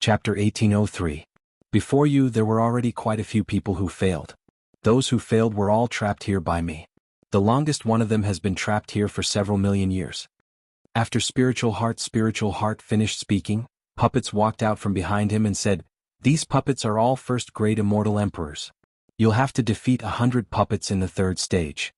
Chapter 1803. Before you there were already quite a few people who failed. Those who failed were all trapped here by me. The longest one of them has been trapped here for several million years. After Spiritual Heart finished speaking, puppets walked out from behind him and said, "These puppets are all first-grade immortal emperors. You'll have to defeat 100 puppets in the third stage."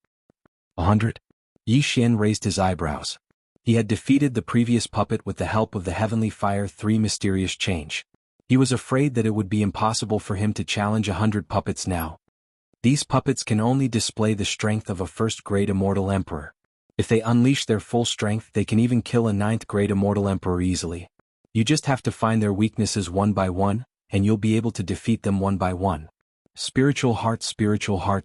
100? Yi Xian raised his eyebrows. He had defeated the previous puppet with the help of the Heavenly Fire 3 mysterious change. He was afraid that it would be impossible for him to challenge 100 puppets now. These puppets can only display the strength of a first-grade immortal emperor. If they unleash their full strength, they can even kill a 9th-grade immortal emperor easily. You just have to find their weaknesses one by one, and you'll be able to defeat them one by one. Spiritual Heart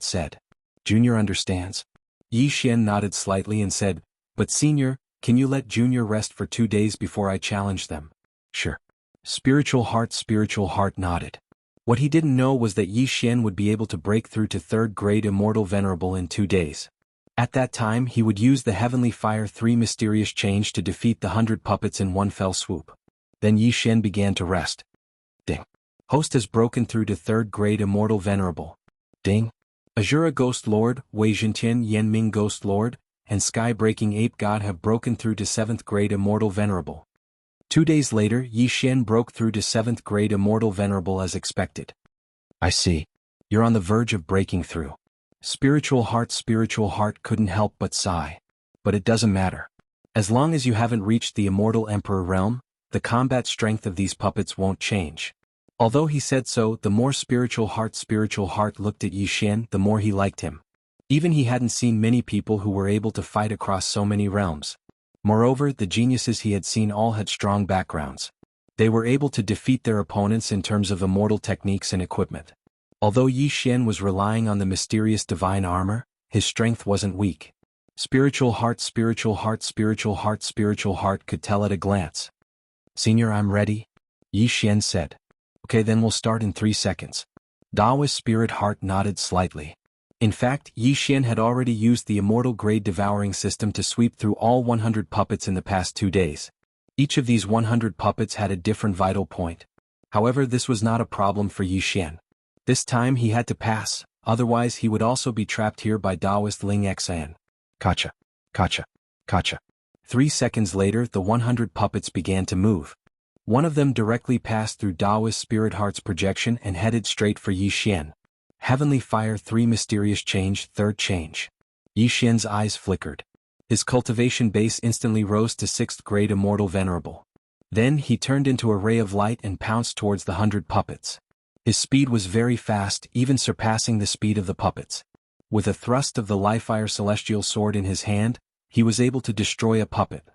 said. Junior understands. Yi Xian nodded slightly and said, "But Senior, can you let Junior rest for 2 days before I challenge them?" "Sure." Spiritual Heart nodded. What he didn't know was that Yi Xian would be able to break through to 3rd-grade Immortal Venerable in 2 days. At that time he would use the Heavenly Fire 3 mysterious change to defeat the 100 puppets in one fell swoop. Then Yi Xian began to rest. Ding. Host has broken through to 3rd-grade Immortal Venerable. Ding. Azura Ghost Lord, Wei Zhentian Yanming Ghost Lord, and Sky-Breaking Ape God have broken through to 7th-grade Immortal Venerable. 2 days later, Yi Xian broke through to 7th-grade Immortal Venerable as expected. I see. You're on the verge of breaking through. Spiritual Heart couldn't help but sigh. But it doesn't matter. As long as you haven't reached the Immortal Emperor realm, the combat strength of these puppets won't change. Although he said so, the more Spiritual Heart looked at Yi Xian, the more he liked him. Even he hadn't seen many people who were able to fight across so many realms. Moreover, the geniuses he had seen all had strong backgrounds. They were able to defeat their opponents in terms of immortal techniques and equipment. Although Yi Xian was relying on the mysterious divine armor, his strength wasn't weak. Spiritual Heart could tell at a glance. "Senior, I'm ready," Yi Xian said. "Okay, then we'll start in 3 seconds." Daoist Spirit Heart nodded slightly. In fact, Yi Xian had already used the Immortal Grade Devouring System to sweep through all 100 puppets in the past 2 days. Each of these 100 puppets had a different vital point. However, this was not a problem for Yi Xian. This time he had to pass, otherwise he would also be trapped here by Daoist Ling Xan. Kacha. 3 seconds later, the 100 puppets began to move. One of them directly passed through Daoist Spirit Heart's projection and headed straight for Yi Xian. Heavenly Fire 3 mysterious change, 3rd change. Yi Xian's eyes flickered. His cultivation base instantly rose to 6th-grade Immortal Venerable. Then he turned into a ray of light and pounced towards the 100 puppets. His speed was very fast, even surpassing the speed of the puppets. With a thrust of the Li-Fire Celestial Sword in his hand, he was able to destroy a puppet.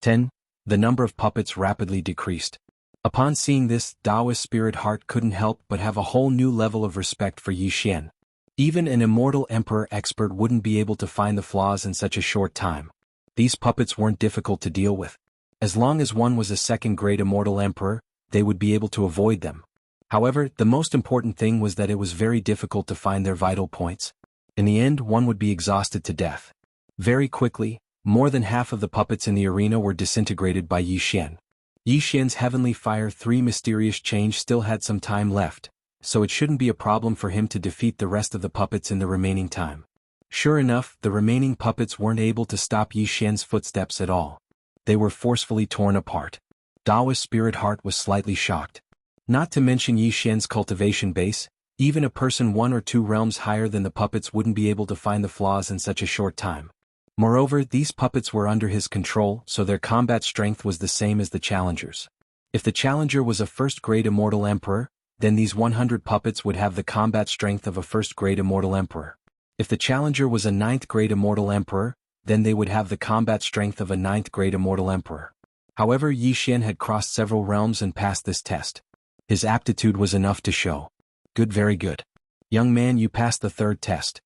10. The number of puppets rapidly decreased. Upon seeing this, Daoist Spirit Heart couldn't help but have a whole new level of respect for Yi Xian. Even an Immortal Emperor expert wouldn't be able to find the flaws in such a short time. These puppets weren't difficult to deal with. As long as one was a 2nd-grade Immortal Emperor, they would be able to avoid them. However, the most important thing was that it was very difficult to find their vital points. In the end, one would be exhausted to death. Very quickly, more than half of the puppets in the arena were disintegrated by Yi Xian. Yi Xian's Heavenly Fire 3 mysterious change still had some time left, so it shouldn't be a problem for him to defeat the rest of the puppets in the remaining time. Sure enough, the remaining puppets weren't able to stop Yi Xian's footsteps at all. They were forcefully torn apart. Daoist Spirit Heart was slightly shocked. Not to mention Yi Xian's cultivation base, even a person 1 or 2 realms higher than the puppets wouldn't be able to find the flaws in such a short time. Moreover, these puppets were under his control, so their combat strength was the same as the challengers. If the challenger was a 1st-grade Immortal Emperor, then these 100 puppets would have the combat strength of a 1st-grade Immortal Emperor. If the challenger was a 9th-grade Immortal Emperor, then they would have the combat strength of a 9th-grade Immortal Emperor. However, Yi Xian had crossed several realms and passed this test. His aptitude was enough to show. Good, very good. Young man, you passed the 3rd test.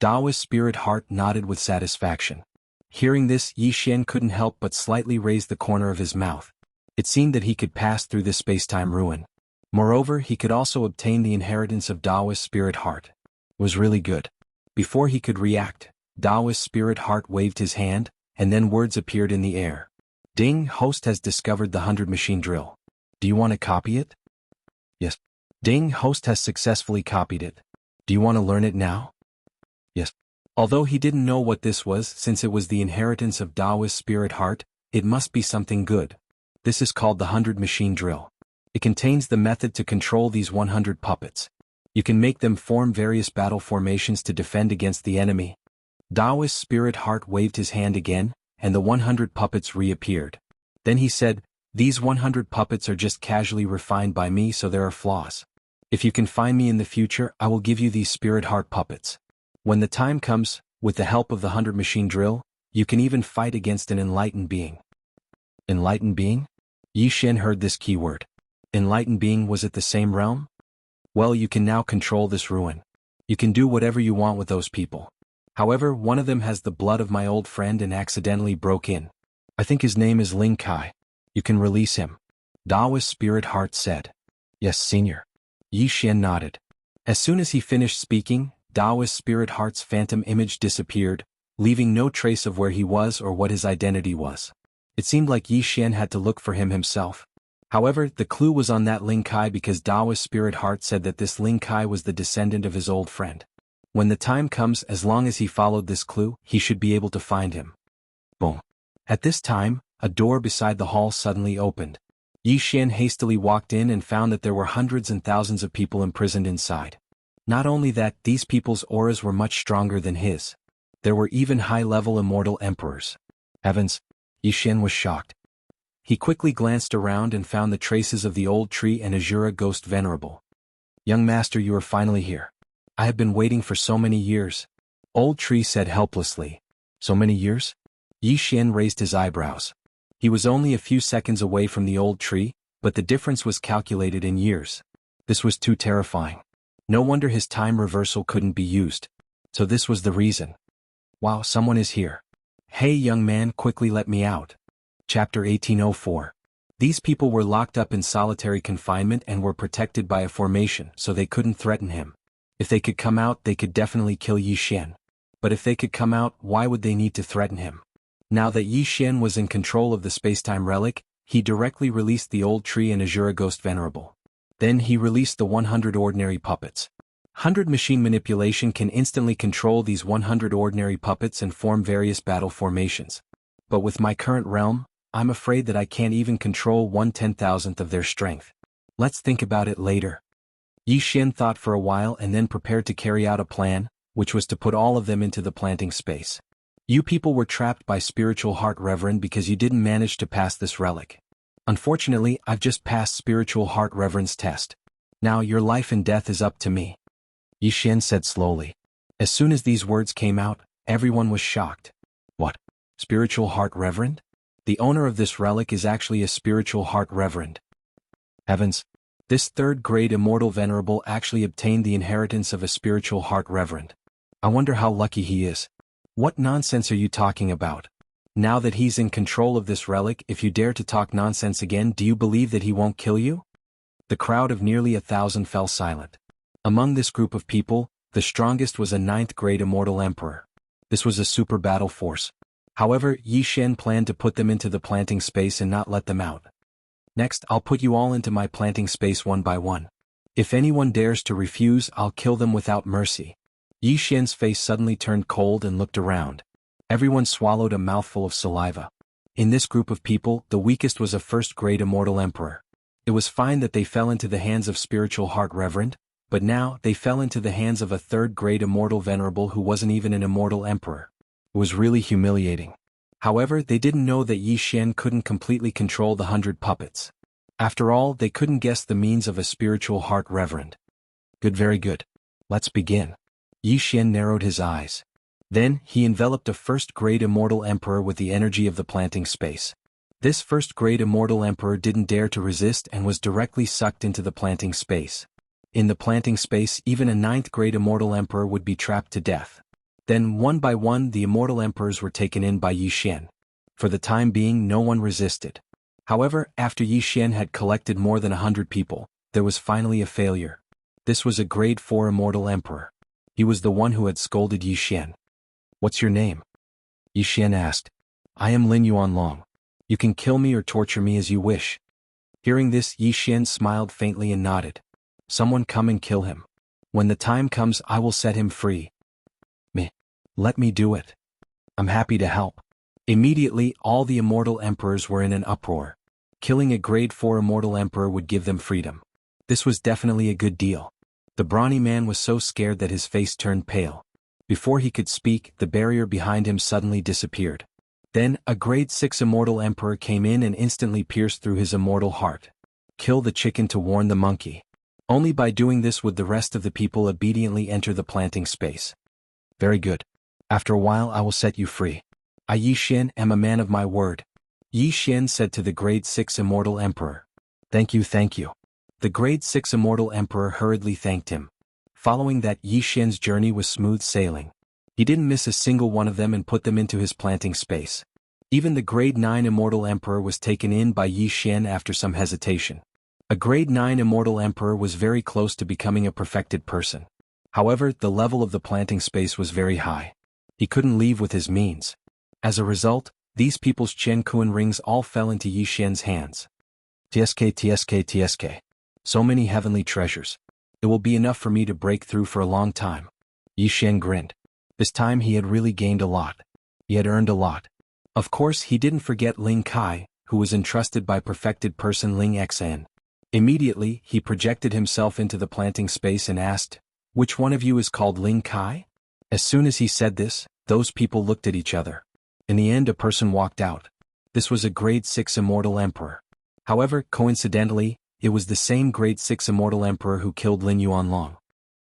Daoist Spirit Heart nodded with satisfaction. Hearing this, Yi Xian couldn't help but slightly raise the corner of his mouth. It seemed that he could pass through this space-time ruin. Moreover, he could also obtain the inheritance of Daoist Spirit Heart. It was really good. Before he could react, Daoist Spirit Heart waved his hand, and then words appeared in the air. Ding, host has discovered the 100 machine drill. Do you want to copy it? Yes. Ding, host has successfully copied it. Do you want to learn it now? Yes. Although he didn't know what this was, since it was the inheritance of Dao's spirit heart, it must be something good. This is called the 100 machine drill. It contains the method to control these 100 puppets. You can make them form various battle formations to defend against the enemy. Dao's spirit heart waved his hand again, and the 100 puppets reappeared. Then he said, "These 100 puppets are just casually refined by me, so there are flaws. If you can find me in the future, I will give you these spirit heart puppets. When the time comes, with the help of the 100 machine drill, you can even fight against an enlightened being." Enlightened being? Yi Xian heard this keyword. Enlightened being, was it the same realm? Well, you can now control this ruin. You can do whatever you want with those people. However, one of them has the blood of my old friend and accidentally broke in. I think his name is Ling Kai. You can release him. Dao's spirit heart said. Yes, senior. Yi Xian nodded. As soon as he finished speaking, Dao's spirit heart's phantom image disappeared, leaving no trace of where he was or what his identity was. It seemed like Yi Xian had to look for him himself. However, the clue was on that Ling Kai because Dao's spirit heart said that this Ling Kai was the descendant of his old friend. When the time comes, as long as he followed this clue, he should be able to find him. Boom. At this time, a door beside the hall suddenly opened. Yi Xian hastily walked in and found that there were hundreds and thousands of people imprisoned inside. Not only that, these people's auras were much stronger than his. There were even high-level immortal emperors. Heavens! Yi Xian was shocked. He quickly glanced around and found the traces of the old tree and Azura ghost venerable. Young master, you are finally here. I have been waiting for so many years. Old tree said helplessly. So many years? Yi Xian raised his eyebrows. He was only a few seconds away from the old tree, but the difference was calculated in years. This was too terrifying. No wonder his time reversal couldn't be used. So this was the reason. Wow, someone is here. Hey young man, quickly let me out. Chapter 1804. These people were locked up in solitary confinement and were protected by a formation, so they couldn't threaten him. If they could come out, they could definitely kill Yi Xian. But if they could come out, why would they need to threaten him? Now that Yi Xian was in control of the spacetime relic, he directly released the old tree and Azura ghost venerable. Then he released the 100 ordinary puppets. 100 machine manipulation can instantly control these 100 ordinary puppets and form various battle formations. But with my current realm, I'm afraid that I can't even control 1/10,000th of their strength. Let's think about it later. Yi Xian thought for a while and then prepared to carry out a plan, which was to put all of them into the planting space. You people were trapped by Spiritual Heart Reverend because you didn't manage to pass this relic. Unfortunately, I've just passed Spiritual Heart Reverend's test. Now your life and death is up to me. Yi Xian said slowly. As soon as these words came out, everyone was shocked. What? Spiritual Heart Reverend? The owner of this relic is actually a Spiritual Heart Reverend. Heavens! This third-grade immortal venerable actually obtained the inheritance of a Spiritual Heart Reverend. I wonder how lucky he is. What nonsense are you talking about? Now that he's in control of this relic, if you dare to talk nonsense again, do you believe that he won't kill you? The crowd of nearly 1,000 fell silent. Among this group of people, the strongest was a 9th-grade immortal emperor. This was a super battle force. However, Yi Xian planned to put them into the planting space and not let them out. Next, I'll put you all into my planting space one by one. If anyone dares to refuse, I'll kill them without mercy. Yi Xian's face suddenly turned cold and looked around. Everyone swallowed a mouthful of saliva. In this group of people, the weakest was a 1st-grade immortal emperor. It was fine that they fell into the hands of Spiritual Heart Reverend, but now they fell into the hands of a 3rd-grade immortal venerable who wasn't even an immortal emperor. It was really humiliating. However, they didn't know that Yi Xian couldn't completely control the 100 puppets. After all, they couldn't guess the means of a Spiritual Heart Reverend. Good, very good. Let's begin. Yi Xian narrowed his eyes. Then, he enveloped a 1st-grade immortal emperor with the energy of the planting space. This 1st-grade immortal emperor didn't dare to resist and was directly sucked into the planting space. In the planting space, even a 9th-grade immortal emperor would be trapped to death. Then, one by one, the immortal emperors were taken in by Yi Xian. For the time being, no one resisted. However, after Yi Xian had collected more than 100 people, there was finally a failure. This was a grade 4 immortal emperor. He was the one who had scolded Yi Xian. What's your name? Yi Xian asked. I am Lin Yuanlong. You can kill me or torture me as you wish. Hearing this, Yi Xian smiled faintly and nodded. Someone come and kill him. When the time comes, I will set him free. Me. Let me do it. I'm happy to help. Immediately, all the immortal emperors were in an uproar. Killing a grade 4 immortal emperor would give them freedom. This was definitely a good deal. The brawny man was so scared that his face turned pale. Before he could speak, the barrier behind him suddenly disappeared. Then, a grade 6 immortal emperor came in and instantly pierced through his immortal heart. Kill the chicken to warn the monkey. Only by doing this would the rest of the people obediently enter the planting space. Very good. After a while I will set you free. I Yi Xian am a man of my word. Yi Xian said to the grade 6 immortal emperor. Thank you, thank you. The grade 6 immortal emperor hurriedly thanked him. Following that, Yi Xian's journey was smooth sailing. He didn't miss a single one of them and put them into his planting space. Even the grade 9 immortal emperor was taken in by Yi Xian after some hesitation. A grade 9 immortal emperor was very close to becoming a perfected person. However, the level of the planting space was very high. He couldn't leave with his means. As a result, these people's Qiankuan rings all fell into Yi Xian's hands. TSK. So many heavenly treasures. It will be enough for me to break through for a long time. Yi Xian grinned. This time he had really gained a lot. He had earned a lot. Of course, he didn't forget Ling Kai, who was entrusted by perfected person Ling Xan. Immediately, he projected himself into the planting space and asked, "Which one of you is called Ling Kai?" As soon as he said this, those people looked at each other. In the end, a person walked out. This was a grade 6 immortal emperor. However, coincidentally, it was the same grade 6 immortal emperor who killed Lin Yuanlong.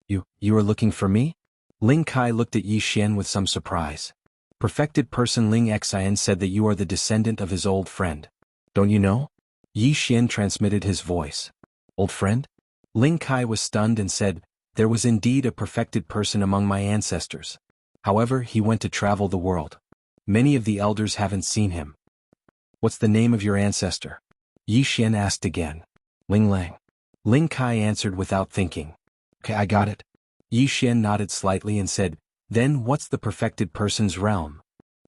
You are looking for me? Ling Kai looked at Yi Xian with some surprise. Perfected person Ling Xian said that you are the descendant of his old friend. Don't you know? Yi Xian transmitted his voice. Old friend? Ling Kai was stunned and said, there was indeed a perfected person among my ancestors. However, he went to travel the world. Many of the elders haven't seen him. What's the name of your ancestor? Yi Xian asked again. Ling Lang. Ling Kai answered without thinking. Okay, I got it. Yi Xian nodded slightly and said, then what's the perfected person's realm?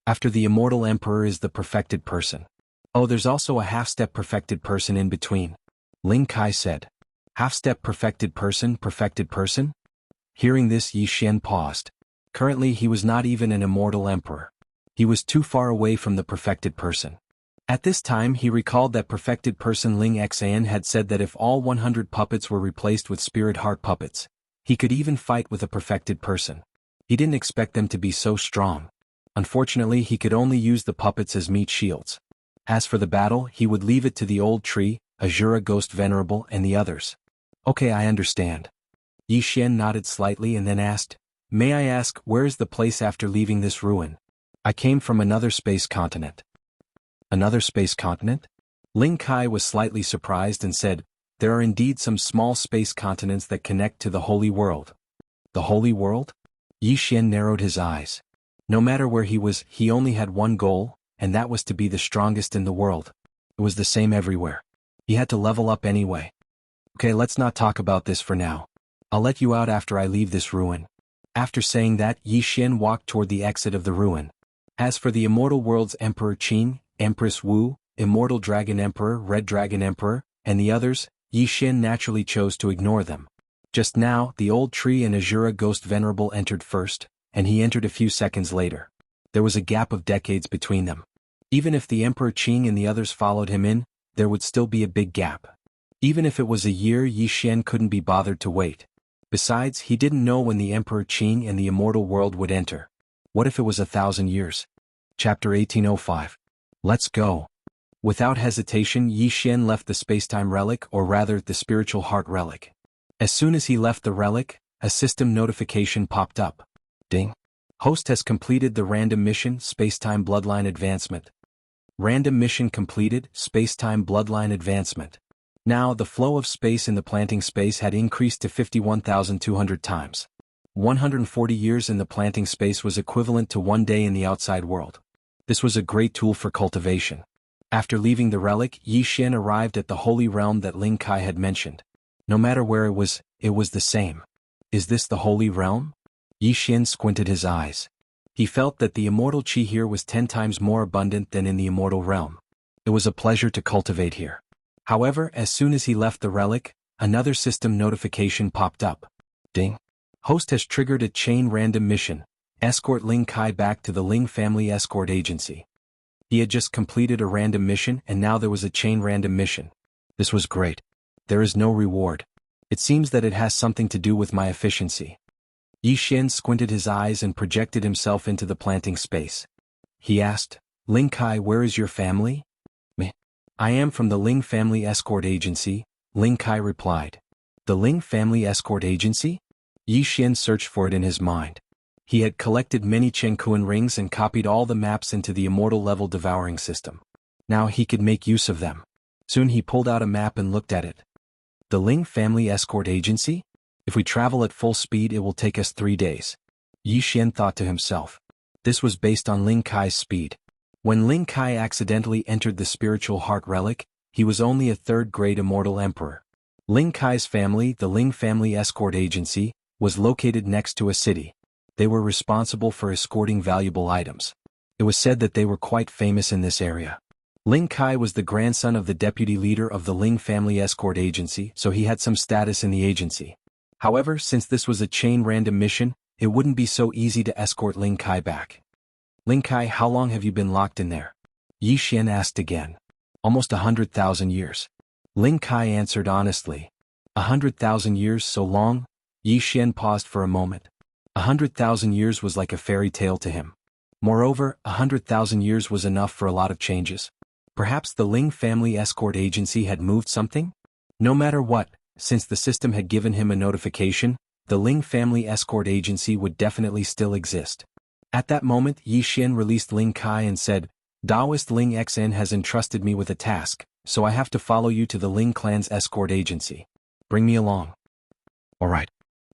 After the immortal emperor is the perfected person. Oh, there's also a half-step perfected person in between. Ling Kai said. Half-step perfected person? Hearing this, Yi Xian paused. Currently he was not even an immortal emperor. He was too far away from the perfected person. At this time he recalled that perfected person Ling Xan had said that if all 100 puppets were replaced with spirit heart puppets, he could even fight with a perfected person. He didn't expect them to be so strong. Unfortunately, he could only use the puppets as meat shields. As for the battle, he would leave it to the old tree, Azura Ghost Venerable and the others. Okay, I understand. Yi Xian nodded slightly and then asked, may I ask, where is the place after leaving this ruin? I came from another space continent. Another space continent? Ling Kai was slightly surprised and said, there are indeed some small space continents that connect to the Holy World. The Holy World? Yi Xian narrowed his eyes. No matter where he was, he only had one goal, and that was to be the strongest in the world. It was the same everywhere. He had to level up anyway. Okay, let's not talk about this for now. I'll let you out after I leave this ruin. After saying that, Yi Xian walked toward the exit of the ruin. As for the immortal world's Emperor Qing, Empress Wu, Immortal Dragon Emperor, Red Dragon Emperor, and the others, Yi Xian naturally chose to ignore them. Just now, the old tree and Azura Ghost Venerable entered first, and he entered a few seconds later. There was a gap of decades between them. Even if the Emperor Qing and the others followed him in, there would still be a big gap. Even if it was a year, Yi Xian couldn't be bothered to wait. Besides, he didn't know when the Emperor Qing and the immortal world would enter. What if it was 1,000 years? Chapter 1805. Let's go. Without hesitation, Yi Xian left the spacetime relic, or rather, the spiritual heart relic. As soon as he left the relic, a system notification popped up. Ding. Host has completed the random mission, Spacetime Bloodline Advancement. Random mission completed, Spacetime Bloodline Advancement. Now, the flow of space in the planting space had increased to 51,200 times. 140 years in the planting space was equivalent to 1 day in the outside world. This was a great tool for cultivation. After leaving the relic, Yi Xian arrived at the holy realm that Ling Kai had mentioned. No matter where it was the same. Is this the holy realm? Yi Xian squinted his eyes. He felt that the immortal qi here was 10 times more abundant than in the immortal realm. It was a pleasure to cultivate here. However, as soon as he left the relic, another system notification popped up. Ding. Host has triggered a chain random mission. Escort Ling Kai back to the Ling Family Escort Agency. He had just completed a random mission and now there was a chain random mission. This was great. There is no reward. It seems that it has something to do with my efficiency. Yi Xian squinted his eyes and projected himself into the planting space. He asked, Ling Kai, where is your family? Me. I am from the Ling Family Escort Agency, Ling Kai replied. The Ling Family Escort Agency? Yi Xian searched for it in his mind. He had collected many Chengkuan rings and copied all the maps into the immortal level devouring system. Now he could make use of them. Soon he pulled out a map and looked at it. The Ling Family Escort Agency? If we travel at full speed it will take us 3 days. Yi Xian thought to himself. This was based on Ling Kai's speed. When Ling Kai accidentally entered the spiritual heart relic, he was only a 3rd-grade immortal emperor. Ling Kai's family, the Ling Family Escort Agency, was located next to a city. They were responsible for escorting valuable items. It was said that they were quite famous in this area. Ling Kai was the grandson of the deputy leader of the Ling Family Escort Agency, so he had some status in the agency. However, since this was a chain random mission, it wouldn't be so easy to escort Ling Kai back. Ling Kai, how long have you been locked in there? Yi Xian asked again. Almost 100,000 years. Ling Kai answered honestly. 100,000 years so long? Yi Xian paused for a moment. 100,000 years was like a fairy tale to him. Moreover, 100,000 years was enough for a lot of changes. Perhaps the Ling Family Escort Agency had moved something? No matter what, since the system had given him a notification, the Ling Family Escort Agency would definitely still exist. At that moment, Yi Xian released Ling Kai and said, Taoist Ling Xn has entrusted me with a task, so I have to follow you to the Ling Clan's escort agency. Bring me along. Alright.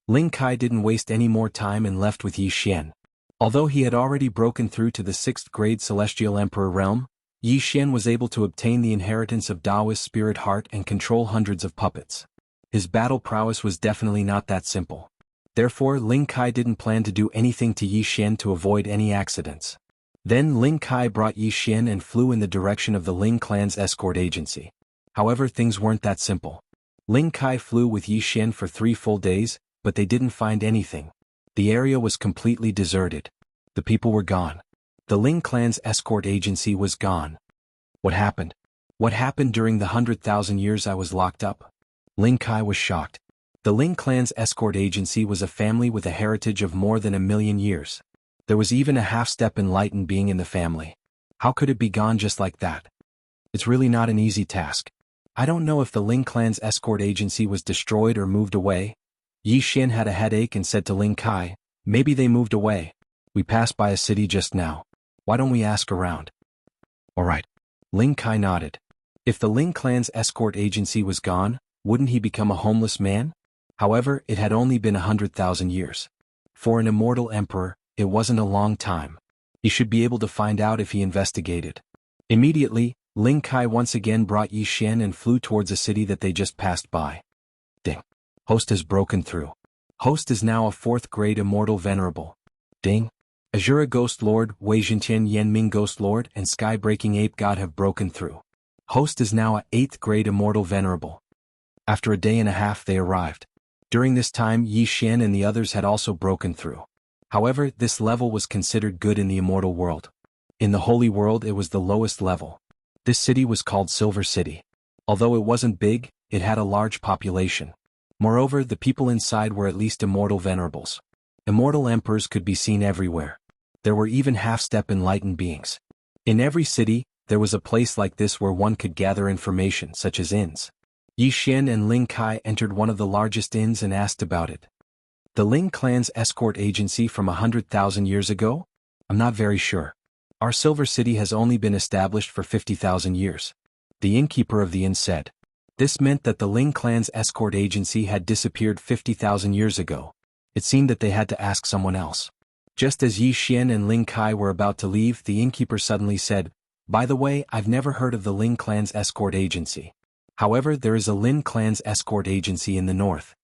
Ling Kai didn't waste any more time and left with Yi Xian. Although he had already broken through to the 6th-grade Celestial Emperor realm, Yi Xian was able to obtain the inheritance of Taoist Spirit Heart and control hundreds of puppets. His battle prowess was definitely not that simple. Therefore, Ling Kai didn't plan to do anything to Yi Xian to avoid any accidents. Then Ling Kai brought Yi Xian and flew in the direction of the Ling Clan's escort agency. However, things weren't that simple. Ling Kai flew with Yi Xian for 3 full days, but they didn't find anything. The area was completely deserted. The people were gone. The Ling Clan's escort agency was gone. What happened? What happened during the 100,000 years I was locked up? Ling Kai was shocked. The Ling Clan's escort agency was a family with a heritage of more than 1,000,000 years. There was even a half-step enlightened being in the family. How could it be gone just like that? It's really not an easy task. I don't know if the Ling Clan's escort agency was destroyed or moved away. Yi Xian had a headache and said to Ling Kai, maybe they moved away. We passed by a city just now. Why don't we ask around? Alright. Ling Kai nodded. If the Ling Clan's escort agency was gone, wouldn't he become a homeless man? However, it had only been 100,000 years. For an immortal emperor, it wasn't a long time. He should be able to find out if he investigated. Immediately, Ling Kai once again brought Yi Xian and flew towards a city that they just passed by. Ding. Host has broken through. Host is now a 4th-grade immortal venerable. Ding. Azura Ghost Lord, Wei Jintian Yanming Ghost Lord, and Sky-Breaking Ape God have broken through. Host is now a 8th-grade immortal venerable. After a day and a half they arrived. During this time Yi Xian and the others had also broken through. However, this level was considered good in the immortal world. In the holy world it was the lowest level. This city was called Silver City. Although it wasn't big, it had a large population. Moreover, the people inside were at least immortal venerables. Immortal emperors could be seen everywhere. There were even half-step enlightened beings. In every city, there was a place like this where one could gather information such as inns. Yi Xian and Ling Kai entered one of the largest inns and asked about it. The Ling Clan's escort agency from 100,000 years ago? I'm not very sure. Our Silver City has only been established for 50,000 years. The innkeeper of the inn said. This meant that the Ling Clan's escort agency had disappeared 50,000 years ago. It seemed that they had to ask someone else. Just as Yi Xian and Ling Kai were about to leave, the innkeeper suddenly said, by the way, I've never heard of the Ling Clan's escort agency. However, there is a Lin Clan's escort agency in the north.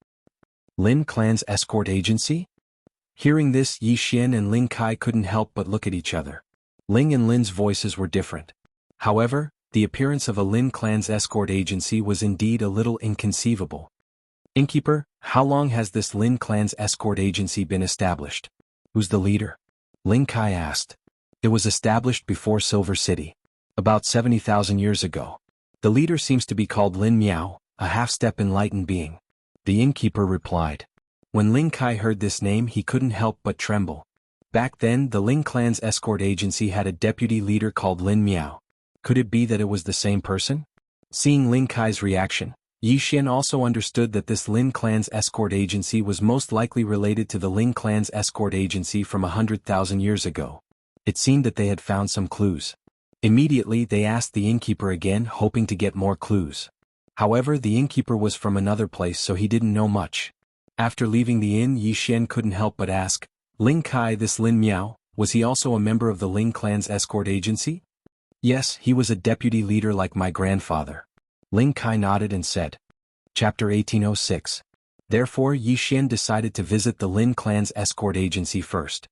Lin Clan's escort agency? Hearing this, Yi Xian and Ling Kai couldn't help but look at each other. Ling and Lin's voices were different. However, the appearance of a Lin clan's escort agency was indeed a little inconceivable. Innkeeper, how long has this Lin clan's escort agency been established? Who's the leader? Lin Kai asked. It was established before Silver City. About 70,000 years ago. The leader seems to be called Lin Miao, a half-step enlightened being. The innkeeper replied. When Lin Kai heard this name he couldn't help but tremble. Back then the Lin clan's escort agency had a deputy leader called Lin Miao. Could it be that it was the same person? Seeing Lin Kai's reaction, Yi Xian also understood that this Lin clan's escort agency was most likely related to the Lin clan's escort agency from 100,000 years ago. It seemed that they had found some clues. Immediately they asked the innkeeper again, hoping to get more clues. However, the innkeeper was from another place so he didn't know much. After leaving the inn, Yi Xian couldn't help but ask, Lin Kai, this Lin Miao, was he also a member of the Lin clan's escort agency? Yes, he was a deputy leader like my grandfather. Lin Kai nodded and said. Chapter 1806. Therefore Yi Xian decided to visit the Lin clan's escort agency first.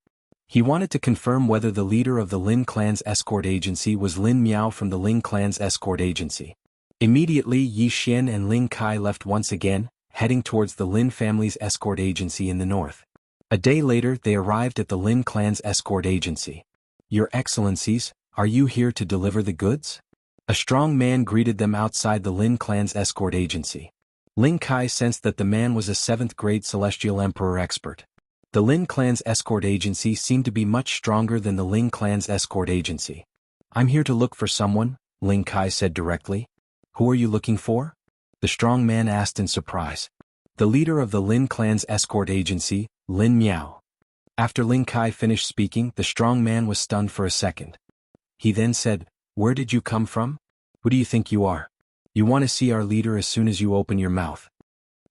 He wanted to confirm whether the leader of the Lin clan's escort agency was Lin Miao from the Lin clan's escort agency. Immediately Yi Xian and Lin Kai left once again, heading towards the Lin family's escort agency in the north. A day later they arrived at the Lin clan's escort agency. Your Excellencies, are you here to deliver the goods? A strong man greeted them outside the Lin clan's escort agency. Lin Kai sensed that the man was a 7th-grade Celestial Emperor expert. The Lin clan's escort agency seemed to be much stronger than the Lin clan's escort agency. I'm here to look for someone, Lin Kai said directly. Who are you looking for? The strong man asked in surprise. The leader of the Lin clan's escort agency, Lin Miao. After Lin Kai finished speaking, the strong man was stunned for a second. He then said, Where did you come from? Who do you think you are? You want to see our leader as soon as you open your mouth.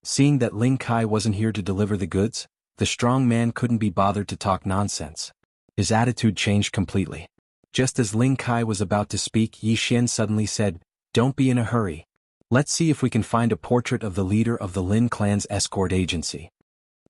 Seeing that Lin Kai wasn't here to deliver the goods, the strong man couldn't be bothered to talk nonsense. His attitude changed completely. Just as Lin Kai was about to speak, Yi Xian suddenly said, Don't be in a hurry. Let's see if we can find a portrait of the leader of the Lin clan's escort agency.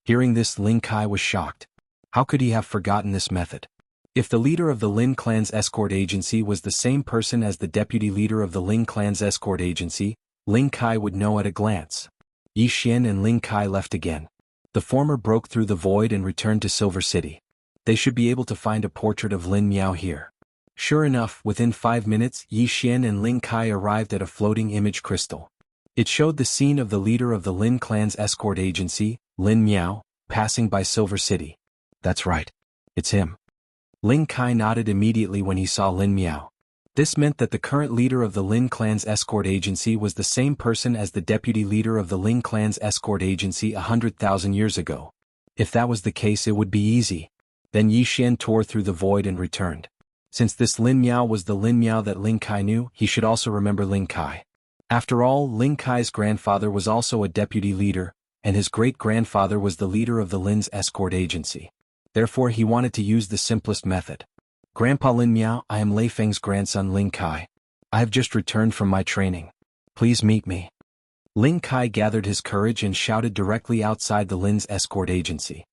Hearing this, Lin Kai was shocked. How could he have forgotten this method? If the leader of the Lin clan's escort agency was the same person as the deputy leader of the Lin clan's escort agency, Lin Kai would know at a glance. Yi Xian and Lin Kai left again. The former broke through the void and returned to Silver City. They should be able to find a portrait of Lin Miao here. Sure enough, within 5 minutes, Yi Xian and Lin Kai arrived at a floating image crystal. It showed the scene of the leader of the Lin clan's escort agency, Lin Miao, passing by Silver City. That's right. It's him. Lin Kai nodded immediately when he saw Lin Miao. This meant that the current leader of the Lin clan's escort agency was the same person as the deputy leader of the Lin clan's escort agency 100,000 years ago. If that was the case, it would be easy. Then Yi Xian tore through the void and returned. Since this Lin Miao was the Lin Miao that Lin Kai knew, he should also remember Lin Kai. After all, Lin Kai's grandfather was also a deputy leader, and his great-grandfather was the leader of the Lin's escort agency. Therefore he wanted to use the simplest method. Grandpa Lin Miao, I am Lei Feng's grandson Lin Kai. I have just returned from my training. Please meet me. Lin Kai gathered his courage and shouted directly outside the Lin's escort agency.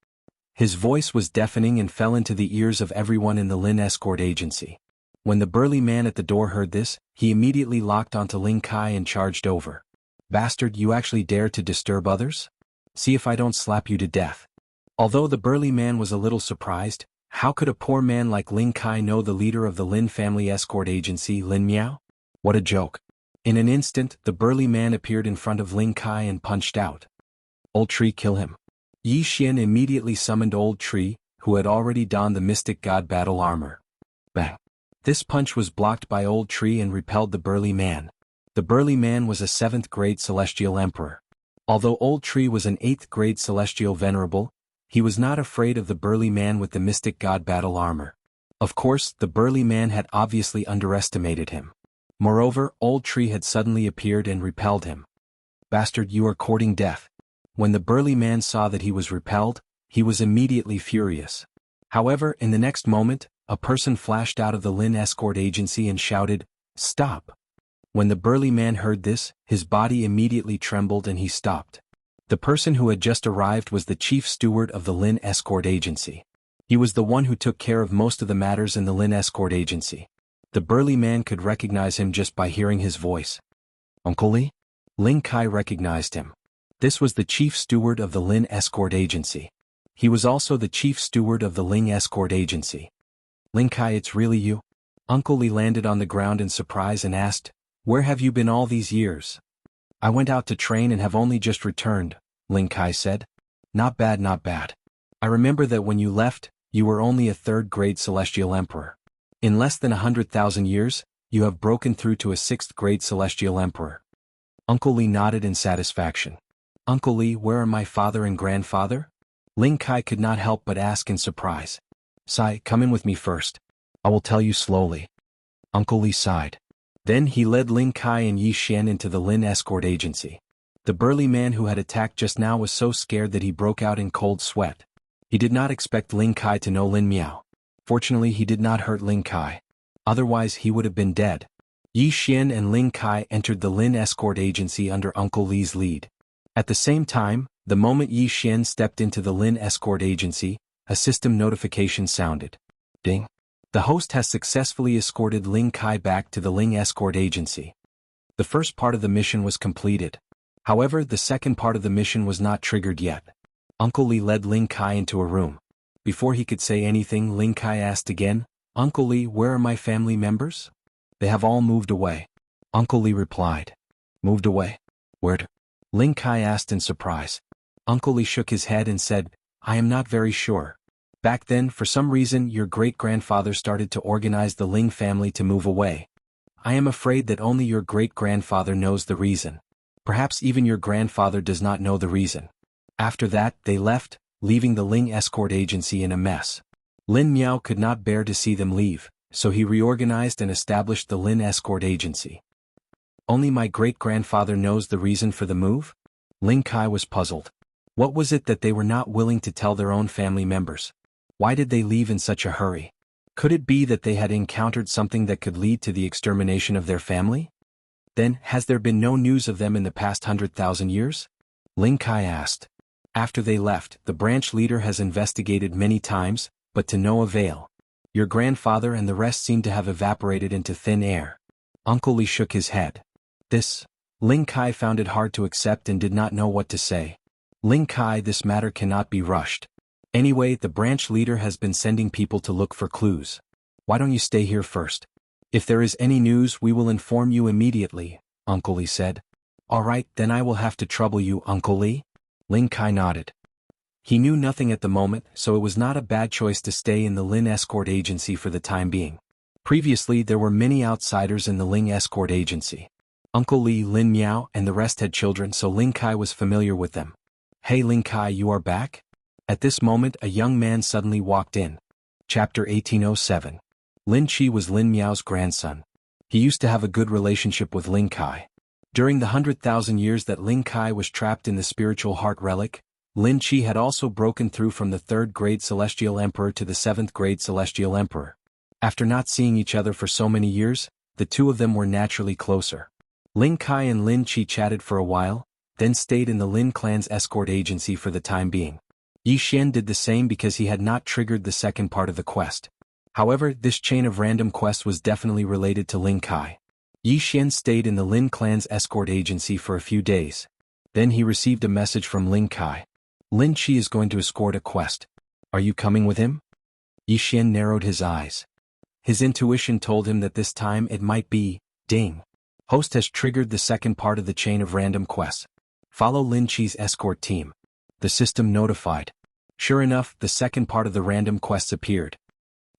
His voice was deafening and fell into the ears of everyone in the Lin escort agency. When the burly man at the door heard this, he immediately locked onto Lin Kai and charged over. Bastard, you actually dare to disturb others? See if I don't slap you to death. Although the burly man was a little surprised, how could a poor man like Lin Kai know the leader of the Lin family escort agency, Lin Miao? What a joke. In an instant, the burly man appeared in front of Lin Kai and punched out. Old Tree, kill him. Yi Xian immediately summoned Old Tree, who had already donned the mystic god battle armor. Bang. This punch was blocked by Old Tree and repelled the burly man. The burly man was a 7th-grade celestial emperor. Although Old Tree was an 8th-grade celestial venerable, he was not afraid of the burly man with the mystic god battle armor. Of course, the burly man had obviously underestimated him. Moreover, Old Tree had suddenly appeared and repelled him. Bastard, you are courting death. When the burly man saw that he was repelled, he was immediately furious. However, in the next moment, a person flashed out of the Lin escort agency and shouted, "Stop!" When the burly man heard this, his body immediately trembled and he stopped. The person who had just arrived was the chief steward of the Lin escort agency. He was the one who took care of most of the matters in the Lin escort agency. The burly man could recognize him just by hearing his voice. Uncle Li? Ling Kai recognized him. This was the chief steward of the Lin Escort Agency. He was also the chief steward of the Ling Escort Agency. Ling Kai, it's really you? Uncle Li landed on the ground in surprise and asked, "Where have you been all these years?" "I went out to train and have only just returned," Ling Kai said. "Not bad, not bad. I remember that when you left, you were only a third-grade Celestial Emperor. In less than 100,000 years, you have broken through to a sixth-grade Celestial Emperor." Uncle Li nodded in satisfaction. "Uncle Li, where are my father and grandfather?" Ling Kai could not help but ask in surprise. "Sai, come in with me first. I will tell you slowly." Uncle Li sighed. Then he led Ling Kai and Yi Xian into the Lin Escort Agency. The burly man who had attacked just now was so scared that he broke out in cold sweat. He did not expect Ling Kai to know Lin Miao. Fortunately, he did not hurt Ling Kai. Otherwise, he would have been dead. Yi Xian and Ling Kai entered the Lin Escort Agency under Uncle Li's lead. At the same time, the moment Yi Xian stepped into the Lin Escort Agency, a system notification sounded. Ding. The host has successfully escorted Ling Kai back to the Ling Escort Agency. The first part of the mission was completed. However, the second part of the mission was not triggered yet. Uncle Li led Ling Kai into a room. Before he could say anything, Ling Kai asked again, "Uncle Li, where are my family members?" "They have all moved away." Uncle Li replied. "Moved away? Where?" Ling Kai asked in surprise. Uncle Li shook his head and said, "I am not very sure. Back then, for some reason, your great-grandfather started to organize the Ling family to move away. I am afraid that only your great-grandfather knows the reason. Perhaps even your grandfather does not know the reason." After that, they left, leaving the Ling Escort Agency in a mess. Lin Miao could not bear to see them leave, so he reorganized and established the Lin Escort Agency. "Only my great-grandfather knows the reason for the move?" Ling Kai was puzzled. What was it that they were not willing to tell their own family members? Why did they leave in such a hurry? Could it be that they had encountered something that could lead to the extermination of their family? Then, has there been no news of them in the past 100,000 years? Ling Kai asked. After they left, the branch leader has investigated many times, but to no avail. Your grandfather and the rest seem to have evaporated into thin air. Uncle Li shook his head. Ling Kai found it hard to accept and did not know what to say. Ling Kai, this matter cannot be rushed. Anyway, the branch leader has been sending people to look for clues. Why don't you stay here first? If there is any news, we will inform you immediately, Uncle Li said. All right, then I will have to trouble you, Uncle Li. Ling Kai nodded. He knew nothing at the moment, so it was not a bad choice to stay in the Lin Escort Agency for the time being. Previously, there were many outsiders in the Ling Escort Agency. Uncle Li, Lin Miao, and the rest had children, so Ling Kai was familiar with them. Hey Ling Kai, you are back? At this moment, a young man suddenly walked in. Chapter 1807. Lin Qi was Lin Miao's grandson. He used to have a good relationship with Ling Kai. During the 100,000 years that Ling Kai was trapped in the spiritual heart relic, Lin Qi had also broken through from the 3rd grade Celestial Emperor to the 7th grade Celestial Emperor. After not seeing each other for so many years, the two of them were naturally closer. Ling Kai and Lin Qi chatted for a while, then stayed in the Lin clan's escort agency for the time being. Yi Xian did the same because he had not triggered the second part of the quest. However, this chain of random quests was definitely related to Ling Kai. Yi Xian stayed in the Lin clan's escort agency for a few days. Then he received a message from Ling Kai. Lin Qi is going to escort a quest. Are you coming with him? Yi Xian narrowed his eyes. His intuition told him that this time it might be, ding. Host has triggered the second part of the chain of random quests. Follow Lin Qi's escort team. The system notified. Sure enough, the second part of the random quests appeared.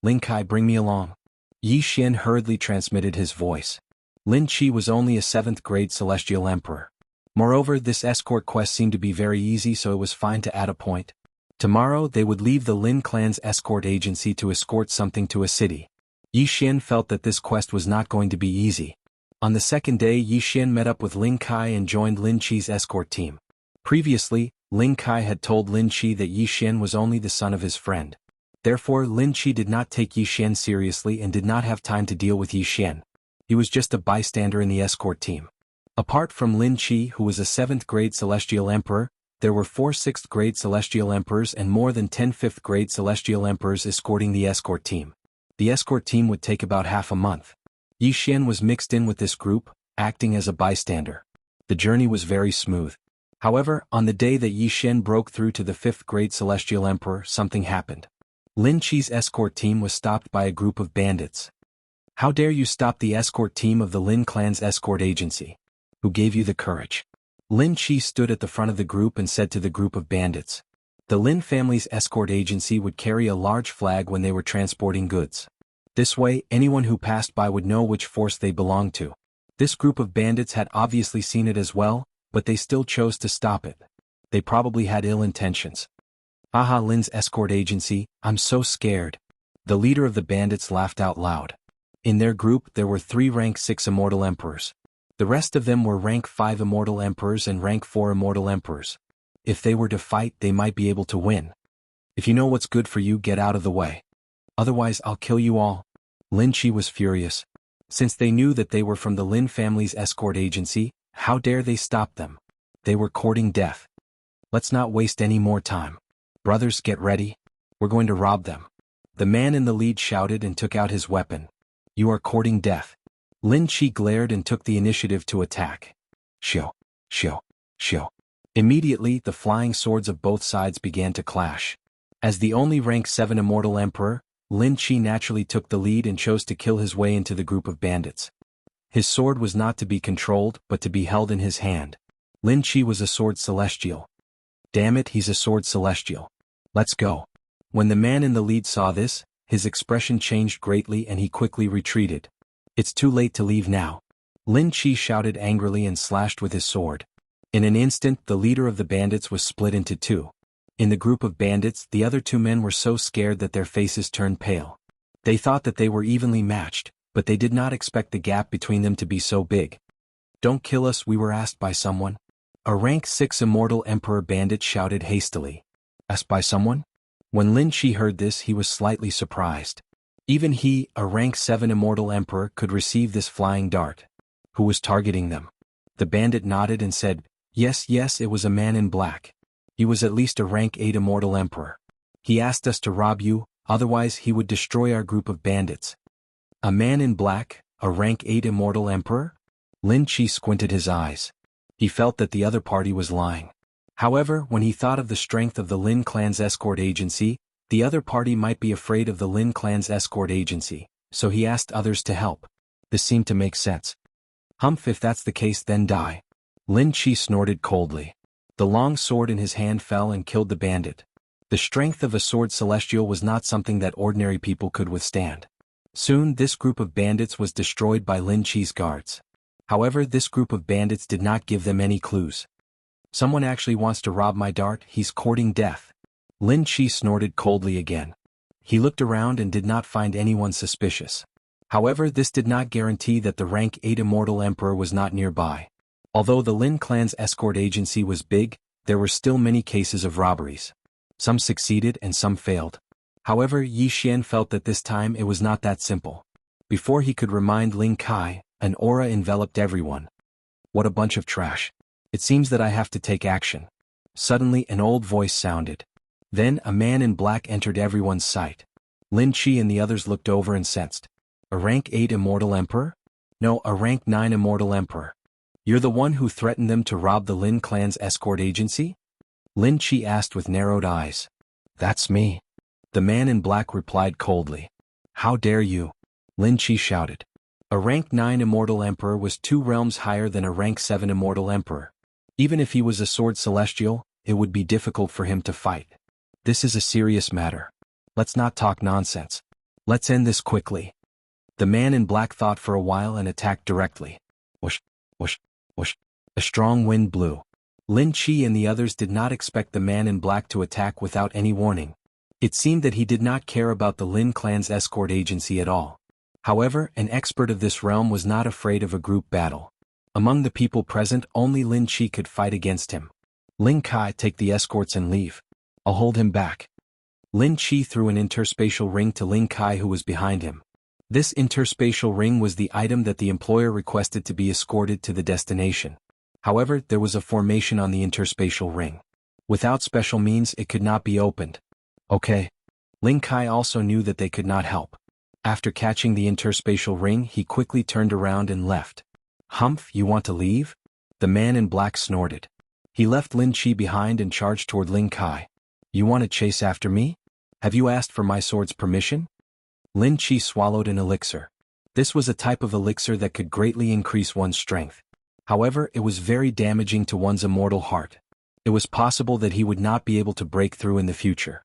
Ling Kai, bring me along. Yi Xian hurriedly transmitted his voice. Lin Qi was only a 7th grade Celestial Emperor. Moreover, this escort quest seemed to be very easy, so it was fine to add a point. Tomorrow, they would leave the Lin clan's escort agency to escort something to a city. Yi Xian felt that this quest was not going to be easy. On the second day, Yi Xian met up with Ling Kai and joined Lin Qi's escort team. Previously, Ling Kai had told Lin Qi that Yi Xian was only the son of his friend. Therefore, Lin Qi did not take Yi Xian seriously and did not have time to deal with Yi Xian. He was just a bystander in the escort team. Apart from Lin Qi, who was a 7th grade Celestial Emperor, there were 4 6th grade Celestial Emperors and more than 10 5th grade Celestial Emperors escorting the escort team. The escort team would take about half a month. Yi Xian was mixed in with this group, acting as a bystander. The journey was very smooth. However, on the day that Yi Xian broke through to the 5th grade Celestial Emperor, something happened. Lin Qi's escort team was stopped by a group of bandits. How dare you stop the escort team of the Lin clan's escort agency? Who gave you the courage? Lin Qi stood at the front of the group and said to the group of bandits. The Lin family's escort agency would carry a large flag when they were transporting goods. This way, anyone who passed by would know which force they belonged to. This group of bandits had obviously seen it as well, but they still chose to stop it. They probably had ill intentions. Haha, Lin's escort agency, I'm so scared. The leader of the bandits laughed out loud. In their group there were 3 rank 6 immortal emperors. The rest of them were rank 5 immortal emperors and rank 4 immortal emperors. If they were to fight, they might be able to win. If you know what's good for you, get out of the way. Otherwise I'll kill you all. Lin Qi was furious. Since they knew that they were from the Lin family's escort agency, how dare they stop them? They were courting death. Let's not waste any more time. Brothers, get ready. We're going to rob them. The man in the lead shouted and took out his weapon. You are courting death. Lin Qi glared and took the initiative to attack. Shio, shio, shio. Immediately, the flying swords of both sides began to clash. As the only rank 7 immortal emperor, Lin Qi naturally took the lead and chose to kill his way into the group of bandits. His sword was not to be controlled but to be held in his hand. Lin Qi was a sword celestial. Damn it, he's a sword celestial. Let's go. When the man in the lead saw this, his expression changed greatly and he quickly retreated. It's too late to leave now. Lin Qi shouted angrily and slashed with his sword. In an instant, the leader of the bandits was split into 2. In the group of bandits, the other 2 men were so scared that their faces turned pale. They thought that they were evenly matched, but they did not expect the gap between them to be so big. Don't kill us, we were asked by someone. A rank 6 immortal emperor bandit shouted hastily. Asked by someone? When Lin Qi heard this, he was slightly surprised. Even he, a rank 7 immortal emperor, could receive this flying dart. Who was targeting them? The bandit nodded and said, Yes, it was a man in black. He was at least a rank 8 immortal emperor. He asked us to rob you, otherwise he would destroy our group of bandits. A man in black, a rank 8 immortal emperor? Lin Qi squinted his eyes. He felt that the other party was lying. However, when he thought of the strength of the Lin clan's escort agency, the other party might be afraid of the Lin clan's escort agency, so he asked others to help. This seemed to make sense. Humph, if that's the case, then die. Lin Qi snorted coldly. The long sword in his hand fell and killed the bandit. The strength of a sword celestial was not something that ordinary people could withstand. Soon, this group of bandits was destroyed by Lin Qi's guards. However, this group of bandits did not give them any clues. Someone actually wants to rob my dart, he's courting death. Lin Qi snorted coldly again. He looked around and did not find anyone suspicious. However, this did not guarantee that the rank 8 immortal emperor was not nearby. Although the Lin clan's escort agency was big, there were still many cases of robberies. Some succeeded and some failed. However, Yi Xian felt that this time it was not that simple. Before he could remind Ling Kai, an aura enveloped everyone. What a bunch of trash. It seems that I have to take action. Suddenly an old voice sounded. Then a man in black entered everyone's sight. Lin Qi and the others looked over and sensed. A rank 8 immortal emperor? No, a rank 9 immortal emperor. You're the one who threatened them to rob the Lin clan's escort agency? Lin Qi asked with narrowed eyes. That's me. The man in black replied coldly. How dare you? Lin Qi shouted. A rank 9 immortal emperor was 2 realms higher than a rank 7 immortal emperor. Even if he was a sword celestial, it would be difficult for him to fight. This is a serious matter. Let's not talk nonsense. Let's end this quickly. The man in black thought for a while and attacked directly. Whoosh, whoosh, whoosh. A strong wind blew. Lin Qi and the others did not expect the man in black to attack without any warning. It seemed that he did not care about the Lin clan's escort agency at all. However, an expert of this realm was not afraid of a group battle. Among the people present, only Lin Qi could fight against him. Ling Kai, take the escorts and leave. I'll hold him back. Lin Qi threw an interspatial ring to Ling Kai, who was behind him. This interspatial ring was the item that the employer requested to be escorted to the destination. However, there was a formation on the interspatial ring. Without special means, it could not be opened. Okay. Ling Kai also knew that they could not help. After catching the interspatial ring, he quickly turned around and left. Humph, you want to leave? The man in black snorted. He left Lin Chi behind and charged toward Lin Kai. You want to chase after me? Have you asked for my sword's permission? Lin Chi swallowed an elixir. This was a type of elixir that could greatly increase one's strength. However, it was very damaging to one's immortal heart. It was possible that he would not be able to break through in the future.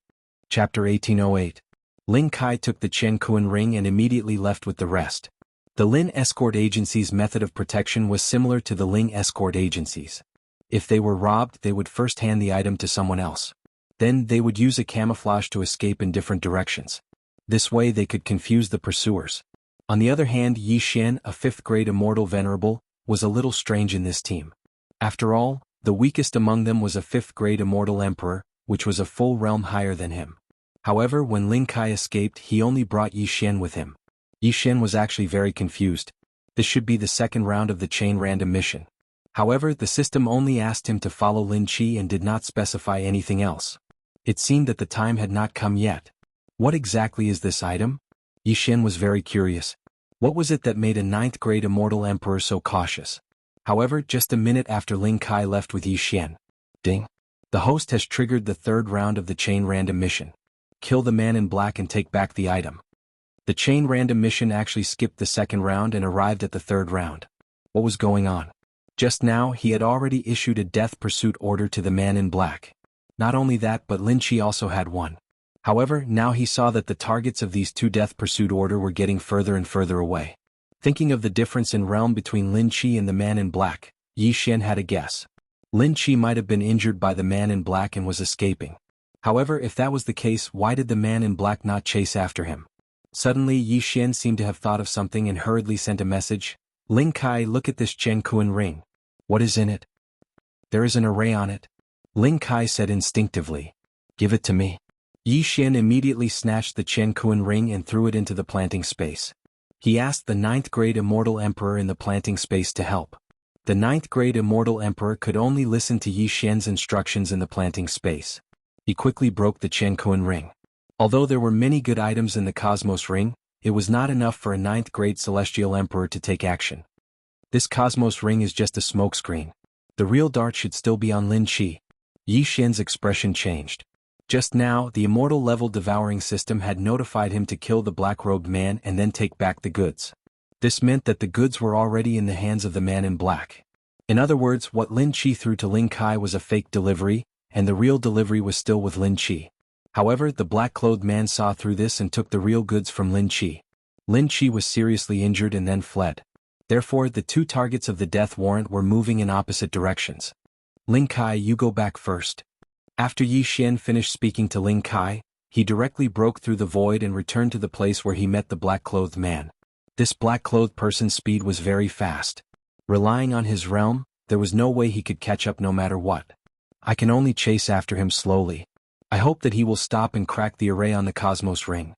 Chapter 1808. Lin Kai took the Chen Kuan ring and immediately left with the rest. The Lin Escort Agency's method of protection was similar to the Ling Escort Agency's. If they were robbed, they would first hand the item to someone else. Then they would use a camouflage to escape in different directions. This way they could confuse the pursuers. On the other hand, Yi Xian, a 5th-grade immortal venerable, was a little strange in this team. After all, the weakest among them was a 5th-grade immortal emperor, which was a full realm higher than him. However, when Lin Kai escaped, he only brought Yi Xian with him. Yi Xian was actually very confused. This should be the second round of the chain random mission. However, the system only asked him to follow Lin Chi and did not specify anything else. It seemed that the time had not come yet. What exactly is this item? Yi Xian was very curious. What was it that made a 9th-grade immortal emperor so cautious? However, just a minute after Lin Kai left with Yi Xian. Ding! The host has triggered the 3rd round of the chain random mission. Kill the man in black and take back the item. The chain random mission actually skipped the 2nd round and arrived at the 3rd round. What was going on? Just now, he had already issued a death pursuit order to the man in black. Not only that, but Lin Chi also had one. However, now he saw that the targets of these 2 death pursuit order were getting further and further away. Thinking of the difference in realm between Lin Chi and the man in black, Yi Xian had a guess. Lin Chi might have been injured by the man in black and was escaping. However, if that was the case, why did the man in black not chase after him? Suddenly, Yi Xian seemed to have thought of something and hurriedly sent a message. Lin Kai, look at this Chen Kuan ring. What is in it? There is an array on it. Lin Kai said instinctively. Give it to me. Yi Xian immediately snatched the Chen Kuan ring and threw it into the planting space. He asked the 9th-grade immortal emperor in the planting space to help. The 9th-grade immortal emperor could only listen to Yi Xian's instructions in the planting space. He quickly broke the Chen Kuan ring. Although there were many good items in the Cosmos ring, it was not enough for a 9th-grade celestial emperor to take action. This Cosmos ring is just a smokescreen. The real dart should still be on Lin Chi. Yi Xian's expression changed. Just now, the immortal level devouring system had notified him to kill the black-robed man and then take back the goods. This meant that the goods were already in the hands of the man in black. In other words, what Lin Chi threw to Lin Kai was a fake delivery, and the real delivery was still with Lin Chi. However, the black-clothed man saw through this and took the real goods from Lin Chi. Lin Chi was seriously injured and then fled. Therefore, the 2 targets of the death warrant were moving in opposite directions. Lin Kai, you go back first. After Yi Xian finished speaking to Lin Kai, he directly broke through the void and returned to the place where he met the black-clothed man. This black-clothed person's speed was very fast. Relying on his realm, there was no way he could catch up no matter what. I can only chase after him slowly. I hope that he will stop and crack the array on the Cosmos ring.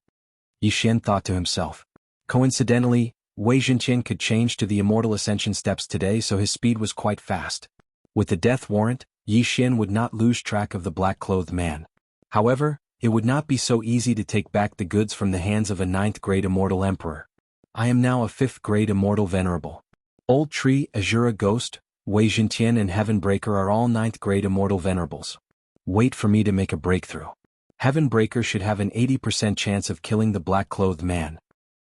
Yi Xian thought to himself. Coincidentally, Wei Zhenqian could change to the Immortal Ascension steps today, so his speed was quite fast. With the death warrant, Yi Xian would not lose track of the black-clothed man. However, it would not be so easy to take back the goods from the hands of a 9th-grade immortal emperor. I am now a 5th-grade immortal venerable. Old Tree, Azura Ghost, Wei Zhenqian and Heaven Breaker are all 9th-grade immortal venerables. Wait for me to make a breakthrough. Heaven Breaker should have an 80% chance of killing the black-clothed man.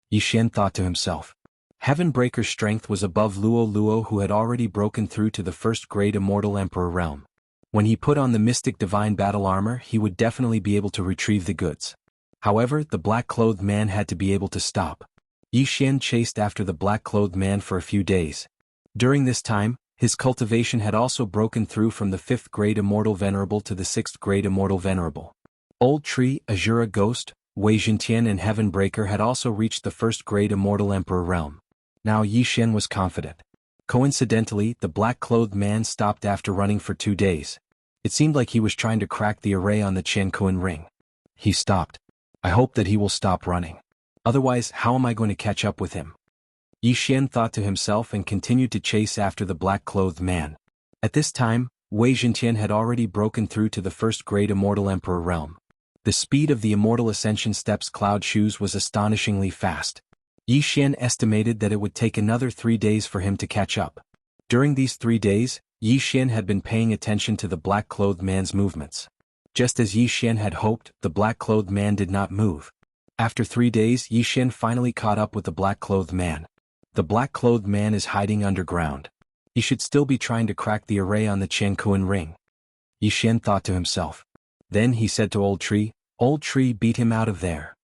Yi Xian thought to himself. Heaven Breaker's strength was above Luo Luo, who had already broken through to the 1st-grade immortal emperor realm. When he put on the mystic divine battle armor, he would definitely be able to retrieve the goods. However, the black-clothed man had to be able to stop. Yi Xian chased after the black-clothed man for a few days. During this time, his cultivation had also broken through from the 5th-grade immortal venerable to the 6th-grade immortal venerable. Old Tree, Azura Ghost, Wei Zhenqian and Heaven Breaker had also reached the 1st-grade immortal emperor realm. Now Yi Xian was confident. Coincidentally, the black-clothed man stopped after running for 2 days. It seemed like he was trying to crack the array on the Chen Kuan ring. He stopped. I hope that he will stop running. Otherwise, how am I going to catch up with him? Yi Xian thought to himself and continued to chase after the black-clothed man. At this time, Wei Zhenqian had already broken through to the 1st-grade immortal emperor realm. The speed of the Immortal Ascension Steps Cloud Shoes was astonishingly fast. Yi Xian estimated that it would take another 3 days for him to catch up. During these 3 days, Yi Xian had been paying attention to the black-clothed man's movements. Just as Yi Xian had hoped, the black-clothed man did not move. After 3 days, Yi Xian finally caught up with the black-clothed man. The black-clothed man is hiding underground. He should still be trying to crack the array on the Qiankuan ring. Yi Xian thought to himself. Then he said to Old Tree, "Old Tree, beat him out of there."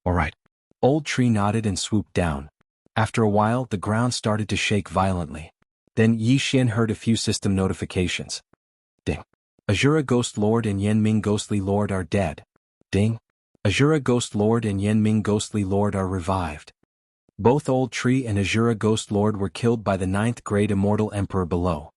"All right." Old Tree nodded and swooped down. After a while, the ground started to shake violently. Then Yi Xian heard a few system notifications. Ding. Azura Ghost Lord and Yanming Ghostly Lord are dead. Ding. Azura Ghost Lord and Yanming Ghostly Lord are revived. Both Old Tree and Azura Ghost Lord were killed by the 9th grade Immortal Emperor below.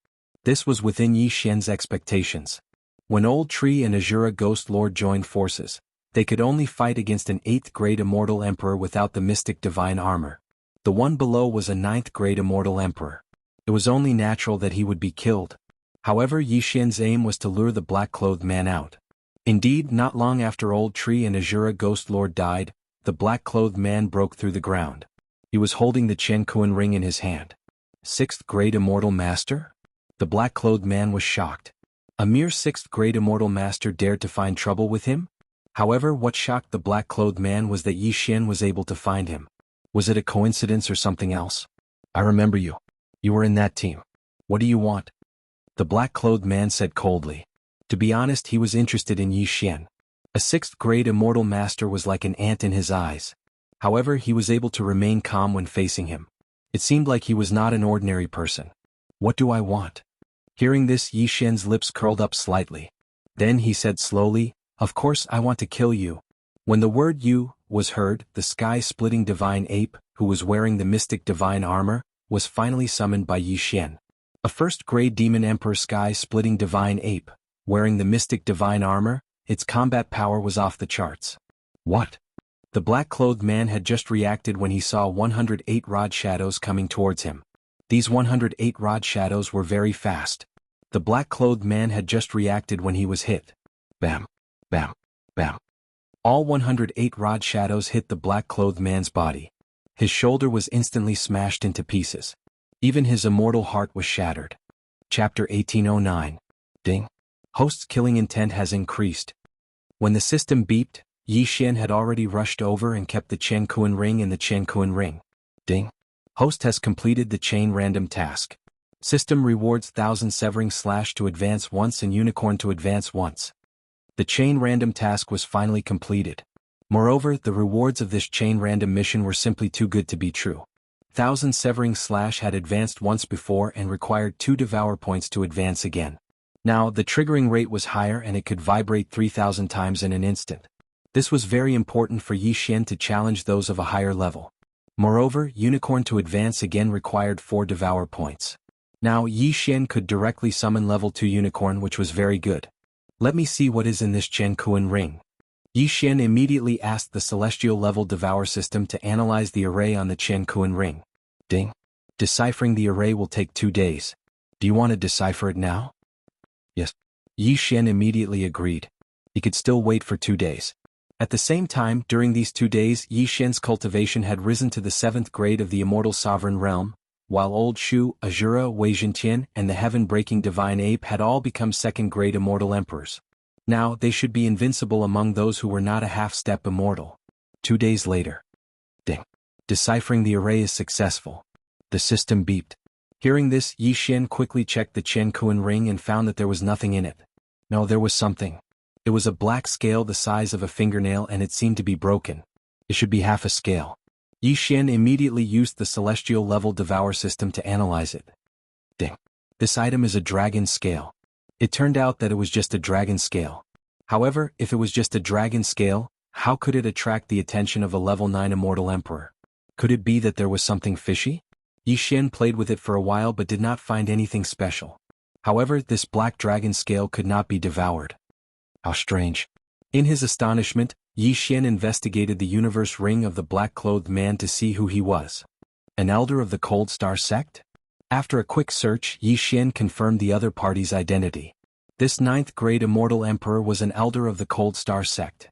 This was within Yi Xian's expectations. When Old Tree and Azura Ghost Lord joined forces, they could only fight against an 8th grade Immortal Emperor without the Mystic Divine Armor. The one below was a 9th grade Immortal Emperor. It was only natural that he would be killed. However, Yi Xian's aim was to lure the black-clothed man out. Indeed, not long after Old Tree and Azura Ghost Lord died, the black-clothed man broke through the ground. He was holding the Qiankuan ring in his hand. 6th grade Immortal Master? The black-clothed man was shocked. A mere 6th grade Immortal Master dared to find trouble with him? However, what shocked the black-clothed man was that Yi Xian was able to find him. Was it a coincidence or something else? "I remember you. You were in that team. What do you want?" The black-clothed man said coldly. To be honest, he was interested in Yi Xian. A 6th grade Immortal Master was like an ant in his eyes. However, he was able to remain calm when facing him. It seemed like he was not an ordinary person. "What do I want?" Hearing this, Yi Xian's lips curled up slightly. Then he said slowly, "Of course I want to kill you." When the word "you" was heard, the sky-splitting divine ape, who was wearing the mystic divine armor, was finally summoned by Yi Xian. A 1st grade Demon Emperor sky-splitting divine ape, wearing the mystic divine armor, its combat power was off the charts. What? The black-clothed man had just reacted when he saw 108 rod shadows coming towards him. These 108 rod shadows were very fast. The black-clothed man had just reacted when he was hit. Bam, bam, bam. All 108 rod shadows hit the black-clothed man's body. His shoulder was instantly smashed into pieces. Even his immortal heart was shattered. Chapter 1809. Ding. Host's killing intent has increased. When the system beeped, Yi Xian had already rushed over and kept the Qiankuan ring in the Qiankuan ring. Ding. Host has completed the chain random task. System rewards 1000 severing slash to advance once and unicorn to advance once. The chain random task was finally completed. Moreover, the rewards of this chain random mission were simply too good to be true. 1000 severing slash had advanced once before and required 2 devour points to advance again. Now, the triggering rate was higher and it could vibrate 3000 times in an instant. This was very important for Yi Xian to challenge those of a higher level. Moreover, unicorn to advance again required 4 devour points. Now Yi Xian could directly summon level 2 unicorn, which was very good. Let me see what is in this Qiankuan ring. Yi Xian immediately asked the celestial level devour system to analyze the array on the Qiankuan ring. Ding. Deciphering the array will take 2 days. Do you want to decipher it now? Yes. Yi Xian immediately agreed. He could still wait for 2 days. At the same time, during these 2 days, Yi Xian's cultivation had risen to the 7th grade of the Immortal Sovereign Realm, while Old Shu, Azura, Wei Zhentian, and the heaven-breaking Divine Ape had all become 2nd grade Immortal Emperors. Now, they should be invincible among those who were not a half-step immortal. 2 days later. Ding. Deciphering the array is successful. The system beeped. Hearing this, Yi Xian quickly checked the Qiankuan ring and found that there was nothing in it. No, there was something. It was a black scale the size of a fingernail and it seemed to be broken. It should be half a scale. Yi Xian immediately used the celestial level devour system to analyze it. Ding. This item is a dragon scale. It turned out that it was just a dragon scale. However, if it was just a dragon scale, how could it attract the attention of a level 9 Immortal Emperor? Could it be that there was something fishy? Yi Xian played with it for a while but did not find anything special. However, this black dragon scale could not be devoured. How strange. In his astonishment, Yi Xian investigated the universe ring of the black-clothed man to see who he was. An elder of the Cold Star sect? After a quick search, Yi Xian confirmed the other party's identity. This 9th grade Immortal Emperor was an elder of the Cold Star sect.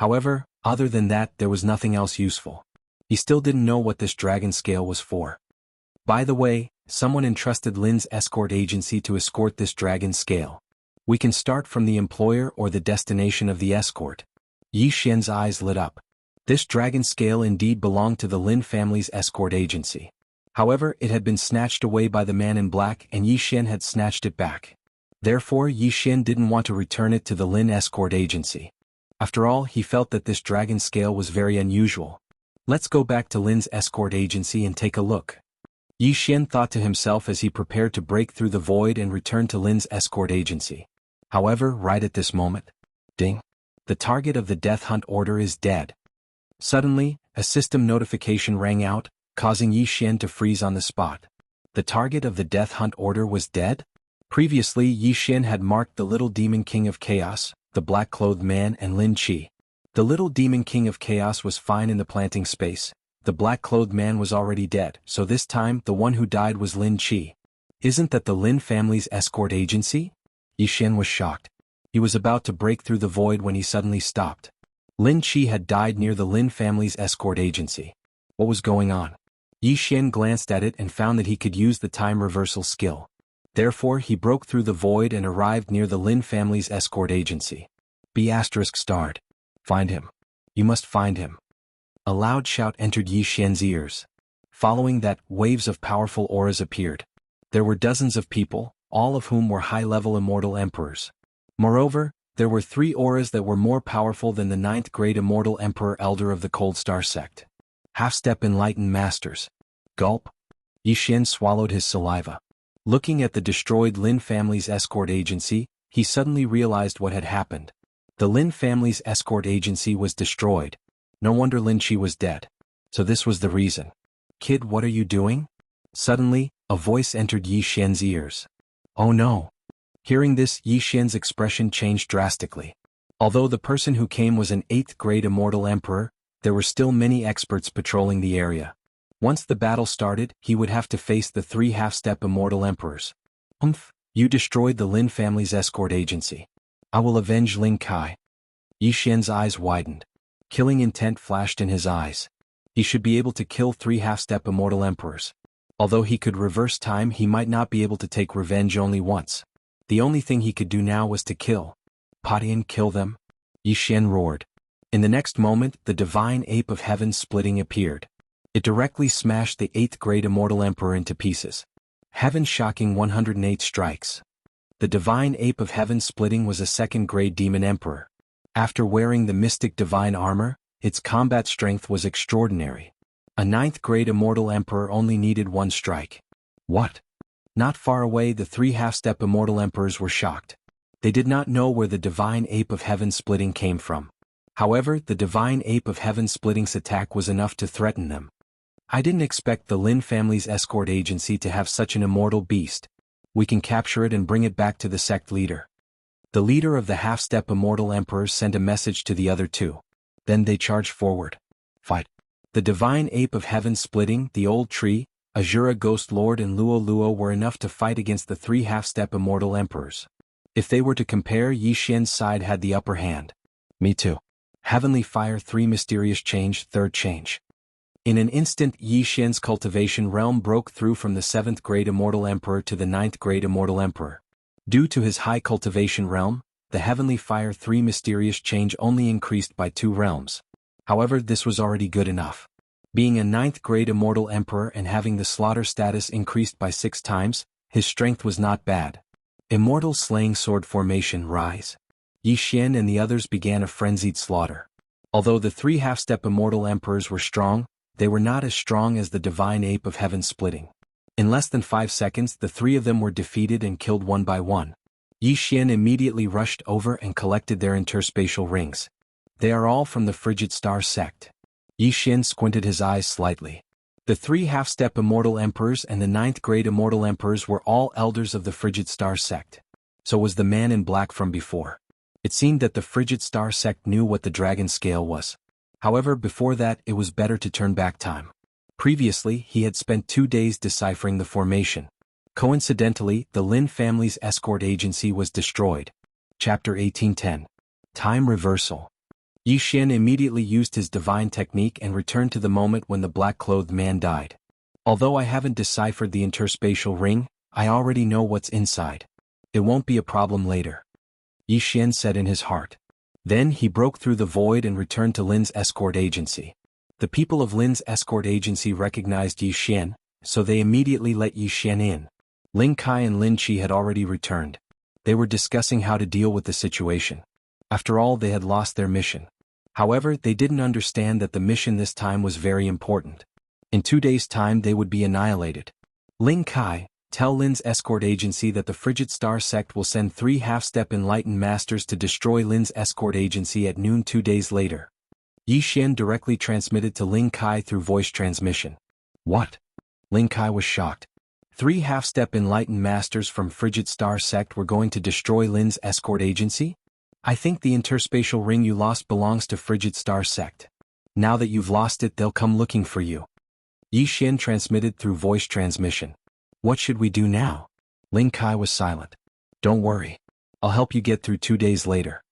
However, other than that there was nothing else useful. He still didn't know what this dragon scale was for. By the way, someone entrusted Lin's escort agency to escort this dragon scale. We can start from the employer or the destination of the escort. Yi Xian's eyes lit up. This dragon scale indeed belonged to the Lin family's escort agency. However, it had been snatched away by the man in black and Yi Xian had snatched it back. Therefore, Yi Xian didn't want to return it to the Lin escort agency. After all, he felt that this dragon scale was very unusual. Let's go back to Lin's escort agency and take a look. Yi Xian thought to himself as he prepared to break through the void and return to Lin's escort agency. However, right at this moment, ding! The target of the death hunt order is dead. Suddenly, a system notification rang out, causing Yi Xian to freeze on the spot. The target of the death hunt order was dead? Previously, Yi Xian had marked the little demon king of chaos, the black-clothed man, and Lin Qi. The little demon king of chaos was fine in the planting space. The black-clothed man was already dead, so this time the one who died was Lin Qi. Isn't that the Lin family's escort agency? Yi Xian was shocked. He was about to break through the void when he suddenly stopped. Lin Qi had died near the Lin family's escort agency. What was going on? Yi Xian glanced at it and found that he could use the time reversal skill. Therefore, he broke through the void and arrived near the Lin family's escort agency. B*****. Find him. You must find him. A loud shout entered Yi Xian's ears. Following that, waves of powerful auras appeared. There were dozens of people, all of whom were high-level immortal emperors. Moreover, there were 3 auras that were more powerful than the 9th grade immortal emperor elder of the Cold Star sect. Half-step enlightened masters. Gulp. Yi Xian swallowed his saliva. Looking at the destroyed Lin family's escort agency, he suddenly realized what had happened. The Lin family's escort agency was destroyed. No wonder Lin Qi was dead. So this was the reason. Kid, what are you doing? Suddenly, a voice entered Yi Xian's ears. Oh no. Hearing this, Yi Xian's expression changed drastically. Although the person who came was an 8th grade immortal emperor, there were still many experts patrolling the area. Once the battle started, he would have to face the 3 half-step immortal emperors. You destroyed the Lin family's escort agency. I will avenge Ling Kai. Yi Xian's eyes widened. Killing intent flashed in his eyes. He should be able to kill 3 half-step immortal emperors. Although he could reverse time, he might not be able to take revenge only once. The only thing he could do now was to kill. Patian, kill them? Yi Xian roared. In the next moment, the divine ape of heaven splitting appeared. It directly smashed the 8th grade immortal emperor into pieces. Heaven shocking 108 strikes. The divine ape of heaven splitting was a 2nd grade demon emperor. After wearing the mystic divine armor, its combat strength was extraordinary. A 9th grade immortal emperor only needed 1 strike. What? Not far away, the 3 half-step immortal emperors were shocked. They did not know where the divine ape of heaven splitting came from. However, the divine ape of heaven splitting's attack was enough to threaten them. I didn't expect the Lin family's escort agency to have such an immortal beast. We can capture it and bring it back to the sect leader. The leader of the half-step immortal emperors sent a message to the other 2. Then they charged forward. Fight. The divine ape of heaven splitting, the old tree, Azura Ghost Lord and Luo Luo were enough to fight against the 3 half-step immortal emperors. If they were to compare, Yi Xian's side had the upper hand. Me too. Heavenly Fire 3 Mysterious Change 3rd Change. In an instant, Yi Xian's cultivation realm broke through from the 7th grade immortal emperor to the 9th grade immortal emperor. Due to his high cultivation realm, the Heavenly Fire 3 Mysterious Change only increased by 2 realms. However, this was already good enough. Being a 9th grade immortal emperor and having the slaughter status increased by 6 times, his strength was not bad. Immortal Slaying Sword Formation Rise. Yi Xian and the others began a frenzied slaughter. Although the 3 half-step immortal emperors were strong, they were not as strong as the divine ape of heaven splitting. In less than 5 seconds, the 3 of them were defeated and killed one by one. Yi Xian immediately rushed over and collected their interspatial rings. They are all from the Frigid Star sect. Yi Xian squinted his eyes slightly. The 3 half-step immortal emperors and the 9th grade immortal emperors were all elders of the Frigid Star sect. So was the man in black from before. It seemed that the Frigid Star sect knew what the dragon scale was. However, before that, it was better to turn back time. Previously, he had spent 2 days deciphering the formation. Coincidentally, the Lin family's escort agency was destroyed. Chapter 1810. Time Reversal. Yi Xian immediately used his divine technique and returned to the moment when the black-clothed man died. Although I haven't deciphered the interspatial ring, I already know what's inside. It won't be a problem later. Yi Xian said in his heart. Then he broke through the void and returned to Lin's escort agency. The people of Lin's escort agency recognized Yi Xian, so they immediately let Yi Xian in. Ling Kai and Lin Qi had already returned. They were discussing how to deal with the situation. After all, they had lost their mission. However, they didn't understand that the mission this time was very important. In 2 days' time they would be annihilated. Ling Kai, tell Lin's escort agency that the Frigid Star sect will send 3 half-step enlightened masters to destroy Lin's escort agency at noon 2 days later. Yi Xian directly transmitted to Ling Kai through voice transmission. What? Ling Kai was shocked. 3 half-step enlightened masters from Frigid Star sect were going to destroy Lin's escort agency? I think the interspatial ring you lost belongs to Frigid Star sect. Now that you've lost it, they'll come looking for you. Yi Xian transmitted through voice transmission. What should we do now? Ling Kai was silent. Don't worry. I'll help you get through 2 days later.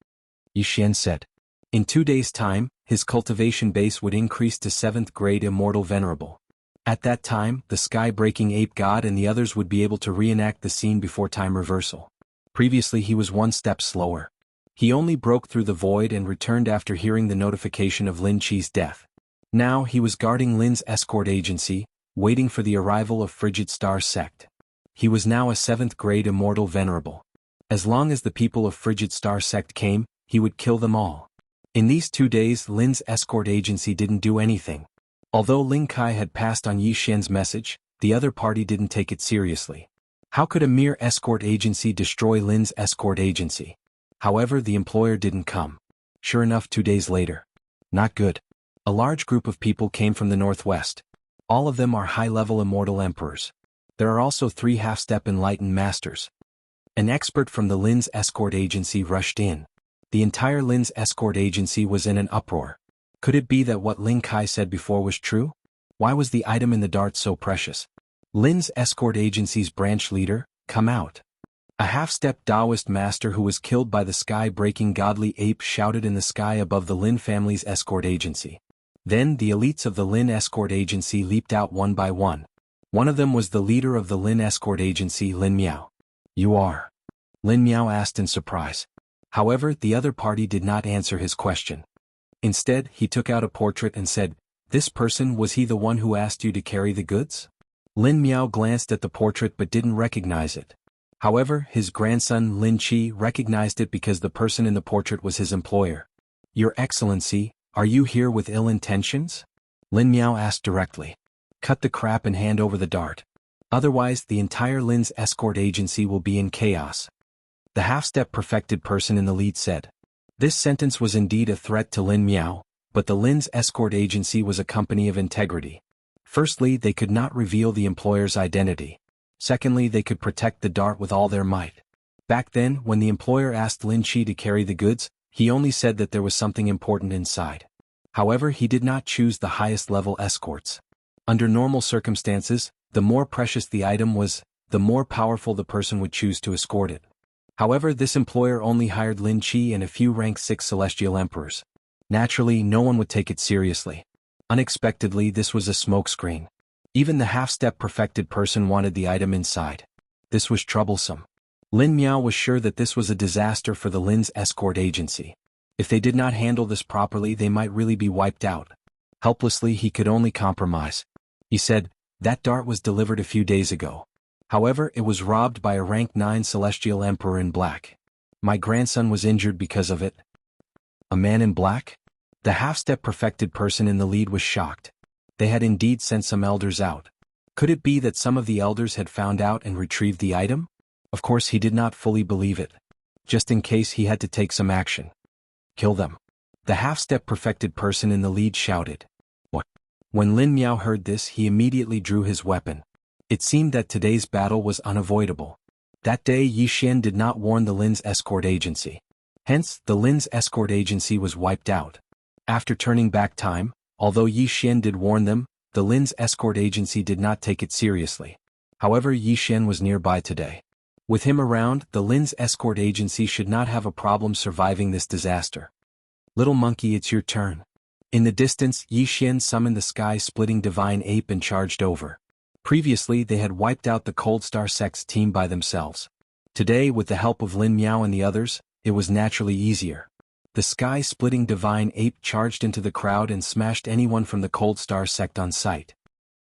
Yi Xian said. In 2 days' time, his cultivation base would increase to 7th grade Immortal Venerable. At that time, the sky-breaking ape god and the others would be able to reenact the scene before time reversal. Previously he was 1 step slower. He only broke through the void and returned after hearing the notification of Lin Qi's death. Now he was guarding Lin's escort agency, waiting for the arrival of Frigid Star sect. He was now a 7th grade Immortal Venerable. As long as the people of Frigid Star sect came, he would kill them all. In these 2 days Lin's escort agency didn't do anything. Although Ling Kai had passed on Yi Xian's message, the other party didn't take it seriously. How could a mere escort agency destroy Lin's escort agency? However, the employer didn't come. Sure enough, 2 days later. Not good. A large group of people came from the northwest. All of them are high-level immortal emperors. There are also 3 half-step enlightened masters. An expert from the Lin's escort agency rushed in. The entire Lin's escort agency was in an uproar. Could it be that what Ling Kai said before was true? Why was the item in the dart so precious? Lin's escort agency's branch leader, come out. A half-step Taoist master who was killed by the sky-breaking godly ape shouted in the sky above the Lin family's escort agency. Then the elites of the Lin escort agency leaped out one by one. One of them was the leader of the Lin escort agency, Lin Miao. You are? Lin Miao asked in surprise. However, the other party did not answer his question. Instead, he took out a portrait and said, "This person, was he the one who asked you to carry the goods?" Lin Miao glanced at the portrait but didn't recognize it. However, his grandson Lin Qi recognized it because the person in the portrait was his employer. Your Excellency, are you here with ill intentions? Lin Miao asked directly. Cut the crap and hand over the dart. Otherwise, the entire Lin's escort agency will be in chaos. The half-step perfected person in the lead said. This sentence was indeed a threat to Lin Miao, but the Lin's escort agency was a company of integrity. Firstly, they could not reveal the employer's identity. Secondly, they could protect the dart with all their might. Back then, when the employer asked Lin Qi to carry the goods, he only said that there was something important inside. However, he did not choose the highest-level escorts. Under normal circumstances, the more precious the item was, the more powerful the person would choose to escort it. However, this employer only hired Lin Qi and a few rank 6 celestial emperors. Naturally, no one would take it seriously. Unexpectedly, this was a smokescreen. Even the half-step perfected person wanted the item inside. This was troublesome. Lin Miao was sure that this was a disaster for the Lin's escort agency. If they did not handle this properly, they might really be wiped out. Helplessly, he could only compromise. He said, that dart was delivered a few days ago. However, it was robbed by a rank 9 celestial emperor in black. My grandson was injured because of it. A man in black? The half-step perfected person in the lead was shocked. They had indeed sent some elders out. Could it be that some of the elders had found out and retrieved the item? Of course he did not fully believe it. Just in case, he had to take some action. Kill them. The half-step perfected person in the lead shouted. What? When Lin Miao heard this, he immediately drew his weapon. It seemed that today's battle was unavoidable. That day Yi Xian did not warn the Lin's escort agency. Hence, the Lin's escort agency was wiped out. After turning back time, although Yi Xian did warn them, the Lin's escort agency did not take it seriously. However, Yi Xian was nearby today. With him around, the Lin's escort agency should not have a problem surviving this disaster. Little monkey, it's your turn. In the distance, Yi Xian summoned the sky-splitting divine ape and charged over. Previously they had wiped out the Cold Star Sect's team by themselves. Today, with the help of Lin Miao and the others, it was naturally easier. The sky-splitting divine ape charged into the crowd and smashed anyone from the Cold Star Sect on sight.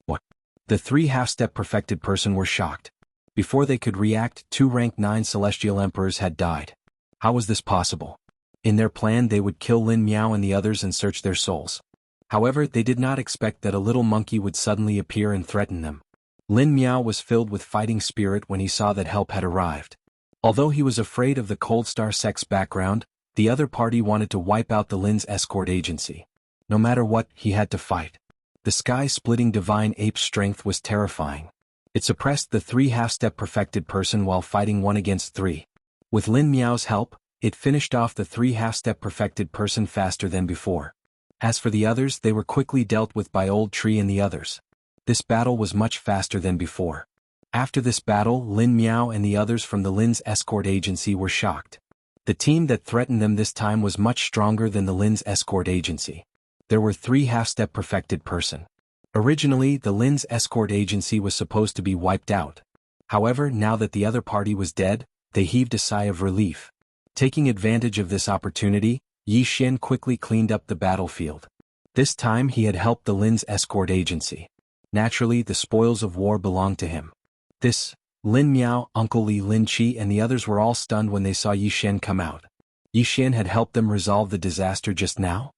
What? The 3 half-step perfected person were shocked. Before they could react, 2 rank 9 celestial emperors had died. How was this possible? In their plan they would kill Lin Miao and the others and search their souls. However, they did not expect that a little monkey would suddenly appear and threaten them. Lin Miao was filled with fighting spirit when he saw that help had arrived. Although he was afraid of the Cold Star Sect's background, the other party wanted to wipe out the Lin's escort agency. No matter what, he had to fight. The sky-splitting divine ape's strength was terrifying. It suppressed the 3 half-step perfected person while fighting 1 against 3. With Lin Miao's help, it finished off the 3 half-step perfected person faster than before. As for the others, they were quickly dealt with by Old Tree and the others. This battle was much faster than before. After this battle, Lin Miao and the others from the Lin's escort agency were shocked. The team that threatened them this time was much stronger than the Lin's escort agency. There were 3 half-step perfected person. Originally, the Lin's escort agency was supposed to be wiped out. However, now that the other party was dead, they heaved a sigh of relief. Taking advantage of this opportunity, Yi Xian quickly cleaned up the battlefield. This time he had helped the Lin's escort agency. Naturally, the spoils of war belonged to him. Lin Miao, Uncle Li, Lin Qi and the others were all stunned when they saw Yi Xian come out. Yi Xian had helped them resolve the disaster just now?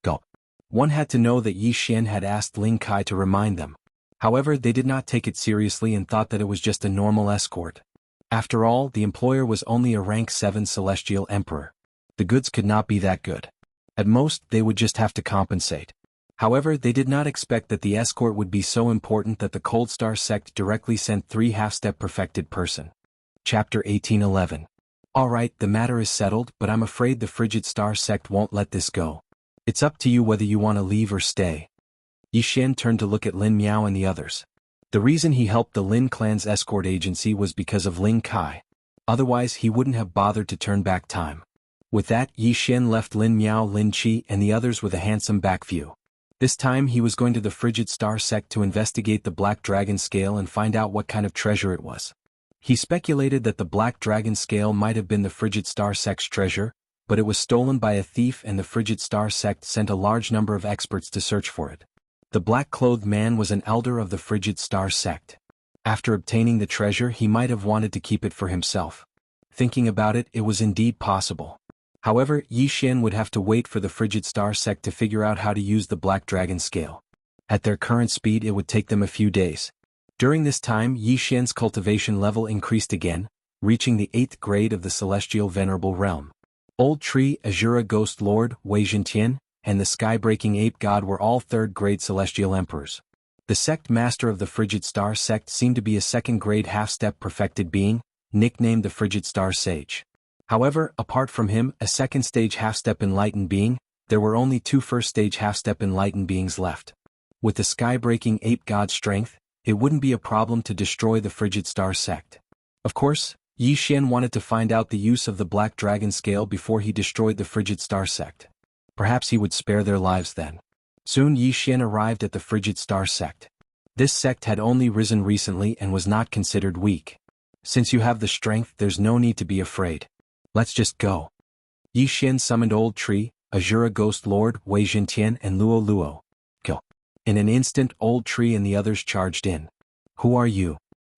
Go. One had to know that Yi Xian had asked Ling Kai to remind them. However, they did not take it seriously and thought that it was just a normal escort. After all, the employer was only a rank 7 celestial emperor. The goods could not be that good. At most, they would just have to compensate. However, they did not expect that the escort would be so important that the Cold Star Sect directly sent 3 half-step perfected person. Chapter 1811. Alright, the matter is settled, but I'm afraid the Frigid Star Sect won't let this go. It's up to you whether you want to leave or stay. Yi Xian turned to look at Lin Miao and the others. The reason he helped the Lin clan's escort agency was because of Ling Kai. Otherwise, he wouldn't have bothered to turn back time. With that, Yi Xian left Lin Miao, Lin Qi and the others with a handsome back view. This time he was going to the Frigid Star Sect to investigate the Black Dragon Scale and find out what kind of treasure it was. He speculated that the Black Dragon Scale might have been the Frigid Star Sect's treasure, but it was stolen by a thief and the Frigid Star Sect sent a large number of experts to search for it. The black-clothed man was an elder of the Frigid Star Sect. After obtaining the treasure, he might have wanted to keep it for himself. Thinking about it, it was indeed possible. However, Yi Xian would have to wait for the Frigid Star Sect to figure out how to use the Black Dragon Scale. At their current speed, it would take them a few days. During this time, Yi Xian's cultivation level increased again, reaching the 8th grade of the Celestial Venerable Realm. Old Tree, Azura Ghost Lord, Wei Zhentian, and the Sky-Breaking Ape God were all 3rd-grade celestial emperors. The sect master of the Frigid Star Sect seemed to be a 2nd-grade half-step perfected being, nicknamed the Frigid Star Sage. However, apart from him, a 2nd-stage half-step enlightened being, there were only 2 1st-stage half-step enlightened beings left. With the Sky-Breaking Ape God's strength, it wouldn't be a problem to destroy the Frigid Star Sect. Of course, Yi Xian wanted to find out the use of the Black Dragon Scale before he destroyed the Frigid Star Sect. Perhaps he would spare their lives then. Soon Yi Xian arrived at the Frigid Star Sect. This sect had only risen recently and was not considered weak. Since you have the strength, there's no need to be afraid. Let's just go. Yi Xian summoned Old Tree, Azura Ghost Lord, Wei Zhentian and Luo Luo. Go. In an instant, Old Tree and the others charged in. Who are you?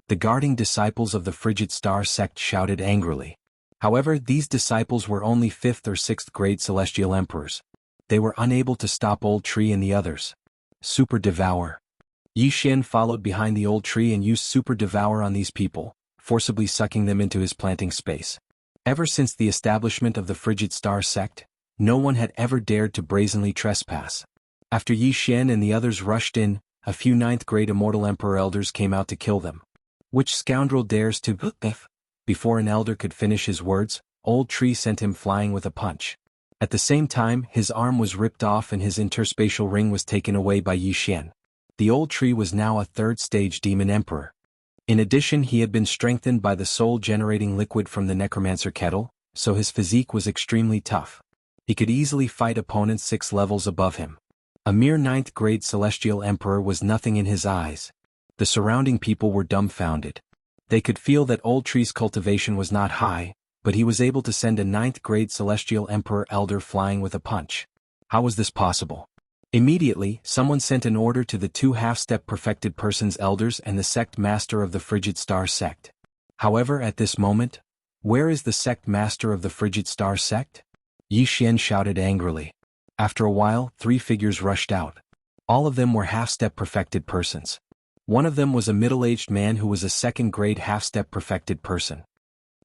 The guarding disciples of the Frigid Star Sect shouted angrily. However, these disciples were only 5th or 6th grade celestial emperors. They were unable to stop Old Tree and the others. Super Devour. Yi Xian followed behind the Old Tree and used Super Devour on these people, forcibly sucking them into his planting space. Ever since the establishment of the Frigid Star Sect, no one had ever dared to brazenly trespass. After Yi Xian and the others rushed in, a few 9th-grade Immortal Emperor elders came out to kill them. Which scoundrel dares to F? Before an elder could finish his words, Old Tree sent him flying with a punch. At the same time, his arm was ripped off and his interspatial ring was taken away by Yi Xian. The Old Tree was now a 3rd-stage Demon Emperor. In addition, he had been strengthened by the soul-generating liquid from the Necromancer Kettle, so his physique was extremely tough. He could easily fight opponents 6 levels above him. A mere 9th grade celestial emperor was nothing in his eyes. The surrounding people were dumbfounded. They could feel that Old Tree's cultivation was not high, but he was able to send a 9th grade celestial emperor elder flying with a punch. How was this possible? Immediately, someone sent an order to the 2 half-step perfected persons elders and the sect master of the Frigid Star sect. However, at this moment, where is the sect master of the Frigid Star sect? Yi Xian shouted angrily. After a while, 3 figures rushed out. All of them were half-step perfected persons. One of them was a middle-aged man who was a 2nd grade half-step perfected person.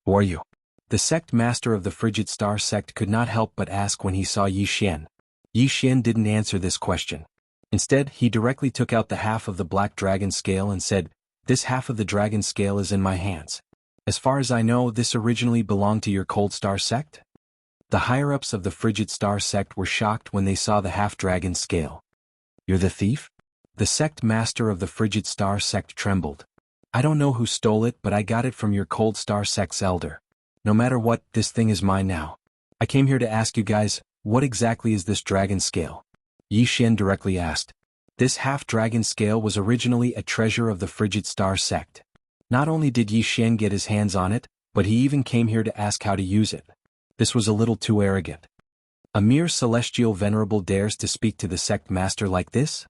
Who are you? The sect master of the Frigid Star sect could not help but ask when he saw Yi Xian. Yi Xian didn't answer this question. Instead, he directly took out the half of the black dragon scale and said, "This half of the dragon scale is in my hands. As far as I know, this originally belonged to your Cold Star sect?" The higher-ups of the Frigid Star sect were shocked when they saw the half-dragon scale. "You're the thief?" The sect master of the Frigid Star sect trembled. "I don't know who stole it, but I got it from your Cold Star sect's elder. No matter what, this thing is mine now. I came here to ask you guys, what exactly is this dragon scale?" Yi Xian directly asked. This half-dragon scale was originally a treasure of the Frigid Star sect. Not only did Yi Xian get his hands on it, but he even came here to ask how to use it. This was a little too arrogant. A mere celestial venerable dares to speak to the sect master like this?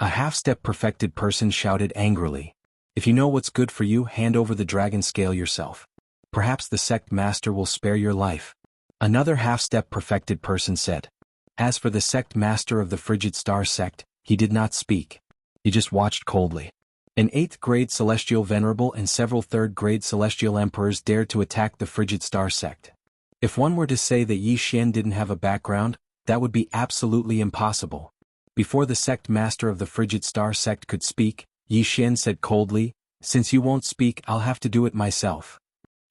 A half-step perfected person shouted angrily. "If you know what's good for you, hand over the dragon scale yourself. Perhaps the sect master will spare your life." Another half-step perfected person said. As for the sect master of the Frigid Star sect, he did not speak. He just watched coldly. An 8th grade celestial venerable and several 3rd grade celestial emperors dared to attack the Frigid Star sect. If one were to say that Yi Xian didn't have a background, that would be absolutely impossible. Before the sect master of the Frigid Star sect could speak, Yi Xian said coldly, "Since you won't speak, I'll have to do it myself.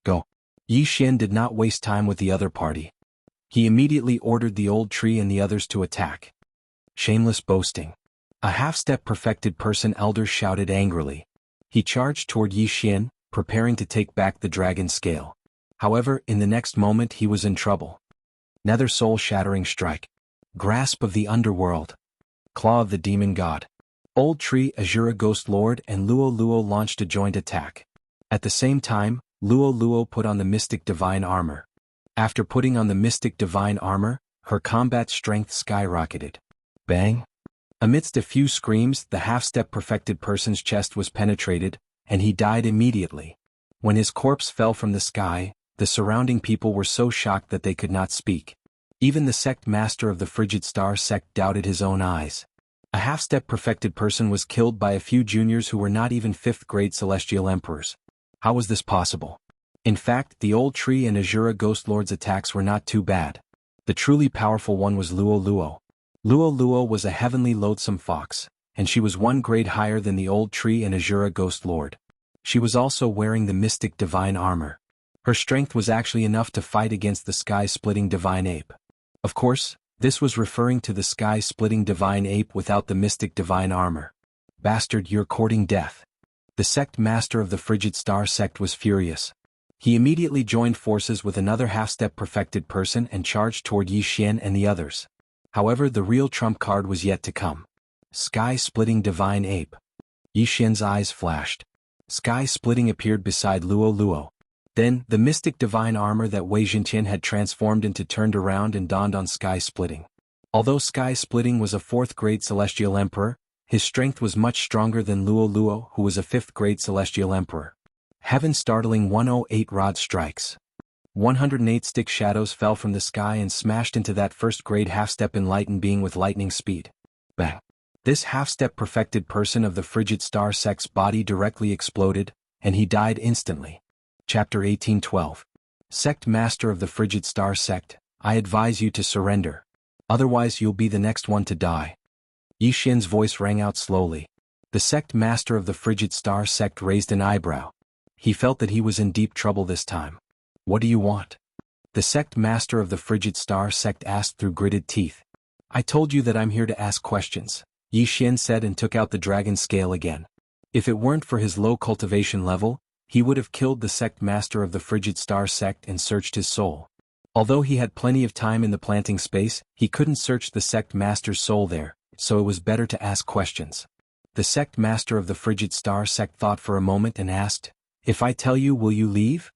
Go." Yi Xian did not waste time with the other party. He immediately ordered the Old Tree and the others to attack. Shameless boasting. A half-step perfected person elder shouted angrily. He charged toward Yi Xian, preparing to take back the dragon scale. However, in the next moment he was in trouble. Nether soul-shattering strike. Grasp of the underworld. Claw of the demon god. Old Tree, Azura Ghost Lord and Luo Luo launched a joint attack. At the same time, Luo Luo put on the mystic divine armor. After putting on the mystic divine armor, her combat strength skyrocketed. Bang! Amidst a few screams, the half-step perfected person's chest was penetrated, and he died immediately. When his corpse fell from the sky, the surrounding people were so shocked that they could not speak. Even the sect master of the Frigid Star sect doubted his own eyes. A half-step perfected person was killed by a few juniors who were not even 5th grade celestial emperors. How was this possible? In fact, the Old Tree and Azura Ghost Lord's attacks were not too bad. The truly powerful one was Luo Luo. Luo Luo was a heavenly loathsome fox, and she was 1 grade higher than the Old Tree and Azura Ghost Lord. She was also wearing the mystic divine armor. Her strength was actually enough to fight against the sky-splitting divine ape. Of course, this was referring to the sky-splitting divine ape without the mystic divine armor. Bastard, you're courting death. The sect master of the Frigid Star sect was furious. He immediately joined forces with another half-step perfected person and charged toward Yi Xian and the others. However, the real trump card was yet to come. Sky-splitting divine ape. Yi Xian's eyes flashed. Sky-splitting appeared beside Luo Luo. Then, the mystic divine armor that Wei Jintian had transformed into turned around and donned on Sky-splitting. Although Sky-splitting was a 4th grade celestial emperor, his strength was much stronger than Luo Luo, who was a 5th grade celestial emperor. Heaven-startling 108 rod strikes. 108 stick shadows fell from the sky and smashed into that 1st grade half-step enlightened being with lightning speed. Bang! This half-step perfected person of the Frigid Star sect's body directly exploded, and he died instantly. Chapter 1812. Sect Master of the Frigid Star sect, I advise you to surrender. Otherwise you'll be the next one to die. Yi Xian's voice rang out slowly. The sect master of the Frigid Star sect raised an eyebrow. He felt that he was in deep trouble this time. What do you want? The sect master of the Frigid Star sect asked through gritted teeth. I told you that I'm here to ask questions, Yi Xian said and took out the dragon scale again. If it weren't for his low cultivation level, he would have killed the sect master of the Frigid Star sect and searched his soul. Although he had plenty of time in the planting space, he couldn't search the sect master's soul there, so it was better to ask questions. The sect master of the Frigid Star sect thought for a moment and asked, "If I tell you, will you leave?"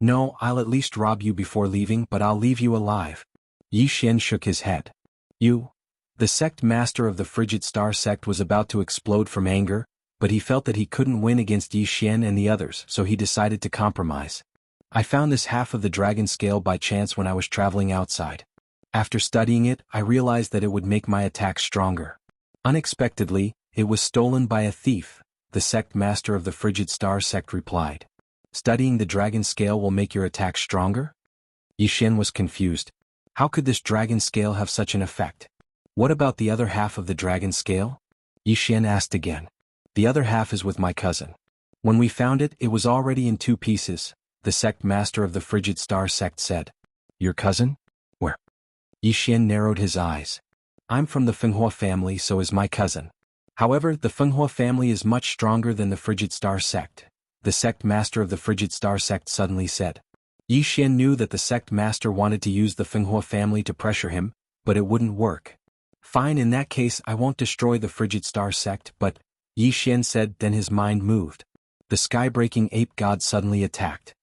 "No, I'll at least rob you before leaving, but I'll leave you alive." Yi Xian shook his head. "You?" The sect master of the Frigid Star sect was about to explode from anger, but he felt that he couldn't win against Yi Xian and the others, so he decided to compromise. "I found this half of the dragon scale by chance when I was traveling outside. After studying it, I realized that it would make my attack stronger. Unexpectedly, it was stolen by a thief," the sect master of the Frigid Star sect replied. "Studying the dragon scale will make your attack stronger?" Yi Xian was confused. How could this dragon scale have such an effect? "What about the other half of the dragon scale?" Yi Xian asked again. "The other half is with my cousin. When we found it, it was already in 2 pieces, the sect master of the Frigid Star sect said. "Your cousin? Where?" Yi Xian narrowed his eyes. "I'm from the Fenghua family, so is my cousin. However, the Fenghua family is much stronger than the Frigid Star sect," the sect master of the Frigid Star sect suddenly said. Yi Xian knew that the sect master wanted to use the Fenghua family to pressure him, but it wouldn't work. "Fine, in that case I won't destroy the Frigid Star sect, but," Yi Xian said, then his mind moved. The sky-breaking ape god suddenly attacked.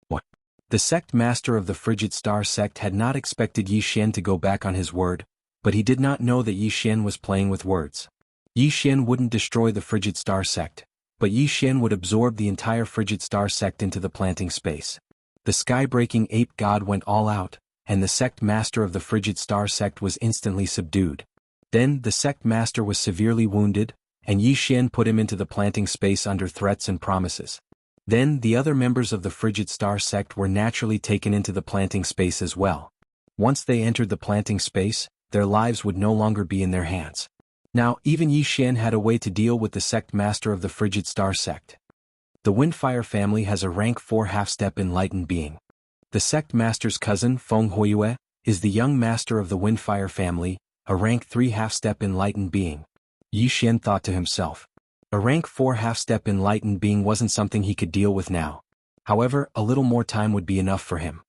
What? The sect master of the Frigid Star sect had not expected Yi Xian to go back on his word, but he did not know that Yi Xian was playing with words. Yi Xian wouldn't destroy the Frigid Star sect, but Yi Xian would absorb the entire Frigid Star sect into the planting space. The sky-breaking ape god went all out, and the sect master of the Frigid Star sect was instantly subdued. Then the sect master was severely wounded, and Yi Xian put him into the planting space under threats and promises. Then the other members of the Frigid Star sect were naturally taken into the planting space as well. Once they entered the planting space, their lives would no longer be in their hands. Now even Yi Xian had a way to deal with the sect master of the Frigid Star sect. The Windfire family has a rank 4 half-step enlightened being. The sect master's cousin, Feng Huiyue, is the young master of the Windfire family, a rank 3 half-step enlightened being. Yi Xian thought to himself. A rank 4 half-step enlightened being wasn't something he could deal with now. However, a little more time would be enough for him.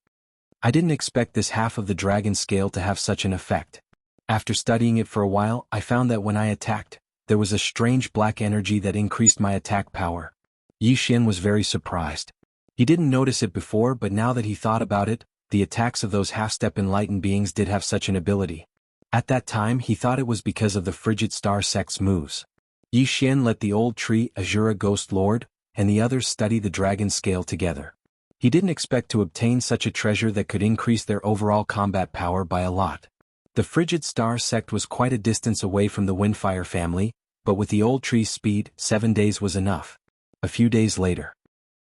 I didn't expect this half of the dragon scale to have such an effect. After studying it for a while, I found that when I attacked, there was a strange black energy that increased my attack power. Yi Xian was very surprised. He didn't notice it before, but now that he thought about it, the attacks of those half-step enlightened beings did have such an ability. At that time he thought it was because of the Frigid Star sect's moves. Yi Xian let the old tree Azura Ghost Lord, and the others study the dragon scale together. He didn't expect to obtain such a treasure that could increase their overall combat power by a lot. The Frigid Star sect was quite a distance away from the Windfire family, but with the old tree's speed, 7 days was enough. A few days later.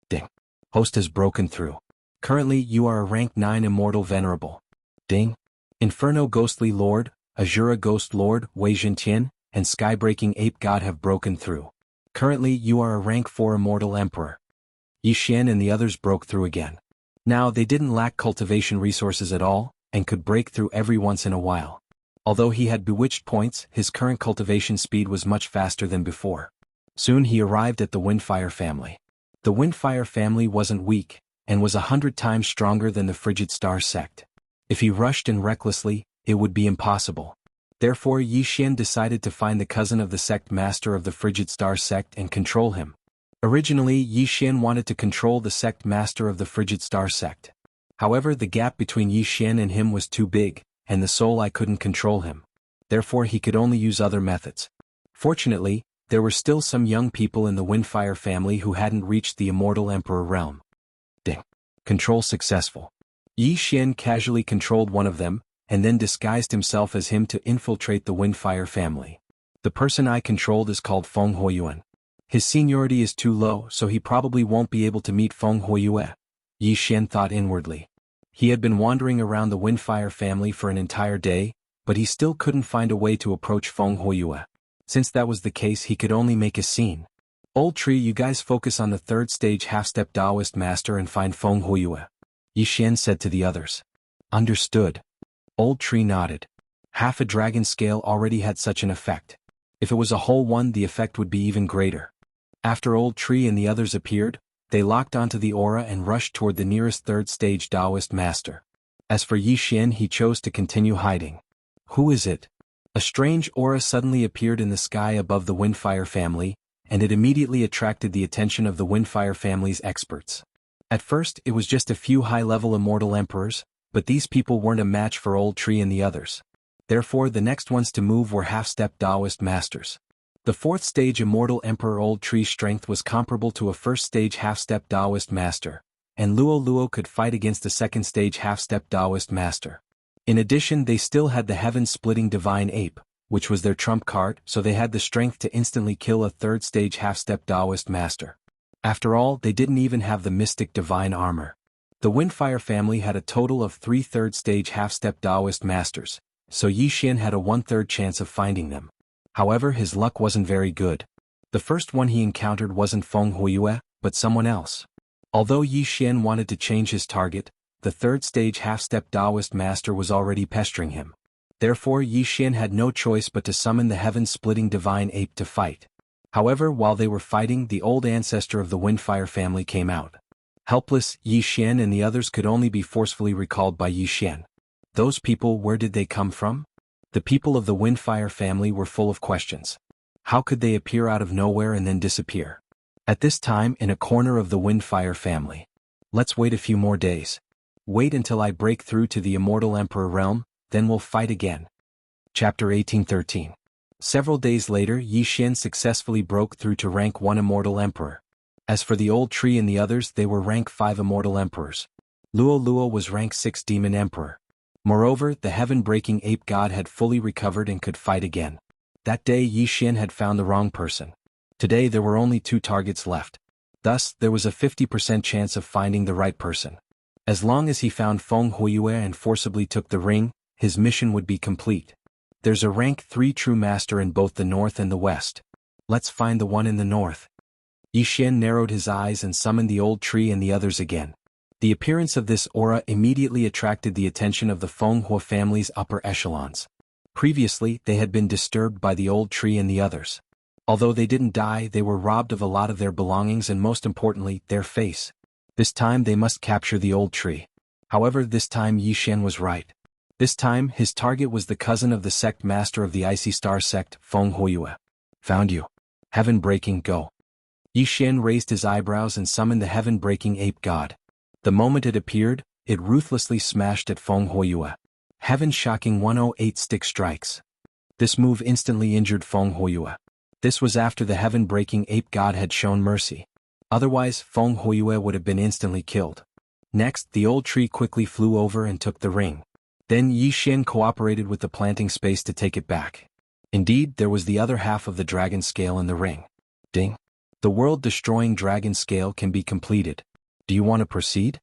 Ding. Host has broken through. Currently you are a rank 9 immortal venerable. Ding. Inferno Ghostly Lord, Azura Ghost Lord, Wei Zhentian, and Skybreaking Ape God have broken through. Currently you are a rank 4 immortal emperor. Yi Xian and the others broke through again. Now they didn't lack cultivation resources at all, and could break through every once in a while. Although he had bewitched points, his current cultivation speed was much faster than before. Soon he arrived at the Windfire family. The Windfire family wasn't weak, and was 100 times stronger than the Frigid Star sect. If he rushed and recklessly, it would be impossible. Therefore Yi Xian decided to find the cousin of the sect master of the Frigid Star sect and control him. Originally Yi Xian wanted to control the sect master of the Frigid Star sect. However, the gap between Yi Xian and him was too big, and the soul I couldn't control him. Therefore he could only use other methods. Fortunately, there were still some young people in the Windfire family who hadn't reached the Immortal Emperor realm. Ding. Control successful. Yi Xian casually controlled one of them, and then disguised himself as him to infiltrate the Windfire family. The person I controlled is called Feng Huiyuan. His seniority is too low, so he probably won't be able to meet Feng Huiyue. Yi Xian thought inwardly. He had been wandering around the Windfire family for an entire day, but he still couldn't find a way to approach Feng Huiyue. Since that was the case, he could only make a scene. Old tree, you guys focus on the 3rd stage half-step Taoist master and find Feng Huiyue. Yi Xian said to the others. Understood. Old tree nodded. Half a dragon scale already had such an effect. If it was a whole one, the effect would be even greater. After Old Tree and the others appeared, they locked onto the aura and rushed toward the nearest 3rd stage Taoist master. As for Yi Xian, he chose to continue hiding. Who is it? A strange aura suddenly appeared in the sky above the Windfire family, and it immediately attracted the attention of the Windfire family's experts. At first, it was just a few high-level immortal emperors, but these people weren't a match for Old Tree and the others. Therefore, the next ones to move were half-step Taoist masters. The fourth stage immortal emperor Old Tree's strength was comparable to a first stage half-step Taoist master, and Luo could fight against a second stage half-step Taoist master. In addition, they still had the heaven-splitting divine ape, which was their trump card, so they had the strength to instantly kill a third stage half-step Taoist master. After all, they didn't even have the mystic divine armor. The Windfire family had a total of 3 third-stage half-step Taoist masters, so Yi Xian had a 1/3 chance of finding them. However, his luck wasn't very good. The first one he encountered wasn't Feng Huiyue, but someone else. Although Yi Xian wanted to change his target, the third-stage half-step Taoist master was already pestering him. Therefore, Yi Xian had no choice but to summon the heaven-splitting divine ape to fight. However, while they were fighting, the old ancestor of the Windfire family came out. Helpless, Yi Xian and the others could only be forcefully recalled by Yi Xian. Those people, where did they come from? The people of the Windfire family were full of questions. How could they appear out of nowhere and then disappear? At this time, in a corner of the Windfire family. Let's wait a few more days. Wait until I break through to the Immortal Emperor realm, then we'll fight again. Chapter 1813. Several days later, Yi Xian successfully broke through to rank 1 Immortal Emperor. As for the Old Tree and the others, they were rank 5 Immortal Emperors. Luo was rank 6 Demon Emperor. Moreover, the heaven-breaking ape god had fully recovered and could fight again. That day Yi Xian had found the wrong person. Today there were only 2 targets left. Thus, there was a 50% chance of finding the right person. As long as he found Feng Huiyue and forcibly took the ring, his mission would be complete. There's a rank 3 true master in both the north and the west. Let's find the one in the north. Yi Xian narrowed his eyes and summoned the Old Tree and the others again. The appearance of this aura immediately attracted the attention of the Feng Hua family's upper echelons. Previously, they had been disturbed by the Old Tree and the others. Although they didn't die, they were robbed of a lot of their belongings and most importantly, their face. This time they must capture the Old Tree. However, this time Yi Xian was right. This time, his target was the cousin of the sect master of the Icy Star sect, Feng Huiyue. Found you. Heaven-breaking, go. Yi Xian raised his eyebrows and summoned the heaven-breaking ape god. The moment it appeared, it ruthlessly smashed at Feng Huiyue. Heaven-shocking 108 stick strikes. This move instantly injured Feng Huiyue. This was after the heaven-breaking ape god had shown mercy. Otherwise, Feng Huiyue would have been instantly killed. Next, the Old Tree quickly flew over and took the ring. Then Yi Xian cooperated with the planting space to take it back. Indeed, there was the other half of the dragon scale in the ring. Ding. The world-destroying dragon scale can be completed. Do you want to proceed?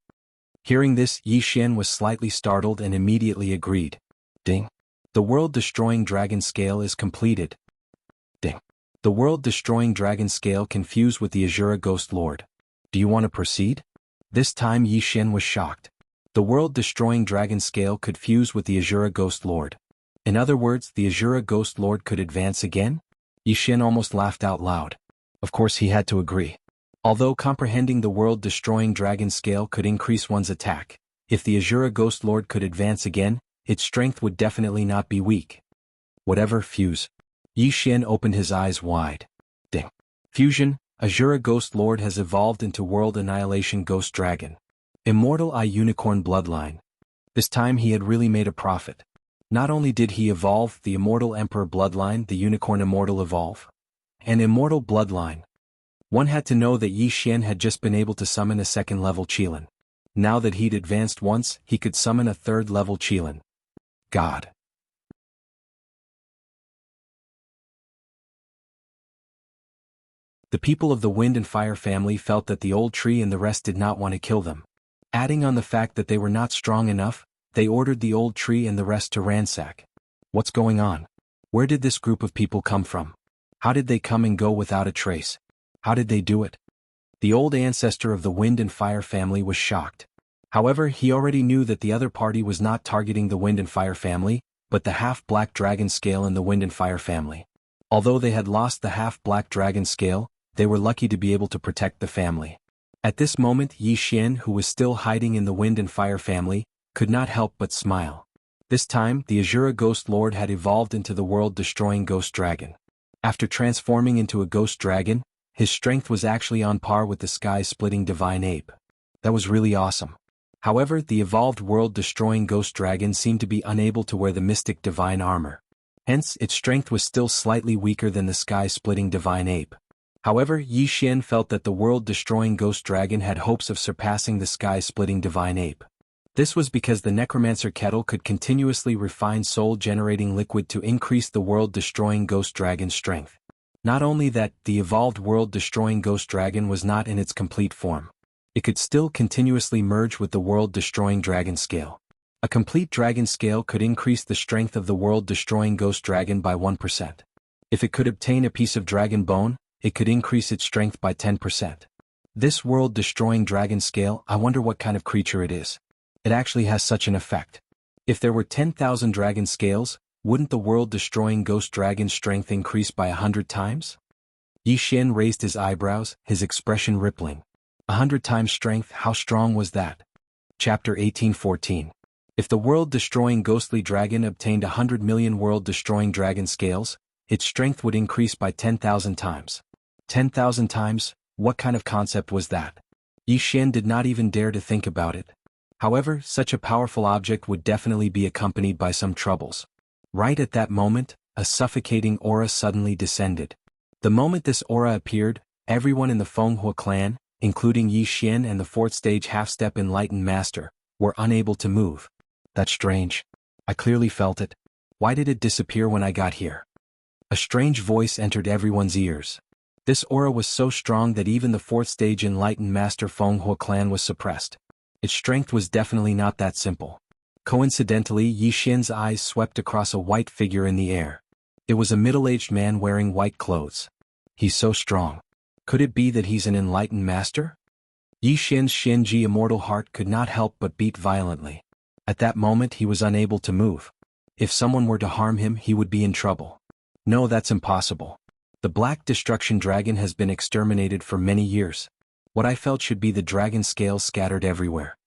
Hearing this, Yi Xian was slightly startled and immediately agreed. Ding. The world-destroying dragon scale is completed. Ding. The world-destroying dragon scale can fuse with the Azura Ghost Lord. Do you want to proceed? This time Yi Xian was shocked. The world-destroying dragon scale could fuse with the Azura Ghost Lord. In other words, the Azura Ghost Lord could advance again? Yi Xian almost laughed out loud. Of course he had to agree. Although comprehending the world-destroying dragon scale could increase one's attack, if the Azura Ghost Lord could advance again, its strength would definitely not be weak. Whatever, fuse. Yi Xian opened his eyes wide. Ding. Fusion, Azura Ghost Lord has evolved into World Annihilation Ghost Dragon. Immortal Eye Unicorn Bloodline. This time he had really made a profit. Not only did he evolve the Immortal Emperor Bloodline, the Unicorn Immortal evolve. An Immortal Bloodline. One had to know that Yi Xian had just been able to summon a second-level Qilin. Now that he'd advanced once, he could summon a third-level Qilin. God. The people of the Wind and Fire family felt that the Old Tree and the rest did not want to kill them. Adding on the fact that they were not strong enough, they ordered the Old Tree and the rest to ransack. What's going on? Where did this group of people come from? How did they come and go without a trace? How did they do it? The old ancestor of the Wind and Fire family was shocked. However, he already knew that the other party was not targeting the Wind and Fire family, but the half-black dragon scale in the Wind and Fire family. Although they had lost the half-black dragon scale, they were lucky to be able to protect the family. At this moment, Yi Xian, who was still hiding in the Wind and Fire family, could not help but smile. This time, the Azura Ghost Lord had evolved into the world-destroying Ghost Dragon. After transforming into a Ghost Dragon, his strength was actually on par with the sky-splitting Divine Ape. That was really awesome. However, the evolved world-destroying Ghost Dragon seemed to be unable to wear the mystic Divine Armor. Hence, its strength was still slightly weaker than the sky-splitting Divine Ape. However, Yi Xian felt that the world-destroying Ghost Dragon had hopes of surpassing the sky-splitting Divine Ape. This was because the Necromancer Kettle could continuously refine soul-generating liquid to increase the world-destroying Ghost Dragon's strength. Not only that, the evolved world-destroying Ghost Dragon was not in its complete form. It could still continuously merge with the world-destroying Dragon Scale. A complete Dragon Scale could increase the strength of the world-destroying Ghost Dragon by 1%. If it could obtain a piece of dragon bone, it could increase its strength by 10%. This world-destroying Dragon Scale, I wonder what kind of creature it is. It actually has such an effect. If there were 10,000 dragon scales, wouldn't the world-destroying Ghost Dragon's strength increase by 100 times? Yi Xian raised his eyebrows, his expression rippling. 100 times strength, how strong was that? Chapter 1814. If the world-destroying ghostly dragon obtained 100 million world-destroying dragon scales, its strength would increase by 10,000 times. 10,000 times, what kind of concept was that? Yi Xian did not even dare to think about it. However, such a powerful object would definitely be accompanied by some troubles. Right at that moment, a suffocating aura suddenly descended. The moment this aura appeared, everyone in the Fenghua clan, including Yi Xian and the 4th stage half-step enlightened master, were unable to move. That's strange. I clearly felt it. Why did it disappear when I got here? A strange voice entered everyone's ears. This aura was so strong that even the 4th stage enlightened master Fenghua clan was suppressed. Its strength was definitely not that simple. Coincidentally, Yi Xian's eyes swept across a white figure in the air. It was a middle-aged man wearing white clothes. He's so strong. Could it be that he's an enlightened master? Yi Xian's Shenji immortal heart could not help but beat violently. At that moment he was unable to move. If someone were to harm him, he would be in trouble. No, that's impossible. The Black Destruction Dragon has been exterminated for many years. What I felt should be the dragon scales scattered everywhere.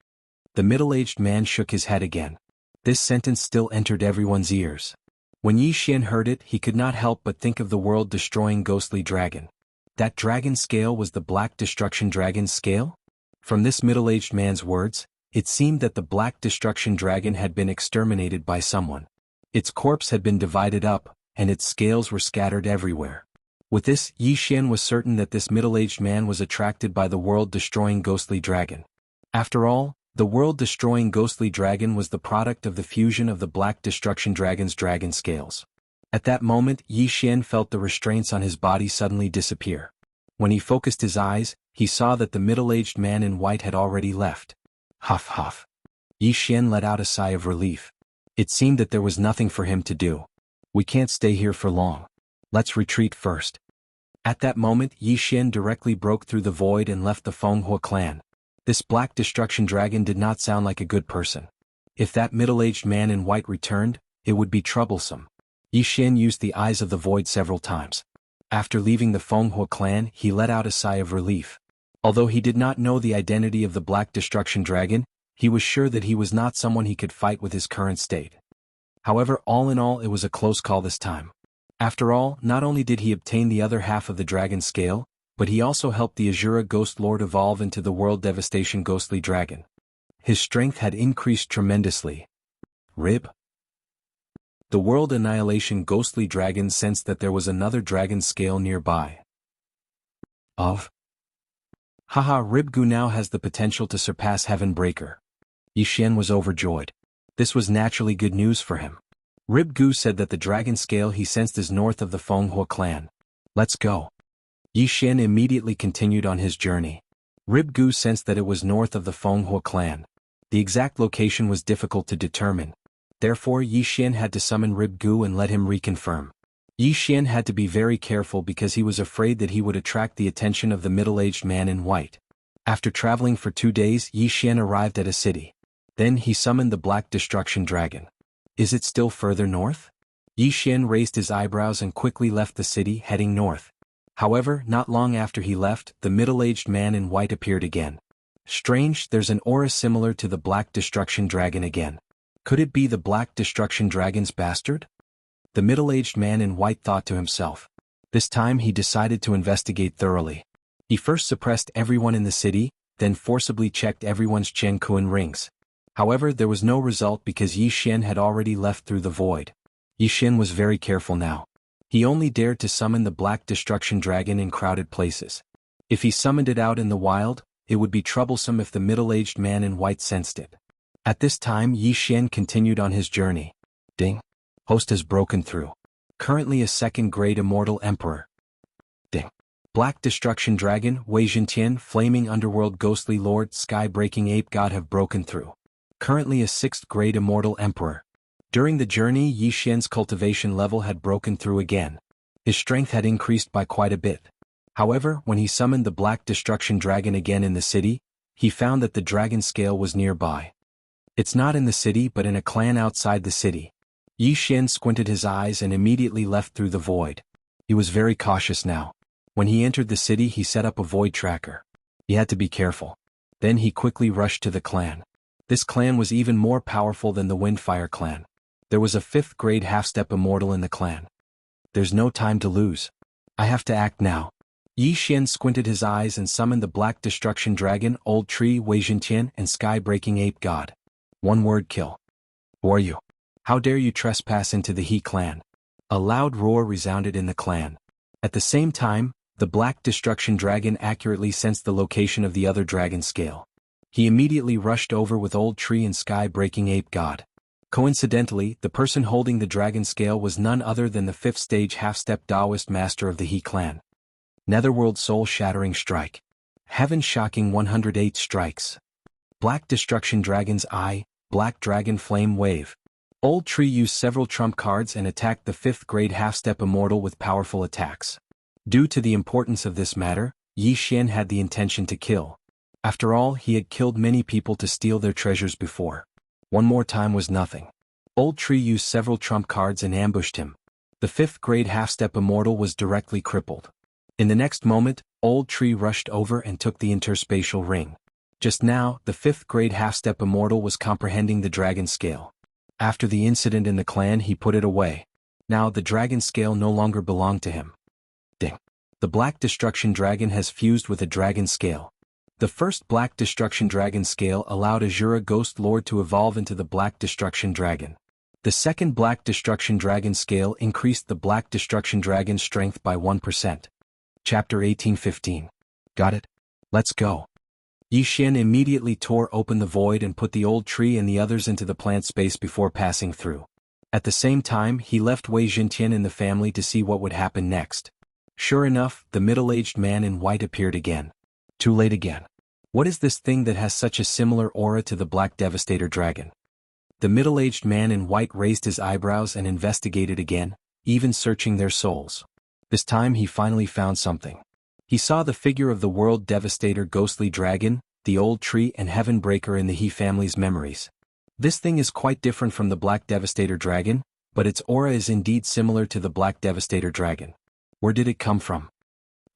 The middle-aged man shook his head again. This sentence still entered everyone's ears. When Yi Xian heard it, he could not help but think of the world-destroying ghostly dragon. That dragon scale was the Black Destruction Dragon's scale? From this middle-aged man's words, it seemed that the Black Destruction Dragon had been exterminated by someone. Its corpse had been divided up, and its scales were scattered everywhere. With this, Yi Xian was certain that this middle-aged man was attracted by the world-destroying ghostly dragon. After all, the world-destroying ghostly dragon was the product of the fusion of the Black Destruction Dragon's dragon scales. At that moment, Yi Xian felt the restraints on his body suddenly disappear. When he focused his eyes, he saw that the middle-aged man in white had already left. Huff huff. Yi Xian let out a sigh of relief. It seemed that there was nothing for him to do. We can't stay here for long. Let's retreat first. At that moment, Yi Xian directly broke through the void and left the Fenghua clan. This Black Destruction Dragon did not sound like a good person. If that middle-aged man in white returned, it would be troublesome. Yi Xian used the Eyes of the Void several times. After leaving the Fenghua clan, he let out a sigh of relief. Although he did not know the identity of the Black Destruction Dragon, he was sure that he was not someone he could fight with his current state. However, all in all, it was a close call this time. After all, not only did he obtain the other half of the dragon scale, but he also helped the Azura Ghost Lord evolve into the World Devastation Ghostly Dragon. His strength had increased tremendously. Rib? The World Annihilation Ghostly Dragon sensed that there was another dragon scale nearby. Haha, Ribgu now has the potential to surpass Heavenbreaker. Yi Xian was overjoyed. This was naturally good news for him. Ribgu said that the dragon scale he sensed is north of the Fenghua clan. Let's go. Yi Xian immediately continued on his journey. Ribgu sensed that it was north of the Fenghua clan. The exact location was difficult to determine. Therefore, Yi Xian had to summon Ribgu and let him reconfirm. Yi Xian had to be very careful because he was afraid that he would attract the attention of the middle-aged man in white. After traveling for 2 days, Yi Xian arrived at a city. Then he summoned the Black Destruction Dragon. Is it still further north? Yi Xian raised his eyebrows and quickly left the city, heading north. However, not long after he left, the middle-aged man in white appeared again. Strange, there's an aura similar to the Black Destruction Dragon again. Could it be the Black Destruction Dragon's bastard? The middle-aged man in white thought to himself. This time he decided to investigate thoroughly. He first suppressed everyone in the city, then forcibly checked everyone's Jianghu rings. However, there was no result because Yi Xian had already left through the void. Yi Xian was very careful now. He only dared to summon the Black Destruction Dragon in crowded places. If he summoned it out in the wild, it would be troublesome if the middle-aged man in white sensed it. At this time Yi Xian continued on his journey. Ding. Host has broken through. Currently a second-grade immortal emperor. Ding. Black Destruction Dragon, Wei Zhentian, Flaming Underworld Ghostly Lord, Sky-Breaking Ape God have broken through. Currently a 6th-grade immortal emperor. During the journey Yi Xian's cultivation level had broken through again. His strength had increased by quite a bit. However, when he summoned the Black Destruction Dragon again in the city, he found that the dragon scale was nearby. It's not in the city but in a clan outside the city. Yi Xian squinted his eyes and immediately left through the void. He was very cautious now. When he entered the city he set up a void tracker. He had to be careful. Then he quickly rushed to the clan. This clan was even more powerful than the Windfire clan. There was a 5th-grade half-step immortal in the clan. There's no time to lose. I have to act now. Yi Xian squinted his eyes and summoned the Black Destruction Dragon, Old Tree, Wei Zhentian, and Sky-Breaking Ape God. One word: kill. Who are you? How dare you trespass into the He clan? A loud roar resounded in the clan. At the same time, the Black Destruction Dragon accurately sensed the location of the other dragon scale. He immediately rushed over with Old Tree and Sky-Breaking Ape God. Coincidentally, the person holding the dragon scale was none other than the 5th-stage half-step Taoist master of the He clan. Netherworld Soul-Shattering Strike. Heaven-Shocking 108 Strikes. Black Destruction Dragon's Eye, Black Dragon Flame Wave. Old Tree used several trump cards and attacked the 5th-grade half-step immortal with powerful attacks. Due to the importance of this matter, Yi Xian had the intention to kill. After all, he had killed many people to steal their treasures before. One more time was nothing. Old Tree used several trump cards and ambushed him. The 5th-grade half-step immortal was directly crippled. In the next moment, Old Tree rushed over and took the interspatial ring. Just now, the 5th-grade half-step immortal was comprehending the dragon scale. After the incident in the clan he put it away. Now the dragon scale no longer belonged to him. Ding. The Black Destruction Dragon has fused with a dragon scale. The first Black Destruction Dragon scale allowed Azura Ghost Lord to evolve into the Black Destruction Dragon. The second Black Destruction Dragon scale increased the Black Destruction Dragon's strength by 1%. Chapter 1815. Got it? Let's go. Yi Xian immediately tore open the void and put the Old Tree and the others into the plant space before passing through. At the same time he left Wei Zhentian in the family to see what would happen next. Sure enough, the middle-aged man in white appeared again. Too late again. What is this thing that has such a similar aura to the Black Devastator Dragon? The middle-aged man in white raised his eyebrows and investigated again, even searching their souls. This time he finally found something. He saw the figure of the World Devastator Ghostly Dragon, the Old Tree and Heaven Breaker in the He family's memories. This thing is quite different from the Black Devastator Dragon, but its aura is indeed similar to the Black Devastator Dragon. Where did it come from?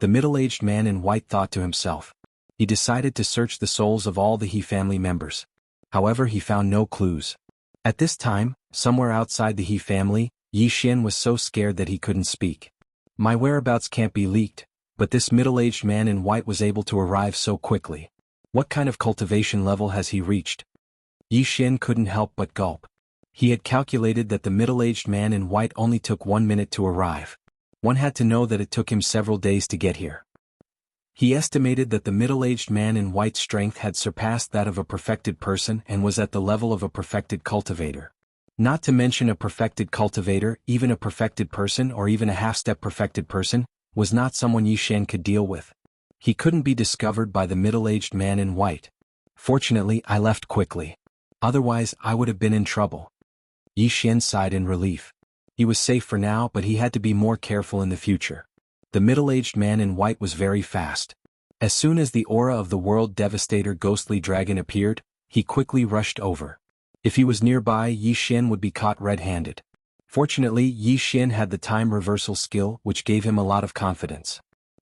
The middle-aged man in white thought to himself. He decided to search the souls of all the He family members. However, he found no clues. At this time, somewhere outside the He family, Yi Xian was so scared that he couldn't speak. My whereabouts can't be leaked, but this middle-aged man in white was able to arrive so quickly. What kind of cultivation level has he reached? Yi Xian couldn't help but gulp. He had calculated that the middle-aged man in white only took 1 minute to arrive. One had to know that it took him several days to get here. He estimated that the middle-aged man in white's strength had surpassed that of a perfected person and was at the level of a perfected cultivator. Not to mention a perfected cultivator, even a perfected person or even a half-step perfected person, was not someone Yi Xian could deal with. He couldn't be discovered by the middle-aged man in white. Fortunately, I left quickly. Otherwise, I would have been in trouble. Yi Xian sighed in relief. He was safe for now, but he had to be more careful in the future. The middle-aged man in white was very fast. As soon as the aura of the World Devastator Ghostly Dragon appeared, he quickly rushed over. If he was nearby, Yi Xian would be caught red-handed. Fortunately, Yi Xian had the time reversal skill, which gave him a lot of confidence.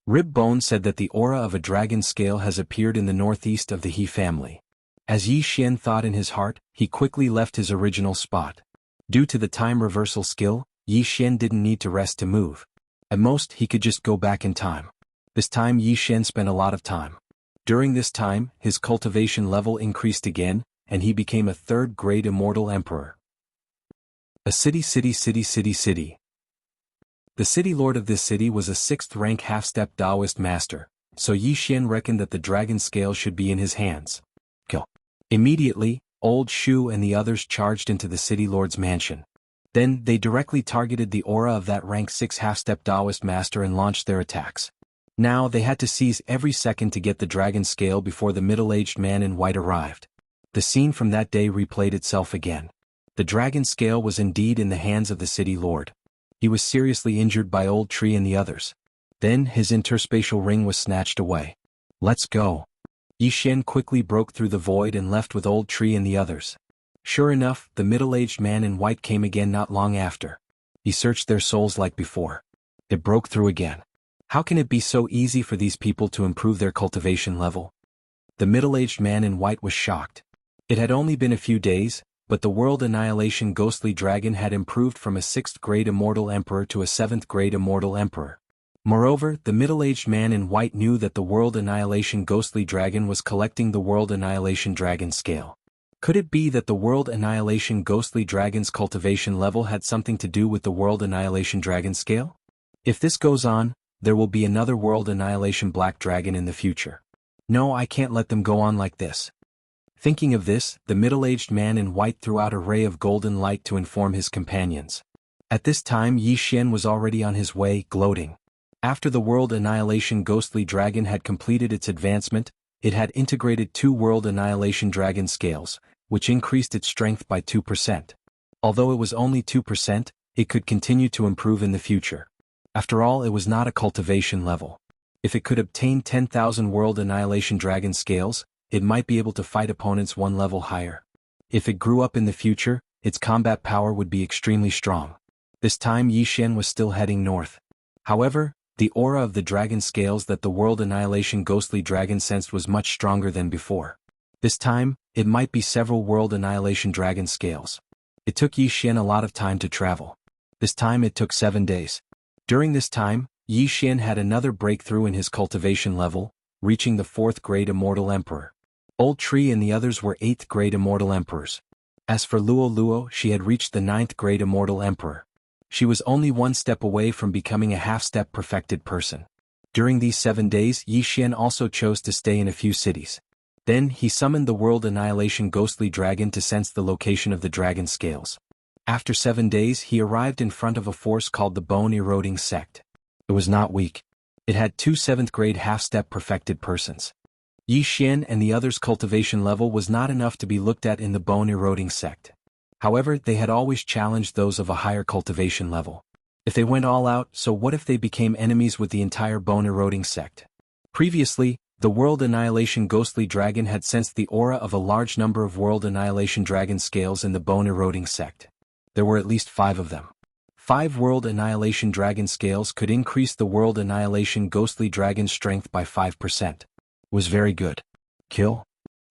Rib Bone said that the aura of a dragon scale has appeared in the northeast of the He family. As Yi Xian thought in his heart, he quickly left his original spot. Due to the time reversal skill, Yi Xian didn't need to rest to move. At most, he could just go back in time. This time Yi Xian spent a lot of time. During this time, his cultivation level increased again, and he became a third-grade immortal emperor. A city. The city lord of this city was a 6th-rank half-step Taoist master, so Yi Xian reckoned that the dragon scale should be in his hands. Kill. Immediately, Old Shu and the others charged into the city lord's mansion. Then, they directly targeted the aura of that rank 6 half-step Taoist master and launched their attacks. Now, they had to seize every second to get the dragon scale before the middle-aged man in white arrived. The scene from that day replayed itself again. The dragon scale was indeed in the hands of the city lord. He was seriously injured by Old Tree and the others. Then his interspatial ring was snatched away. Let's go. Yi Xian quickly broke through the void and left with Old Tree and the others. Sure enough, the middle-aged man in white came again not long after. He searched their souls like before. It broke through again. How can it be so easy for these people to improve their cultivation level? The middle-aged man in white was shocked. It had only been a few days, but the World Annihilation Ghostly Dragon had improved from a 6th-grade Immortal Emperor to a 7th-grade Immortal Emperor. Moreover, the middle-aged man in white knew that the World Annihilation Ghostly Dragon was collecting the World Annihilation Dragon Scale. Could it be that the World Annihilation Ghostly Dragon's cultivation level had something to do with the World Annihilation Dragon Scale? If this goes on, there will be another World Annihilation Black Dragon in the future. No, I can't let them go on like this. Thinking of this, the middle-aged man in white threw out a ray of golden light to inform his companions. At this time Yi Xian was already on his way, gloating. After the World Annihilation Ghostly Dragon had completed its advancement, it had integrated 2 World Annihilation Dragon Scales, which increased its strength by 2%. Although it was only 2%, it could continue to improve in the future. After all, it was not a cultivation level. If it could obtain 10,000 World Annihilation Dragon Scales, it might be able to fight opponents 1 level higher. If it grew up in the future, its combat power would be extremely strong. This time Yi Xian was still heading north. However, the aura of the dragon scales that the World Annihilation Ghostly Dragon sensed was much stronger than before. This time, it might be several World Annihilation Dragon Scales. It took Yi Xian a lot of time to travel. This time it took 7 days. During this time, Yi Xian had another breakthrough in his cultivation level, reaching the 4th-grade Immortal Emperor. Old Tree and the others were 8th-grade Immortal Emperors. As for Luo, she had reached the 9th-grade Immortal Emperor. She was only 1 step away from becoming a half-step perfected person. During these 7 days, Yi Xian also chose to stay in a few cities. Then, he summoned the World Annihilation Ghostly Dragon to sense the location of the dragon scales. After 7 days, he arrived in front of a force called the Bone Eroding Sect. It was not weak. It had 2 7th-grade half-step perfected persons. Yi Xian and the others' cultivation level was not enough to be looked at in the Bone Eroding Sect. However, they had always challenged those of a higher cultivation level. If they went all out, so what if they became enemies with the entire Bone Eroding Sect? Previously, the World Annihilation Ghostly Dragon had sensed the aura of a large number of World Annihilation Dragon Scales in the Bone Eroding Sect. There were at least 5 of them. 5 World Annihilation Dragon Scales could increase the World Annihilation Ghostly Dragon's strength by 5%. Was very good. Kill.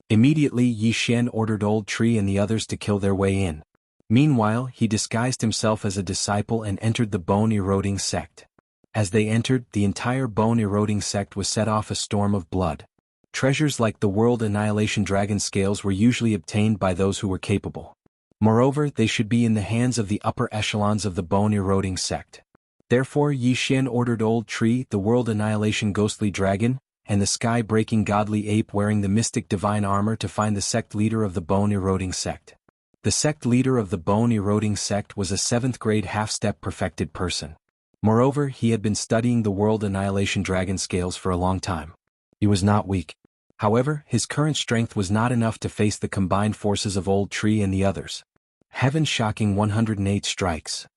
Immediately Yi Xian ordered Old Tree and the others to kill their way in. Meanwhile, he disguised himself as a disciple and entered the Bone Eroding Sect. As they entered, the entire Bone Eroding Sect was set off a storm of blood. Treasures like the World Annihilation Dragon Scales were usually obtained by those who were capable. Moreover, they should be in the hands of the upper echelons of the Bone Eroding Sect. Therefore Yi Xian ordered Old Tree, the World Annihilation Ghostly Dragon, and the sky-breaking godly ape wearing the mystic divine armor to find the sect leader of the Bone Eroding Sect. The sect leader of the Bone Eroding Sect was a 7th-grade half-step perfected person. Moreover, he had been studying the World Annihilation Dragon Scales for a long time. He was not weak. However, his current strength was not enough to face the combined forces of Old Tree and the others. Heaven-shocking 108 strikes.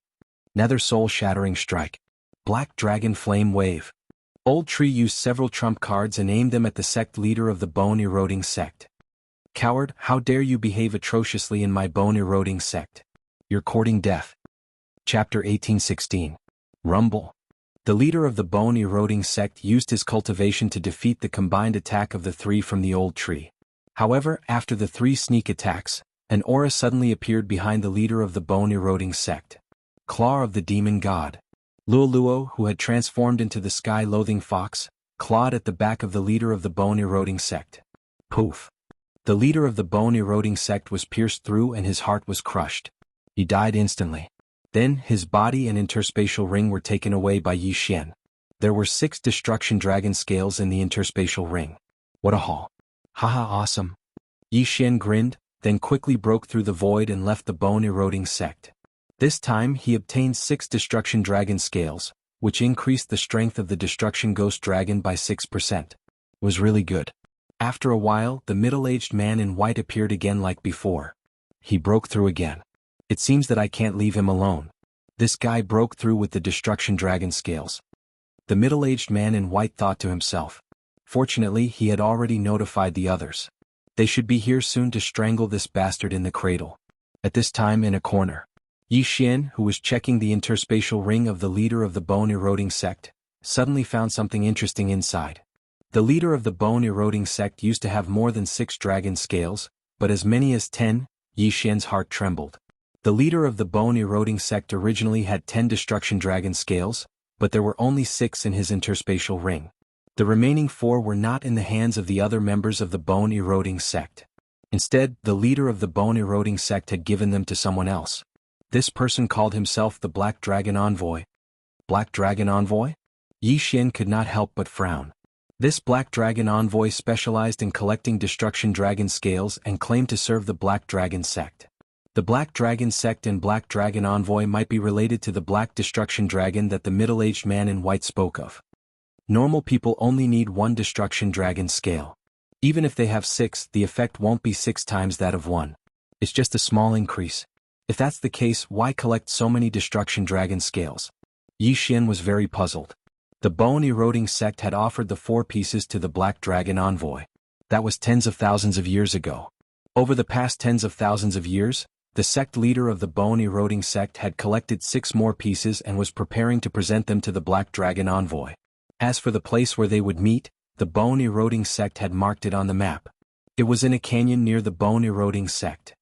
Nether soul-shattering strike. Black Dragon Flame Wave. Old Tree used several trump cards and aimed them at the sect leader of the Bone Eroding Sect. Coward, how dare you behave atrociously in my Bone Eroding Sect? You're courting death. Chapter 1816. Rumble. The leader of the bone-eroding sect used his cultivation to defeat the combined attack of the three from the old tree. However, after the three sneak attacks, an aura suddenly appeared behind the leader of the bone-eroding sect. Claw of the demon god. Luoluo, who had transformed into the sky-loathing fox, clawed at the back of the leader of the bone-eroding sect. Poof! The leader of the bone-eroding sect was pierced through and his heart was crushed. He died instantly. Then, his body and interspatial ring were taken away by Yi Xian. There were 6 destruction dragon scales in the interspatial ring. What a haul. Haha, awesome. Yi Xian grinned, then quickly broke through the void and left the bone-eroding sect. This time he obtained 6 destruction dragon scales, which increased the strength of the destruction ghost dragon by 6%. Was really good. After a while, the middle-aged man in white appeared again like before. He broke through again. It seems that I can't leave him alone. This guy broke through with the destruction dragon scales. The middle-aged man in white thought to himself. Fortunately, he had already notified the others. They should be here soon to strangle this bastard in the cradle. At this time, in a corner, Yi Xian, who was checking the interspatial ring of the leader of the bone-eroding sect, suddenly found something interesting inside. The leader of the bone-eroding sect used to have more than 6 dragon scales, but as many as 10. Yi Xian's heart trembled. The leader of the bone-eroding sect originally had 10 destruction dragon scales, but there were only 6 in his interspatial ring. The remaining 4 were not in the hands of the other members of the bone-eroding sect. Instead, the leader of the bone-eroding sect had given them to someone else. This person called himself the Black Dragon Envoy. Black Dragon Envoy? Yi Xian could not help but frown. This Black Dragon Envoy specialized in collecting destruction dragon scales and claimed to serve the Black Dragon sect. The Black Dragon sect and Black Dragon Envoy might be related to the Black Destruction Dragon that the middle-aged man in white spoke of. Normal people only need 1 destruction dragon scale. Even if they have 6, the effect won't be 6 times that of 1. It's just a small increase. If that's the case, why collect so many destruction dragon scales? Yi Xian was very puzzled. The bone-eroding sect had offered the 4 pieces to the Black Dragon Envoy. That was tens of thousands of years ago. Over the past tens of thousands of years, the sect leader of the bone-eroding sect had collected 6 more pieces and was preparing to present them to the Black Dragon Envoy. As for the place where they would meet, the bone-eroding sect had marked it on the map. It was in a canyon near the bone-eroding sect.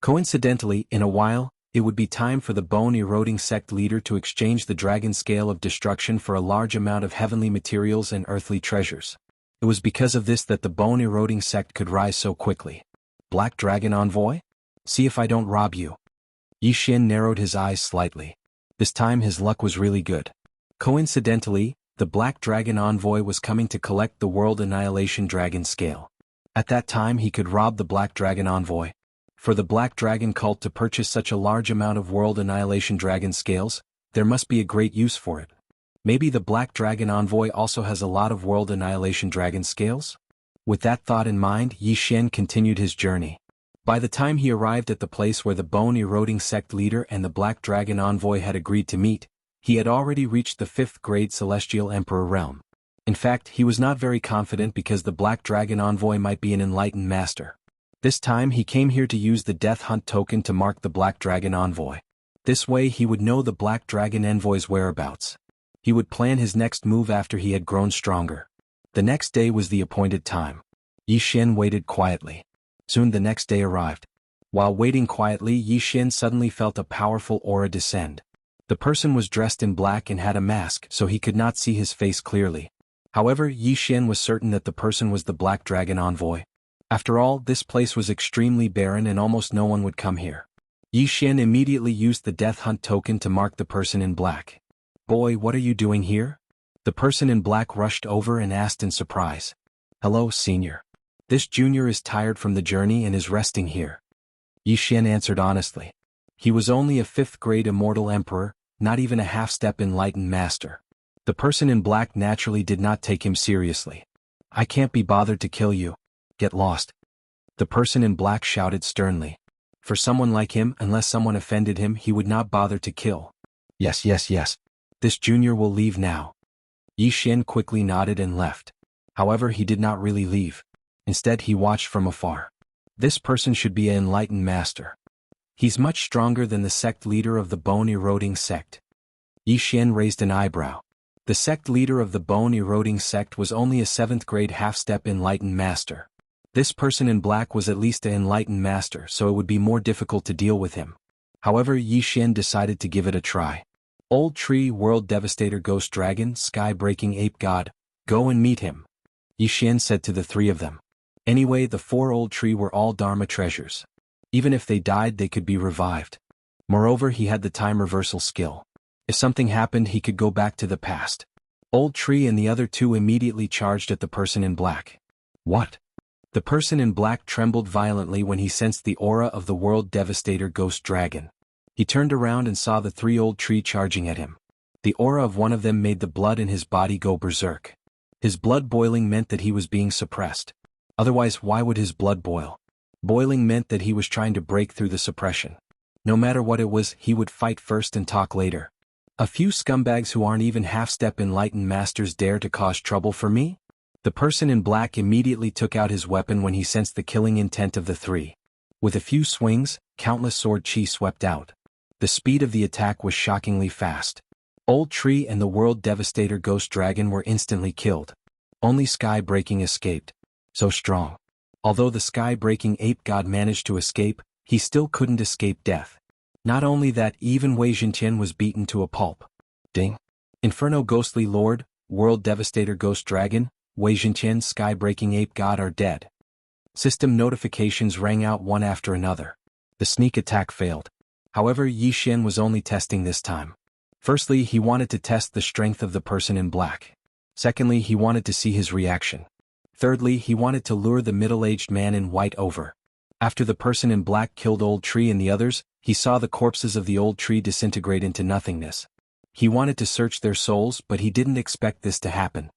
Coincidentally, in a while, it would be time for the bone-eroding sect leader to exchange the dragon scale of destruction for a large amount of heavenly materials and earthly treasures. It was because of this that the bone-eroding sect could rise so quickly. Black Dragon Envoy? See if I don't rob you. Yi Xian narrowed his eyes slightly. This time his luck was really good. Coincidentally, the Black Dragon Envoy was coming to collect the World Annihilation Dragon Scale. At that time he could rob the Black Dragon Envoy. For the Black Dragon cult to purchase such a large amount of World Annihilation Dragon Scales, there must be a great use for it. Maybe the Black Dragon Envoy also has a lot of World Annihilation Dragon Scales? With that thought in mind, Yi Xian continued his journey. By the time he arrived at the place where the bone-eroding sect leader and the Black Dragon Envoy had agreed to meet, he had already reached the 5th grade Celestial Emperor realm. In fact, he was not very confident because the Black Dragon Envoy might be an enlightened master. This time he came here to use the Death Hunt token to mark the Black Dragon Envoy. This way he would know the Black Dragon Envoy's whereabouts. He would plan his next move after he had grown stronger. The next day was the appointed time. Yi Xian waited quietly. Soon the next day arrived. While waiting quietly, Yi Xian suddenly felt a powerful aura descend. The person was dressed in black and had a mask, so he could not see his face clearly. However, Yi Xian was certain that the person was the Black Dragon Envoy. After all, this place was extremely barren and almost no one would come here. Yi Xian immediately used the Death Hunt token to mark the person in black. "Boy, what are you doing here?" The person in black rushed over and asked in surprise. "Hello, senior. This junior is tired from the journey and is resting here." Yi Xian answered honestly. He was only a 5th grade immortal emperor, not even a half-step enlightened master. The person in black naturally did not take him seriously. "I can't be bothered to kill you. Get lost." The person in black shouted sternly. For someone like him, unless someone offended him, he would not bother to kill. Yes. This junior will leave now." Yi Xian quickly nodded and left. However, he did not really leave. Instead, he watched from afar. This person should be an enlightened master. He's much stronger than the sect leader of the bone-eroding sect. Yi Xian raised an eyebrow. The sect leader of the bone-eroding sect was only a 7th grade half-step enlightened master. This person in black was at least an enlightened master, so it would be more difficult to deal with him. However, Yi Xian decided to give it a try. Old Tree, World Devastator, Ghost Dragon, Sky-Breaking Ape God, go and meet him, Yi Xian said to the 3 of them. Anyway, the 4 Old Tree were all Dharma treasures. Even if they died, they could be revived. Moreover, he had the time reversal skill. If something happened, he could go back to the past. Old Tree and the other 2 immediately charged at the person in black. What? The person in black trembled violently when he sensed the aura of the World Devastator Ghost Dragon. He turned around and saw the 3 Old Tree charging at him. The aura of one of them made the blood in his body go berserk. His blood boiling meant that he was being suppressed. Otherwise, why would his blood boil? Boiling meant that he was trying to break through the suppression. No matter what it was, he would fight first and talk later. A few scumbags who aren't even half-step enlightened masters dare to cause trouble for me? The person in black immediately took out his weapon when he sensed the killing intent of the 3. With a few swings, countless sword chi swept out. The speed of the attack was shockingly fast. Old Tree and the World Devastator Ghost Dragon were instantly killed. Only Sky-Breaking escaped. So strong. Although the Sky-Breaking Ape God managed to escape, he still couldn't escape death. Not only that, even Wei Jintian was beaten to a pulp. Ding. Inferno Ghostly Lord, World Devastator Ghost Dragon, Wei Jintian, Sky-Breaking Ape God are dead. System notifications rang out one after another. The sneak attack failed. However, Yi Xian was only testing this time. Firstly, he wanted to test the strength of the person in black. Secondly, he wanted to see his reaction. Thirdly, he wanted to lure the middle-aged man in white over. After the person in black killed Old Tree and the others, he saw the corpses of the Old Tree disintegrate into nothingness. He wanted to search their souls, but he didn't expect this to happen.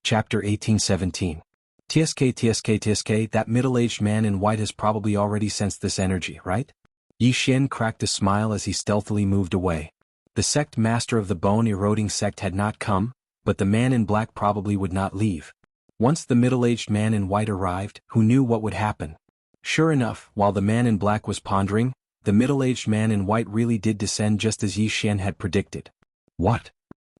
Chapter 1817. TSK, that middle-aged man in white has probably already sensed this energy, right? Yi Xian cracked a smile as he stealthily moved away. The sect master of the bone-eroding sect had not come, but the man in black probably would not leave. Once the middle-aged man in white arrived, who knew what would happen? Sure enough, while the man in black was pondering, the middle-aged man in white really did descend just as Yi Xian had predicted. What?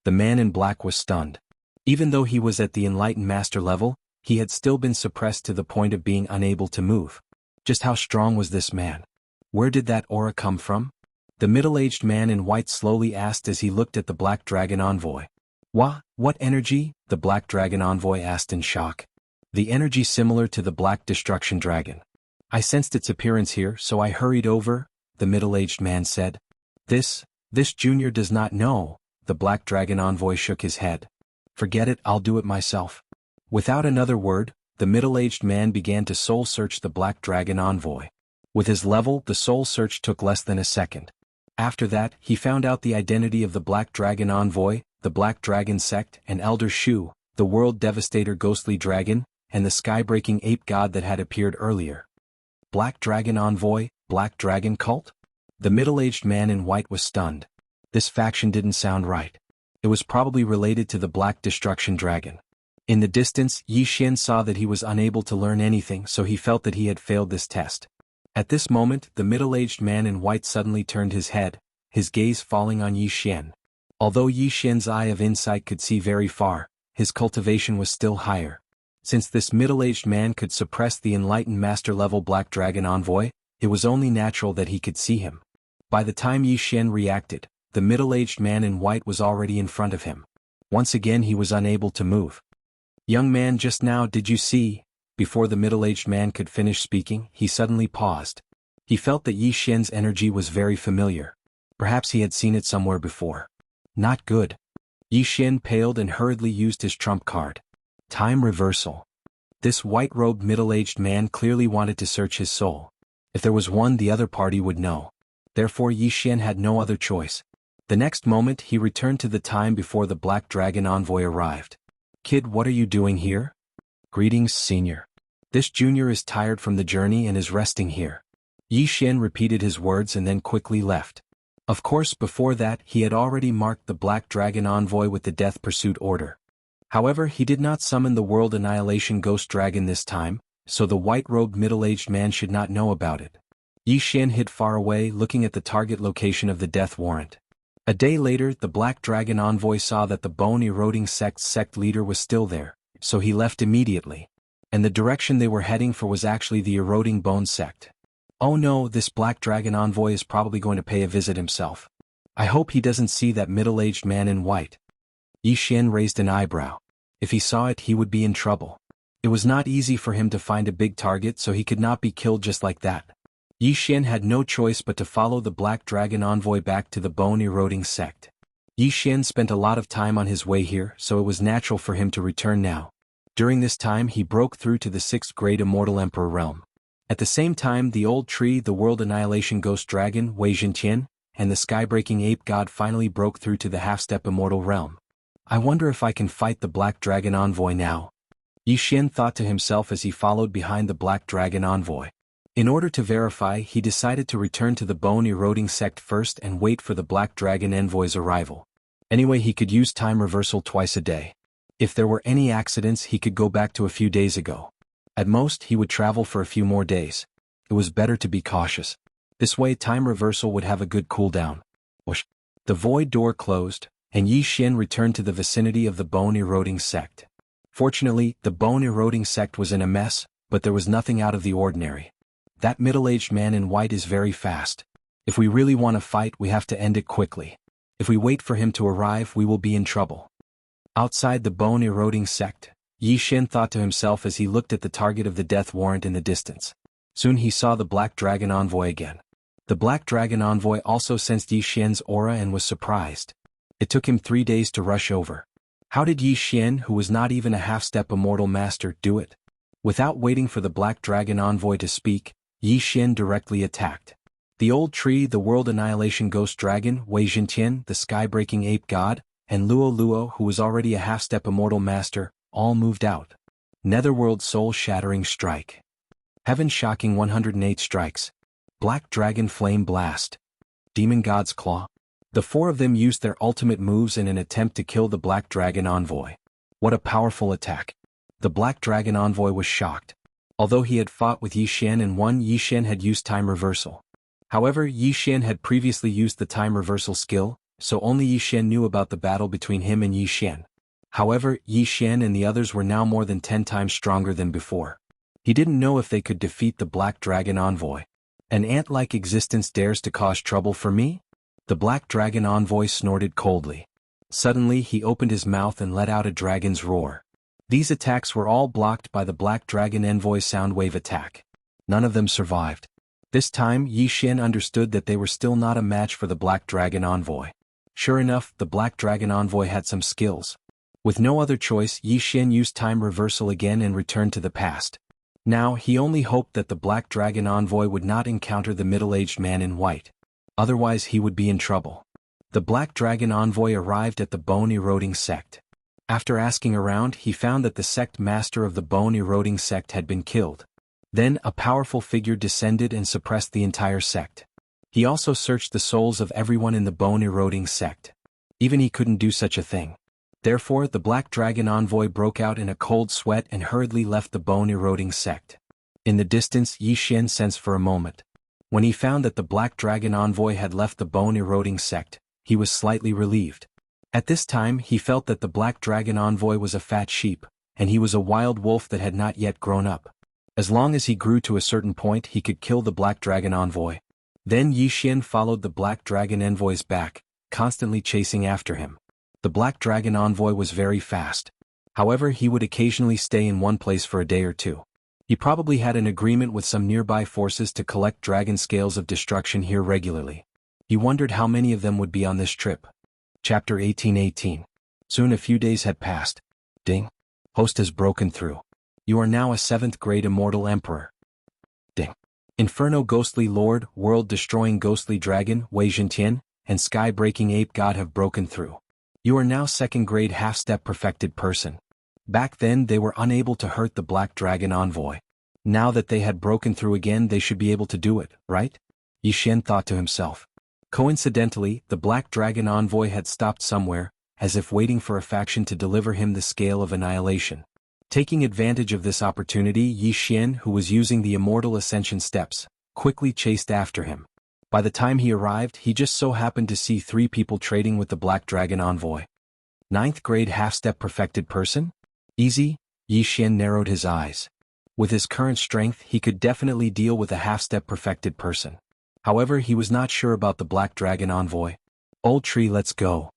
The man in black was stunned. Even though he was at the enlightened master level, he had still been suppressed to the point of being unable to move. Just how strong was this man? Where did that aura come from? The middle-aged man in white slowly asked as he looked at the Black Dragon Envoy. What energy? The Black Dragon Envoy asked in shock. The energy similar to the Black Destruction Dragon. I sensed its appearance here, so I hurried over, the middle-aged man said. This junior does not know, the Black Dragon Envoy shook his head. Forget it, I'll do it myself. Without another word, the middle-aged man began to soul-search the Black Dragon Envoy. With his level, the soul search took less than a second. After that, he found out the identity of the Black Dragon Envoy, the Black Dragon Sect, and Elder Shu, the World Devastator Ghostly Dragon, and the Sky-Breaking Ape God that had appeared earlier. Black Dragon Envoy, Black Dragon Cult? The middle-aged man in white was stunned. This faction didn't sound right. It was probably related to the Black Destruction Dragon. In the distance, Yi Xian saw that he was unable to learn anything, so he felt that he had failed this test. At this moment, the middle-aged man in white suddenly turned his head, his gaze falling on Yi Xian. Although Yi Xian's eye of insight could see very far, his cultivation was still higher. Since this middle-aged man could suppress the enlightened master-level Black Dragon Envoy, it was only natural that he could see him. By the time Yi Xian reacted, the middle-aged man in white was already in front of him. Once again he was unable to move. Young man, just now did you see? Before the middle-aged man could finish speaking, he suddenly paused. He felt that Yi Xian's energy was very familiar. Perhaps he had seen it somewhere before. Not good. Yi Xian paled and hurriedly used his trump card. Time reversal. This white-robed middle-aged man clearly wanted to search his soul. If there was one, the other party would know. Therefore Yi Xian had no other choice. The next moment he returned to the time before the Black Dragon Envoy arrived. Kid, what are you doing here? Greetings, senior. This junior is tired from the journey and is resting here. Yi Xian repeated his words and then quickly left. Of course, before that, he had already marked the Black Dragon Envoy with the Death Pursuit order. However, he did not summon the World Annihilation Ghost Dragon this time, so the white-robed middle-aged man should not know about it. Yi Xian hid far away, looking at the target location of the death warrant. A day later, the Black Dragon envoy saw that the bone-eroding sect's sect leader was still there, so he left immediately. And the direction they were heading for was actually the eroding bone sect. Oh no, this Black Dragon envoy is probably going to pay a visit himself. I hope he doesn't see that middle-aged man in white. Yi Xian raised an eyebrow. If he saw it, he would be in trouble. It was not easy for him to find a big target, so he could not be killed just like that. Yi Xian had no choice but to follow the Black Dragon envoy back to the bone-eroding sect. Yi Xian spent a lot of time on his way here, so it was natural for him to return now. During this time he broke through to the 6th grade Immortal Emperor realm. At the same time, the old tree, the World Annihilation Ghost Dragon, Wei Zhentian, and the Skybreaking Ape God finally broke through to the half-step Immortal realm. I wonder if I can fight the Black Dragon envoy now. Yi Xian thought to himself as he followed behind the Black Dragon envoy. In order to verify, he decided to return to the bone-eroding sect first and wait for the Black Dragon envoy's arrival. Anyway, he could use time reversal twice a day. If there were any accidents, he could go back to a few days ago. At most, he would travel for a few more days. It was better to be cautious. This way, time reversal would have a good cooldown. Whoosh. The void door closed, and Yi Xian returned to the vicinity of the bone-eroding sect. Fortunately, the bone-eroding sect was in a mess, but there was nothing out of the ordinary. That middle-aged man in white is very fast. If we really want to fight, we have to end it quickly. If we wait for him to arrive, we will be in trouble. Outside the bone-eroding sect, Yi Xian thought to himself as he looked at the target of the death warrant in the distance. Soon he saw the Black Dragon envoy again. The Black Dragon envoy also sensed Yi Xian's aura and was surprised. It took him 3 days to rush over. How did Yi Xian, who was not even a half-step immortal master, do it? Without waiting for the Black Dragon envoy to speak, Yi Xian directly attacked. The old tree, the World Annihilation Ghost Dragon, Wei Zhentian, the Skybreaking Ape God, and Luo, who was already a half-step immortal master, all moved out. Netherworld soul-shattering strike. Heaven-shocking 108 strikes. Black Dragon Flame Blast. Demon God's Claw. The 4 of them used their ultimate moves in an attempt to kill the Black Dragon envoy. What a powerful attack. The Black Dragon envoy was shocked. Although he had fought with Yi Xian and won, Yi Xian had used time reversal. However, Yi Xian had previously used the time reversal skill, so only Yi Xian knew about the battle between him and Yi Xian. However, Yi Xian and the others were now more than 10 times stronger than before. He didn't know if they could defeat the Black Dragon envoy. An ant-like existence dares to cause trouble for me? The Black Dragon envoy snorted coldly. Suddenly he opened his mouth and let out a dragon's roar. These attacks were all blocked by the Black Dragon envoy's soundwave attack. None of them survived. This time, Yi Xian understood that they were still not a match for the Black Dragon envoy. Sure enough, the Black Dragon envoy had some skills. With no other choice, Yi Xian used time reversal again and returned to the past. Now, he only hoped that the Black Dragon envoy would not encounter the middle-aged man in white. Otherwise he would be in trouble. The Black Dragon envoy arrived at the bone-eroding sect. After asking around, he found that the sect master of the bone-eroding sect had been killed. Then a powerful figure descended and suppressed the entire sect. He also searched the souls of everyone in the bone-eroding sect. Even he couldn't do such a thing. Therefore, the Black Dragon envoy broke out in a cold sweat and hurriedly left the bone-eroding sect. In the distance, Yi Xian sensed for a moment. When he found that the Black Dragon envoy had left the bone-eroding sect, he was slightly relieved. At this time, he felt that the Black Dragon envoy was a fat sheep, and he was a wild wolf that had not yet grown up. As long as he grew to a certain point, he could kill the Black Dragon envoy. Then Yi Xian followed the Black Dragon envoy's back, constantly chasing after him. The Black Dragon envoy was very fast. However, he would occasionally stay in one place for a day or two. He probably had an agreement with some nearby forces to collect dragon scales of destruction here regularly. He wondered how many of them would be on this trip. Chapter 1818. Soon a few days had passed. Ding. Host has broken through. You are now a 7th grade immortal emperor. Ding. Inferno Ghostly Lord, World-Destroying Ghostly Dragon, Wei Zhentian, and Sky-Breaking Ape God have broken through. You are now 2nd grade half-step perfected person. Back then they were unable to hurt the Black Dragon envoy. Now that they had broken through again, they should be able to do it, right? Yi Xian thought to himself. Coincidentally, the Black Dragon envoy had stopped somewhere, as if waiting for a faction to deliver him the scale of annihilation. Taking advantage of this opportunity, Yi Xian, who was using the Immortal Ascension steps, quickly chased after him. By the time he arrived, he just so happened to see 3 people trading with the Black Dragon envoy. 9th grade half-step perfected person? Easy? Yi Xian narrowed his eyes. With his current strength, he could definitely deal with a half-step perfected person. However, he was not sure about the Black Dragon envoy. Old Tree, let's go.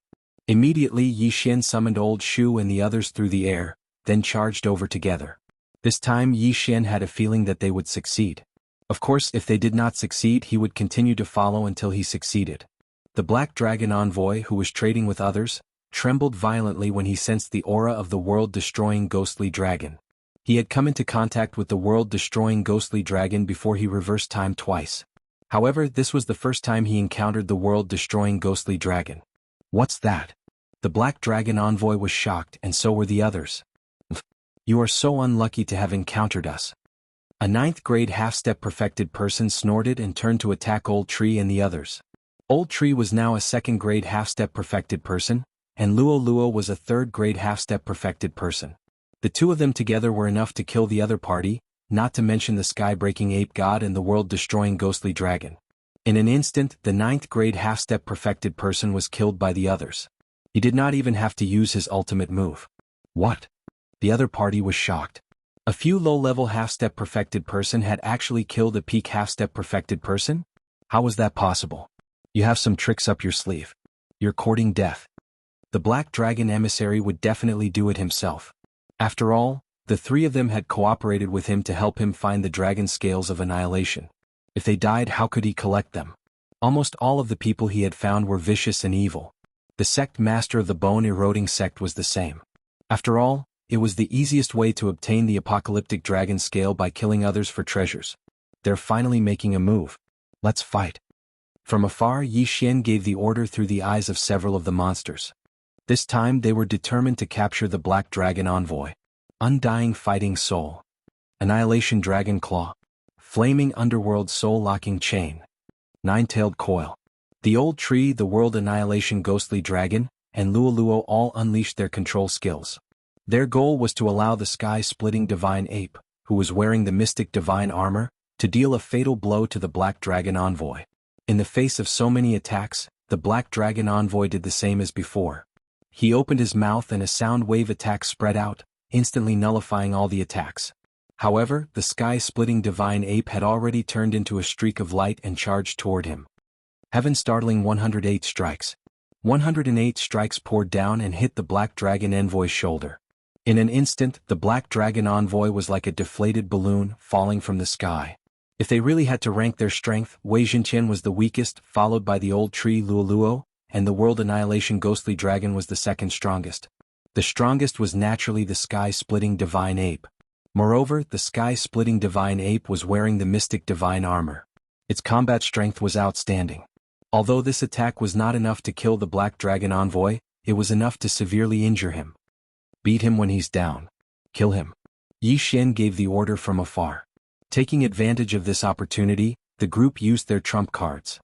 Immediately, Yi Xian summoned Old Shu and the others through the air, then charged over together. This time Yi Xian had a feeling that they would succeed. Of course, if they did not succeed, he would continue to follow until he succeeded. The Black Dragon envoy, who was trading with others, trembled violently when he sensed the aura of the world-destroying ghostly dragon. He had come into contact with the world-destroying ghostly dragon before he reversed time twice. However, this was the first time he encountered the world-destroying ghostly dragon. What's that? The Black Dragon envoy was shocked, and so were the others. You are so unlucky to have encountered us. A 9th grade half-step perfected person snorted and turned to attack Old Tree and the others. Old Tree was now a 2nd grade half-step perfected person, and Luo Luo was a 3rd grade half-step perfected person. The 2 of them together were enough to kill the other party, not to mention the sky-breaking ape god and the world-destroying ghostly dragon. In an instant, the 9th grade half-step perfected person was killed by the others. He did not even have to use his ultimate move. What? The other party was shocked. A few low-level half-step perfected person had actually killed a peak half-step perfected person? How was that possible? You have some tricks up your sleeve. You're courting death. The Black Dragon emissary would definitely do it himself. After all, the 3 of them had cooperated with him to help him find the dragon scales of annihilation. If they died, how could he collect them? Almost all of the people he had found were vicious and evil. The sect master of the bone-eroding sect was the same. After all, it was the easiest way to obtain the apocalyptic dragon scale by killing others for treasures. They're finally making a move. Let's fight. From afar, Yi Xian gave the order through the eyes of several of the monsters. This time they were determined to capture the Black Dragon envoy. Undying Fighting Soul. Annihilation Dragon Claw. Flaming Underworld Soul-Locking Chain. 9-Tailed Coil. The Old Tree, the World Annihilation Ghostly Dragon, and Luo Luo all unleashed their control skills. Their goal was to allow the sky-splitting Divine Ape, who was wearing the Mystic Divine Armor, to deal a fatal blow to the Black Dragon envoy. In the face of so many attacks, the Black Dragon envoy did the same as before. He opened his mouth and a sound wave attack spread out, instantly nullifying all the attacks. However, the sky-splitting Divine Ape had already turned into a streak of light and charged toward him. Heaven-startling 108 strikes. 108 strikes poured down and hit the Black Dragon envoy's shoulder. In an instant, the Black Dragon envoy was like a deflated balloon falling from the sky. If they really had to rank their strength, Wei Jinqian was the weakest, followed by the Old Tree Luo Luo, and the World Annihilation Ghostly Dragon was the 2nd strongest. The strongest was naturally the sky-splitting Divine Ape. Moreover, the sky-splitting Divine Ape was wearing the Mystic Divine Armor. Its combat strength was outstanding. Although this attack was not enough to kill the Black Dragon envoy, it was enough to severely injure him. Beat him when he's down. Kill him. Yi Xian gave the order from afar. Taking advantage of this opportunity, the group used their trump cards.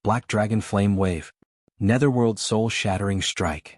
Black Dragon Flame Wave. Netherworld Soul-Shattering Strike.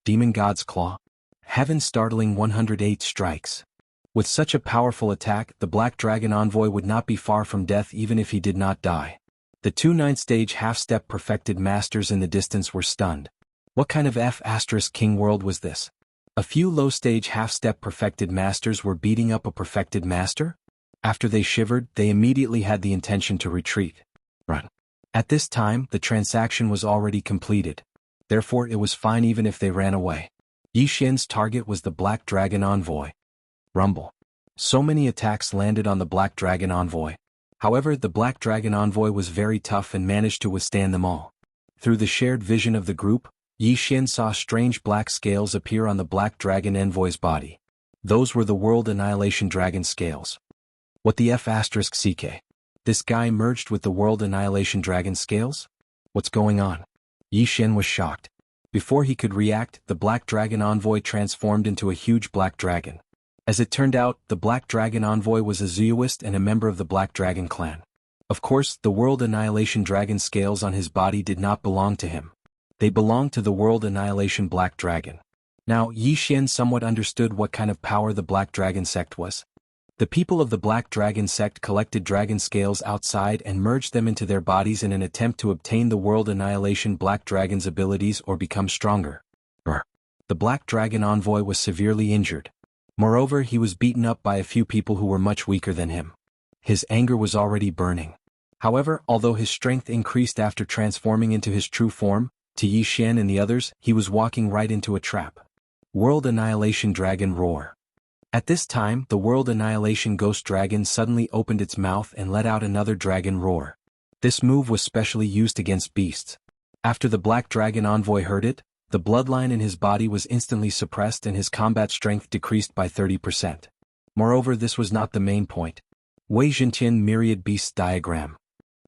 Demon God's Claw. Heaven-startling 108 strikes. With such a powerful attack, the Black Dragon envoy would not be far from death even if he did not die. The 2 9th-stage half-step perfected masters in the distance were stunned. What kind of F***king world was this? A few low-stage half-step perfected masters were beating up a perfected master? After they shivered, they immediately had the intention to retreat. Run. At this time, the transaction was already completed. Therefore, it was fine even if they ran away. Yi Xian's target was the Black Dragon envoy. Rumble. So many attacks landed on the Black Dragon envoy. However, the Black Dragon envoy was very tough and managed to withstand them all. Through the shared vision of the group, Yi Xian saw strange black scales appear on the Black Dragon envoy's body. Those were the World Annihilation Dragon scales. What the F***ck? This guy merged with the World Annihilation Dragon scales? What's going on? Yi Xian was shocked. Before he could react, the Black Dragon envoy transformed into a huge black dragon. As it turned out, the Black Dragon envoy was a Zooist and a member of the Black Dragon clan. Of course, the World Annihilation Dragon scales on his body did not belong to him. They belonged to the World Annihilation Black Dragon. Now, Yi Xian somewhat understood what kind of power the Black Dragon sect was. The people of the Black Dragon sect collected dragon scales outside and merged them into their bodies in an attempt to obtain the World Annihilation Black Dragon's abilities or become stronger. The Black Dragon envoy was severely injured. Moreover, he was beaten up by a few people who were much weaker than him. His anger was already burning. However, although his strength increased after transforming into his true form, to Yi Xian and the others, he was walking right into a trap. World Annihilation Dragon Roar. At this time, the World Annihilation Ghost Dragon suddenly opened its mouth and let out another dragon roar. This move was specially used against beasts. After the Black Dragon envoy heard it, the bloodline in his body was instantly suppressed and his combat strength decreased by 30%. Moreover, this was not the main point. Wei Zhenqian Myriad Beasts Diagram.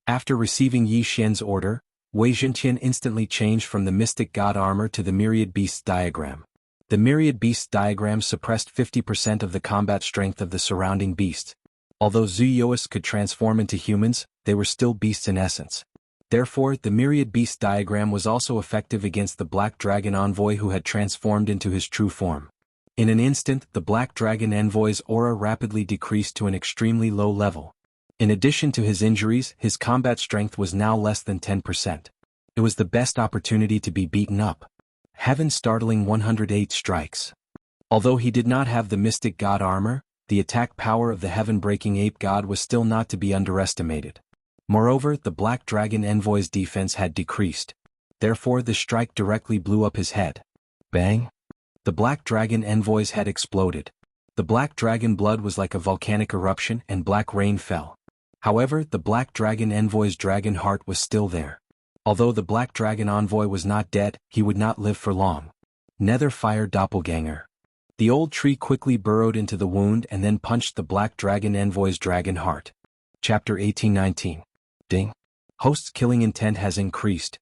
After receiving Yi Xian's order, Wei Zhenqian instantly changed from the Mystic God armor to the Myriad Beasts Diagram. The Myriad Beasts Diagram suppressed 50% of the combat strength of the surrounding beasts. Although Zuyos could transform into humans, they were still beasts in essence. Therefore, the Myriad Beast Diagram was also effective against the Black Dragon envoy who had transformed into his true form. In an instant, the Black Dragon envoy's aura rapidly decreased to an extremely low level. In addition to his injuries, his combat strength was now less than 10%. It was the best opportunity to be beaten up. Heaven startling 108 strikes. Although he did not have the Mystic God armor, the attack power of the heaven-breaking ape god was still not to be underestimated. Moreover, the Black Dragon envoy's defense had decreased. Therefore, the strike directly blew up his head. Bang! The Black Dragon envoy's head exploded. The Black Dragon blood was like a volcanic eruption and black rain fell. However, the Black Dragon envoy's dragon heart was still there. Although the Black Dragon envoy was not dead, he would not live for long. Nether Fire Doppelganger. The old tree quickly burrowed into the wound and then punched the Black Dragon envoy's dragon heart. Chapter 1819. Ding. Host's killing intent has increased.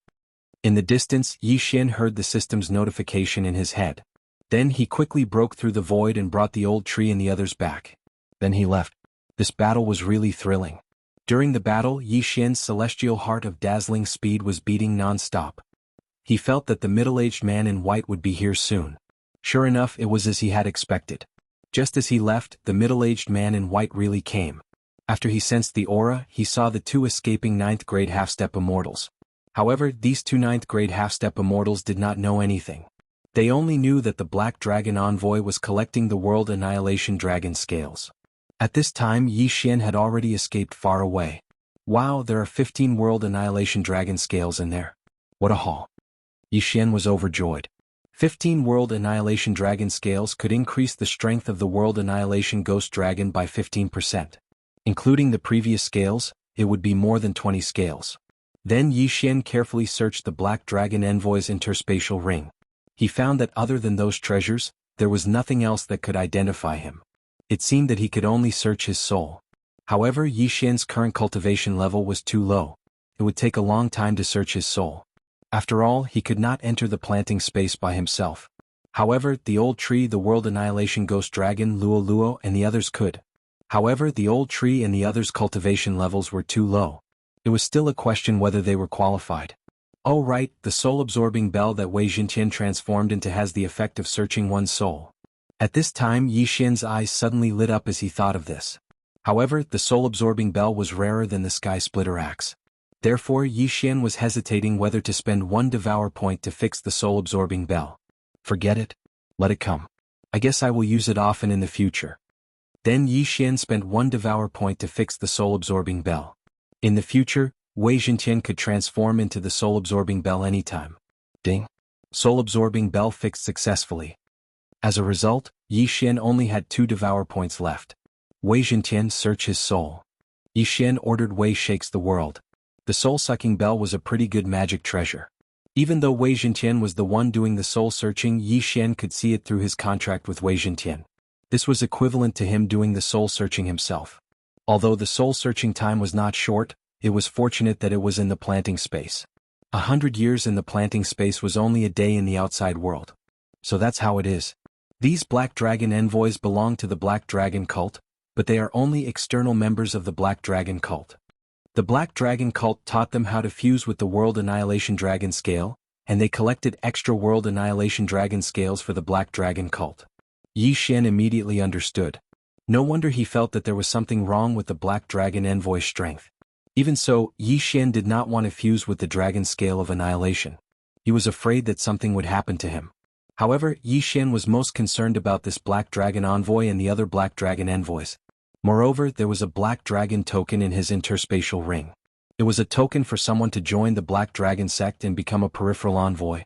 In the distance, Yi Xian heard the system's notification in his head. Then he quickly broke through the void and brought the old tree and the others back. Then he left. This battle was really thrilling. During the battle, Yi Xian's celestial heart of dazzling speed was beating non-stop. He felt that the middle-aged man in white would be here soon. Sure enough, it was as he had expected. Just as he left, the middle-aged man in white really came. After he sensed the aura, he saw the two escaping 9th grade half-step immortals. However, these two 9th grade half-step immortals did not know anything. They only knew that the Black Dragon envoy was collecting the World Annihilation Dragon scales. At this time, Yi Xian had already escaped far away. Wow, there are 15 World Annihilation Dragon scales in there. What a haul. Yi Xian was overjoyed. 15 World Annihilation Dragon scales could increase the strength of the World Annihilation Ghost Dragon by 15%. Including the previous scales, it would be more than 20 scales. Then Yi Xian carefully searched the Black Dragon envoy's interspatial ring. He found that other than those treasures, there was nothing else that could identify him. It seemed that he could only search his soul. However, Yi Xian's current cultivation level was too low. It would take a long time to search his soul. After all, he could not enter the planting space by himself. However, the old tree, the World Annihilation Ghost Dragon, Luo Luo, and the others could. However, the old tree and the others' cultivation levels were too low. It was still a question whether they were qualified. Oh right, the soul-absorbing bell that Wei Zhenqian transformed into has the effect of searching one's soul. At this time, Yi Xian's eyes suddenly lit up as he thought of this. However, the soul-absorbing bell was rarer than the Sky Splitter axe. Therefore, Yi Xian was hesitating whether to spend one devour point to fix the soul-absorbing bell. Forget it. Let it come. I guess I will use it often in the future. Then Yi Xian spent one devour point to fix the soul-absorbing bell. In the future, Wei Zhenqian could transform into the soul-absorbing bell anytime. Ding. Soul-absorbing bell fixed successfully. As a result, Yi Xian only had 2 devour points left. Wei Zhenqian search his soul. Yi Xian ordered Wei shakes the world. The soul-sucking bell was a pretty good magic treasure. Even though Wei Zhenqian was the one doing the soul-searching, Yi Xian could see it through his contract with Wei Zhenqian. This was equivalent to him doing the soul-searching himself. Although the soul-searching time was not short, it was fortunate that it was in the planting space. 100 years in the planting space was only a day in the outside world. So that's how it is. These Black Dragon envoys belong to the Black Dragon cult, but they are only external members of the Black Dragon cult. The Black Dragon cult taught them how to fuse with the World Annihilation Dragon scale, and they collected extra World Annihilation Dragon scales for the Black Dragon cult. Yi Xian immediately understood. No wonder he felt that there was something wrong with the Black Dragon Envoy's strength. Even so, Yi Xian did not want to fuse with the Dragon Scale of Annihilation. He was afraid that something would happen to him. However, Yi Xian was most concerned about this Black Dragon Envoy and the other Black Dragon Envoys. Moreover, there was a Black Dragon token in his interspatial ring. It was a token for someone to join the Black Dragon sect and become a peripheral envoy.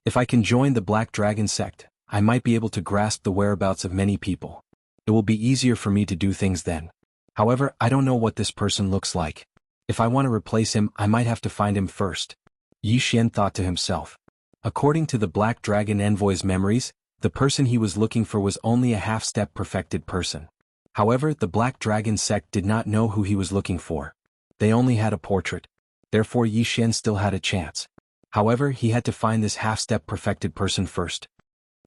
If I can join the Black Dragon sect, I might be able to grasp the whereabouts of many people. It will be easier for me to do things then. However, I don't know what this person looks like. If I want to replace him, I might have to find him first. Yi Xian thought to himself. According to the Black Dragon Envoy's memories, the person he was looking for was only a half-step perfected person. However, the Black Dragon sect did not know who he was looking for. They only had a portrait. Therefore Yi Xian still had a chance. However, he had to find this half-step perfected person first.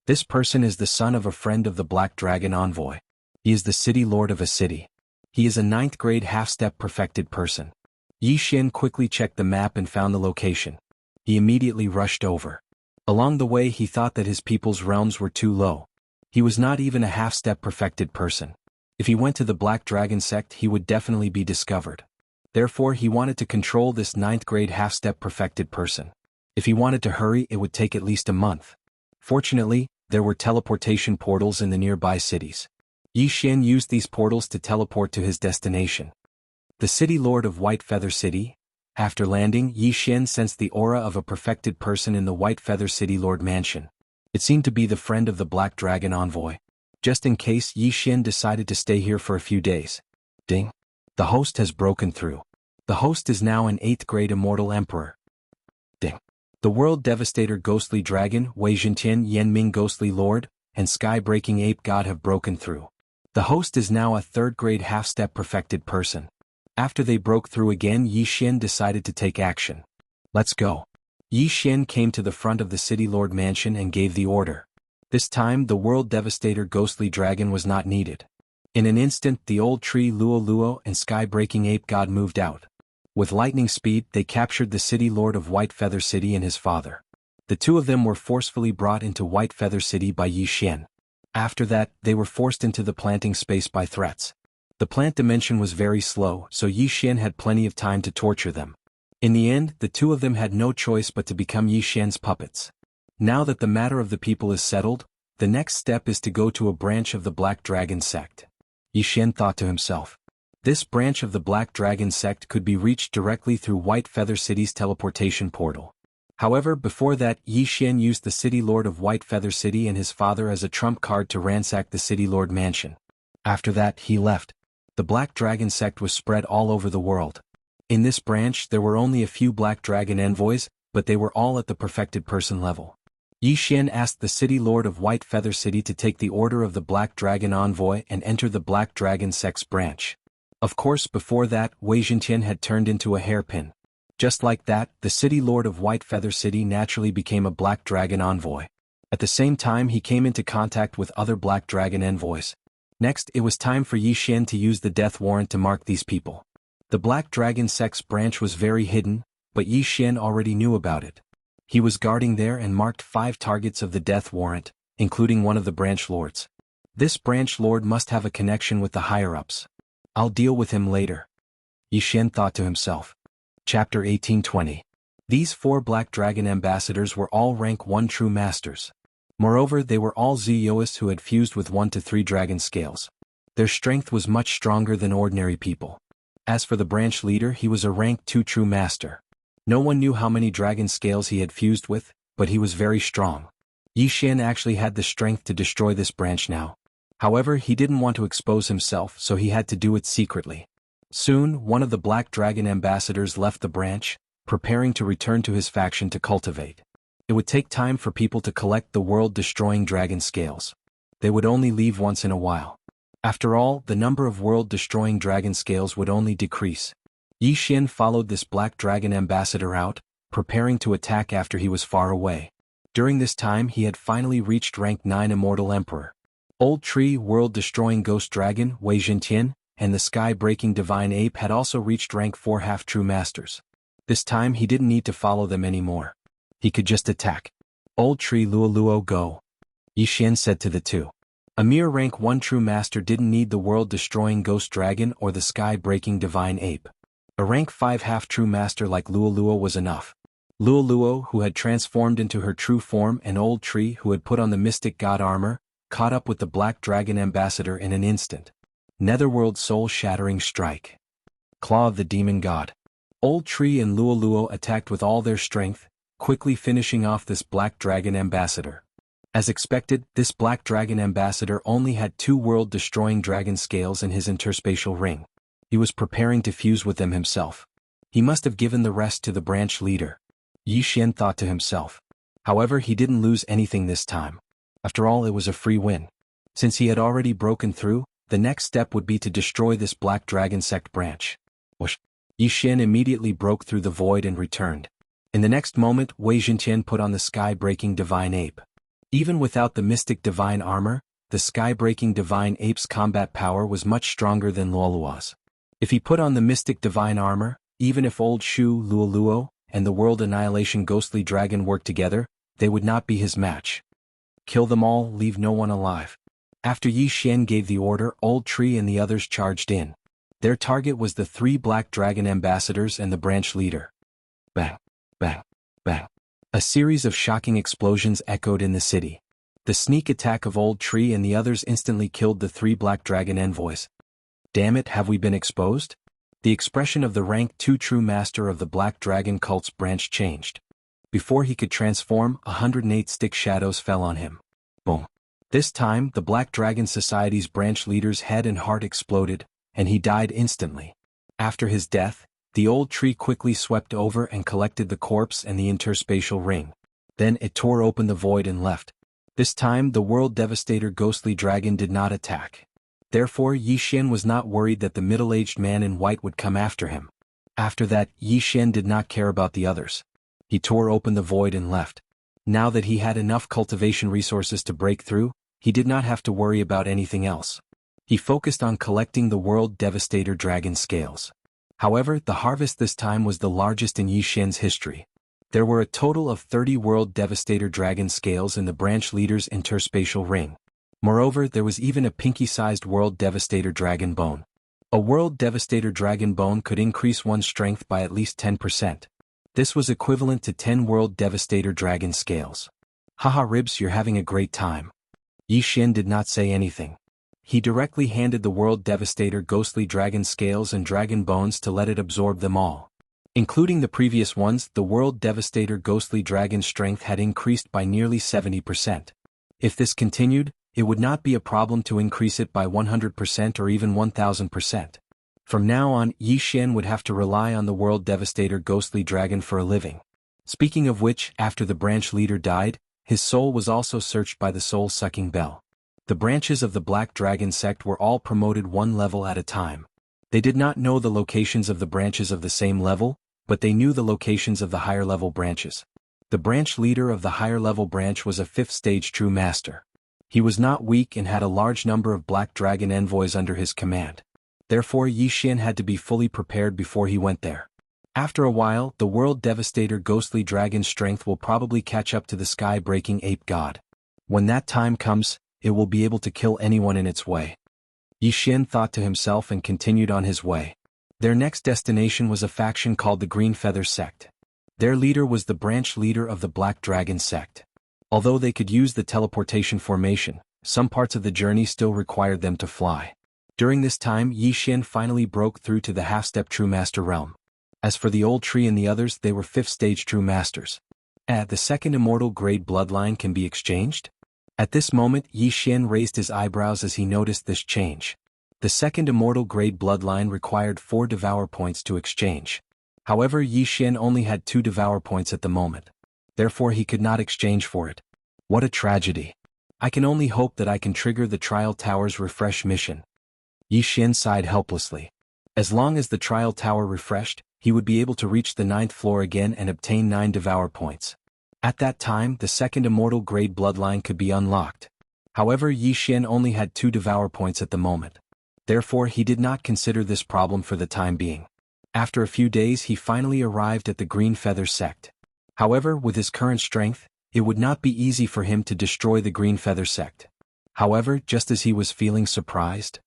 This person is the son of a friend of the Black Dragon Envoy. He is the city lord of a city. He is a 9th grade half-step perfected person. Yi Xian quickly checked the map and found the location. He immediately rushed over. Along the way he thought that his people's realms were too low. He was not even a half-step perfected person. If he went to the Black Dragon sect he would definitely be discovered. Therefore he wanted to control this 9th grade half-step perfected person. If he wanted to hurry it would take at least a month. Fortunately, there were teleportation portals in the nearby cities. Yi Xian used these portals to teleport to his destination. The city lord of White Feather City. After landing, Yi Xian sensed the aura of a perfected person in the White Feather City Lord Mansion. It seemed to be the friend of the Black Dragon Envoy. Just in case, Yi Xian decided to stay here for a few days. Ding! The host has broken through. The host is now an 8th grade immortal emperor. Ding! The World Devastator Ghostly Dragon, Wei Zhentian Yanming Ghostly Lord, and Sky-Breaking Ape God have broken through. The host is now a 3rd grade half-step perfected person. After they broke through again, Yi Xian decided to take action. Let's go. Yi Xian came to the front of the City Lord Mansion and gave the order. This time the World Devastator Ghostly Dragon was not needed. In an instant the old tree Luo Luo and Sky-Breaking Ape God moved out. With lightning speed they captured the City Lord of White Feather City and his father. The two of them were forcefully brought into White Feather City by Yi Xian. After that, they were forced into the planting space by threats. The plant dimension was very slow, so Yi Xian had plenty of time to torture them. In the end, the two of them had no choice but to become Yi Xian's puppets. Now that the matter of the people is settled, the next step is to go to a branch of the Black Dragon sect. Yi Xian thought to himself. This branch of the Black Dragon sect could be reached directly through White Feather City's teleportation portal. However, before that, Yi Xian used the City Lord of White Feather City and his father as a trump card to ransack the City Lord Mansion. After that, he left. The Black Dragon sect was spread all over the world. In this branch, there were only a few Black Dragon envoys, but they were all at the perfected person level. Yi Xian asked the City Lord of White Feather City to take the order of the Black Dragon envoy and enter the Black Dragon sect's branch. Of course, before that, Wei Zhentian had turned into a hairpin. Just like that, the City Lord of White Feather City naturally became a Black Dragon envoy. At the same time he came into contact with other Black Dragon envoys. Next, it was time for Yi Xian to use the death warrant to mark these people. The Black Dragon sect's branch was very hidden, but Yi Xian already knew about it. He was guarding there and marked 5 targets of the death warrant, including one of the branch lords. This branch lord must have a connection with the higher-ups. I'll deal with him later. Yi Xian thought to himself. Chapter 1820. These 4 Black Dragon ambassadors were all rank 1 true masters. Moreover, they were all Zeoists who had fused with 1 to 3 dragon scales. Their strength was much stronger than ordinary people. As for the branch leader, he was a rank 2 true master. No one knew how many dragon scales he had fused with, but he was very strong. Yi Xian actually had the strength to destroy this branch now. However, he didn't want to expose himself, so he had to do it secretly. Soon, one of the Black Dragon ambassadors left the branch, preparing to return to his faction to cultivate. It would take time for people to collect the world-destroying dragon scales. They would only leave once in a while. After all, the number of world-destroying dragon scales would only decrease. Yi Xian followed this Black Dragon ambassador out, preparing to attack after he was far away. During this time he had finally reached rank 9 Immortal Emperor. Old Tree World-Destroying Ghost Dragon, Wei Zhentian, and the Sky-Breaking Divine Ape had also reached rank 4 half-true masters. This time he didn't need to follow them anymore. He could just attack. Old Tree Luo Luo go. Yi Xian said to the two. A mere rank 1 true master didn't need the world-destroying ghost dragon or the sky-breaking divine ape. A rank 5 half-true master like Luoluo was enough. Luoluo, who had transformed into her true form, and Old Tree, who had put on the mystic god armor, caught up with the Black Dragon Ambassador in an instant. Netherworld soul-shattering strike. Claw of the Demon God. Old Tree and Luoluo attacked with all their strength, quickly finishing off this Black Dragon Ambassador. As expected, this Black Dragon Ambassador only had 2 world-destroying dragon scales in his interspatial ring. He was preparing to fuse with them himself. He must have given the rest to the branch leader. Yi Xian thought to himself. However, he didn't lose anything this time. After all, it was a free win. Since he had already broken through, the next step would be to destroy this Black Dragon sect branch. Whoosh! Yi Xian immediately broke through the void and returned. In the next moment, Wei Zhentian put on the sky-breaking divine ape. Even without the mystic divine armor, the sky-breaking divine ape's combat power was much stronger than Luoluo's. If he put on the mystic divine armor, even if Old Shu, Luoluo, and the World Annihilation Ghostly Dragon worked together, they would not be his match. Kill them all, leave no one alive. After Yi Xian gave the order, Old Tree and the others charged in. Their target was the 3 Black Dragon Ambassadors and the branch leader. Bang! Bang! Bang! A series of shocking explosions echoed in the city. The sneak attack of Old Tree and the others instantly killed the 3 Black Dragon envoys. Damn it, have we been exposed? The expression of the rank 2 true master of the Black Dragon cult's branch changed. Before he could transform, 108 stick shadows fell on him. Boom. This time, the Black Dragon Society's branch leader's head and heart exploded, and he died instantly. After his death, the Old Tree quickly swept over and collected the corpse and the interspatial ring. Then it tore open the void and left. This time the World Devastator Ghostly Dragon did not attack. Therefore Yi Xian was not worried that the middle-aged man in white would come after him. After that, Yi Xian did not care about the others. He tore open the void and left. Now that he had enough cultivation resources to break through, he did not have to worry about anything else. He focused on collecting the World Devastator Dragon scales. However, the harvest this time was the largest in Yi Xian's history. There were a total of 30 World Devastator Dragon scales in the branch leader's interspatial ring. Moreover, there was even a pinky-sized World Devastator Dragon bone. A World Devastator Dragon bone could increase one's strength by at least 10%. This was equivalent to 10 World Devastator Dragon scales. Haha Ribs, you're having a great time. Yi Xian did not say anything. He directly handed the World Devastator Ghostly Dragon scales and dragon bones to let it absorb them all. Including the previous ones, the World Devastator Ghostly Dragon's strength had increased by nearly 70%. If this continued, it would not be a problem to increase it by 100% or even 1000%. From now on, Yi Xian would have to rely on the World Devastator Ghostly Dragon for a living. Speaking of which, after the branch leader died, his soul was also searched by the soul-sucking bell. The branches of the Black Dragon sect were all promoted 1 level at a time. They did not know the locations of the branches of the same level, but they knew the locations of the higher-level branches. The branch leader of the higher-level branch was a 5th stage true master. He was not weak and had a large number of Black Dragon envoys under his command. Therefore Yi Xian had to be fully prepared before he went there. After a while, the World Devastator Ghostly Dragon's strength will probably catch up to the sky-breaking ape god. When that time comes, it will be able to kill anyone in its way. Yi Xian thought to himself and continued on his way. Their next destination was a faction called the Green Feather Sect. Their leader was the branch leader of the Black Dragon Sect. Although they could use the teleportation formation, some parts of the journey still required them to fly. During this time, Yi Xian finally broke through to the half-step True Master realm. As for the Old Tree and the others, they were 5th stage True Masters. The second immortal grade bloodline can be exchanged? At this moment, Yi Xian raised his eyebrows as he noticed this change. The second immortal grade bloodline required 4 devour points to exchange. However, Yi Xian only had 2 devour points at the moment. Therefore he could not exchange for it. What a tragedy. I can only hope that I can trigger the Trial Tower's refresh mission. Yi Xian sighed helplessly. As long as the Trial Tower refreshed, he would be able to reach the 9th floor again and obtain 9 devour points. At that time, the second immortal grade bloodline could be unlocked. However, Yi Xian only had 2 devour points at the moment. Therefore he did not consider this problem for the time being. After a few days he finally arrived at the Green Feather Sect. However, with his current strength, it would not be easy for him to destroy the Green Feather Sect. However, just as he was feeling surprised,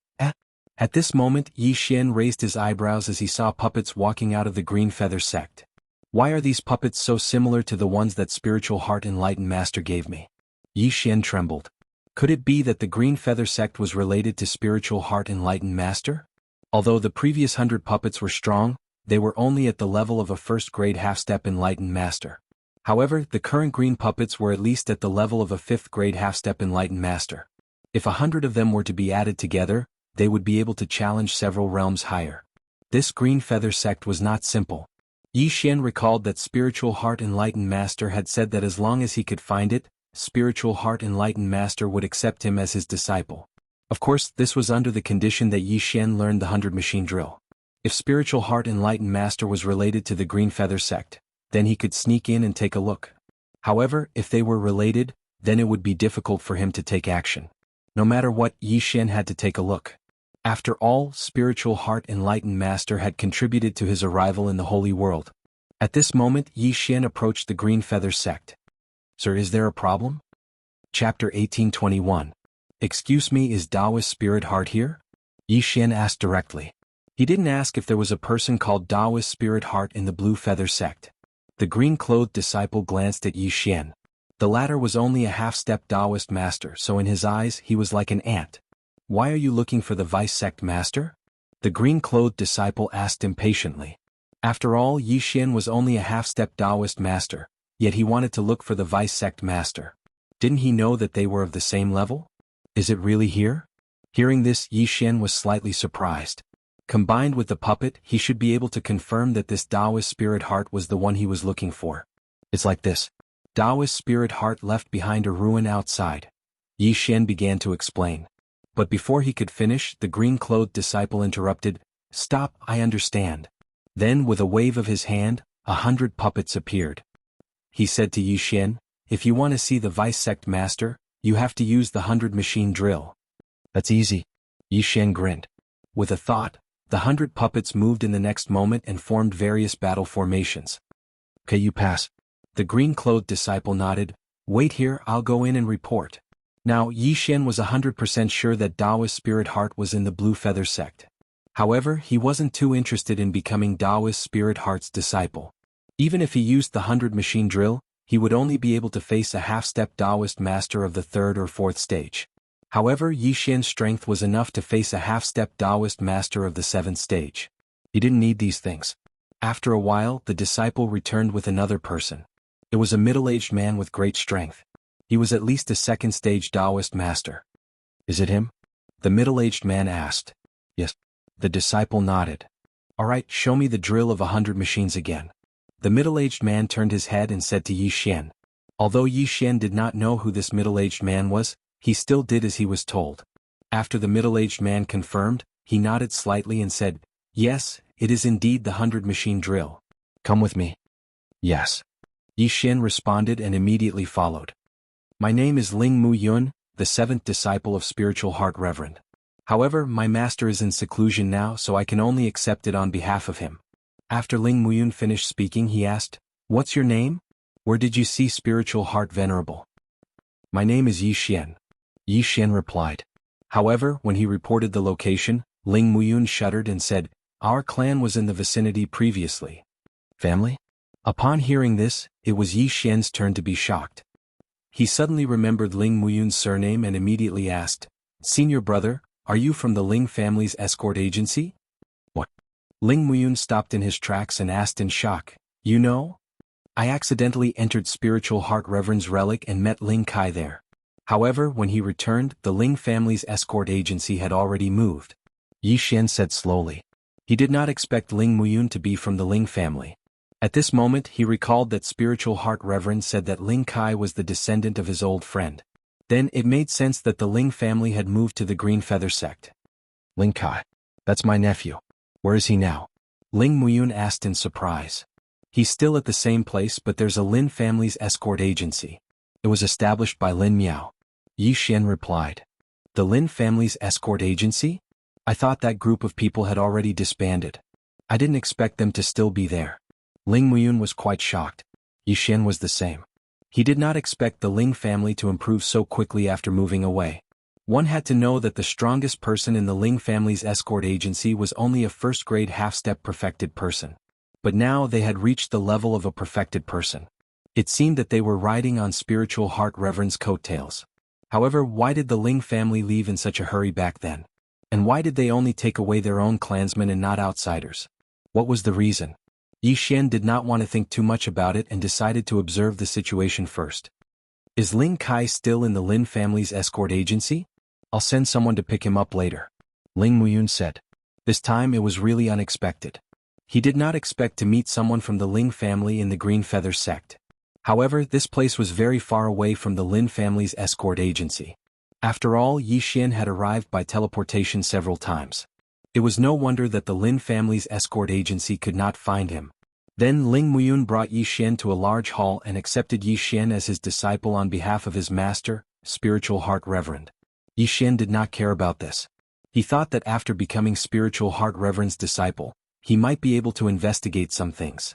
at this moment Yi Xian raised his eyebrows as he saw puppets walking out of the Green Feather sect. Why are these puppets so similar to the ones that Spiritual Heart Enlightened Master gave me? Yi Xian trembled. Could it be that the Green Feather sect was related to Spiritual Heart Enlightened Master? Although the previous 100 puppets were strong, they were only at the level of a first-grade half-step Enlightened Master. However, the current green puppets were at least at the level of a fifth-grade half-step Enlightened Master. If 100 of them were to be added together, they would be able to challenge several realms higher. This Green Feather sect was not simple. Yi Xian recalled that Spiritual Heart Enlightened Master had said that as long as he could find it, Spiritual Heart Enlightened Master would accept him as his disciple. Of course, this was under the condition that Yi Xian learned the 100 machine drill. If Spiritual Heart Enlightened Master was related to the Green Feather sect, then he could sneak in and take a look. However, if they were related, then it would be difficult for him to take action. No matter what, Yi Xian had to take a look. After all, Spiritual Heart Enlightened Master had contributed to his arrival in the Holy World. At this moment, Yi Xian approached the Green Feather sect. Sir, is there a problem? Chapter 1821. Excuse me, is Taoist Spirit Heart here? Yi Xian asked directly. He didn't ask if there was a person called Taoist Spirit Heart in the Blue Feather sect. The green-clothed disciple glanced at Yi Xian. The latter was only a half-step Taoist master, so in his eyes he was like an ant. Why are you looking for the Vice Sect Master? The green-clothed disciple asked impatiently. After all, Yi Xian was only a half-step Taoist master, yet he wanted to look for the Vice Sect Master. Didn't he know that they were of the same level? Is it really here? Hearing this, Yi Xian was slightly surprised. Combined with the puppet, he should be able to confirm that this Taoist Spirit Heart was the one he was looking for. It's like this. Taoist Spirit Heart left behind a ruin outside. Yi Xian began to explain. But before he could finish, the green-clothed disciple interrupted. Stop, I understand. Then, with a wave of his hand, 100 puppets appeared. He said to Yi Xian, if you want to see the Vice Sect Master, you have to use the 100 machine drill. That's easy. Yi Xian grinned. With a thought, the 100 puppets moved in the next moment and formed various battle formations. Okay, you pass. The green-clothed disciple nodded. Wait here, I'll go in and report. Now, Yi Xian was 100% sure that Taoist Spirit Heart was in the Blue Feather sect. However, he wasn't too interested in becoming Taoist Spirit Heart's disciple. Even if he used the 100 machine drill, he would only be able to face a half-step Taoist master of the 3rd or 4th stage. However, Yi Xian's strength was enough to face a half-step Taoist master of the 7th stage. He didn't need these things. After a while, the disciple returned with another person. It was a middle-aged man with great strength. He was at least a 2nd stage Taoist master. Is it him? The middle-aged man asked. Yes. The disciple nodded. All right, show me the drill of 100 machines again. The middle-aged man turned his head and said to Yi Xian. Although Yi Xian did not know who this middle-aged man was, he still did as he was told. After the middle-aged man confirmed, he nodded slightly and said, Yes, it is indeed the 100 machine drill. Come with me. Yes. Yi Xian responded and immediately followed. My name is Ling Mu Yun, the 7th disciple of Spiritual Heart Reverend. However, my master is in seclusion now, so I can only accept it on behalf of him. After Ling Mu Yun finished speaking, he asked, What's your name? Where did you see Spiritual Heart Venerable? My name is Yi Xian. Yi Xian replied. However, when he reported the location, Ling Mu Yun shuddered and said, Our clan was in the vicinity previously. Family? Upon hearing this, it was Yi Xian's turn to be shocked. He suddenly remembered Ling Mu Yun's surname and immediately asked, Senior brother, are you from the Ling family's escort agency? What? Ling Mu Yun stopped in his tracks and asked in shock, You know? I accidentally entered Spiritual Heart Reverend's relic and met Ling Kai there. However, when he returned, the Ling family's escort agency had already moved. Yi Xian said slowly. He did not expect Ling Mu Yun to be from the Ling family. At this moment, he recalled that Spiritual Heart Reverend said that Ling Kai was the descendant of his old friend. Then it made sense that the Ling family had moved to the Green Feather sect. Ling Kai. That's my nephew. Where is he now? Ling Mu Yun asked in surprise. He's still at the same place, but there's a Lin family's escort agency. It was established by Lin Miao. Yi Xian replied. The Lin family's escort agency? I thought that group of people had already disbanded. I didn't expect them to still be there. Ling Mu Yun was quite shocked. Yi Xian was the same. He did not expect the Ling family to improve so quickly after moving away. One had to know that the strongest person in the Ling family's escort agency was only a first-grade half-step perfected person. But now they had reached the level of a perfected person. It seemed that they were riding on spiritual heart reverend's coattails. However, why did the Ling family leave in such a hurry back then? And why did they only take away their own clansmen and not outsiders? What was the reason? Yi Xian did not want to think too much about it and decided to observe the situation first. Is Ling Kai still in the Lin family's escort agency? I'll send someone to pick him up later, Ling Muyun said. This time it was really unexpected. He did not expect to meet someone from the Ling family in the Green Feather sect. However, this place was very far away from the Lin family's escort agency. After all, Yi Xian had arrived by teleportation several times. It was no wonder that the Lin family's escort agency could not find him. Then Ling Muyun brought Yi Xian to a large hall and accepted Yi Xian as his disciple on behalf of his master, Spiritual Heart Reverend. Yi Xian did not care about this. He thought that after becoming Spiritual Heart Reverend's disciple, he might be able to investigate some things.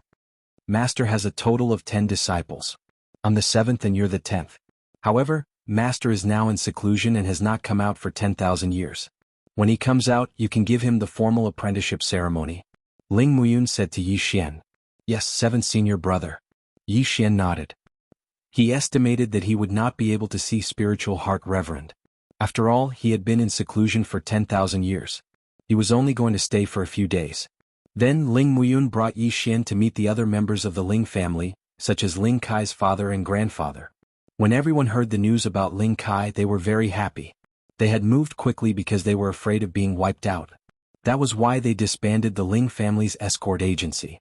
Master has a total of 10 disciples. I'm the 7th and you're the 10th. However, Master is now in seclusion and has not come out for 10,000 years. When he comes out, you can give him the formal apprenticeship ceremony. Ling Muyun said to Yi Xian. Yes, 7th senior brother. Yi Xian nodded. He estimated that he would not be able to see Spiritual Heart Reverend. After all, he had been in seclusion for 10,000 years. He was only going to stay for a few days. Then Ling Muyun brought Yi Xian to meet the other members of the Ling family, such as Ling Kai's father and grandfather. When everyone heard the news about Ling Kai, they were very happy. They had moved quickly because they were afraid of being wiped out. That was why they disbanded the Ling family's escort agency.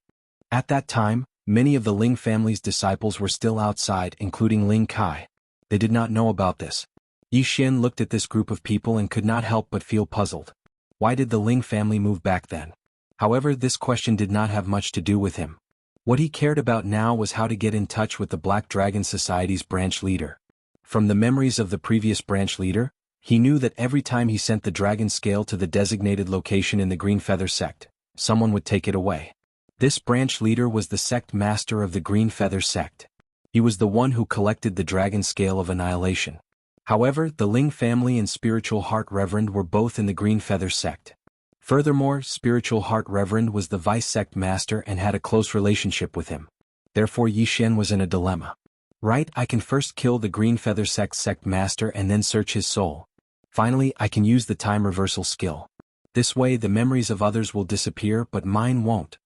At that time, many of the Ling family's disciples were still outside, including Ling Kai. They did not know about this. Yi Xian looked at this group of people and could not help but feel puzzled. Why did the Ling family move back then? However, this question did not have much to do with him. What he cared about now was how to get in touch with the Black Dragon Society's branch leader. From the memories of the previous branch leader, he knew that every time he sent the dragon scale to the designated location in the Green Feather sect, someone would take it away. This branch leader was the sect master of the Green Feather sect. He was the one who collected the dragon scale of annihilation. However, the Ling family and Spiritual Heart Reverend were both in the Green Feather sect. Furthermore, Spiritual Heart Reverend was the vice sect master and had a close relationship with him. Therefore Yi Xian was in a dilemma. Right, I can first kill the Green Feather sect master and then search his soul. Finally, I can use the time reversal skill. This way the memories of others will disappear but mine won't.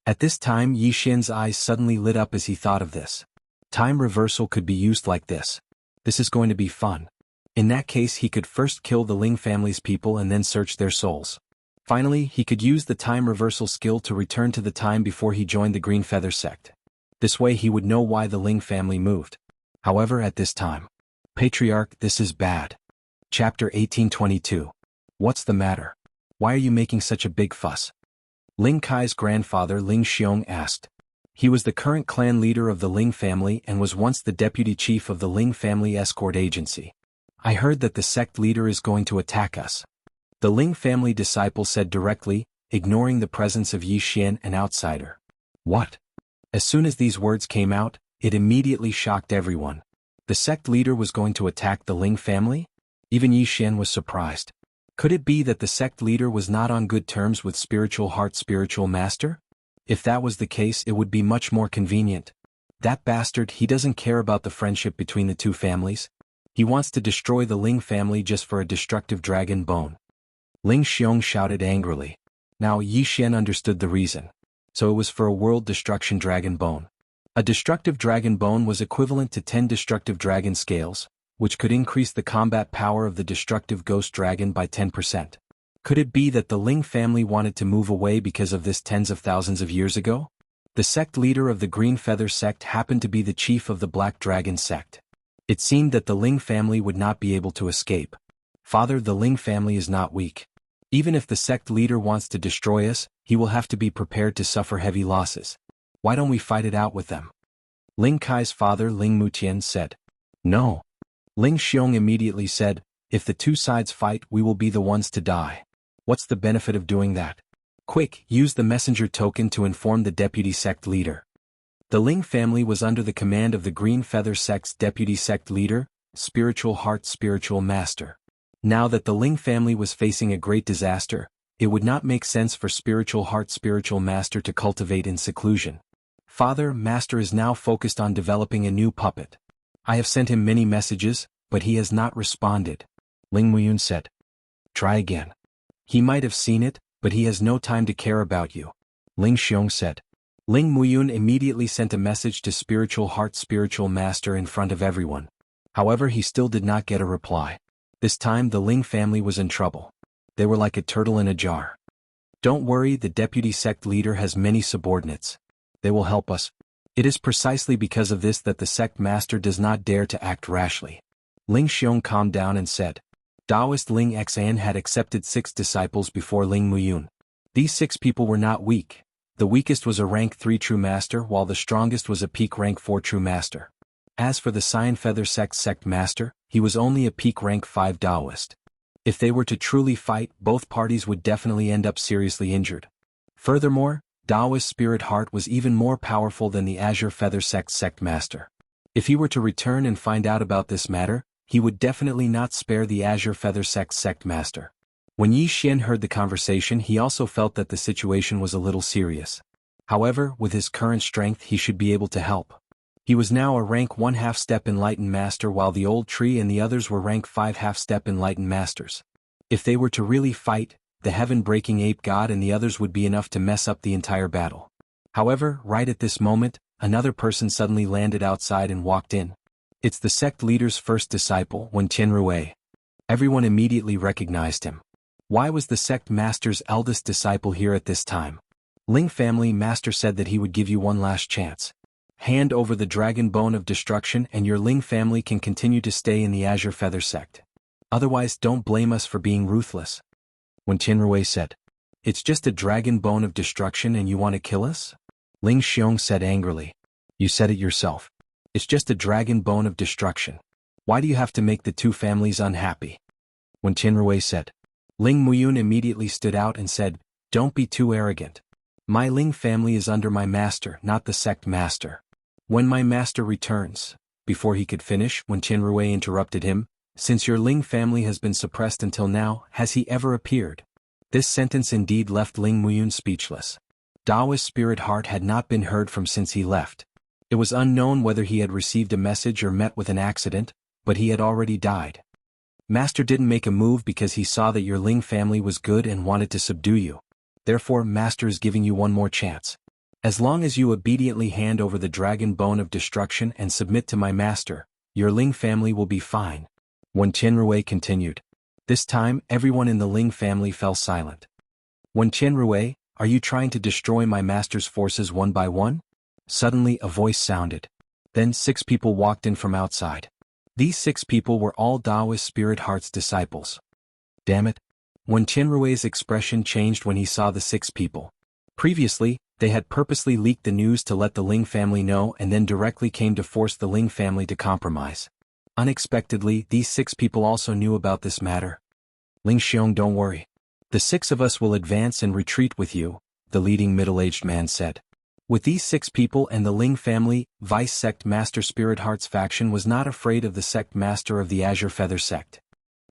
At this time Yi Xian's eyes suddenly lit up as he thought of this. Time reversal could be used like this. This is going to be fun. In that case he could first kill the Ling family's people and then search their souls. Finally, he could use the time reversal skill to return to the time before he joined the Green Feather sect. This way he would know why the Ling family moved. However, at this time, Patriarch, this is bad. Chapter 1822. What's the matter? Why are you making such a big fuss? Ling Kai's grandfather Ling Xiong asked. He was the current clan leader of the Ling family and was once the deputy chief of the Ling family escort agency. I heard that the sect leader is going to attack us. The Ling family disciple said directly, ignoring the presence of Yi Xian, an outsider. What? As soon as these words came out, it immediately shocked everyone. The sect leader was going to attack the Ling family? Even Yi Xian was surprised. Could it be that the sect leader was not on good terms with Spiritual Heart Spiritual Master? If that was the case, it would be much more convenient. That bastard, he doesn't care about the friendship between the two families. He wants to destroy the Ling family just for a destructive dragon bone. Ling Xiong shouted angrily. Now Yi Xian understood the reason. So it was for a world destruction dragon bone. A destructive dragon bone was equivalent to 10 destructive dragon scales, which could increase the combat power of the destructive ghost dragon by 10%. Could it be that the Ling family wanted to move away because of this tens of thousands of years ago? The sect leader of the Green Feather sect happened to be the chief of the Black Dragon sect. It seemed that the Ling family would not be able to escape. Father, the Ling family is not weak. Even if the sect leader wants to destroy us, he will have to be prepared to suffer heavy losses. Why don't we fight it out with them? Ling Kai's father Ling Mutian said. No. Ling Xiong immediately said, if the two sides fight, we will be the ones to die. What's the benefit of doing that? Quick, use the messenger token to inform the deputy sect leader. The Ling family was under the command of the Green Feather sect's deputy sect leader, Spiritual Heart Spiritual Master. Now that the Ling family was facing a great disaster, it would not make sense for Spiritual Heart's spiritual master to cultivate in seclusion. Father, Master is now focused on developing a new puppet. I have sent him many messages, but he has not responded. Ling Muyun said. Try again. He might have seen it, but he has no time to care about you. Ling Xiong said. Ling Muyun immediately sent a message to Spiritual Heart's spiritual master in front of everyone. However, he still did not get a reply. This time the Ling family was in trouble. They were like a turtle in a jar. Don't worry, the deputy sect leader has many subordinates. They will help us. It is precisely because of this that the sect master does not dare to act rashly. Ling Xiong calmed down and said. Taoist Ling Xan had accepted 6 disciples before Ling Muyun. These 6 people were not weak. The weakest was a rank 3 true master while the strongest was a peak rank 4 true master. As for the Cyan Feather sect master, he was only a peak rank 5 Taoist. If they were to truly fight, both parties would definitely end up seriously injured. Furthermore, Taoist Spirit Heart was even more powerful than the Azure Feather sect master. If he were to return and find out about this matter, he would definitely not spare the Azure Feather sect master. When Yi Xian heard the conversation, he also felt that the situation was a little serious. However, with his current strength he should be able to help. He was now a rank 1 half-step enlightened master while the old tree and the others were rank 5 half-step enlightened masters. If they were to really fight, the heaven-breaking ape god and the others would be enough to mess up the entire battle. However, right at this moment, another person suddenly landed outside and walked in. It's the sect leader's first disciple, Wen Tianrui. Everyone immediately recognized him. Why was the sect master's eldest disciple here at this time? Ling family master said that he would give you one last chance. Hand over the dragon bone of destruction and your Ling family can continue to stay in the Azure Feather sect. Otherwise, don't blame us for being ruthless. When Tianrui said, It's just a dragon bone of destruction and you want to kill us? Ling Xiong said angrily. You said it yourself. It's just a dragon bone of destruction. Why do you have to make the 2 families unhappy? When Tianrui said, Ling Muyun immediately stood out and said, Don't be too arrogant. My Ling family is under my master, not the sect master. When my master returns, before he could finish, when Tianrui interrupted him, since your Ling family has been suppressed until now, has he ever appeared? This sentence indeed left Ling Muyun speechless. Taoist Spirit Heart had not been heard from since he left. It was unknown whether he had received a message or met with an accident, but he had already died. Master didn't make a move because he saw that your Ling family was good and wanted to subdue you. Therefore, Master is giving you one more chance. As long as you obediently hand over the dragon bone of destruction and submit to my master, your Ling family will be fine. When Tianrui continued. This time, everyone in the Ling family fell silent. When Tianrui, are you trying to destroy my master's forces one by one? Suddenly a voice sounded. Then 6 people walked in from outside. These 6 people were all Taoist Spirit Heart's disciples. Damn it. When Tianrui's expression changed when he saw the 6 people. Previously, they had purposely leaked the news to let the Ling family know and then directly came to force the Ling family to compromise. Unexpectedly, these 6 people also knew about this matter. Ling Xiong, don't worry. The 6 of us will advance and retreat with you, the leading middle-aged man said. With these 6 people and the Ling family, Vice Sect Master Spirit Heart's faction was not afraid of the sect master of the Azure Feather sect.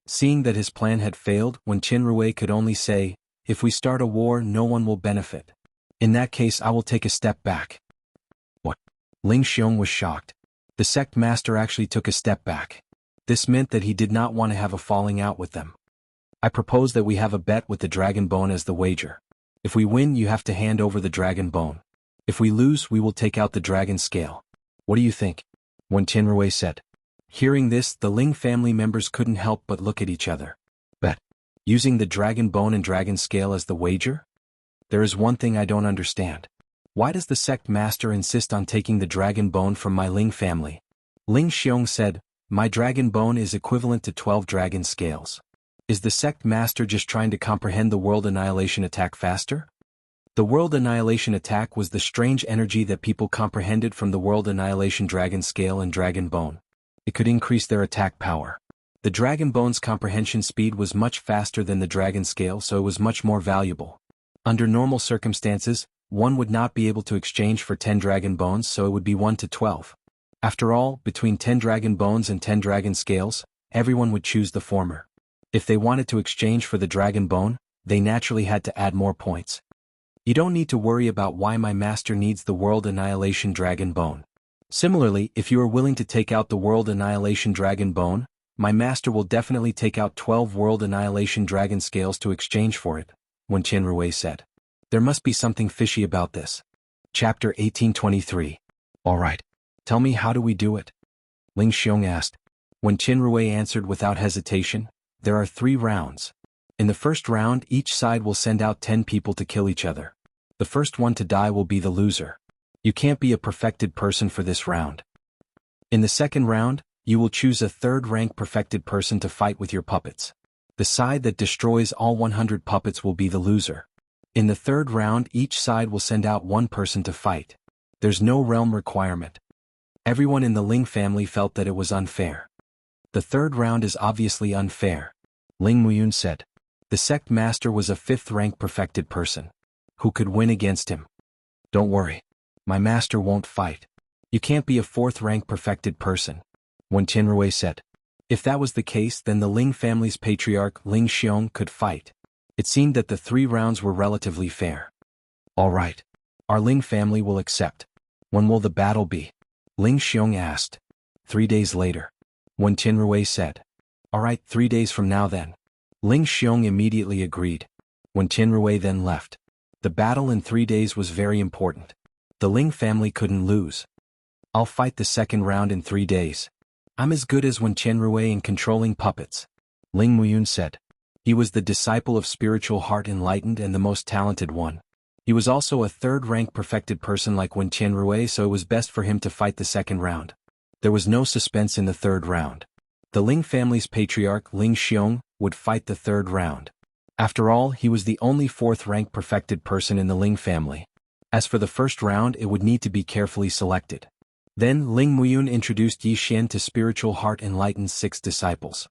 Seeing that his plan had failed, when Tianrui could only say, If we start a war, no one will benefit. In that case, I will take a step back. What? Ling Xiong was shocked. The sect master actually took a step back. This meant that he did not want to have a falling out with them. I propose that we have a bet with the dragon bone as the wager. If we win, you have to hand over the dragon bone. If we lose, we will take out the dragon scale. What do you think? When Tianrui said. Hearing this, the Ling family members couldn't help but look at each other. Bet. Using the dragon bone and dragon scale as the wager? There is one thing I don't understand. Why does the sect master insist on taking the dragon bone from my Ling family? Ling Xiong said, My dragon bone is equivalent to 12 dragon scales. Is the sect master just trying to comprehend the world annihilation attack faster? The world annihilation attack was the strange energy that people comprehended from the world annihilation dragon scale and dragon bone. It could increase their attack power. The dragon bone's comprehension speed was much faster than the dragon scale, so it was much more valuable. Under normal circumstances, one would not be able to exchange for 10 dragon bones, so it would be 1 to 12. After all, between 10 dragon bones and 10 dragon scales, everyone would choose the former. If they wanted to exchange for the dragon bone, they naturally had to add more points. You don't need to worry about why my master needs the World Annihilation Dragon Bone. Similarly, if you are willing to take out the World Annihilation Dragon Bone, my master will definitely take out 12 World Annihilation Dragon Scales to exchange for it, Wen Qianrui said. There must be something fishy about this. Chapter 1823. Alright. Tell me, how do we do it? Ling Xiong asked. Wen Qianrui answered without hesitation, there are 3 rounds. In the first round, each side will send out 10 people to kill each other. The first one to die will be the loser. You can't be a perfected person for this round. In the second round, you will choose a 3rd-rank perfected person to fight with your puppets. The side that destroys all 100 puppets will be the loser. In the 3rd round, each side will send out 1 person to fight. There's no realm requirement. Everyone in the Ling family felt that it was unfair. The 3rd round is obviously unfair, Ling Muyun said. The sect master was a 5th-rank perfected person. Who could win against him? Don't worry. My master won't fight. You can't be a 4th-rank perfected person, Wen Qianrui said. If that was the case, then the Ling family's patriarch Ling Xiong could fight. It seemed that the 3 rounds were relatively fair. All right. Our Ling family will accept. When will the battle be? Ling Xiong asked. 3 days later, Wen Qianrui said. All right, 3 days from now then. Ling Xiong immediately agreed. Wen Qianrui then left. The battle in 3 days was very important. The Ling family couldn't lose. I'll fight the second round in 3 days. I'm as good as Wen Qianrui in controlling puppets, Ling Muyun said. He was the disciple of Spiritual Heart Enlightened and the most talented one. He was also a 3rd-rank perfected person like Wen Qianrui, so it was best for him to fight the second round. There was no suspense in the 3rd round. The Ling family's patriarch Ling Xiong would fight the 3rd round. After all, he was the only 4th-rank perfected person in the Ling family. As for the first round, it would need to be carefully selected. Then Ling Muyun introduced Yi Xian to Spiritual Heart Enlightened's 6 disciples.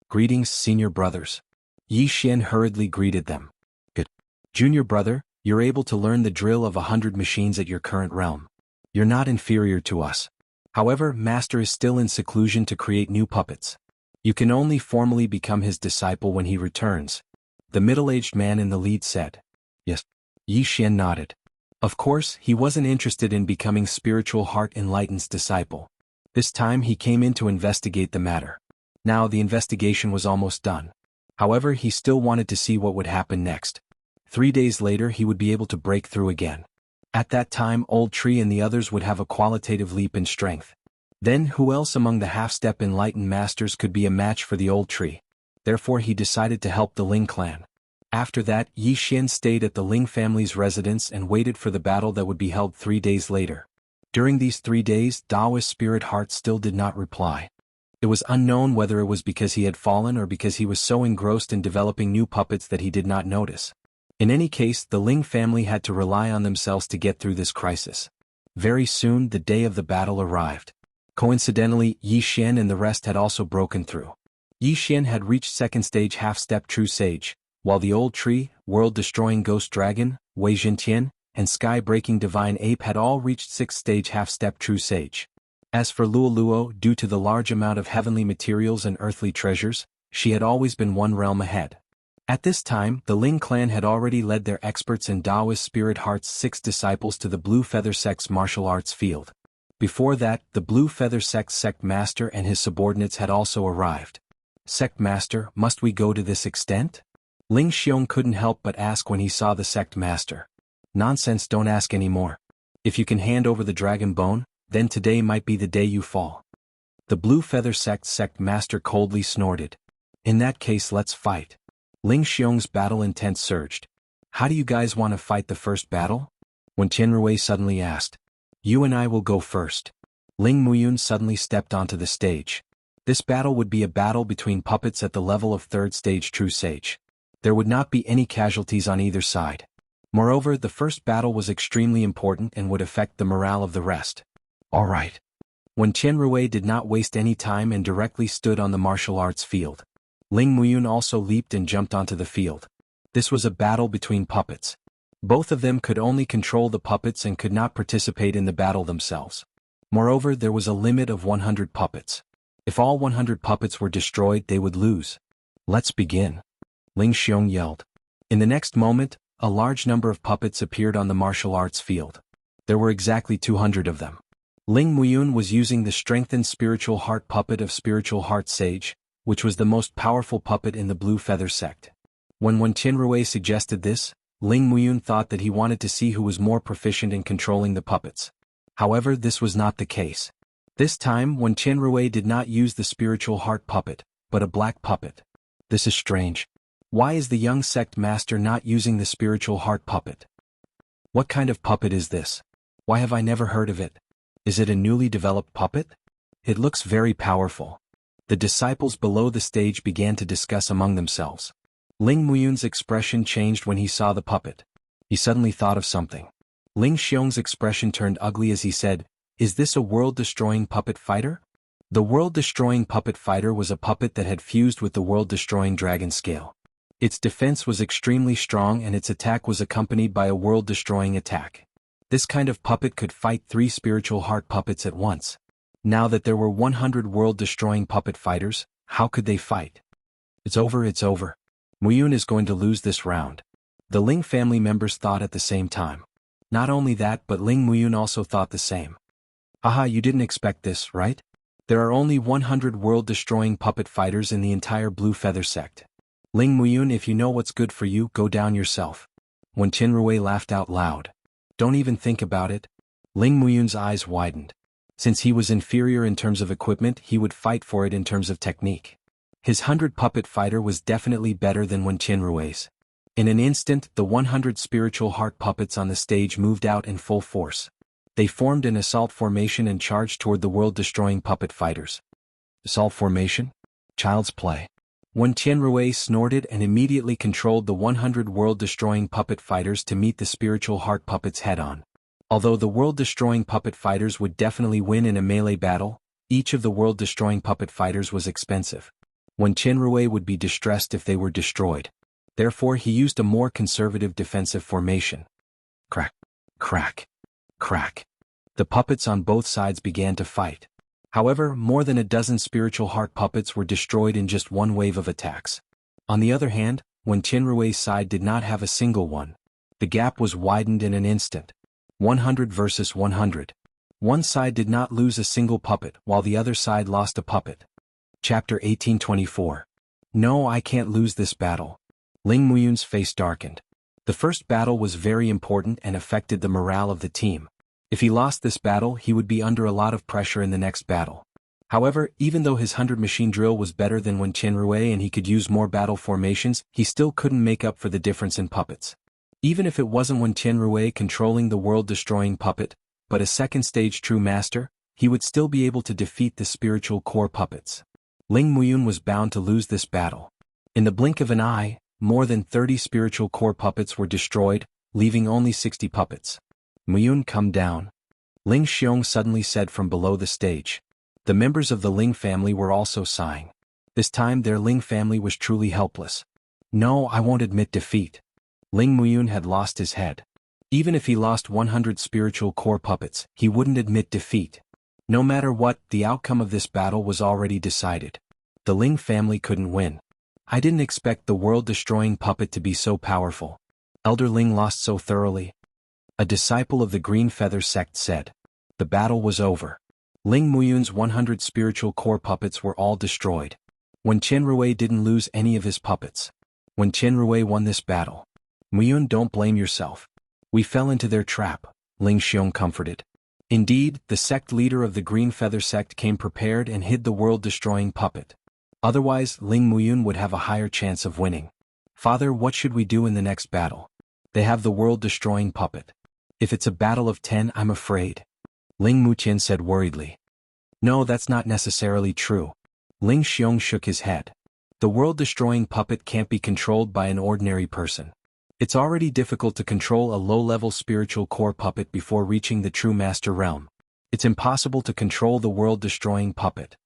Greetings, senior brothers. Yi Xian hurriedly greeted them. Good. Junior brother, you're able to learn the drill of 100 machines at your current realm. You're not inferior to us. However, Master is still in seclusion to create new puppets. You can only formally become his disciple when he returns, the middle-aged man in the lead said. Yes. Yi Xian nodded. Of course, he wasn't interested in becoming Spiritual Heart Enlightened's disciple. This time he came in to investigate the matter. Now the investigation was almost done. However, he still wanted to see what would happen next. 3 days later he would be able to break through again. At that time Old Tree and the others would have a qualitative leap in strength. Then who else among the half-step enlightened masters could be a match for the Old Tree? Therefore he decided to help the Ling clan. After that, Yi Xian stayed at the Ling family's residence and waited for the battle that would be held 3 days later. During these 3 days, Daoist Spirit Heart still did not reply. It was unknown whether it was because he had fallen or because he was so engrossed in developing new puppets that he did not notice. In any case, the Ling family had to rely on themselves to get through this crisis. Very soon, the day of the battle arrived. Coincidentally, Yi Xian and the rest had also broken through. Yi Xian had reached 2nd stage half-step True Sage, while the Old Tree, World-Destroying Ghost Dragon, Wei Zhentian, and Sky-Breaking Divine Ape had all reached 6th stage half-step True Sage. As for Luo Luo, due to the large amount of heavenly materials and earthly treasures, she had always been 1 realm ahead. At this time, the Ling clan had already led their experts in Daoist Spirit Heart's 6 disciples to the Blue Feather Sect's martial arts field. Before that, the Blue Feather Sect's sect master and his subordinates had also arrived. Sect master, must we go to this extent? Ling Xiong couldn't help but ask when he saw the sect master. Nonsense, don't ask anymore. If you can hand over the dragon bone, then today might be the day you fall. The Blue Feather Sect's sect master coldly snorted. In that case, let's fight. Ling Xiong's battle intent surged. How do you guys want to fight the first battle? Wen Qianrui suddenly asked. You and I will go first. Ling Muyun suddenly stepped onto the stage. This battle would be a battle between puppets at the level of 3rd stage True Sage. There would not be any casualties on either side. Moreover, the first battle was extremely important and would affect the morale of the rest. All right. Wen Qianrui did not waste any time and directly stood on the martial arts field. Ling Muyun also leaped and jumped onto the field. This was a battle between puppets. Both of them could only control the puppets and could not participate in the battle themselves. Moreover, there was a limit of 100 puppets. If all 100 puppets were destroyed, they would lose. Let's begin. Ling Xiong yelled. In the next moment, a large number of puppets appeared on the martial arts field. There were exactly 200 of them. Ling Muyun was using the strengthened spiritual heart puppet of Spiritual Heart Sage, which was the most powerful puppet in the Blue Feather sect. When Wen Qinrui suggested this, Ling Muyun thought that he wanted to see who was more proficient in controlling the puppets. However, this was not the case. This time, Wen Qinrui did not use the spiritual heart puppet, but a black puppet. This is strange. Why is the young sect master not using the spiritual heart puppet? What kind of puppet is this? Why have I never heard of it? Is it a newly developed puppet? It looks very powerful. The disciples below the stage began to discuss among themselves. Ling Muyun's expression changed when he saw the puppet. He suddenly thought of something. Ling Xiong's expression turned ugly as he said, "Is this a world-destroying puppet fighter?" The world-destroying puppet fighter was a puppet that had fused with the world-destroying dragon scale. Its defense was extremely strong and its attack was accompanied by a world-destroying attack. This kind of puppet could fight 3 spiritual heart puppets at once. Now that there were 100 world-destroying puppet fighters, how could they fight? It's over. Muyun is going to lose this round. The Ling family members thought at the same time. Not only that, but Ling Muyun also thought the same. Aha, you didn't expect this, right? There are only 100 world-destroying puppet fighters in the entire Blue Feather sect. Ling Muyun, if you know what's good for you, go down yourself. Wen Qinrui laughed out loud. Don't even think about it. Ling Muyun's eyes widened. Since he was inferior in terms of equipment, he would fight for it in terms of technique. His 100 puppet fighter was definitely better than Wen Qinrui's. In an instant, the 100 spiritual heart puppets on the stage moved out in full force. They formed an assault formation and charged toward the world-destroying puppet fighters. Assault formation? Child's play. Wen Qinrui snorted and immediately controlled the 100 world-destroying puppet fighters to meet the spiritual heart puppets head-on. Although the world-destroying puppet fighters would definitely win in a melee battle, each of the world-destroying puppet fighters was expensive. Wen Qinrui would be distressed if they were destroyed. Therefore he used a more conservative defensive formation. Crack, crack, crack. The puppets on both sides began to fight. However, more than a dozen spiritual heart puppets were destroyed in just one wave of attacks. On the other hand, Wen Qinrui's side did not have a single one. The gap was widened in an instant. 100 versus 100. One side did not lose a single puppet while the other side lost a puppet. Chapter 1824. No, I can't lose this battle. Ling Muyun's face darkened. The first battle was very important and affected the morale of the team. If he lost this battle, he would be under a lot of pressure in the next battle. However, even though his 100 machine drill was better than Wen Qinrui and he could use more battle formations, he still couldn't make up for the difference in puppets. Even if it wasn't Wen Qinrui controlling the world-destroying puppet, but a second-stage true master, he would still be able to defeat the spiritual core puppets. Ling Muyun was bound to lose this battle. In the blink of an eye, more than 30 spiritual core puppets were destroyed, leaving only 60 puppets. Muyun, come down. Ling Xiong suddenly said from below the stage. The members of the Ling family were also sighing. This time their Ling family was truly helpless. No, I won't admit defeat. Ling Muyun had lost his head. Even if he lost 100 spiritual core puppets, he wouldn't admit defeat. No matter what, the outcome of this battle was already decided. The Ling family couldn't win. I didn't expect the world-destroying puppet to be so powerful. Elder Ling lost so thoroughly. A disciple of the Green Feather sect said. The battle was over. Ling Muyun's 100 spiritual core puppets were all destroyed. Wen Qinrui didn't lose any of his puppets. Wen Qinrui won this battle. Muyun, don't blame yourself. We fell into their trap, Ling Xiong comforted. Indeed, the sect leader of the Green Feather sect came prepared and hid the world-destroying puppet. Otherwise, Ling Muyun would have a higher chance of winning. Father, what should we do in the next battle? They have the world-destroying puppet. If it's a battle of 10, I'm afraid. Ling Muqian said worriedly. No, that's not necessarily true. Ling Xiong shook his head. The world-destroying puppet can't be controlled by an ordinary person. It's already difficult to control a low-level spiritual core puppet before reaching the true master realm. It's impossible to control the world-destroying puppet.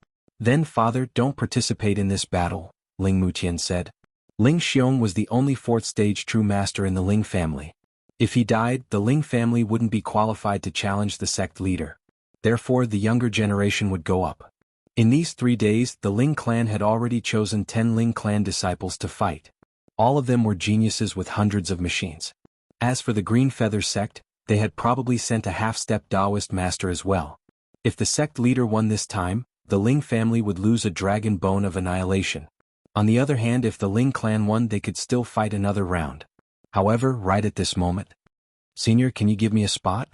Then father, don't participate in this battle, Ling Muqian said. Ling Xiong was the only 4th-stage true master in the Ling family. If he died, the Ling family wouldn't be qualified to challenge the sect leader. Therefore, the younger generation would go up. In these 3 days, the Ling clan had already chosen 10 Ling clan disciples to fight. All of them were geniuses with hundreds of machines. As for the Green Feather sect, they had probably sent a half-step Taoist master as well. If the sect leader won this time, the Ling family would lose a dragon bone of annihilation. On the other hand, if the Ling clan won, they could still fight another round. However, right at this moment, "Senior, can you give me a spot?"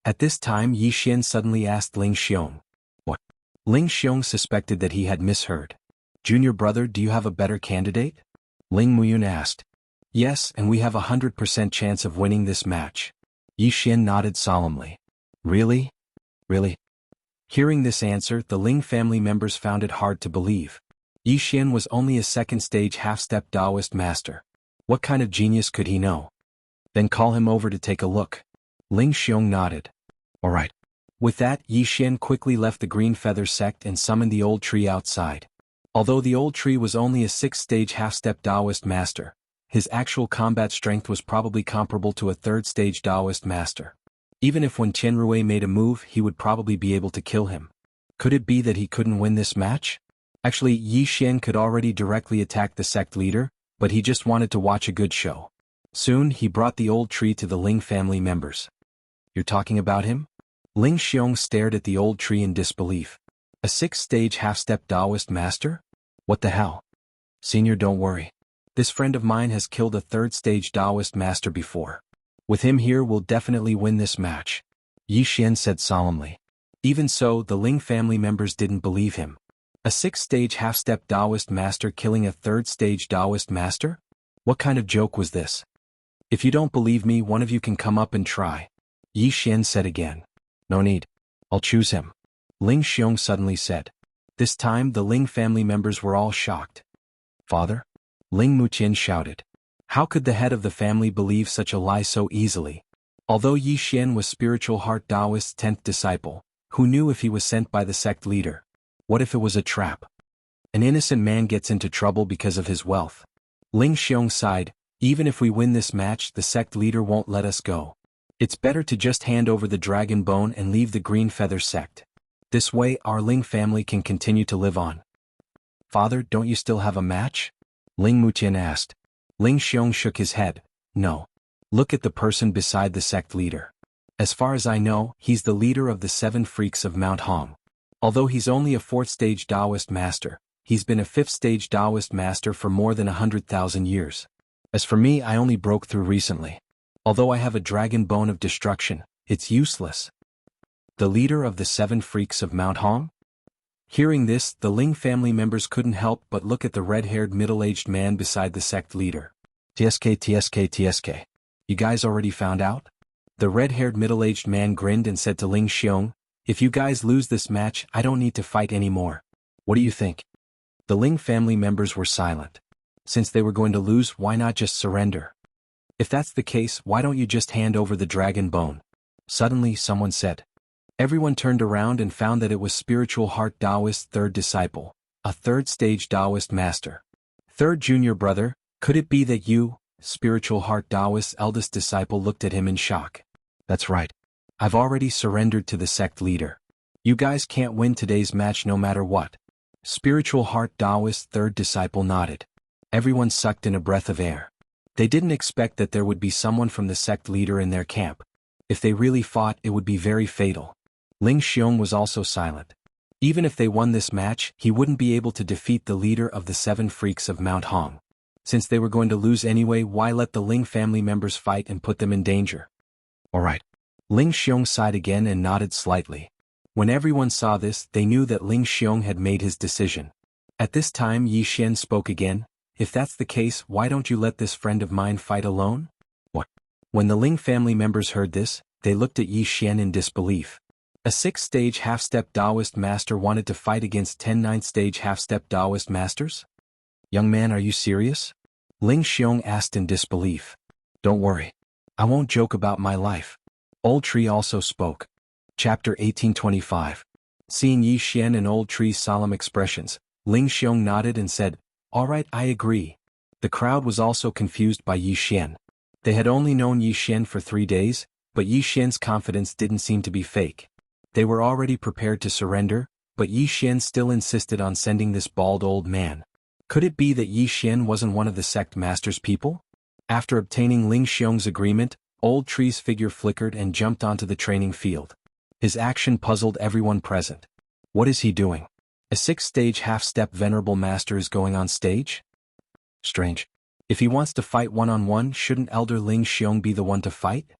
At this time, Yi Xian suddenly asked Ling Xiong. What? Ling Xiong suspected that he had misheard. "Junior brother, do you have a better candidate?" Ling Muyun asked. "Yes, and we have 100% chance of winning this match." Yi Xian nodded solemnly. "Really? Really?" Hearing this answer, the Ling family members found it hard to believe. Yi Xian was only a second-stage half-step Taoist master. What kind of genius could he know? "Then call him over to take a look." Ling Xiong nodded. "All right." With that, Yi Xian quickly left the Green Feather sect and summoned the old tree outside. Although the old tree was only a 6th-stage half-step Taoist master, his actual combat strength was probably comparable to a 3rd-stage Taoist master. Even if when Chen Rui made a move, he would probably be able to kill him. Could it be that he couldn't win this match? Actually, Yi Xian could already directly attack the sect leader, but he just wanted to watch a good show. Soon, he brought the old tree to the Ling family members. "You're talking about him?" Ling Xiong stared at the old tree in disbelief. "A 6th-stage half-step Taoist master? What the hell?" "Senior, don't worry. This friend of mine has killed a 3rd-stage Taoist master before. With him here, we'll definitely win this match," Yi Xian said solemnly. Even so, the Ling family members didn't believe him. A 6th-stage half-step Taoist master killing a 3rd-stage Taoist master? What kind of joke was this? "If you don't believe me, one of you can come up and try," Yi Xian said again. "No need. I'll choose him," Ling Xiong suddenly said. This time, the Ling family members were all shocked. "Father?" Ling Muqian shouted. How could the head of the family believe such a lie so easily? Although Yi Xian was Spiritual Heart Taoist's 10th disciple, who knew if he was sent by the sect leader? What if it was a trap? An innocent man gets into trouble because of his wealth. Ling Xiong sighed. "Even if we win this match, the sect leader won't let us go. It's better to just hand over the dragon bone and leave the Green Feather sect. This way, our Ling family can continue to live on." "Father, don't you still have a match?" Ling Muqian asked. Ling Xiong shook his head. "No. Look at the person beside the sect leader. As far as I know, he's the leader of the 7 freaks of Mount Hong. Although he's only a 4th-stage Taoist master, he's been a 5th-stage Taoist master for more than 100,000 years. As for me, I only broke through recently. Although I have a dragon bone of destruction, it's useless." The leader of the 7 freaks of Mount Hong? Hearing this, the Ling family members couldn't help but look at the red-haired middle-aged man beside the sect leader. TSK. You guys already found out?" The red-haired middle-aged man grinned and said to Ling Xiong, "If you guys lose this match, I don't need to fight anymore. What do you think?" The Ling family members were silent. Since they were going to lose, why not just surrender? "If that's the case, why don't you just hand over the dragon bone?" Suddenly, someone said. Everyone turned around and found that it was Spiritual Heart Taoist's 3rd disciple, a 3rd-stage Taoist master. "Third junior brother, could it be that you?" Spiritual Heart Taoist's eldest disciple looked at him in shock. "That's right. I've already surrendered to the sect leader. You guys can't win today's match no matter what." Spiritual Heart Taoist's 3rd disciple nodded. Everyone sucked in a breath of air. They didn't expect that there would be someone from the sect leader in their camp. If they really fought, it would be very fatal. Ling Xiong was also silent. Even if they won this match, he wouldn't be able to defeat the leader of the 7 freaks of Mount Hong. Since they were going to lose anyway, why let the Ling family members fight and put them in danger? "All right." Ling Xiong sighed again and nodded slightly. When everyone saw this, they knew that Ling Xiong had made his decision. At this time, Yi Xian spoke again. "If that's the case, why don't you let this friend of mine fight alone?" "What?" When the Ling family members heard this, they looked at Yi Xian in disbelief. A 6th-stage half-step Taoist master wanted to fight against 10 9th-stage half-step Taoist masters? "Young man, are you serious?" Ling Xiong asked in disbelief. "Don't worry. I won't joke about my life." Old Tree also spoke. Chapter 1825. Seeing Yi Xian and Old Tree's solemn expressions, Ling Xiong nodded and said, "All right, I agree." The crowd was also confused by Yi Xian. They had only known Yi Xian for 3 days, but Yi Xian's confidence didn't seem to be fake. They were already prepared to surrender, but Yi Xian still insisted on sending this bald old man. Could it be that Yi Xian wasn't one of the sect master's people? After obtaining Ling Xiong's agreement, Old Tree's figure flickered and jumped onto the training field. His action puzzled everyone present. What is he doing? A 6th-stage half-step venerable master is going on stage? Strange. If he wants to fight one-on-one, shouldn't Elder Ling Xiong be the one to fight?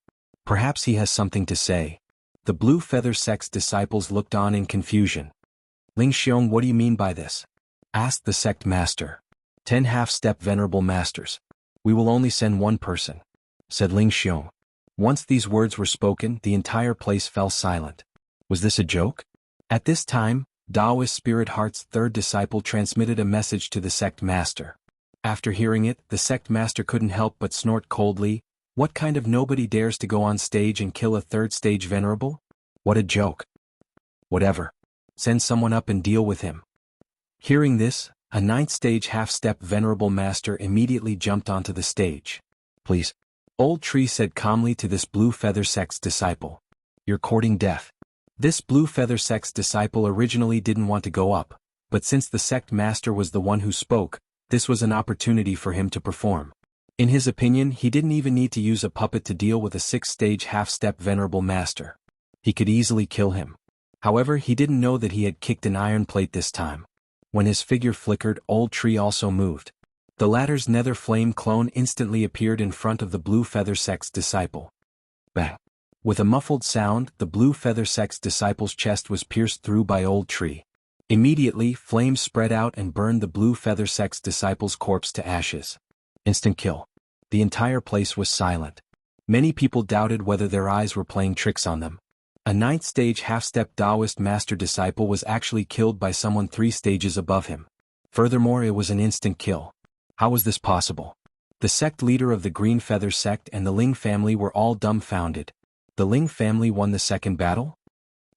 Perhaps he has something to say. The Blue Feather Sect's disciples looked on in confusion. Ling Xiong, what do you mean by this? Asked the sect master. 10 half-step venerable masters. We will only send one person, said Ling Xiong. Once these words were spoken, the entire place fell silent. Was this a joke? At this time, Taoist Spirit Heart's 3rd disciple transmitted a message to the sect master. After hearing it, the sect master couldn't help but snort coldly. What kind of nobody dares to go on stage and kill a 3rd-stage venerable? What a joke. Whatever. Send someone up and deal with him. Hearing this, a 9th-stage half-step venerable master immediately jumped onto the stage. Please. Old Tree said calmly to this Blue Feather Sect's disciple. You're courting death. This Blue Feather Sect's disciple originally didn't want to go up, but since the sect master was the one who spoke, this was an opportunity for him to perform. In his opinion, he didn't even need to use a puppet to deal with a 6th-stage half-step venerable master. He could easily kill him. However, he didn't know that he had kicked an iron plate this time. When his figure flickered, Old Tree also moved. The latter's nether flame clone instantly appeared in front of the Blue Feather Sect's disciple. Bang! With a muffled sound, the Blue Feather Sect's disciple's chest was pierced through by Old Tree. Immediately, flames spread out and burned the Blue Feather Sect's disciple's corpse to ashes. Instant kill. The entire place was silent. Many people doubted whether their eyes were playing tricks on them. A 9th-stage half-step Taoist master disciple was actually killed by someone 3 stages above him. Furthermore, it was an instant kill. How was this possible? The sect leader of the Green Feather Sect and the Ling family were all dumbfounded. The Ling family won the 2nd battle?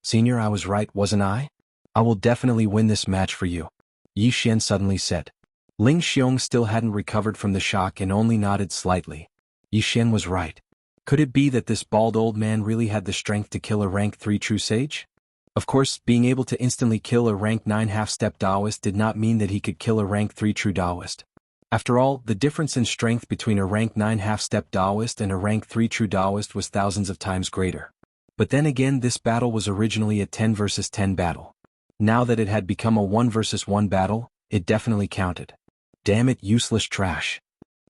Senior, I was right, wasn't I? I will definitely win this match for you, Yi Xian suddenly said. Ling Xiong still hadn't recovered from the shock and only nodded slightly. Yi Xian was right. Could it be that this bald old man really had the strength to kill a rank 3 true sage? Of course, being able to instantly kill a rank 9 half-step Taoist did not mean that he could kill a rank 3 true Taoist. After all, the difference in strength between a rank 9 half-step Taoist and a rank 3 true Taoist was thousands of times greater. But then again, this battle was originally a 10 versus 10 battle. Now that it had become a 1 versus 1 battle, it definitely counted. Damn it, useless trash.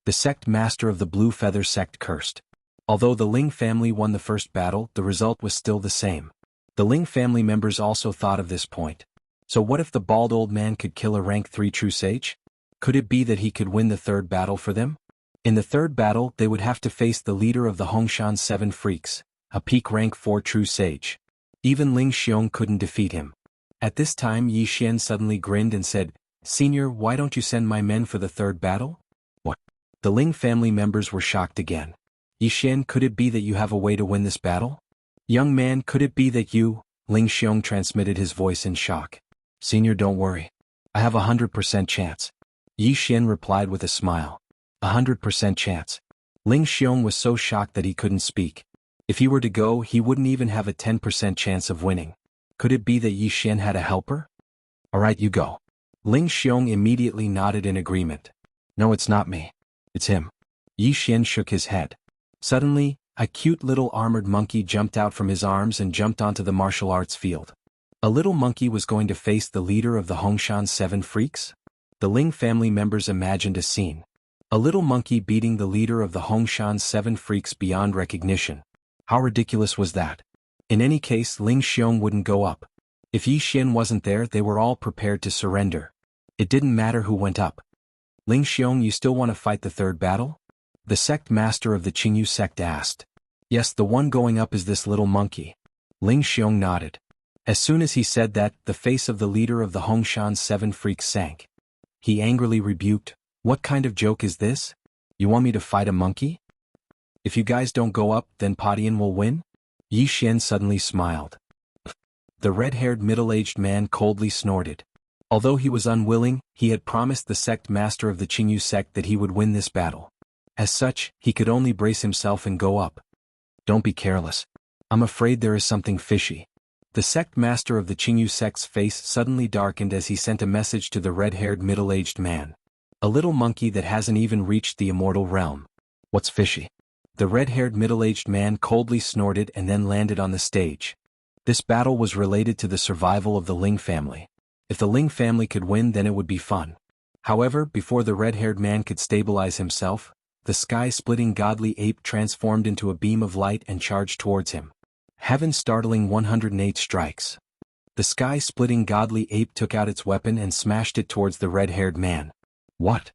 The sect master of the Blue Feather Sect cursed. Although the Ling family won the first battle, the result was still the same. The Ling family members also thought of this point. So what if the bald old man could kill a rank 3 true sage? Could it be that he could win the 3rd battle for them? In the 3rd battle, they would have to face the leader of the Hongshan 7 Freaks, a peak rank 4 true sage. Even Ling Xiong couldn't defeat him. At this time, Yi Xian suddenly grinned and said, Senior, why don't you send my men for the 3rd battle? What? The Ling family members were shocked again. Yi Xian, could it be that you have a way to win this battle? Young man, could it be that you? Ling Xiong transmitted his voice in shock. Senior, don't worry. I have 100% chance. Yi Xian replied with a smile. 100% chance. Ling Xiong was so shocked that he couldn't speak. If he were to go, he wouldn't even have a 10% chance of winning. Could it be that Yi Xian had a helper? Alright, you go. Ling Xiong immediately nodded in agreement. No, it's not me. It's him. Yi Xian shook his head. Suddenly, a cute little armored monkey jumped out from his arms and jumped onto the martial arts field. A little monkey was going to face the leader of the Hongshan 7 Freaks? The Ling family members imagined a scene. A little monkey beating the leader of the Hongshan 7 Freaks beyond recognition. How ridiculous was that? In any case, Ling Xiong wouldn't go up. If Yi Xian wasn't there, they were all prepared to surrender. It didn't matter who went up. Ling Xiong, you still want to fight the 3rd battle? The sect master of the Jianghu sect asked. Yes, the one going up is this little monkey. Ling Xiong nodded. As soon as he said that, the face of the leader of the Hongshan 7 Freaks sank. He angrily rebuked, What kind of joke is this? You want me to fight a monkey? If you guys don't go up, then Padian will win? Yi Xian suddenly smiled. The red-haired middle-aged man coldly snorted. Although he was unwilling, he had promised the sect master of the Jianghu sect that he would win this battle. As such, he could only brace himself and go up. Don't be careless. I'm afraid there is something fishy. The sect master of the Qingyu sect's face suddenly darkened as he sent a message to the red-haired middle-aged man. A little monkey that hasn't even reached the immortal realm. What's fishy? The red-haired middle-aged man coldly snorted and then landed on the stage. This battle was related to the survival of the Ling family. If the Ling family could win, then it would be fun. However, before the red-haired man could stabilize himself, the sky-splitting godly ape transformed into a beam of light and charged towards him. Heaven startling 108 strikes. The sky-splitting godly ape took out its weapon and smashed it towards the red-haired man. What?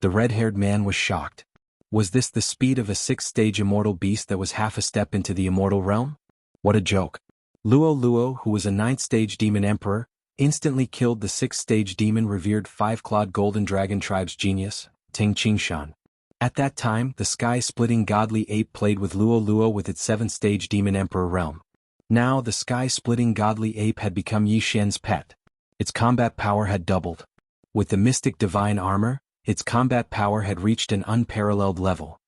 The red-haired man was shocked. Was this the speed of a 6th-stage immortal beast that was half a step into the immortal realm? What a joke. Luo, who was a 9th-stage demon emperor, instantly killed the 6th-stage demon revered 5-clawed golden dragon tribe's genius, Ting Qingshan. At that time, the sky-splitting godly ape played with Luo with its 7th-stage demon emperor realm. Now the sky-splitting godly ape had become Yi Xian's pet. Its combat power had doubled. With the mystic divine armor, its combat power had reached an unparalleled level.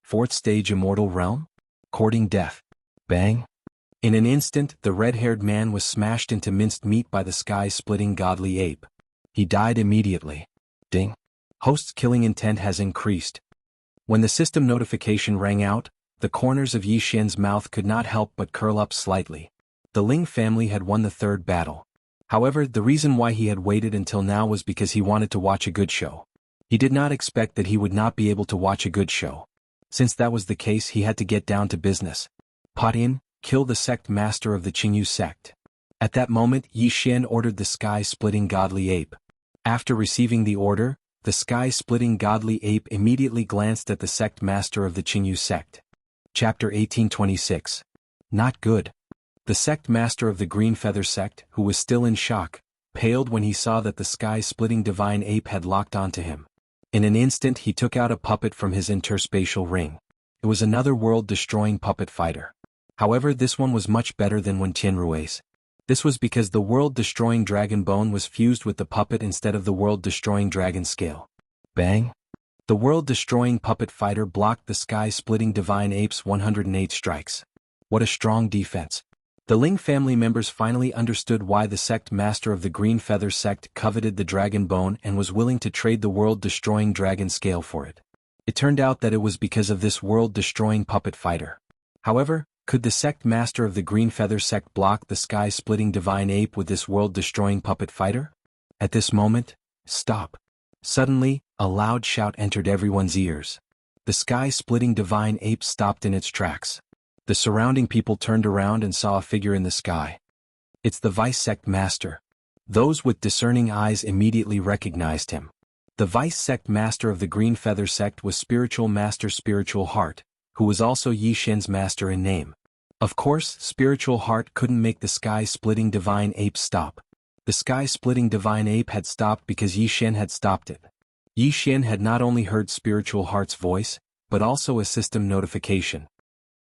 4th-stage immortal realm? Courting death. Bang! In an instant, the red-haired man was smashed into minced meat by the sky-splitting godly ape. He died immediately. Ding! Host's killing intent has increased. When the system notification rang out, the corners of Yi Xian's mouth could not help but curl up slightly. The Ling family had won the 3rd battle. However, the reason why he had waited until now was because he wanted to watch a good show. He did not expect that he would not be able to watch a good show. Since that was the case, he had to get down to business. Pot in, kill the sect master of the Qingyu sect. At that moment, Yi Xian ordered the sky-splitting godly ape. After receiving the order, the sky-splitting godly ape immediately glanced at the sect master of the Qingyu sect. Chapter 1826. Not good. The sect master of the Green Feather sect, who was still in shock, paled when he saw that the sky-splitting divine ape had locked onto him. In an instant he took out a puppet from his interspatial ring. It was another world-destroying puppet fighter. However, this one was much better than Wen Tianrui's. This was because the world-destroying dragon bone was fused with the puppet instead of the world-destroying dragon scale. Bang! The world-destroying puppet fighter blocked the sky-splitting divine ape's 108 strikes. What a strong defense. The Ling family members finally understood why the sect master of the Green Feather sect coveted the dragon bone and was willing to trade the world-destroying dragon scale for it. It turned out that it was because of this world-destroying puppet fighter. However, could the sect master of the Green Feather sect block the sky-splitting divine ape with this world-destroying puppet fighter? At this moment, stop. Suddenly, a loud shout entered everyone's ears. The sky-splitting divine ape stopped in its tracks. The surrounding people turned around and saw a figure in the sky. It's the vice sect master. Those with discerning eyes immediately recognized him. The vice sect master of the Green Feather sect was Spiritual Master Spiritual Heart, who was also Yi Xian's master in name. Of course, Spiritual Heart couldn't make the sky-splitting divine ape stop. The sky-splitting divine ape had stopped because Yi Xian had stopped it. Yi Xian had not only heard Spiritual Heart's voice, but also a system notification.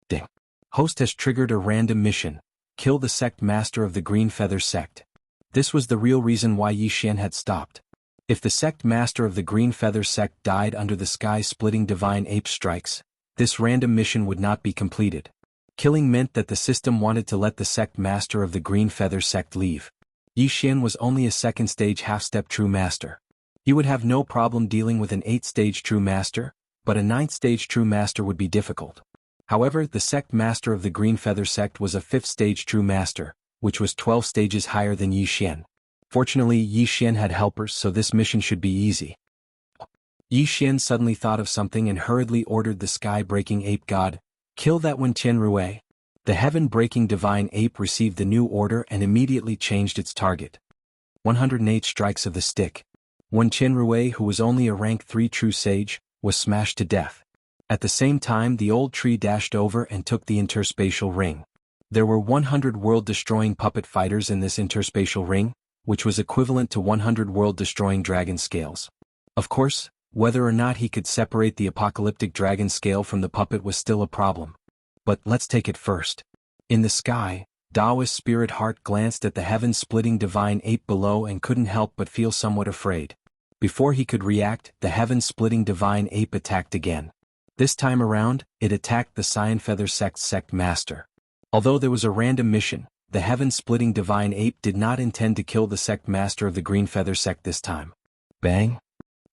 Ding. Host has triggered a random mission. Kill the sect master of the Green Feather sect. This was the real reason why Yi Xian had stopped. If the sect master of the Green Feather sect died under the sky-splitting divine ape strikes, this random mission would not be completed. Killing meant that the system wanted to let the sect master of the Green Feather sect leave. Yi Xian was only a 2nd-stage half-step true master. He would have no problem dealing with an 8th-stage true master, but a 9th-stage true master would be difficult. However, the sect master of the Green Feather sect was a 5th-stage true master, which was 12 stages higher than Yi Xian. Fortunately, Yi Xian had helpers, so this mission should be easy. Yi Xian suddenly thought of something and hurriedly ordered the sky-breaking ape god, kill that Wen Tianrui. The heaven-breaking divine ape received the new order and immediately changed its target. 108 strikes of the stick. Wen Tianrui, who was only a rank 3 true sage, was smashed to death. At the same time, the old tree dashed over and took the interspatial ring. There were 100 world-destroying puppet fighters in this interspatial ring, which was equivalent to 100 world-destroying dragon scales. Of course, whether or not he could separate the apocalyptic dragon scale from the puppet was still a problem. But let's take it first. In the sky, Daoist Spirit Heart glanced at the heaven-splitting divine ape below and couldn't help but feel somewhat afraid. Before he could react, the heaven-splitting divine ape attacked again. This time around, it attacked the Cyan Feather sect's sect master. Although there was a random mission, the heaven-splitting divine ape did not intend to kill the sect master of the Green Feather sect this time. Bang!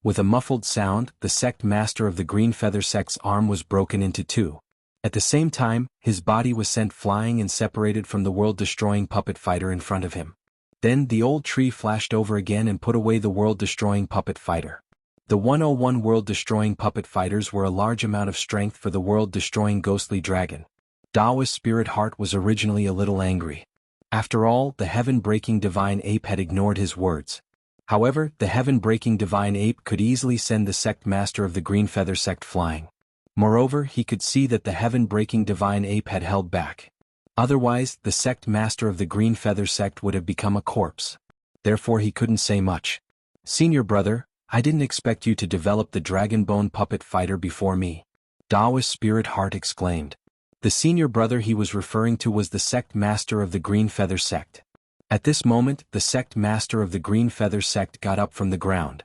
With a muffled sound, the sect master of the Green Feather sect's arm was broken into two. At the same time, his body was sent flying and separated from the world-destroying puppet fighter in front of him. Then the old tree flashed over again and put away the world-destroying puppet fighter. The 101 world-destroying puppet fighters were a large amount of strength for the world-destroying ghostly dragon. Dawa's spirit heart was originally a little angry. After all, the heaven-breaking divine ape had ignored his words. However, the heaven-breaking divine ape could easily send the sect master of the Green Feather sect flying. Moreover, he could see that the heaven-breaking divine ape had held back. Otherwise, the sect master of the Green Feather sect would have become a corpse. Therefore he couldn't say much. "Senior brother, I didn't expect you to develop the dragon bone puppet fighter before me," Dawa's spirit heart exclaimed. The senior brother he was referring to was the sect master of the Green Feather sect. At this moment, the sect master of the Green Feather sect got up from the ground.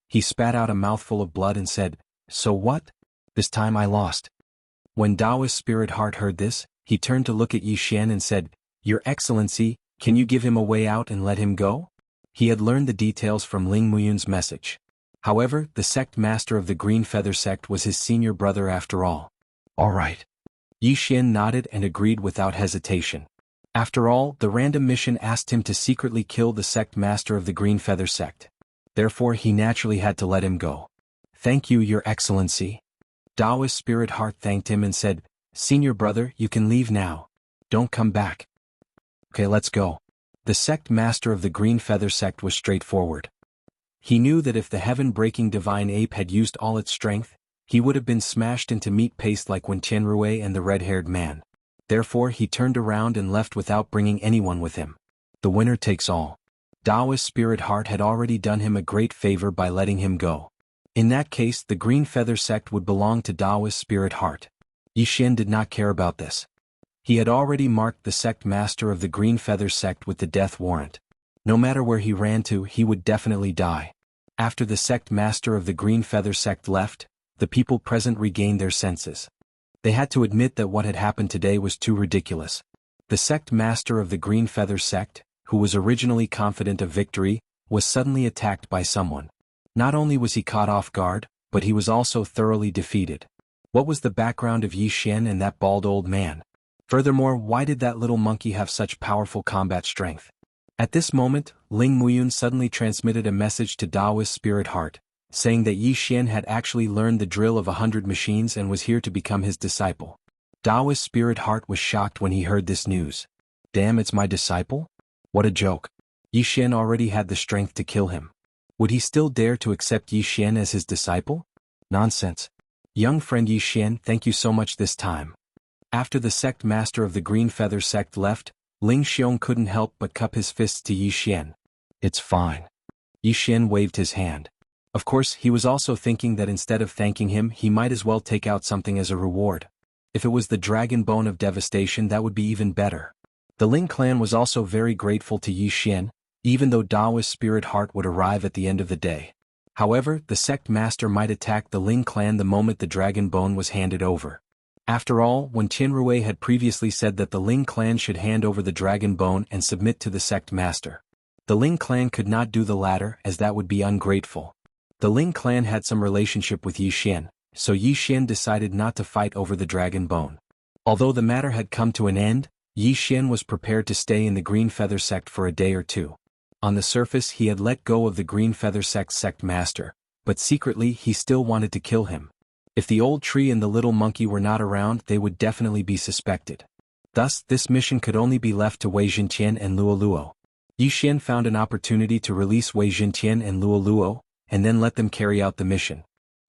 He spat out a mouthful of blood and said, "So what? This time I lost." When Dawa's spirit heart heard this, he turned to look at Yi Xian and said, "Your Excellency, can you give him a way out and let him go?" He had learned the details from Ling Muyun's message. However, the sect master of the Green Feather sect was his senior brother after all. "All right." Yi Xian nodded and agreed without hesitation. After all, the random mission asked him to secretly kill the sect master of the Green Feather sect. Therefore he naturally had to let him go. "Thank you, Your Excellency." Dawa's spirit heart thanked him and said, "Senior brother, you can leave now. Don't come back." "Okay, let's go." The sect master of the Green Feather sect was straightforward. He knew that if the heaven-breaking divine ape had used all its strength, he would have been smashed into meat paste like when Qianrui and the red-haired man. Therefore he turned around and left without bringing anyone with him. The winner takes all. Dawa's spirit heart had already done him a great favor by letting him go. In that case, the Green Feather sect would belong to Dawa's spirit heart. Yi Xian did not care about this. He had already marked the sect master of the Green Feather sect with the death warrant. No matter where he ran to, he would definitely die. After the sect master of the Green Feather sect left, the people present regained their senses. They had to admit that what had happened today was too ridiculous. The sect master of the Green Feather sect, who was originally confident of victory, was suddenly attacked by someone. Not only was he caught off guard, but he was also thoroughly defeated. What was the background of Yi Xian and that bald old man? Furthermore, why did that little monkey have such powerful combat strength? At this moment, Ling Muyun suddenly transmitted a message to Dawa's spirit heart, saying that Yi Xian had actually learned the drill of 100 machines and was here to become his disciple. Dawa's spirit heart was shocked when he heard this news. Damn, it's my disciple? What a joke. Yi Xian already had the strength to kill him. Would he still dare to accept Yi Xian as his disciple? Nonsense. Young friend Yi Xian, thank you so much this time. After the sect master of the Green Feather sect left, Ling Xiong couldn't help but cup his fists to Yi Xian. It's fine. Yi Xian waved his hand. Of course, he was also thinking that instead of thanking him, he might as well take out something as a reward. If it was the dragon bone of devastation, that would be even better. The Ling clan was also very grateful to Yi Xian, even though Dawa's spirit heart would arrive at the end of the day. However, the sect master might attack the Ling clan the moment the dragon bone was handed over. After all, when Qianrui had previously said that the Ling clan should hand over the dragon bone and submit to the sect master, the Ling clan could not do the latter as that would be ungrateful. The Ling clan had some relationship with Yi Xian, so Yi Xian decided not to fight over the dragon bone. Although the matter had come to an end, Yi Xian was prepared to stay in the Green Feather sect for a day or two. On the surface he had let go of the Green Feather sect's sect master, but secretly he still wanted to kill him. If the old tree and the little monkey were not around, they would definitely be suspected. Thus, this mission could only be left to Wei Zhintian and Luo Luo. Yi Xian found an opportunity to release Wei Zhintian and Luo Luo, and then let them carry out the mission.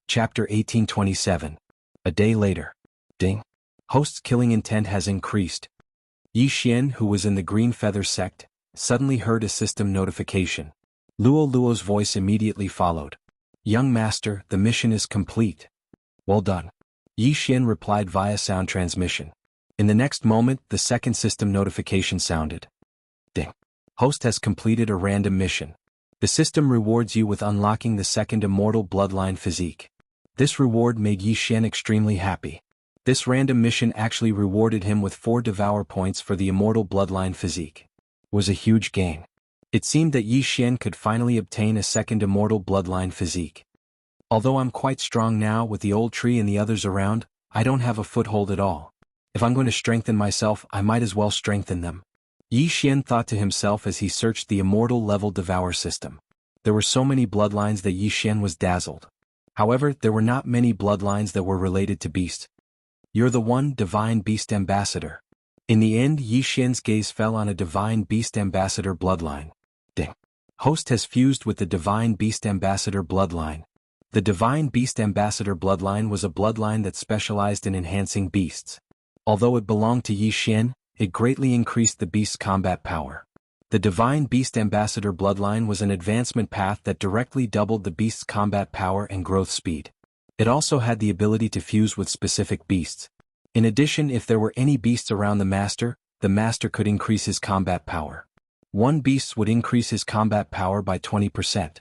Chapter 1827. A day later. Ding. Host's killing intent has increased. Yi Xian, who was in the Green Feather sect, suddenly heard a system notification. Luo Luo's voice immediately followed. Young master, the mission is complete. Well done. Yi Xian replied via sound transmission. In the next moment, the second system notification sounded. Ding. Host has completed a random mission. The system rewards you with unlocking the second immortal bloodline physique. This reward made Yi Xian extremely happy. This random mission actually rewarded him with 4 Devour points for the immortal bloodline physique. It was a huge gain. It seemed that Yi Xian could finally obtain a second immortal bloodline physique. Although I'm quite strong now with the old tree and the others around, I don't have a foothold at all. If I'm going to strengthen myself, I might as well strengthen them. Yi Xian thought to himself as he searched the immortal level Devour system. There were so many bloodlines that Yi Xian was dazzled. However, there were not many bloodlines that were related to beasts. You're the one divine beast ambassador. In the end, Yi Xian's gaze fell on a divine beast ambassador bloodline. Ding. Host has fused with the divine beast ambassador bloodline. The divine beast ambassador bloodline was a bloodline that specialized in enhancing beasts. Although it belonged to Yi Xian, it greatly increased the beast's combat power. The divine beast ambassador bloodline was an advancement path that directly doubled the beast's combat power and growth speed. It also had the ability to fuse with specific beasts. In addition, if there were any beasts around the master could increase his combat power. 1 beast would increase his combat power by 20%.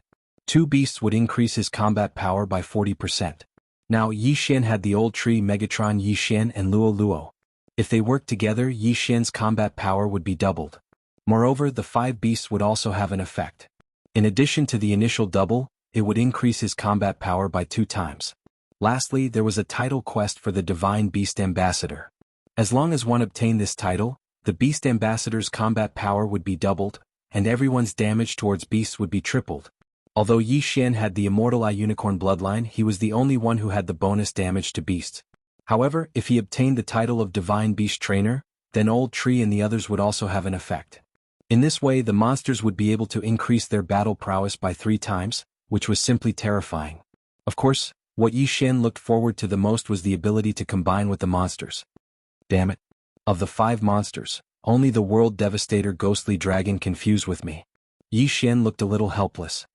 2 beasts would increase his combat power by 40%. Now Yi Xian had the old tree Megatron Yi Xian and Luo Luo. If they worked together, Yi Xian's combat power would be doubled. Moreover, the 5 beasts would also have an effect. In addition to the initial double, it would increase his combat power by 2 times. Lastly, there was a title quest for the Divine Beast Ambassador. As long as one obtained this title, the Beast Ambassador's combat power would be doubled, and everyone's damage towards beasts would be tripled. Although Yi Xian had the Immortal Eye Unicorn bloodline, he was the only one who had the bonus damage to beasts. However, if he obtained the title of Divine Beast Trainer, then Old Tree and the others would also have an effect. In this way, the monsters would be able to increase their battle prowess by 3 times, which was simply terrifying. Of course, what Yi Xian looked forward to the most was the ability to combine with the monsters. Damn it. Of the 5 monsters, only the World Devastator Ghostly Dragon can fuse with me. Yi Xian looked a little helpless.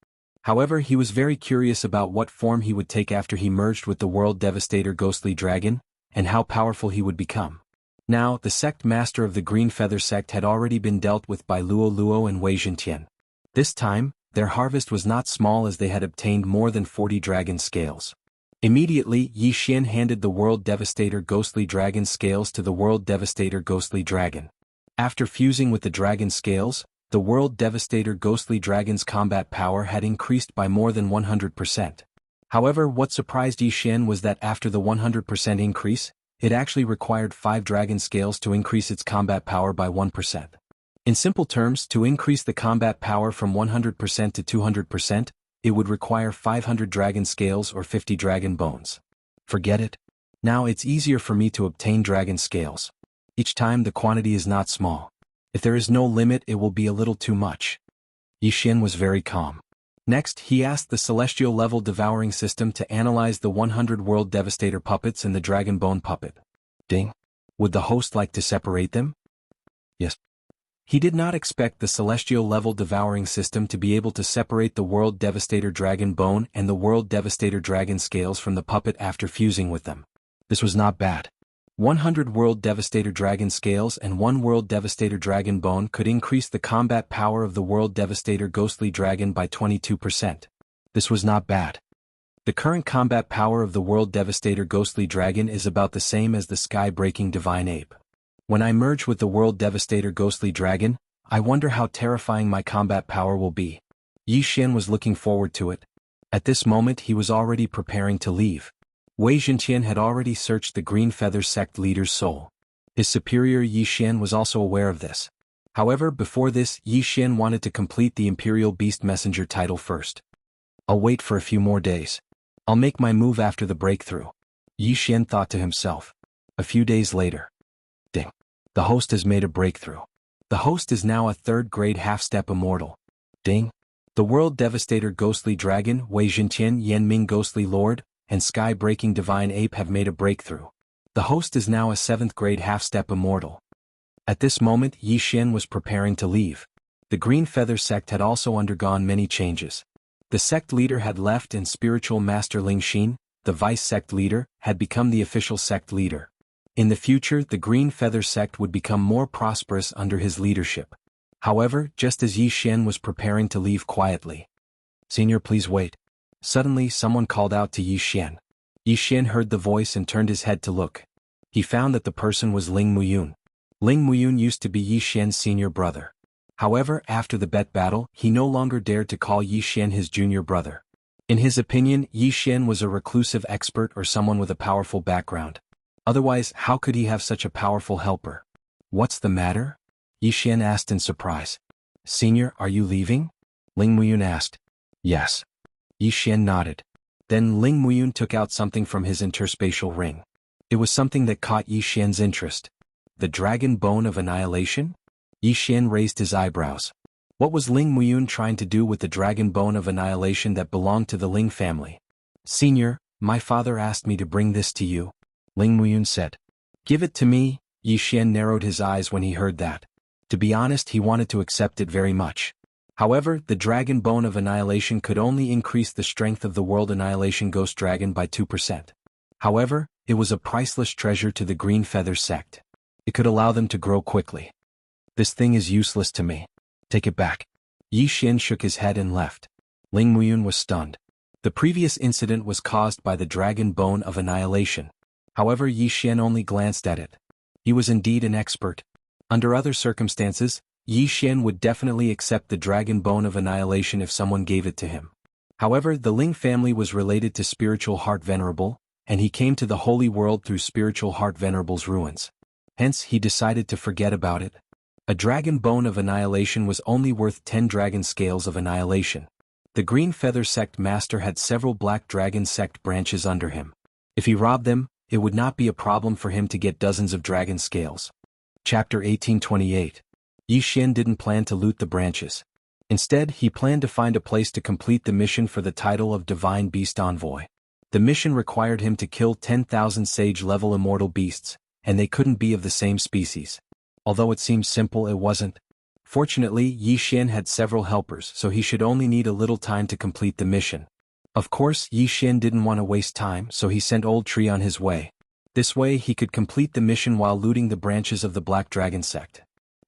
However, he was very curious about what form he would take after he merged with the World Devastator Ghostly Dragon, and how powerful he would become. Now, the sect master of the Green Feather sect had already been dealt with by Luo Luo and Wei Zhentian. This time, their harvest was not small as they had obtained more than 40 dragon scales. Immediately, Yi Xian handed the World Devastator Ghostly Dragon scales to the World Devastator Ghostly Dragon. After fusing with the dragon scales, the World Devastator Ghostly Dragon's combat power had increased by more than 100%. However, what surprised Yi Xian was that after the 100% increase, it actually required 5 dragon scales to increase its combat power by 1%. In simple terms, to increase the combat power from 100% to 200%, it would require 500 dragon scales or 50 dragon bones. Forget it. Now it's easier for me to obtain dragon scales. Each time the quantity is not small. If there is no limit, it will be a little too much. Yi Xian was very calm. Next, he asked the celestial level devouring system to analyze the 100 World Devastator puppets and the Dragon Bone puppet. Ding. Would the host like to separate them? Yes. He did not expect the celestial level devouring system to be able to separate the World Devastator Dragon Bone and the World Devastator Dragon Scales from the puppet after fusing with them. This was not bad. 100 World Devastator Dragon Scales and 1 World Devastator Dragon Bone could increase the combat power of the World Devastator Ghostly Dragon by 22%. This was not bad. The current combat power of the World Devastator Ghostly Dragon is about the same as the Sky-Breaking Divine Ape. When I merge with the World Devastator Ghostly Dragon, I wonder how terrifying my combat power will be. Yi Xian was looking forward to it. At this moment he was already preparing to leave. Wei Zhentian had already searched the Green Feather sect leader's soul. His superior Yi Xian was also aware of this. However, before this, Yi Xian wanted to complete the Imperial Beast Messenger title first. I'll wait for a few more days. I'll make my move after the breakthrough. Yi Xian thought to himself. A few days later. Ding. The host has made a breakthrough. The host is now a 3rd grade half-step immortal. Ding. The World Devastator Ghostly Dragon, Wei Zhentian Yanming Ghostly Lord, and Sky-Breaking Divine Ape have made a breakthrough. The host is now a 7th grade half-step immortal. At this moment, Yi Xian was preparing to leave. The Green Feather sect had also undergone many changes. The sect leader had left and spiritual master Ling Xin, the vice sect leader, had become the official sect leader. In the future, the Green Feather sect would become more prosperous under his leadership. However, just as Yi Xian was preparing to leave quietly. Senior, please wait. Suddenly someone called out to Yi Xian. Yi Xian heard the voice and turned his head to look. He found that the person was Ling Muyun. Ling Muyun used to be Yi Xian's senior brother. However, after the bet battle, he no longer dared to call Yi Xian his junior brother. In his opinion, Yi Xian was a reclusive expert or someone with a powerful background. Otherwise, how could he have such a powerful helper? What's the matter? Yi Xian asked in surprise. Senior, are you leaving? Ling Muyun asked. Yes. Yi Xian nodded. Then Ling Muyun took out something from his interspatial ring. It was something that caught Yi Xian's interest. The dragon bone of annihilation? Yi Xian raised his eyebrows. What was Ling Muyun trying to do with the dragon bone of annihilation that belonged to the Ling family? Senior, my father asked me to bring this to you, Ling Muyun said. Give it to me. Yi Xian narrowed his eyes when he heard that. To be honest, he wanted to accept it very much. However, the dragon bone of annihilation could only increase the strength of the world annihilation ghost dragon by 2%. However, it was a priceless treasure to the Green Feather sect. It could allow them to grow quickly. This thing is useless to me. Take it back. Yi Xian shook his head and left. Ling Muyun was stunned. The previous incident was caused by the dragon bone of annihilation. However, Yi Xian only glanced at it. He was indeed an expert. Under other circumstances, Yi Xian would definitely accept the dragon bone of annihilation if someone gave it to him. However, the Ling family was related to Spiritual Heart Venerable, and he came to the Holy World through Spiritual Heart Venerable's ruins. Hence, he decided to forget about it. A dragon bone of annihilation was only worth 10 dragon scales of annihilation. The Green Feather sect master had several Black Dragon sect branches under him. If he robbed them, it would not be a problem for him to get dozens of dragon scales. Chapter 1828. Yi Xian didn't plan to loot the branches. Instead, he planned to find a place to complete the mission for the title of Divine Beast Envoy. The mission required him to kill 10,000 sage-level immortal beasts, and they couldn't be of the same species. Although it seemed simple, it wasn't. Fortunately, Yi Xian had several helpers, so he should only need a little time to complete the mission. Of course, Yi Xian didn't want to waste time, so he sent Old Tree on his way. This way he could complete the mission while looting the branches of the Black Dragon sect.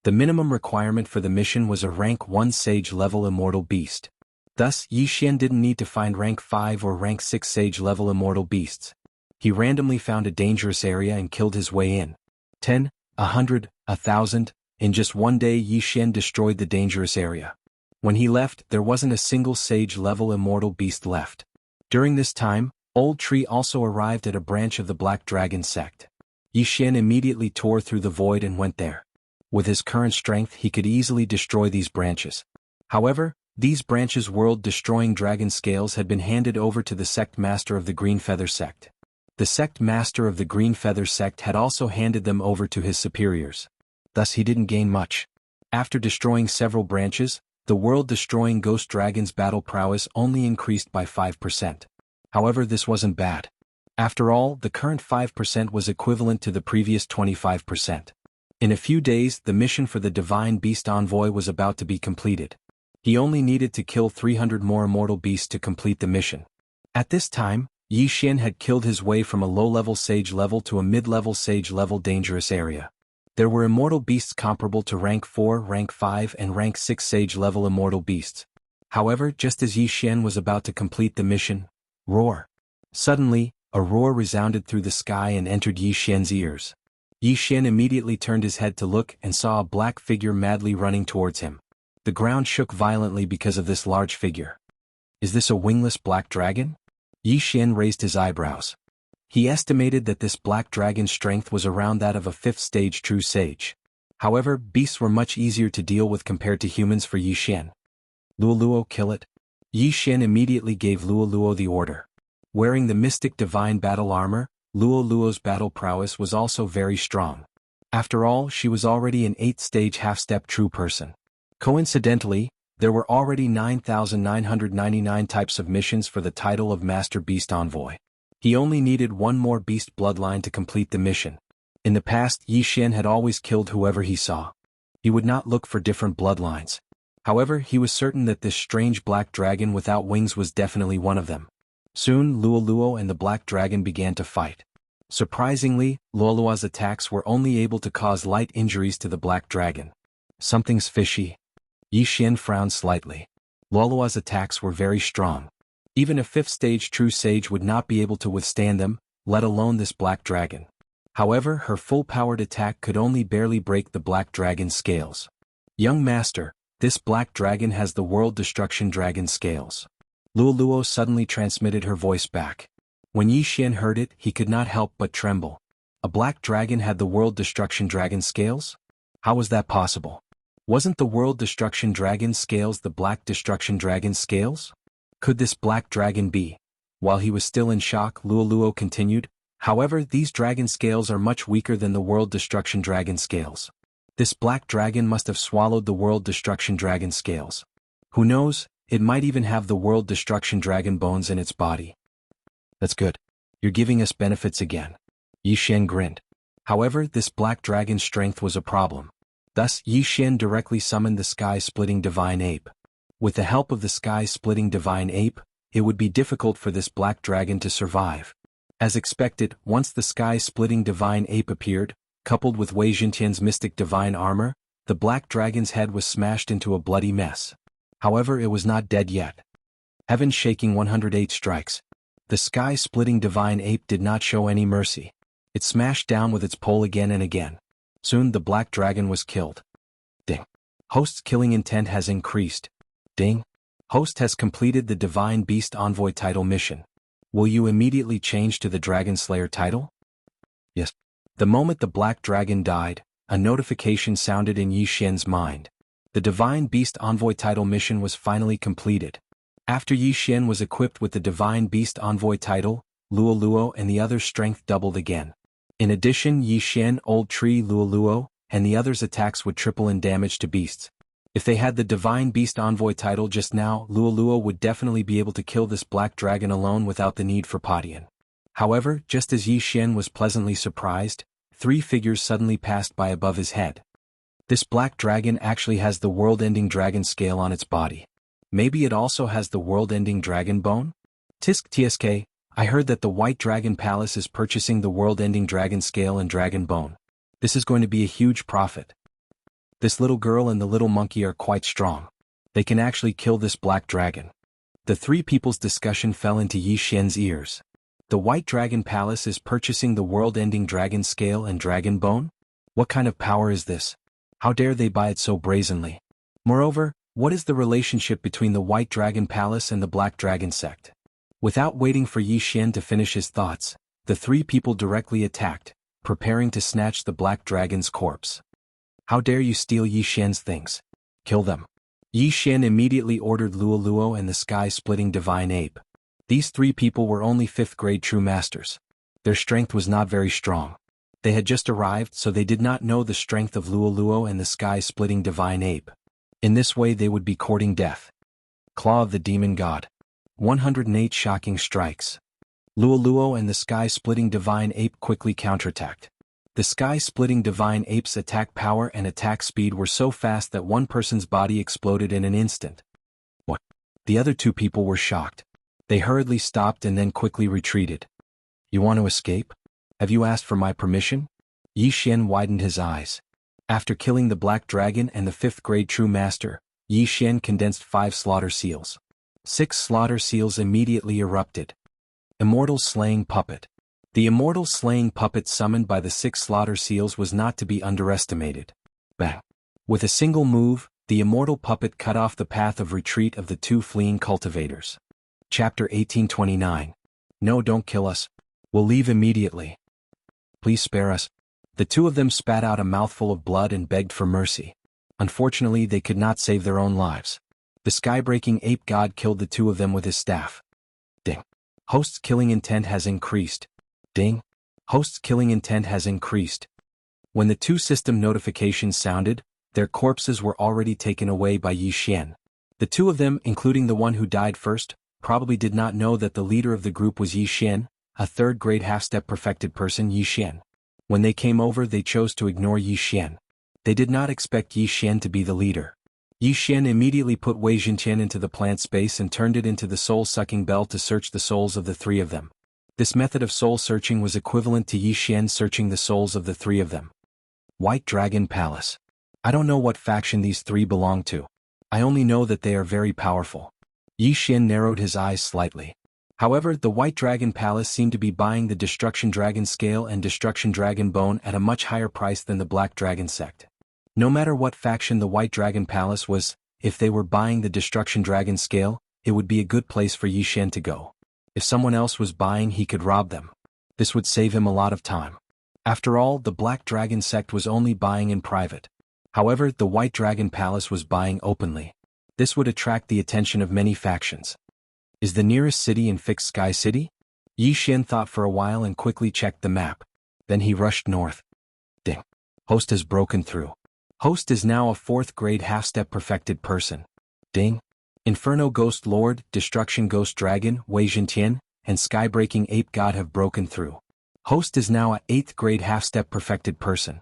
The minimum requirement for the mission was a rank 1 sage-level immortal beast. Thus, Yi Xian didn't need to find rank 5 or rank 6 sage-level immortal beasts. He randomly found a dangerous area and killed his way in. 10, 100, 1,000, in just one day Yi Xian destroyed the dangerous area. When he left, there wasn't a single sage-level immortal beast left. During this time, Old Tree also arrived at a branch of the Black Dragon sect. Yi Xian immediately tore through the void and went there. With his current strength, he could easily destroy these branches. However, these branches' world-destroying dragon scales had been handed over to the sect master of the Green Feather sect. The sect master of the Green Feather sect had also handed them over to his superiors. Thus he didn't gain much. After destroying several branches, the world-destroying ghost dragon's battle prowess only increased by 5%. However, this wasn't bad. After all, the current 5% was equivalent to the previous 25%. In a few days, the mission for the Divine Beast Envoy was about to be completed. He only needed to kill 300 more immortal beasts to complete the mission. At this time, Yi Xian had killed his way from a low-level sage level to a mid-level sage level dangerous area. There were immortal beasts comparable to rank 4, rank 5 and rank 6 sage level immortal beasts. However, just as Yi Xian was about to complete the mission, roar. Suddenly, a roar resounded through the sky and entered Yi Xian's ears. Yi Xian immediately turned his head to look and saw a black figure madly running towards him. The ground shook violently because of this large figure. Is this a wingless black dragon? Yi Xian raised his eyebrows. He estimated that this black dragon's strength was around that of a 5th stage true sage. However, beasts were much easier to deal with compared to humans for Yi Xian. Luoluo, kill it. Yi Xian immediately gave Luoluo the order. Wearing the mystic divine battle armor, Luoluo's battle prowess was also very strong. After all, she was already an 8th stage half-step true person. Coincidentally, there were already 9,999 types of missions for the title of Master Beast Envoy. He only needed one more beast bloodline to complete the mission. In the past, Yi Xian had always killed whoever he saw. He would not look for different bloodlines. However, he was certain that this strange black dragon without wings was definitely one of them. Soon, Luoluo and the black dragon began to fight. Surprisingly, Luoluo's attacks were only able to cause light injuries to the black dragon. Something's fishy. Yi Xian frowned slightly. Luoluo's attacks were very strong. Even a 5th stage true sage would not be able to withstand them, let alone this black dragon. However, her full-powered attack could only barely break the black dragon's scales. Young master, this black dragon has the world destruction dragon scales. Luoluo suddenly transmitted her voice back. When Yi Xian heard it, he could not help but tremble. A black dragon had the world destruction dragon scales? How was that possible? Wasn't the world destruction dragon scales the black destruction dragon scales? Could this black dragon be? While he was still in shock, Luoluo continued, however, these dragon scales are much weaker than the world destruction dragon scales. This black dragon must have swallowed the world destruction dragon scales. Who knows, it might even have the world destruction dragon bones in its body. That's good. You're giving us benefits again. Yi Xian grinned. However, this black dragon's strength was a problem. Thus, Yi Xian directly summoned the sky-splitting divine ape. With the help of the sky-splitting divine ape, it would be difficult for this black dragon to survive. As expected, once the sky-splitting divine ape appeared, coupled with Wei Jintian's mystic divine armor, the black dragon's head was smashed into a bloody mess. However, it was not dead yet. Heaven shaking 108 strikes. The sky-splitting divine ape did not show any mercy. It smashed down with its pole again and again. Soon the black dragon was killed. Ding. Host's killing intent has increased. Ding. Host has completed the Divine Beast Envoy title mission. Will you immediately change to the Dragon Slayer title? Yes. The moment the black dragon died, a notification sounded in Yi Xian's mind. The Divine Beast Envoy title mission was finally completed. After Yi Xian was equipped with the Divine Beast Envoy title, Luoluo and the others' strength doubled again. In addition, Yi Xian, Old Tree, Luoluo, and the others' attacks would triple in damage to beasts. If they had the Divine Beast Envoy title just now, Luoluo would definitely be able to kill this black dragon alone without the need for Padian. However, just as Yi Xian was pleasantly surprised, 3 figures suddenly passed by above his head. This black dragon actually has the world-ending dragon scale on its body. Maybe it also has the world-ending dragon bone? Tisk TSK, I heard that the White Dragon Palace is purchasing the world-ending dragon scale and dragon bone. This is going to be a huge profit. This little girl and the little monkey are quite strong. They can actually kill this black dragon. The 3 people's discussion fell into Yi Xian's ears. The White Dragon Palace is purchasing the world-ending dragon scale and dragon bone? What kind of power is this? How dare they buy it so brazenly? Moreover, what is the relationship between the White Dragon Palace and the Black Dragon sect? Without waiting for Yi Xian to finish his thoughts, the 3 people directly attacked, preparing to snatch the black dragon's corpse. How dare you steal Yi Xian's things? Kill them. Yi Xian immediately ordered Luoluo and the sky-splitting divine ape. These 3 people were only 5th grade true masters. Their strength was not very strong. They had just arrived, so they did not know the strength of Luoluo and the sky-splitting divine ape. In this way they would be courting death. Claw of the Demon God. 108 shocking strikes. Luoluo and the sky-splitting divine ape quickly counterattacked. The sky-splitting divine ape's attack power and attack speed were so fast that one person's body exploded in an instant. What? The other 2 people were shocked. They hurriedly stopped and then quickly retreated. You want to escape? Have you asked for my permission? Yi Xian widened his eyes. After killing the black dragon and the 5th grade true master, Yi Xian condensed 5 slaughter seals. 6 slaughter seals immediately erupted. Immortal Slaying Puppet. The immortal slaying puppet summoned by the 6 slaughter seals was not to be underestimated. Bang! With a single move, the immortal puppet cut off the path of retreat of the 2 fleeing cultivators. Chapter 1829. No, don't kill us. We'll leave immediately. Please spare us. The 2 of them spat out a mouthful of blood and begged for mercy. Unfortunately, they could not save their own lives. The sky-breaking ape god killed the 2 of them with his staff. Ding. Host's killing intent has increased. Ding. Host's killing intent has increased. When the 2 system notifications sounded, their corpses were already taken away by Yi Xian. The 2 of them, including the one who died first, probably did not know that the leader of the group was Yi Xian, a 3rd grade half-step perfected person. Yi Xian. When they came over, they chose to ignore Yi Xian. They did not expect Yi Xian to be the leader. Yi Xian immediately put Wei Jintian into the plant space and turned it into the soul-sucking bell to search the souls of the 3 of them. This method of soul-searching was equivalent to Yi Xian searching the souls of the 3 of them. White Dragon Palace. I don't know what faction these 3 belong to. I only know that they are very powerful. Yi Xian narrowed his eyes slightly. However, the White Dragon Palace seemed to be buying the Destruction Dragon Scale and Destruction Dragon Bone at a much higher price than the Black Dragon sect. No matter what faction the White Dragon Palace was, if they were buying the Destruction Dragon Scale, it would be a good place for Yi Xian to go. If someone else was buying, he could rob them. This would save him a lot of time. After all, the Black Dragon sect was only buying in private. However, the White Dragon Palace was buying openly. This would attract the attention of many factions. Is the nearest city in Fixed Sky City? Yi Xian thought for a while and quickly checked the map. Then he rushed north. Ding. Host has broken through. Host is now a 4th grade half-step perfected person. Ding. Inferno Ghost Lord, Destruction Ghost Dragon, Wei Zhentian, and Skybreaking Ape God have broken through. Host is now a 8th grade half-step perfected person.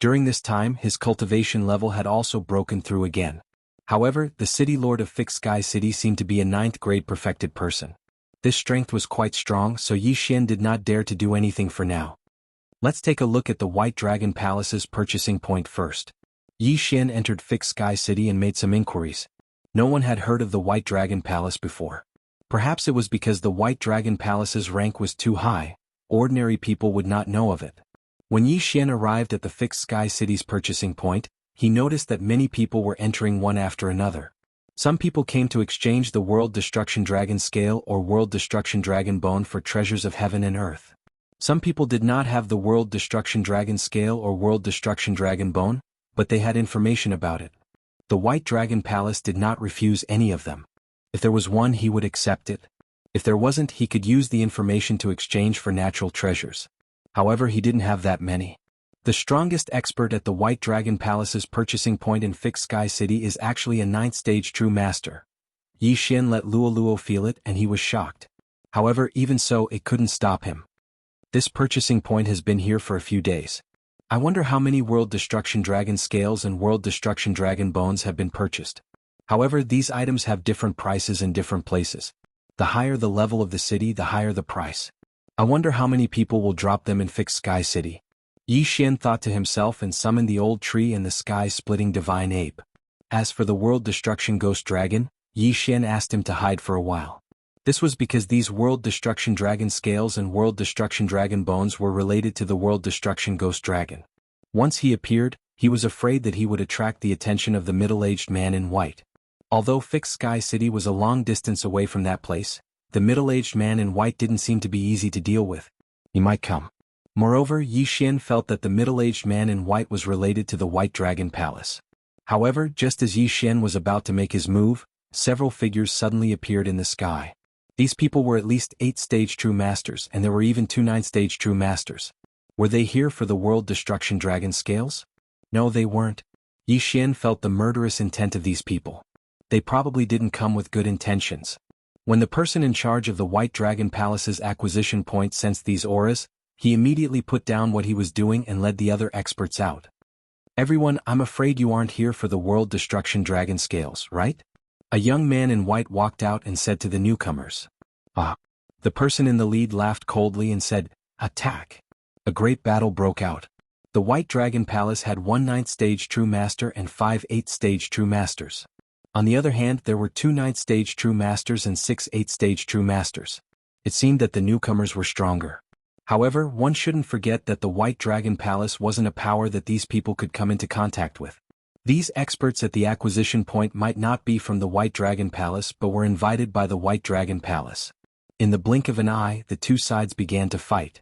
During this time, his cultivation level had also broken through again. However, the City Lord of Fixed Sky City seemed to be a 9th grade perfected person. This strength was quite strong, so Yi Xian did not dare to do anything for now. Let's take a look at the White Dragon Palace's purchasing point first. Yi Xian entered Fixed Sky City and made some inquiries. No one had heard of the White Dragon Palace before. Perhaps it was because the White Dragon Palace's rank was too high, ordinary people would not know of it. When Yi Xian arrived at the Fixed Sky City's purchasing point, he noticed that many people were entering one after another. Some people came to exchange the World Destruction Dragon Scale or World Destruction Dragon Bone for treasures of heaven and earth. Some people did not have the World Destruction Dragon Scale or World Destruction Dragon Bone, but they had information about it. The White Dragon Palace did not refuse any of them. If there was one, he would accept it. If there wasn't, he could use the information to exchange for natural treasures. However, he didn't have that many. The strongest expert at the White Dragon Palace's purchasing point in Fixed Sky City is actually a 9th stage true master. Yi Xian let Luo feel it and he was shocked. However, even so, it couldn't stop him. This purchasing point has been here for a few days. I wonder how many World Destruction Dragon Scales and World Destruction Dragon Bones have been purchased. However, these items have different prices in different places. The higher the level of the city, the higher the price. I wonder how many people will drop them in Fixed Sky City. Yi Xian thought to himself and summoned the old tree and the sky-splitting divine ape. As for the World Destruction Ghost Dragon, Yi Xian asked him to hide for a while. This was because these World Destruction Dragon Scales and World Destruction Dragon Bones were related to the World Destruction Ghost Dragon. Once he appeared, he was afraid that he would attract the attention of the middle-aged man in white. Although Fixed Sky City was a long distance away from that place, the middle-aged man in white didn't seem to be easy to deal with. He might come. Moreover, Yi Xian felt that the middle-aged man in white was related to the White Dragon Palace. However, just as Yi Xian was about to make his move, several figures suddenly appeared in the sky. These people were at least 8-stage true masters, and there were even 2 9-stage true masters. Were they here for the World Destruction Dragon Scales? No, they weren't. Yi Xian felt the murderous intent of these people. They probably didn't come with good intentions. When the person in charge of the White Dragon Palace's acquisition point sensed these auras, he immediately put down what he was doing and led the other experts out. Everyone, I'm afraid you aren't here for the World Destruction Dragon Scales, right? A young man in white walked out and said to the newcomers. Ah. The person in the lead laughed coldly and said, "Attack." A great battle broke out. The White Dragon Palace had 1 9th-stage true master and 5 8th-stage true masters. On the other hand, there were 2 9th-stage true masters and 6 8th-stage true masters. It seemed that the newcomers were stronger. However, one shouldn't forget that the White Dragon Palace wasn't a power that these people could come into contact with. These experts at the acquisition point might not be from the White Dragon Palace but were invited by the White Dragon Palace. In the blink of an eye, the two sides began to fight.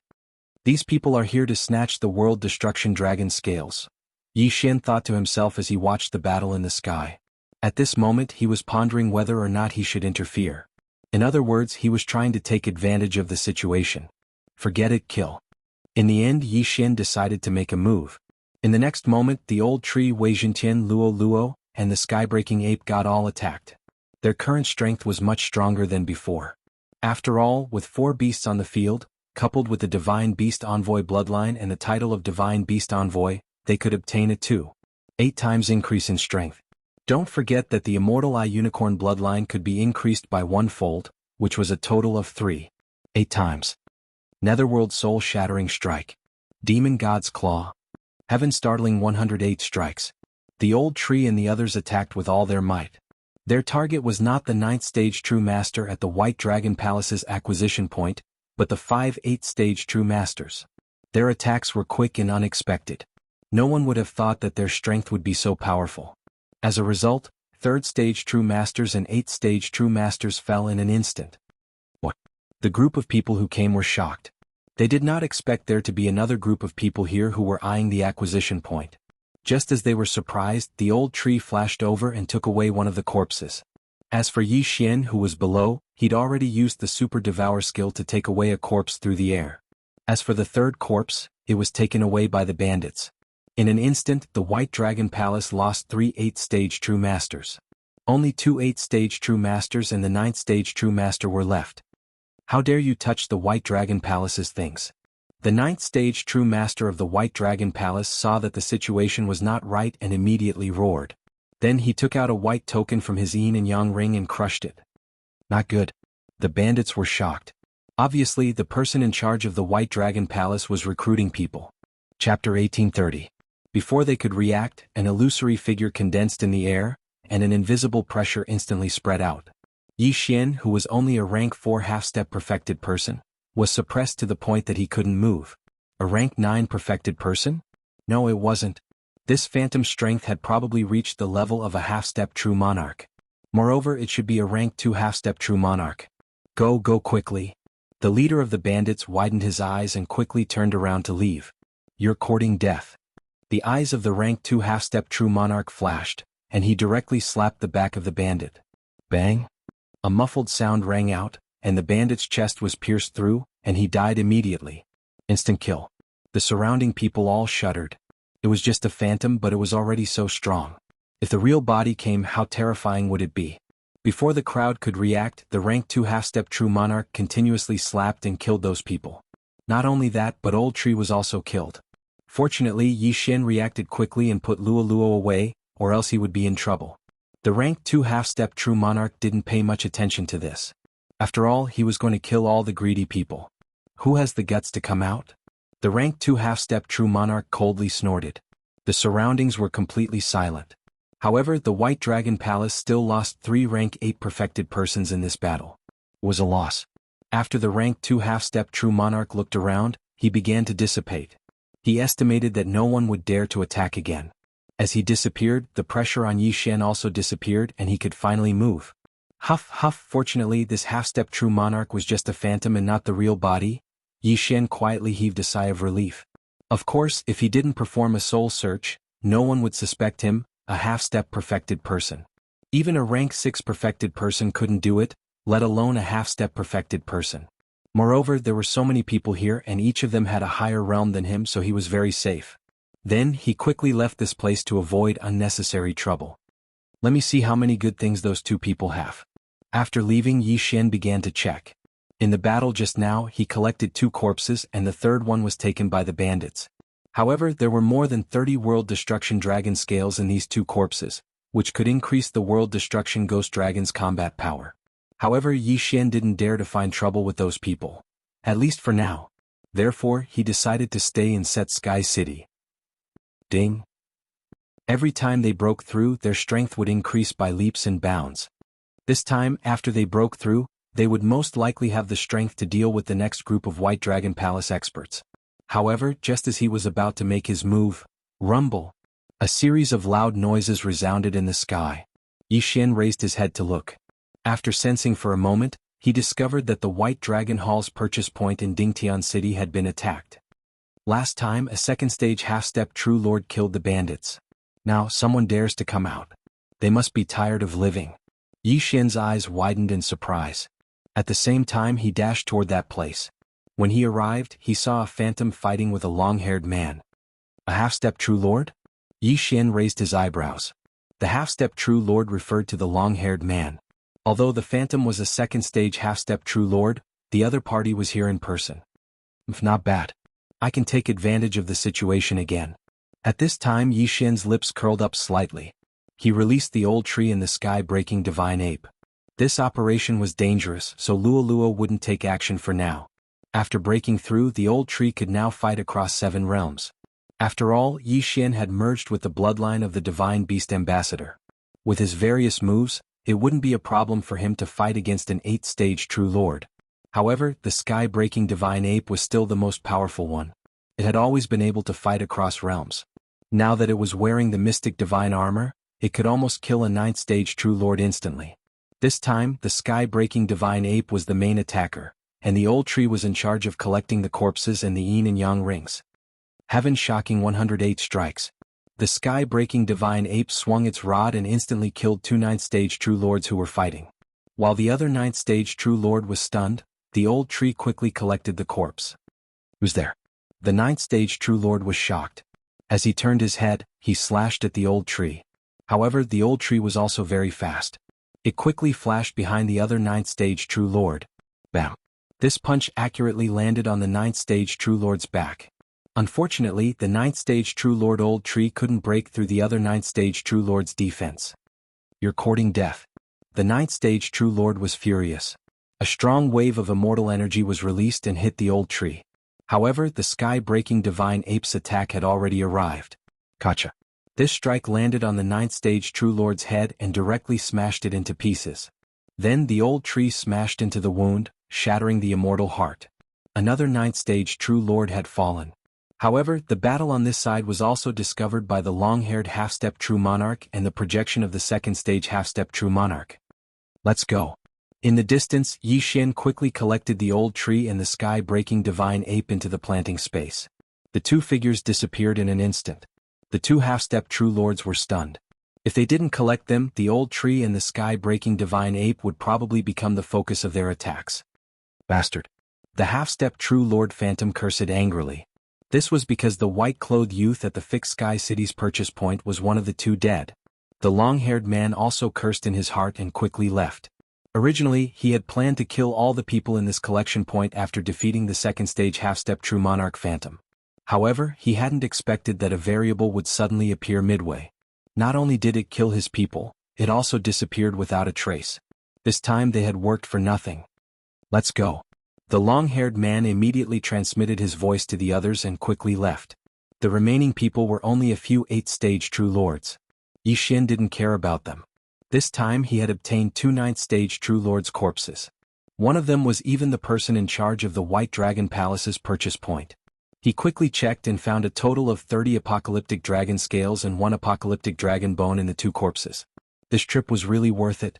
These people are here to snatch the World Destruction Dragon Scales. Yi Xian thought to himself as he watched the battle in the sky. At this moment he was pondering whether or not he should interfere. In other words, he was trying to take advantage of the situation. Forget it, kill. In the end, Yi Xian decided to make a move. In the next moment, the old tree Wei Zhentian Luo and the skybreaking ape god all attacked. Their current strength was much stronger than before. After all, with 4 beasts on the field, coupled with the Divine Beast Envoy bloodline and the title of Divine Beast Envoy, they could obtain a 2.8 times increase in strength. Don't forget that the Immortal Eye Unicorn bloodline could be increased by 1-fold, which was a total of 3.8 times. Netherworld Soul Shattering Strike. Demon God's Claw. Heaven Startling 108 strikes. The old tree and the others attacked with all their might. Their target was not the 9th stage True Master at the White Dragon Palace's acquisition point, but the 5/8 stage True Masters. Their attacks were quick and unexpected. No one would have thought that their strength would be so powerful. As a result, 3rd stage True Masters and 8th stage True Masters fell in an instant. What? The group of people who came were shocked. They did not expect there to be another group of people here who were eyeing the acquisition point. Just as they were surprised, the old tree flashed over and took away one of the corpses. As for Yi Xian, who was below, he'd already used the Super Devour skill to take away a corpse through the air. As for the 3rd corpse, it was taken away by the bandits. In an instant, the White Dragon Palace lost 3 8th stage True Masters. Only 2 8th stage True Masters and the 9th stage True Master were left. How dare you touch the White Dragon Palace's things? The 9th stage True Master of the White Dragon Palace saw that the situation was not right and immediately roared. Then he took out a white token from his yin and yang ring and crushed it. Not good. The bandits were shocked. Obviously, the person in charge of the White Dragon Palace was recruiting people. Chapter 1830. Before they could react, an illusory figure condensed in the air, and an invisible pressure instantly spread out. Yi Xian, who was only a rank 4 half-step perfected person, was suppressed to the point that he couldn't move. A rank 9 perfected person? No, it wasn't. This phantom strength had probably reached the level of a half-step true monarch. Moreover, it should be a rank 2 half-step true monarch. Go quickly. The leader of the bandits widened his eyes and quickly turned around to leave. You're courting death. The eyes of the rank 2 half-step true monarch flashed, and he directly slapped the back of the bandit. Bang! A muffled sound rang out, and the bandit's chest was pierced through, and he died immediately. Instant kill. The surrounding people all shuddered. It was just a phantom, but it was already so strong. If the real body came, how terrifying would it be? Before the crowd could react, the rank 2 half-step true monarch continuously slapped and killed those people. Not only that, but Old Tree was also killed. Fortunately, Yi Xian reacted quickly and put Luo Luo away, or else he would be in trouble. The rank 2 half-step true monarch didn't pay much attention to this. After all, he was going to kill all the greedy people. Who has the guts to come out? The rank 2 half-step true monarch coldly snorted. The surroundings were completely silent. However, the White Dragon Palace still lost 3 rank 8 perfected persons in this battle. It was a loss. After the rank 2 half-step true monarch looked around, he began to dissipate. He estimated that no one would dare to attack again. As he disappeared, the pressure on Yi Xian also disappeared and he could finally move. Huff huff. Fortunately, this half-step true monarch was just a phantom and not the real body. Yi Xian quietly heaved a sigh of relief. Of course, if he didn't perform a soul search, no one would suspect him, a half-step perfected person. Even a rank 6 perfected person couldn't do it, let alone a half-step perfected person. Moreover, there were so many people here and each of them had a higher realm than him, so he was very safe. Then, he quickly left this place to avoid unnecessary trouble. Let me see how many good things those 2 people have. After leaving, Yi Xian began to check. In the battle just now, he collected 2 corpses and the 3rd one was taken by the bandits. However, there were more than 30 World Destruction Dragon scales in these 2 corpses, which could increase the World Destruction Ghost Dragon's combat power. However, Yi Xian didn't dare to find trouble with those people. At least for now. Therefore, he decided to stay in Set Sky City. Ding. Every time they broke through, their strength would increase by leaps and bounds. This time, after they broke through, they would most likely have the strength to deal with the next group of White Dragon Palace experts. However, just as he was about to make his move, rumble! A series of loud noises resounded in the sky. Yi Xian raised his head to look. After sensing for a moment, he discovered that the White Dragon Hall's purchase point in Dingtian City had been attacked. Last time, a 2nd stage half-step true lord killed the bandits. Now, someone dares to come out. They must be tired of living. Yi Xian's eyes widened in surprise. At the same time, he dashed toward that place. When he arrived, he saw a phantom fighting with a long-haired man. A half-step true lord? Yi Xian raised his eyebrows. The half-step true lord referred to the long-haired man. Although the phantom was a 2nd stage half-step true lord, the other party was here in person. Not bad. I can take advantage of the situation again. At this time, Yi Xian's lips curled up slightly. He released the old tree in the sky, breaking Divine Ape. This operation was dangerous, so Luo Luo wouldn't take action for now. After breaking through, the old tree could now fight across 7 realms. After all, Yi Xian had merged with the bloodline of the Divine Beast Ambassador. With his various moves, it wouldn't be a problem for him to fight against an 8th-stage True Lord. However, the sky-breaking divine ape was still the most powerful one. It had always been able to fight across realms. Now that it was wearing the mystic divine armor, it could almost kill a 9th-stage True Lord instantly. This time, the sky-breaking divine ape was the main attacker, and the old tree was in charge of collecting the corpses and the yin and yang rings. Having shocking 108 strikes, the sky-breaking divine ape swung its rod and instantly killed 2 9th-stage True Lords who were fighting. While the other 9th-stage True Lord was stunned, the old tree quickly collected the corpse. Who's there? The 9th-stage True Lord was shocked. As he turned his head, he slashed at the old tree. However, the old tree was also very fast. It quickly flashed behind the other 9th-stage True Lord. Bam! This punch accurately landed on the 9th-stage True Lord's back. Unfortunately, the 9th-stage True Lord old tree couldn't break through the other 9th-stage True Lord's defense. You're courting death. The 9th-stage True Lord was furious. A strong wave of immortal energy was released and hit the old tree. However, the sky-breaking divine ape's attack had already arrived. Gotcha. This strike landed on the 9th-stage True Lord's head and directly smashed it into pieces. Then the old tree smashed into the wound, shattering the immortal heart. Another 9th-stage True Lord had fallen. However, the battle on this side was also discovered by the long-haired half-step True Monarch and the projection of the 2nd-stage half-step True Monarch. Let's go. In the distance, Yi Xian quickly collected the old tree and the sky-breaking divine ape into the planting space. The two figures disappeared in an instant. The 2 half-step True Lords were stunned. If they didn't collect them, the old tree and the sky-breaking divine ape would probably become the focus of their attacks. Bastard. The half-step True Lord Phantom cursed angrily. This was because the white-clothed youth at the fixed Sky City's purchase point was one of the 2 dead. The long-haired man also cursed in his heart and quickly left. Originally, he had planned to kill all the people in this collection point after defeating the 2nd-stage half-step True Monarch Phantom. However, he hadn't expected that a variable would suddenly appear midway. Not only did it kill his people, it also disappeared without a trace. This time they had worked for nothing. Let's go. The long-haired man immediately transmitted his voice to the others and quickly left. The remaining people were only a few 8th-stage True Lords. Yi Xian didn't care about them. This time he had obtained 2 9th-stage True Lords' corpses. One of them was even the person in charge of the White Dragon Palace's purchase point. He quickly checked and found a total of 30 apocalyptic dragon scales and 1 apocalyptic dragon bone in the 2 corpses. This trip was really worth it.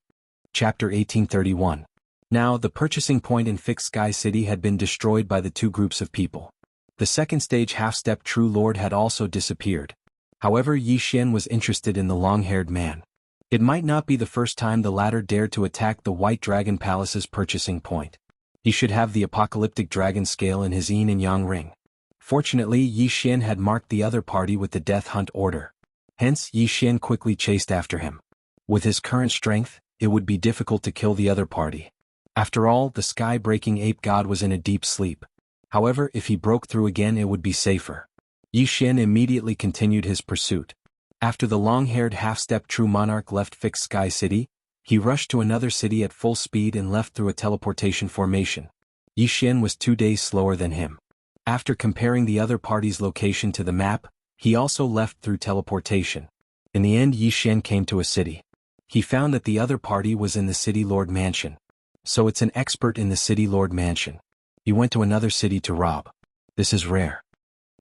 Chapter 1831. Now, the purchasing point in Fixed Sky City had been destroyed by the 2 groups of people. The 2nd-stage half-step True Lord had also disappeared. However, Yi Xian was interested in the long-haired man. It might not be the first time the latter dared to attack the White Dragon Palace's purchasing point. He should have the apocalyptic dragon scale in his yin and yang ring. Fortunately, Yi Xian had marked the other party with the death hunt order. Hence, Yi Xian quickly chased after him. With his current strength, it would be difficult to kill the other party. After all, the sky-breaking ape god was in a deep sleep. However, if he broke through again it would be safer. Yi Xian immediately continued his pursuit. After the long-haired half-step True Monarch left Fixed Sky City, he rushed to another city at full speed and left through a teleportation formation. Yi Xian was 2 days slower than him. After comparing the other party's location to the map, he also left through teleportation. In the end, Yi Xian came to a city. He found that the other party was in the City Lord Mansion. So it's an expert in the City Lord Mansion. He went to another city to rob. This is rare.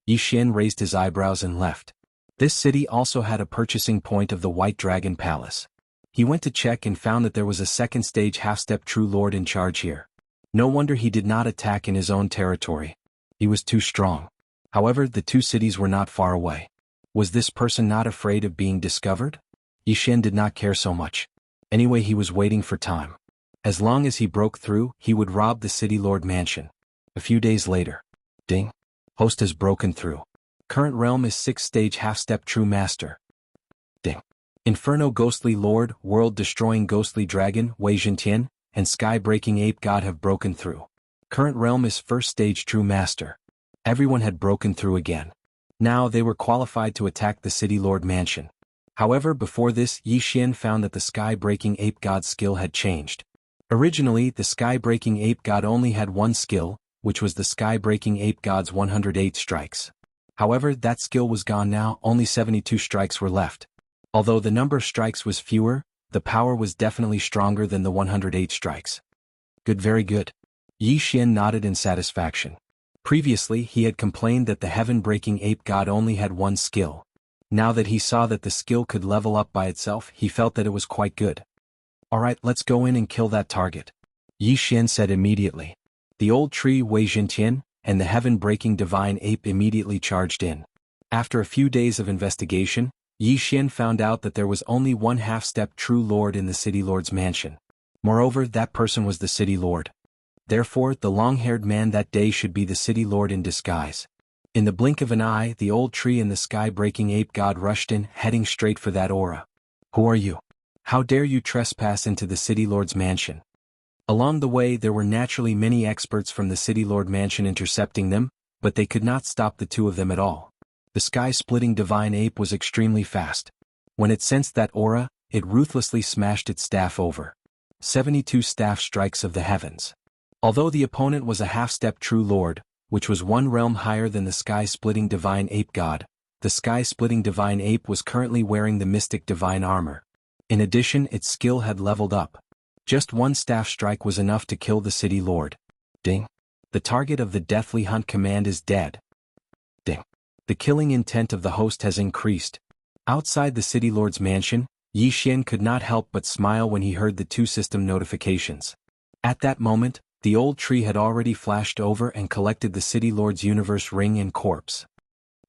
Yi Xian raised his eyebrows and left. This city also had a purchasing point of the White Dragon Palace. He went to check and found that there was a 2nd-stage half-step True Lord in charge here. No wonder he did not attack in his own territory. He was too strong. However, the 2 cities were not far away. Was this person not afraid of being discovered? Yi Xian did not care so much. Anyway, he was waiting for time. As long as he broke through, he would rob the City Lord Mansion. A few days later. Ding. Host has broken through. Current realm is 6th-stage half-step True Master. Ding. Inferno Ghostly Lord, World-Destroying Ghostly Dragon, Wei Zhentian, and Sky-Breaking Ape God have broken through. Current realm is 1st-stage True Master. Everyone had broken through again. Now they were qualified to attack the City Lord Mansion. However, before this, Yi Xian found that the Sky-Breaking Ape God's skill had changed. Originally, the Sky-Breaking Ape God only had 1 skill, which was the Sky-Breaking Ape God's 108 strikes. However, that skill was gone now, only 72 strikes were left. Although the number of strikes was fewer, The power was definitely stronger than the 108 strikes. Good, very good. Yi Xian nodded in satisfaction. Previously he had complained that the heaven-breaking ape god only had one skill. Now that he saw that the skill could level up by itself, he felt that it was quite good. Alright, let's go in and kill that target, Yi Xian said immediately. The old tree Wei Jintian and the heaven-breaking divine ape immediately charged in. After a few days of investigation, Yi Xian found out that there was only one half-step true lord in the city lord's mansion. Moreover, that person was the city lord. Therefore, the long-haired man that day should be the city lord in disguise. In the blink of an eye, the old tree and the sky-breaking ape god rushed in, heading straight for that aura. Who are you? How dare you trespass into the city lord's mansion? Along the way there were naturally many experts from the city lord mansion intercepting them, but they could not stop the two of them at all. The sky-splitting divine ape was extremely fast. When it sensed that aura, it ruthlessly smashed its staff over. 72 staff strikes of the heavens. Although the opponent was a half-step true lord, which was one realm higher than the sky-splitting divine ape god, the sky-splitting divine ape was currently wearing the mystic divine armor. In addition, its skill had leveled up. Just one staff strike was enough to kill the city lord. Ding. The target of the deathly hunt command is dead. Ding. The killing intent of the host has increased. Outside the city lord's mansion, Yi Xian could not help but smile when he heard the two system notifications. At that moment, the old tree had already flashed over and collected the city lord's universe ring and corpse.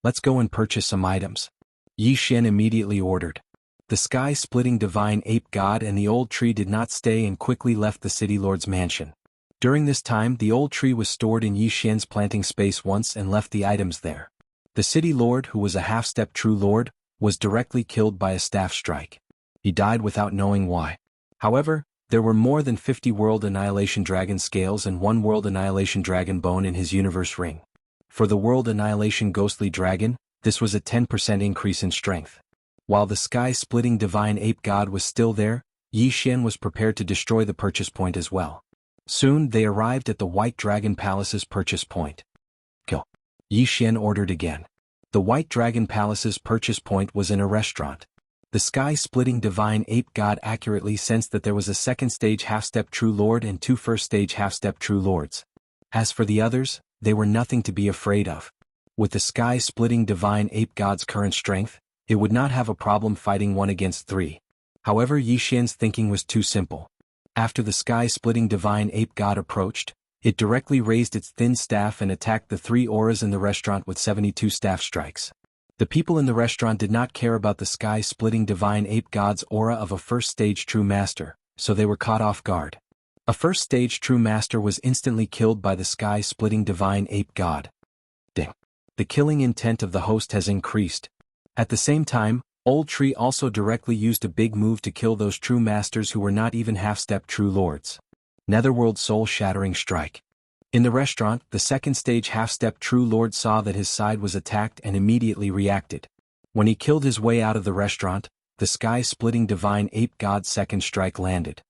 Let's go and purchase some items, Yi Xian immediately ordered. The sky-splitting divine ape god and the old tree did not stay and quickly left the city lord's mansion. During this time, the old tree was stored in Yi Xian's planting space once and left the items there. The city lord, who was a half-step true lord, was directly killed by a staff strike. He died without knowing why. However, there were more than 50 World Annihilation Dragon scales and 1 World Annihilation Dragon bone in his universe ring. For the World Annihilation Ghostly Dragon, this was a 10% increase in strength. While the sky-splitting divine ape god was still there, Yi Xian was prepared to destroy the purchase point as well. Soon they arrived at the White Dragon Palace's purchase point. Go, Yi Xian ordered again. The White Dragon Palace's purchase point was in a restaurant. The sky-splitting divine ape god accurately sensed that there was a second-stage half-step true lord and 2 first-stage half-step true lords. As for the others, they were nothing to be afraid of. With the sky-splitting divine ape god's current strength, it would not have a problem fighting 1 against 3. However, Yi Xian's thinking was too simple. After the sky-splitting divine ape god approached, it directly raised its thin staff and attacked the 3 auras in the restaurant with 72 staff strikes. The people in the restaurant did not care about the sky-splitting divine ape god's aura of a first-stage true master, so they were caught off guard. A first-stage true master was instantly killed by the sky-splitting divine ape god. Ding. The killing intent of the host has increased. At the same time, Old Tree also directly used a big move to kill those true masters who were not even half-step true lords. Netherworld soul-shattering strike. In the restaurant, the second-stage half-step true lord saw that his side was attacked and immediately reacted. When he killed his way out of the restaurant, the sky-splitting divine ape god's second strike landed.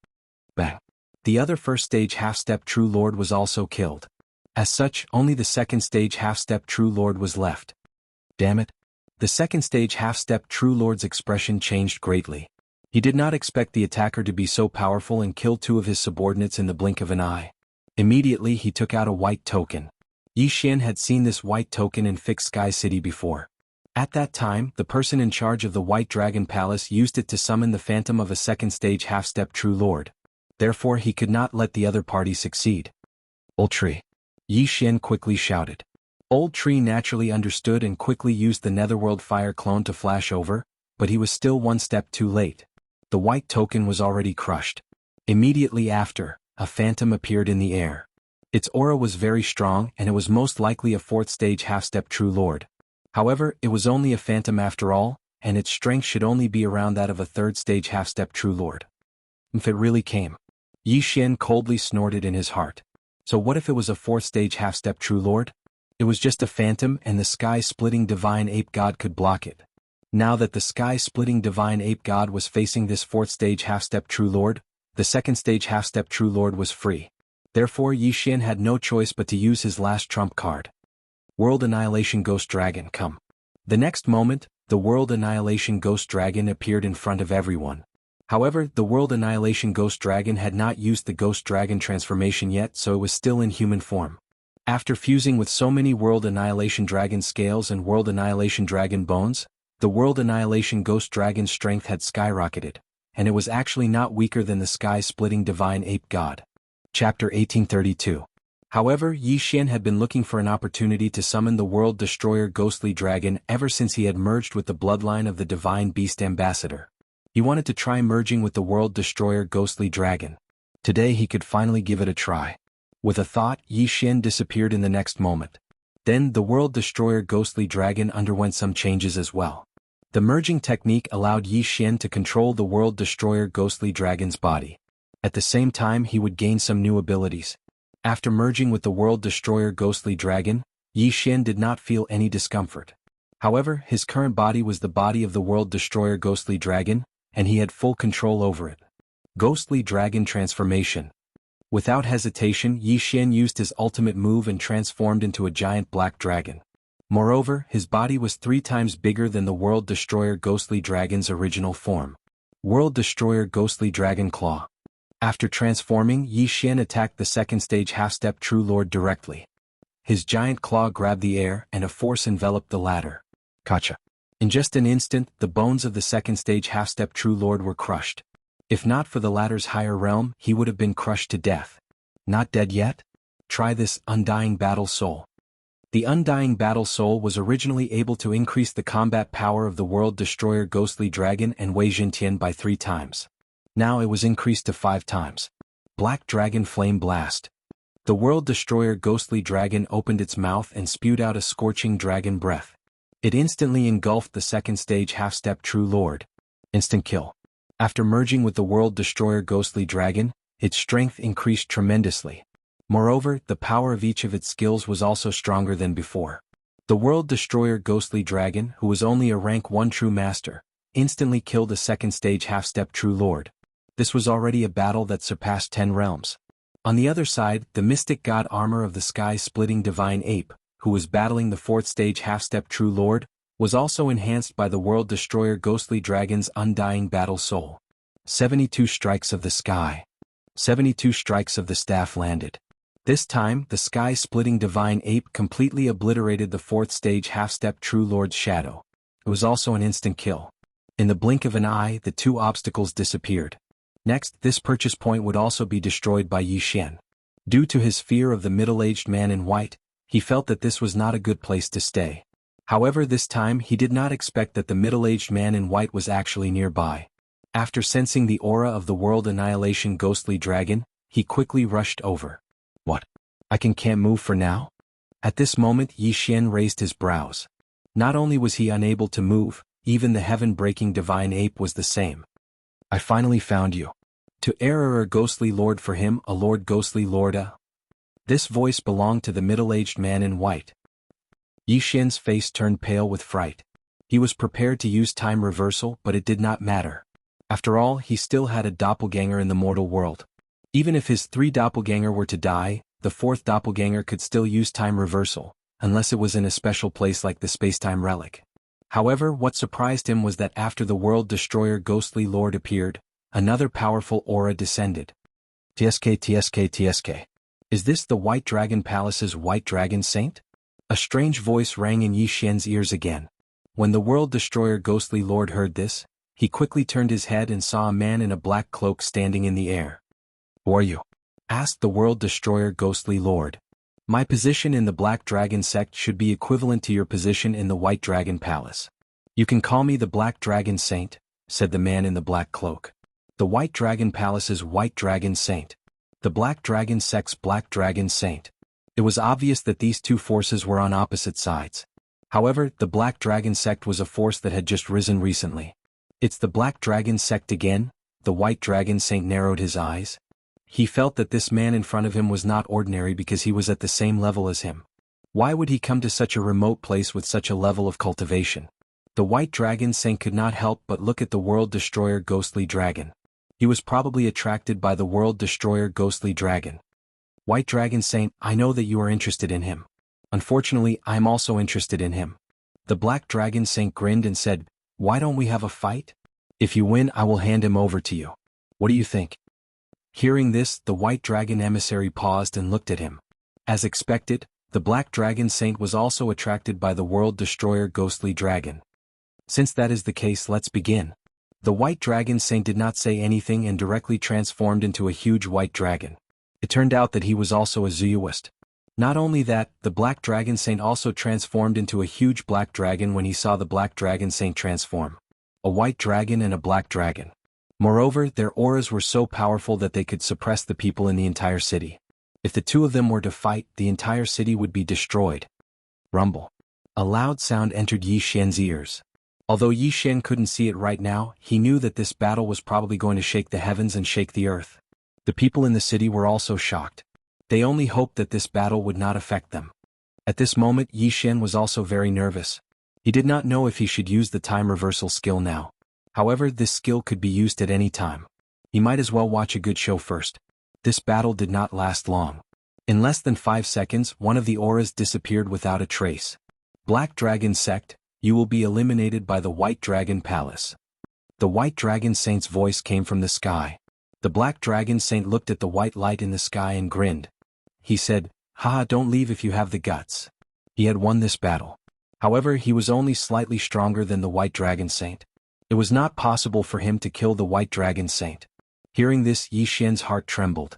Bang. The other first-stage half-step true lord was also killed. As such, only the second-stage half-step true lord was left. Damn it. The second-stage half-step true lord's expression changed greatly. He did not expect the attacker to be so powerful and kill 2 of his subordinates in the blink of an eye. Immediately he took out a white token. Yi Xian had seen this white token in Fixed Sky City before. At that time, the person in charge of the White Dragon Palace used it to summon the phantom of a second-stage half-step true lord. Therefore he could not let the other party succeed. Old Tree. Yi Xian quickly shouted. Old Tree naturally understood and quickly used the Netherworld Fire clone to flash over, but he was still 1 step too late. The white token was already crushed. Immediately after, a phantom appeared in the air. Its aura was very strong and it was most likely a 4th-stage half-step true lord. However, it was only a phantom after all, and its strength should only be around that of a 3rd-stage half-step true lord. If it really came. Yi Xian coldly snorted in his heart. So what if it was a 4th-stage half-step true lord? It was just a phantom and the sky-splitting divine ape god could block it. Now that the sky-splitting divine ape god was facing this 4th-stage half-step true lord, the 2nd-stage half-step true lord was free. Therefore Yi Xian had no choice but to use his last trump card. World Annihilation Ghost Dragon, come. The next moment, the World Annihilation Ghost Dragon appeared in front of everyone. However, the World Annihilation Ghost Dragon had not used the Ghost Dragon transformation yet, so it was still in human form. After fusing with so many World Annihilation Dragon scales and World Annihilation Dragon bones, the World Annihilation Ghost Dragon's strength had skyrocketed, and it was actually not weaker than the sky-splitting divine ape god. Chapter 1832. However, Yi Xian had been looking for an opportunity to summon the World Destroyer Ghostly Dragon ever since he had merged with the bloodline of the Divine Beast Ambassador. He wanted to try merging with the World Destroyer Ghostly Dragon. Today he could finally give it a try. With a thought, Yi Xian disappeared in the next moment. Then, the World Destroyer Ghostly Dragon underwent some changes as well. The merging technique allowed Yi Xian to control the World Destroyer Ghostly Dragon's body. At the same time, he would gain some new abilities. After merging with the World Destroyer Ghostly Dragon, Yi Xian did not feel any discomfort. However, his current body was the body of the World Destroyer Ghostly Dragon, and he had full control over it. Ghostly Dragon Transformation. Without hesitation, Yi Xian used his ultimate move and transformed into a giant black dragon. Moreover, his body was 3 times bigger than the World Destroyer Ghostly Dragon's original form. World Destroyer Ghostly Dragon Claw. After transforming, Yi Xian attacked the second stage half-step True Lord directly. His giant claw grabbed the air and a force enveloped the latter. Gotcha. In just an instant, the bones of the second stage half-step True Lord were crushed. If not for the latter's higher realm, he would have been crushed to death. Not dead yet? Try this Undying Battle Soul. The Undying Battle Soul was originally able to increase the combat power of the World Destroyer Ghostly Dragon and Wei Jintian by 3 times. Now it was increased to 5 times. Black Dragon Flame Blast. The World Destroyer Ghostly Dragon opened its mouth and spewed out a scorching dragon breath. It instantly engulfed the second stage half-step True Lord. Instant kill. After merging with the World Destroyer Ghostly Dragon, its strength increased tremendously. Moreover, the power of each of its skills was also stronger than before. The World Destroyer Ghostly Dragon, who was only a rank 1 True Master, instantly killed a second stage half-step True Lord. This was already a battle that surpassed 10 realms. On the other side, the Mystic God armor of the sky-splitting Divine Ape, who was battling the 4th stage half-step True Lord, was also enhanced by the World Destroyer Ghostly Dragon's Undying Battle Soul. 72 strikes of the sky. 72 strikes of the staff landed. This time, the sky-splitting Divine Ape completely obliterated the 4th stage half-step True Lord's shadow. It was also an instant kill. In the blink of an eye, the 2 obstacles disappeared. Next, this purchase point would also be destroyed by Yi Xian. Due to his fear of the middle-aged man in white, he felt that this was not a good place to stay. However, this time he did not expect that the middle-aged man in white was actually nearby. After sensing the aura of the World Annihilation Ghostly Dragon, he quickly rushed over. What? I can't move for now? At this moment, Yi Xian raised his brows. Not only was he unable to move, even the heaven-breaking Divine Ape was the same. I finally found you. To error a ghostly lord for him, a lord ghostly lorda. This voice belonged to the middle-aged man in white. Yi Xian's face turned pale with fright. He was prepared to use time reversal, but it did not matter. After all, he still had a doppelganger in the mortal world. Even if his 3 doppelganger were to die, the 4th doppelganger could still use time reversal, unless it was in a special place like the spacetime relic. However, what surprised him was that after the World Destroyer Ghostly Lord appeared, another powerful aura descended. TSK. Is this the White Dragon Palace's White Dragon Saint? A strange voice rang in Yi Xian's ears again. When the World Destroyer Ghostly Lord heard this, he quickly turned his head and saw a man in a black cloak standing in the air. Who are you? Asked the World Destroyer Ghostly Lord. My position in the Black Dragon sect should be equivalent to your position in the White Dragon Palace. You can call me the Black Dragon Saint, said the man in the black cloak. The White Dragon Palace's White Dragon Saint. The Black Dragon sect's Black Dragon Saint. It was obvious that these 2 forces were on opposite sides. However, the Black Dragon sect was a force that had just risen recently. It's the Black Dragon sect again? The White Dragon Saint narrowed his eyes. He felt that this man in front of him was not ordinary because he was at the same level as him. Why would he come to such a remote place with such a level of cultivation? The White Dragon Saint could not help but look at the World Destroyer Ghostly Dragon. He was probably attracted by the World Destroyer Ghostly Dragon. White Dragon Saint, I know that you are interested in him. Unfortunately, I am also interested in him. The Black Dragon Saint grinned and said, Why don't we have a fight? If you win, I will hand him over to you. What do you think? Hearing this, the white dragon emissary paused and looked at him. As expected, the black dragon saint was also attracted by the world destroyer ghostly dragon. Since that is the case, let's begin. The white dragon saint did not say anything and directly transformed into a huge white dragon. It turned out that he was also a Zooist. Not only that, the black dragon saint also transformed into a huge black dragon when he saw the black dragon saint transform. A white dragon and a black dragon. Moreover, their auras were so powerful that they could suppress the people in the entire city. If the two of them were to fight, the entire city would be destroyed. Rumble. A loud sound entered Yi Xian's ears. Although Yi Xian couldn't see it right now, he knew that this battle was probably going to shake the heavens and shake the earth. The people in the city were also shocked. They only hoped that this battle would not affect them. At this moment, Yi Xian was also very nervous. He did not know if he should use the time reversal skill now. However, this skill could be used at any time. He might as well watch a good show first. This battle did not last long. In less than 5 seconds, one of the auras disappeared without a trace. Black Dragon Sect, you will be eliminated by the White Dragon Palace. The White Dragon Saint's voice came from the sky. The Black Dragon Saint looked at the white light in the sky and grinned. He said, "Haha, don't leave if you have the guts." He had won this battle. However, he was only slightly stronger than the White Dragon Saint. It was not possible for him to kill the White Dragon Saint. Hearing this, Yi Xian's heart trembled.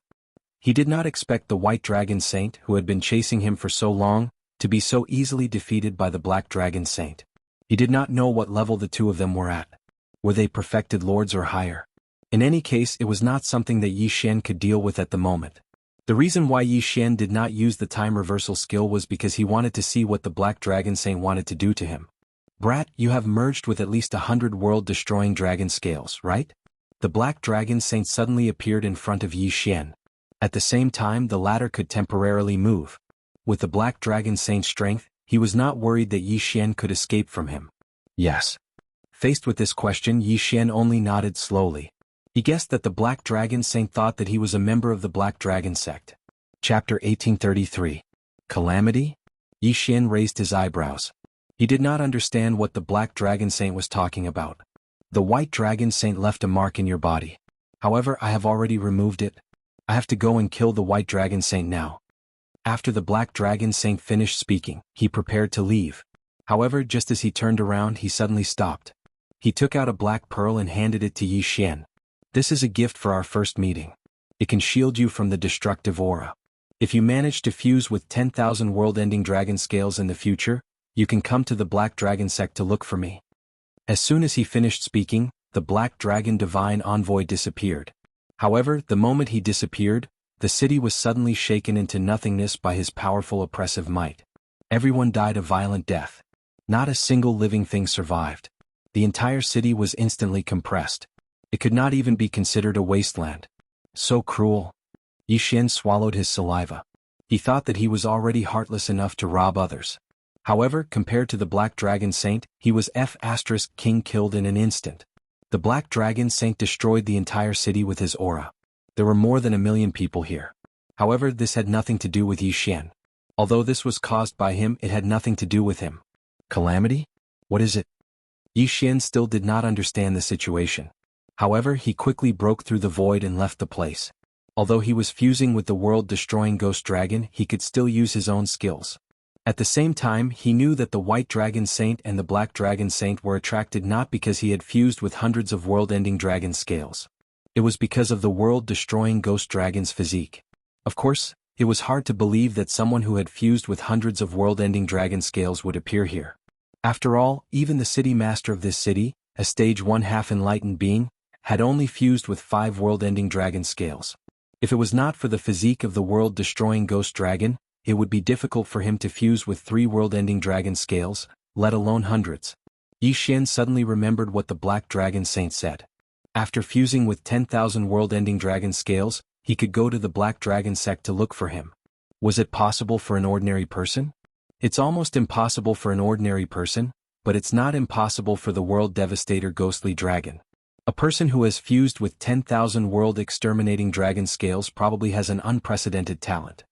He did not expect the White Dragon Saint, who had been chasing him for so long, to be so easily defeated by the Black Dragon Saint. He did not know what level the two of them were at. Were they perfected lords or higher? In any case, it was not something that Yi Xian could deal with at the moment. The reason why Yi Xian did not use the time reversal skill was because he wanted to see what the Black Dragon Saint wanted to do to him. Brat, you have merged with at least 100 world-destroying dragon scales, right? The Black Dragon Saint suddenly appeared in front of Yi Xian. At the same time, the latter could temporarily move. With the Black Dragon Saint's strength, he was not worried that Yi Xian could escape from him. Yes. Faced with this question, Yi Xian only nodded slowly. He guessed that the Black Dragon Saint thought that he was a member of the Black Dragon Sect. Chapter 1833. Calamity? Yi Xian raised his eyebrows. He did not understand what the Black Dragon Saint was talking about. The White Dragon Saint left a mark in your body. However, I have already removed it. I have to go and kill the White Dragon Saint now. After the Black Dragon Saint finished speaking, he prepared to leave. However, just as he turned around, he suddenly stopped. He took out a black pearl and handed it to Yi Xian. This is a gift for our first meeting. It can shield you from the destructive aura. If you manage to fuse with 10,000 world-ending dragon scales in the future, you can come to the Black Dragon Sect to look for me. As soon as he finished speaking, the Black Dragon Divine Envoy disappeared. However, the moment he disappeared, the city was suddenly shaken into nothingness by his powerful oppressive might. Everyone died a violent death. Not a single living thing survived. The entire city was instantly compressed. It could not even be considered a wasteland. So cruel. Yi Xian swallowed his saliva. He thought that he was already heartless enough to rob others. However, compared to the Black Dragon Saint, he was King killed in an instant. The Black Dragon Saint destroyed the entire city with his aura. There were more than 1 million people here. However, this had nothing to do with Yi Xian. Although this was caused by him, it had nothing to do with him. Calamity? What is it? Yi Xian still did not understand the situation. However, he quickly broke through the void and left the place. Although he was fusing with the world-destroying ghost dragon, he could still use his own skills. At the same time, he knew that the White Dragon Saint and the Black Dragon Saint were attracted not because he had fused with hundreds of world-ending dragon scales. It was because of the world-destroying ghost dragon's physique. Of course, it was hard to believe that someone who had fused with hundreds of world-ending dragon scales would appear here. After all, even the city master of this city, a stage 1 half-enlightened being, had only fused with 5 world-ending dragon scales. If it was not for the physique of the world-destroying ghost dragon, it would be difficult for him to fuse with 3 world-ending dragon scales, let alone hundreds. Yi Xian suddenly remembered what the Black Dragon Saint said. After fusing with 10,000 world-ending dragon scales, he could go to the Black Dragon Sect to look for him. Was it possible for an ordinary person? It's almost impossible for an ordinary person, but it's not impossible for the World Devastator Ghostly Dragon. A person who has fused with 10,000 world-exterminating dragon scales probably has an unprecedented talent.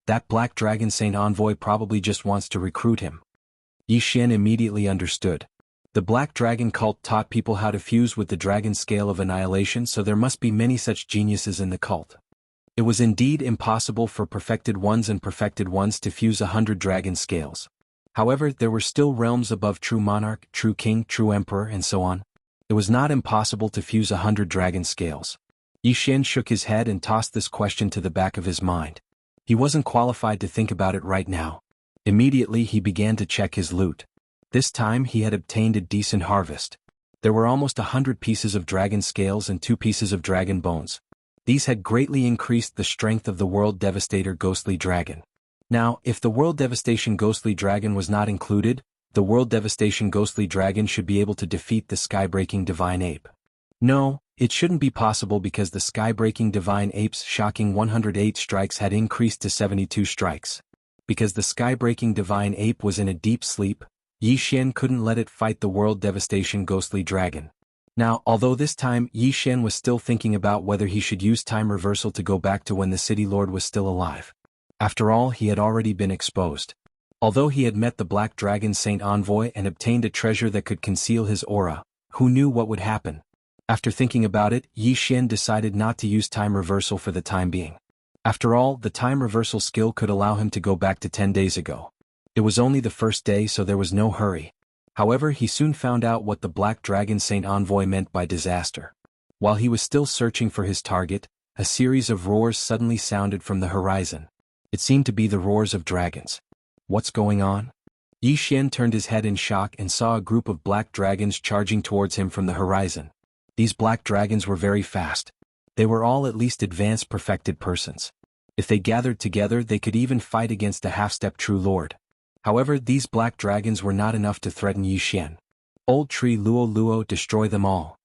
That Black Dragon Saint envoy probably just wants to recruit him. Yi Xian immediately understood. The Black Dragon cult taught people how to fuse with the dragon scale of annihilation, so there must be many such geniuses in the cult. It was indeed impossible for perfected ones to fuse 100 dragon scales. However, there were still realms above true monarch, true king, true emperor, and so on. It was not impossible to fuse 100 dragon scales. Yi Xian shook his head and tossed this question to the back of his mind. He wasn't qualified to think about it right now. Immediately he began to check his loot. This time he had obtained a decent harvest. There were almost 100 pieces of dragon scales and 2 pieces of dragon bones. These had greatly increased the strength of the World Devastator Ghostly Dragon. Now, if the World Devastation Ghostly Dragon was not included, the World Devastation Ghostly Dragon should be able to defeat the Sky-Breaking Divine Ape. No, it shouldn't be possible because the Sky-Breaking Divine Ape's shocking 108 strikes had increased to 72 strikes. Because the Sky-Breaking Divine Ape was in a deep sleep, Yi Xian couldn't let it fight the World Devastation Ghostly Dragon. Now, although this time Yi Xian was still thinking about whether he should use time reversal to go back to when the City Lord was still alive. After all, he had already been exposed. Although he had met the Black Dragon Saint Envoy and obtained a treasure that could conceal his aura, who knew what would happen? After thinking about it, Yi Xian decided not to use time reversal for the time being. After all, the time reversal skill could allow him to go back to 10 days ago. It was only the first day, so there was no hurry. However, he soon found out what the Black Dragon Saint Envoy meant by disaster. While he was still searching for his target, a series of roars suddenly sounded from the horizon. It seemed to be the roars of dragons. What's going on? Yi Xian turned his head in shock and saw a group of black dragons charging towards him from the horizon. These black dragons were very fast. They were all at least advanced perfected persons. If they gathered together, they could even fight against a half-step true lord. However, these black dragons were not enough to threaten Yi Xian. Old tree Luo Luo, destroy them all.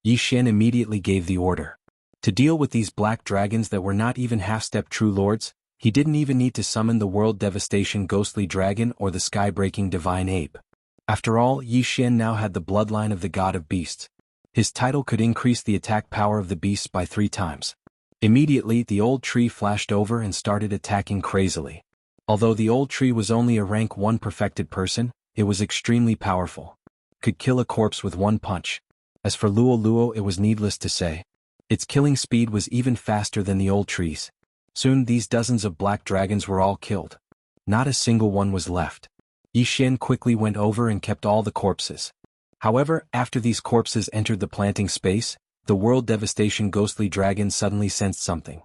Yi Xian immediately gave the order. To deal with these black dragons that were not even half-step true lords, he didn't even need to summon the World Devastation Ghostly Dragon or the Sky-Breaking Divine Ape. After all, Yi Xian now had the bloodline of the God of Beasts. His title could increase the attack power of the beasts by 3 times. Immediately, the old tree flashed over and started attacking crazily. Although the old tree was only a rank 1 perfected person, it was extremely powerful. Could kill a corpse with 1 punch. As for Luo Luo, it was needless to say. Its killing speed was even faster than the old trees. Soon these dozens of black dragons were all killed. Not a single one was left. Yi Xian quickly went over and kept all the corpses. However, after these corpses entered the planting space, the World Devastation Ghostly Dragon suddenly sensed something.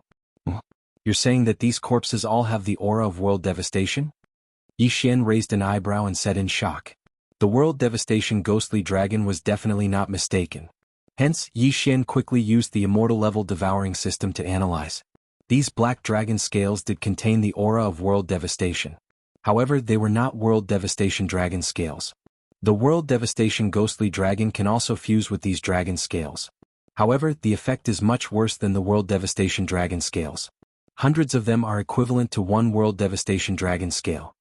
You're saying that these corpses all have the aura of World Devastation? Yi Xian raised an eyebrow and said in shock. The World Devastation Ghostly Dragon was definitely not mistaken. Hence, Yi Xian quickly used the immortal level devouring system to analyze. These black dragon scales did contain the aura of World Devastation. However, they were not World Devastation dragon scales. The World Devastation Ghostly Dragon can also fuse with these dragon scales. However, the effect is much worse than the World Devastation dragon scales. Hundreds of them are equivalent to 1 World Devastation dragon scale.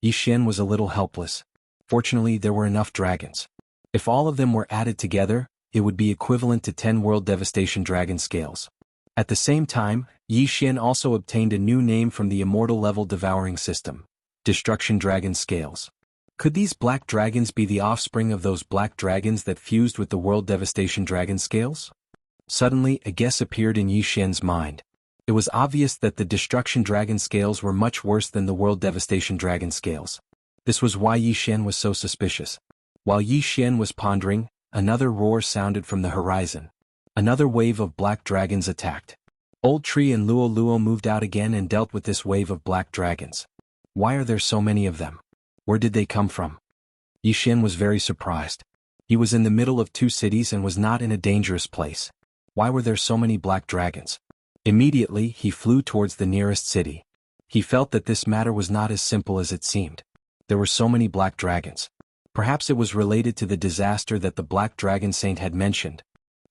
Yi Xian was a little helpless. Fortunately, there were enough dragons. If all of them were added together, it would be equivalent to 10 World Devastation dragon scales. At the same time, Yi Xian also obtained a new name from the immortal level devouring system, Destruction Dragon Scales. Could these black dragons be the offspring of those black dragons that fused with the World Devastation dragon scales? Suddenly, a guess appeared in Yi Xian's mind. It was obvious that the Destruction Dragon Scales were much worse than the World Devastation Dragon Scales. This was why Yi Xian was so suspicious. While Yi Xian was pondering, another roar sounded from the horizon. Another wave of black dragons attacked. Old Tree and Luo Luo moved out again and dealt with this wave of black dragons. Why are there so many of them? Where did they come from? Yi Xian was very surprised. He was in the middle of 2 cities and was not in a dangerous place. Why were there so many black dragons? Immediately, he flew towards the nearest city. He felt that this matter was not as simple as it seemed. There were so many black dragons. Perhaps it was related to the disaster that the Black Dragon Saint had mentioned.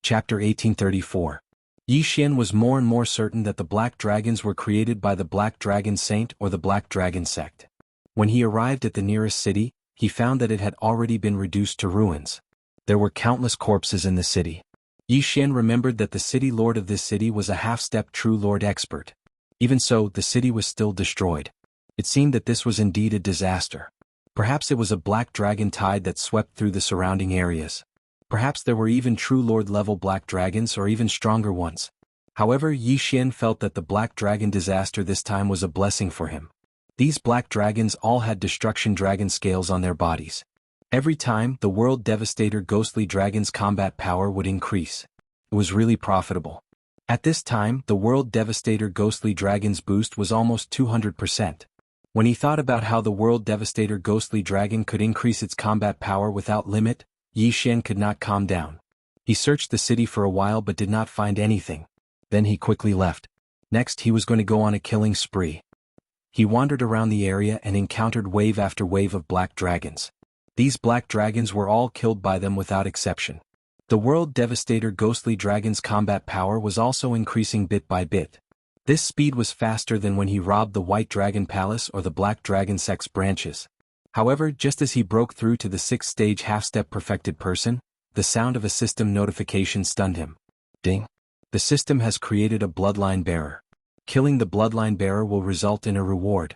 Chapter 1834. Yi Xian was more and more certain that the black dragons were created by the Black Dragon Saint or the Black Dragon Sect. When he arrived at the nearest city, he found that it had already been reduced to ruins. There were countless corpses in the city. Yi Xian remembered that the city lord of this city was a half-step true lord expert. Even so, the city was still destroyed. It seemed that this was indeed a disaster. Perhaps it was a black dragon tide that swept through the surrounding areas. Perhaps there were even true Lord-level black dragons or even stronger ones. However, Yi Xian felt that the black dragon disaster this time was a blessing for him. These black dragons all had destruction dragon scales on their bodies. Every time, the World Devastator ghostly dragon's combat power would increase. It was really profitable. At this time, the World Devastator ghostly dragon's boost was almost 200%. When he thought about how the World Devastator ghostly dragon could increase its combat power without limit, Yi Xian could not calm down. He searched the city for a while but did not find anything. Then he quickly left. Next, he was going to go on a killing spree. He wandered around the area and encountered wave after wave of black dragons. These black dragons were all killed by them without exception. The World Devastator ghostly dragon's combat power was also increasing bit by bit. This speed was faster than when he robbed the White Dragon Palace or the Black Dragon Sex branches. However, just as he broke through to the 6th stage half-step perfected person, the sound of a system notification stunned him. Ding! The system has created a bloodline bearer. Killing the bloodline bearer will result in a reward.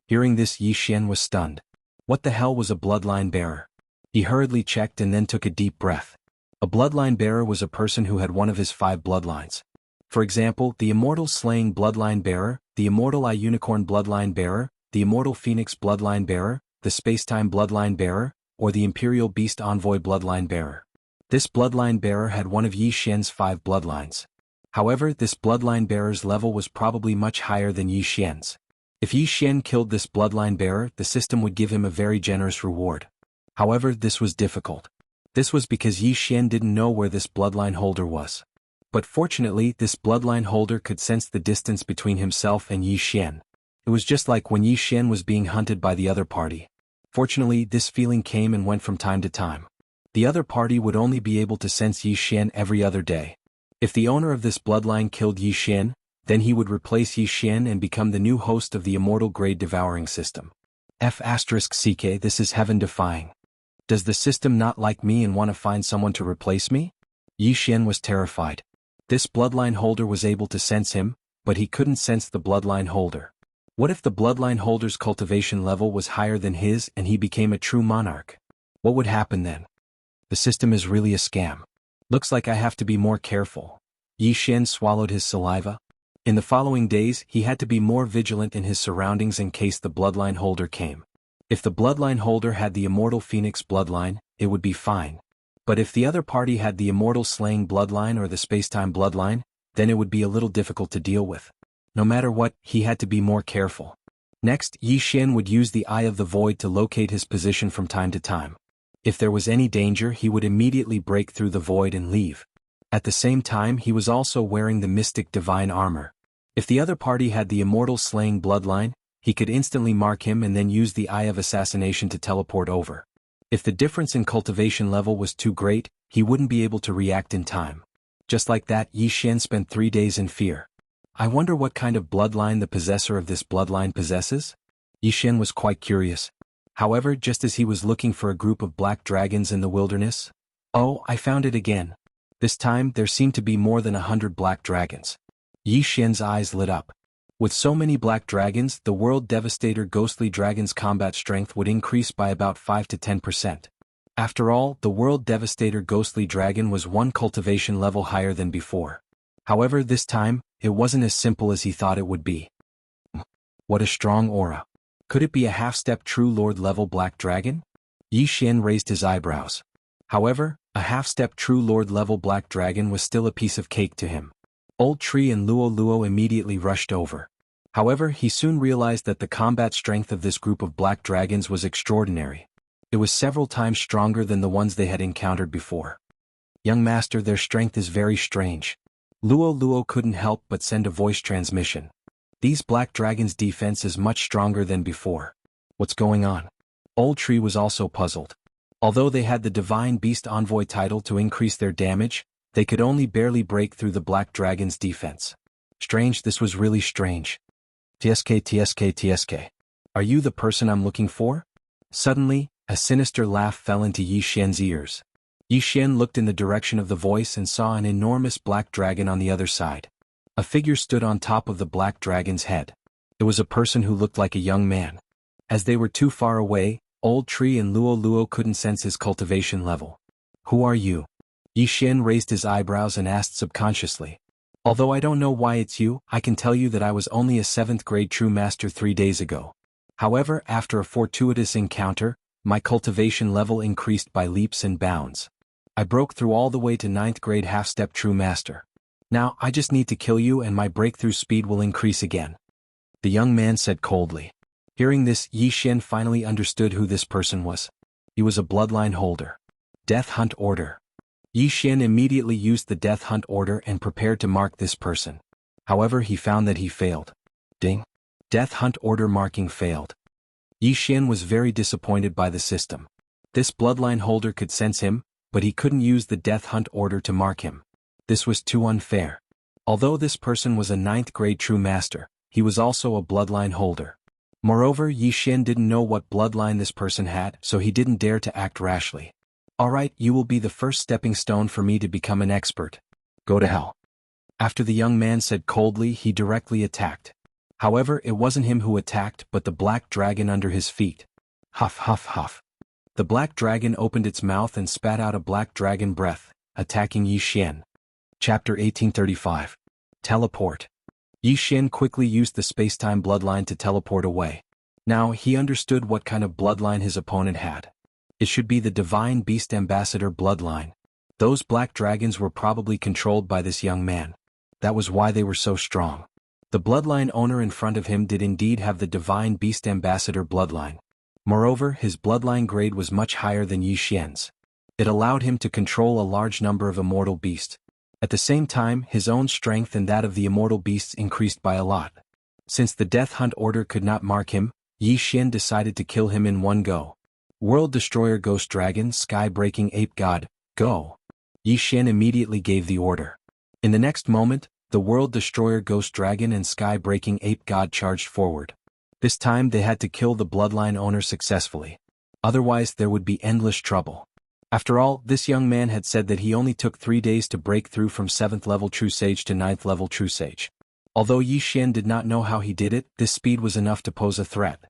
Hearing this, Yi Xian was stunned. What the hell was a bloodline bearer? He hurriedly checked and then took a deep breath. A bloodline bearer was a person who had one of his 5 bloodlines. For example, the Immortal Slaying Bloodline Bearer, the Immortal Eye Unicorn Bloodline Bearer, the Immortal Phoenix Bloodline Bearer, the Spacetime Bloodline Bearer, or the Imperial Beast Envoy Bloodline Bearer. This bloodline bearer had one of Yi Xian's 5 bloodlines. However, this bloodline bearer's level was probably much higher than Yi Xian's. If Yi Xian killed this bloodline bearer, the system would give him a very generous reward. However, this was difficult. This was because Yi Xian didn't know where this bloodline holder was. But fortunately, this bloodline holder could sense the distance between himself and Yi Xian. It was just like when Yi Xian was being hunted by the other party. Fortunately, this feeling came and went from time to time. The other party would only be able to sense Yi Xian every other day. If the owner of this bloodline killed Yi Xian, then he would replace Yi Xian and become the new host of the Immortal Grade Devouring System. F***CK, this is heaven-defying. Does the system not like me and want to find someone to replace me? Yi Xian was terrified. This bloodline holder was able to sense him, but he couldn't sense the bloodline holder. What if the bloodline holder's cultivation level was higher than his and he became a true monarch? What would happen then? The system is really a scam. Looks like I have to be more careful. Yi Xian swallowed his saliva. In the following days, he had to be more vigilant in his surroundings in case the bloodline holder came. If the bloodline holder had the Immortal Phoenix bloodline, it would be fine. But if the other party had the Immortal Slaying bloodline or the Spacetime bloodline, then it would be a little difficult to deal with. No matter what, he had to be more careful. Next, Yi Xian would use the Eye of the Void to locate his position from time to time. If there was any danger, he would immediately break through the void and leave. At the same time, he was also wearing the Mystic Divine Armor. If the other party had the Immortal Slaying bloodline, he could instantly mark him and then use the Eye of Assassination to teleport over. If the difference in cultivation level was too great, he wouldn't be able to react in time. Just like that, Yi Xian spent 3 days in fear. I wonder what kind of bloodline the possessor of this bloodline possesses? Yi Xian was quite curious. However, just as he was looking for a group of black dragons in the wilderness, oh, I found it again. This time, there seemed to be more than 100 black dragons. Yi Xian's eyes lit up. With so many black dragons, the World Devastator ghostly dragon's combat strength would increase by about 5 to 10%. After all, the World Devastator ghostly dragon was 1 cultivation level higher than before. However, this time, it wasn't as simple as he thought it would be. What a strong aura. Could it be a half-step true Lord level black dragon? Yi Xian raised his eyebrows. However, a half-step true Lord level black dragon was still a piece of cake to him. Old Tree and Luo Luo immediately rushed over. However, he soon realized that the combat strength of this group of black dragons was extraordinary. It was several times stronger than the ones they had encountered before. Young master, their strength is very strange. Luo Luo couldn't help but send a voice transmission. These black dragons' defense is much stronger than before. What's going on? Old Tree was also puzzled. Although they had the Divine Beast Envoy title to increase their damage, they could only barely break through the black dragon's defense. Strange, this was really strange. TSK. Are you the person I'm looking for? Suddenly, a sinister laugh fell into Yi Xian's ears. Yi Xian looked in the direction of the voice and saw an enormous black dragon on the other side. A figure stood on top of the black dragon's head. It was a person who looked like a young man. As they were too far away, old tree, and Luo Luo couldn't sense his cultivation level. Who are you? Yi Xian raised his eyebrows and asked subconsciously. Although I don't know why it's you, I can tell you that I was only a 7th grade true master 3 days ago. However, after a fortuitous encounter, my cultivation level increased by leaps and bounds. I broke through all the way to 9th grade half-step true master. Now, I just need to kill you and my breakthrough speed will increase again. The young man said coldly. Hearing this, Yi Xian finally understood who this person was. He was a bloodline holder. Death Hunt Order. Yi Xian immediately used the Death Hunt Order and prepared to mark this person. However, he found that he failed. Ding. Death Hunt Order marking failed. Yi Xian was very disappointed by the system. This bloodline holder could sense him, but he couldn't use the Death Hunt Order to mark him. This was too unfair. Although this person was a 9th grade true master, he was also a bloodline holder. Moreover, Yi Xian didn't know what bloodline this person had, so he didn't dare to act rashly. Alright, you will be the first stepping stone for me to become an expert. Go to hell. After the young man said coldly, he directly attacked. However, it wasn't him who attacked, but the black dragon under his feet. Huff huff huff. The black dragon opened its mouth and spat out a black dragon breath, attacking Yi Xian. Chapter 1835. Teleport. Yi Xian quickly used the space-time bloodline to teleport away. Now, he understood what kind of bloodline his opponent had. It should be the Divine Beast Ambassador bloodline. Those black dragons were probably controlled by this young man. That was why they were so strong. The bloodline owner in front of him did indeed have the Divine Beast Ambassador bloodline. Moreover, his bloodline grade was much higher than Yi Xian's. It allowed him to control a large number of immortal beasts. At the same time, his own strength and that of the immortal beasts increased by a lot. Since the Death Hunt Order could not mark him, Yi Xian decided to kill him in one go. World Destroyer Ghost Dragon Sky-Breaking Ape God, go! Yi Xian immediately gave the order. In the next moment, the World Destroyer Ghost Dragon and Sky-Breaking Ape God charged forward. This time they had to kill the bloodline owner successfully. Otherwise there would be endless trouble. After all, this young man had said that he only took 3 days to break through from 7th level True Sage to 9th level True Sage. Although Yi Xian did not know how he did it, this speed was enough to pose a threat.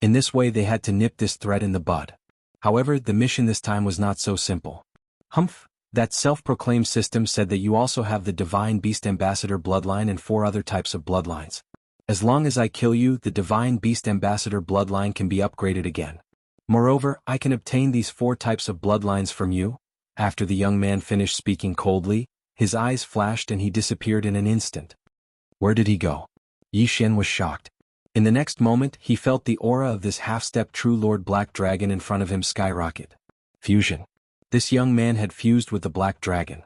In this way they had to nip this threat in the bud. However, the mission this time was not so simple. Humph, that self-proclaimed system said that you also have the Divine Beast Ambassador bloodline and 4 other types of bloodlines. As long as I kill you, the Divine Beast Ambassador bloodline can be upgraded again. Moreover, I can obtain these 4 types of bloodlines from you. After the young man finished speaking coldly, his eyes flashed and he disappeared in an instant. Where did he go? Yi Xian was shocked. In the next moment, he felt the aura of this half-step true Lord Black Dragon in front of him skyrocket. Fusion. This young man had fused with the Black Dragon.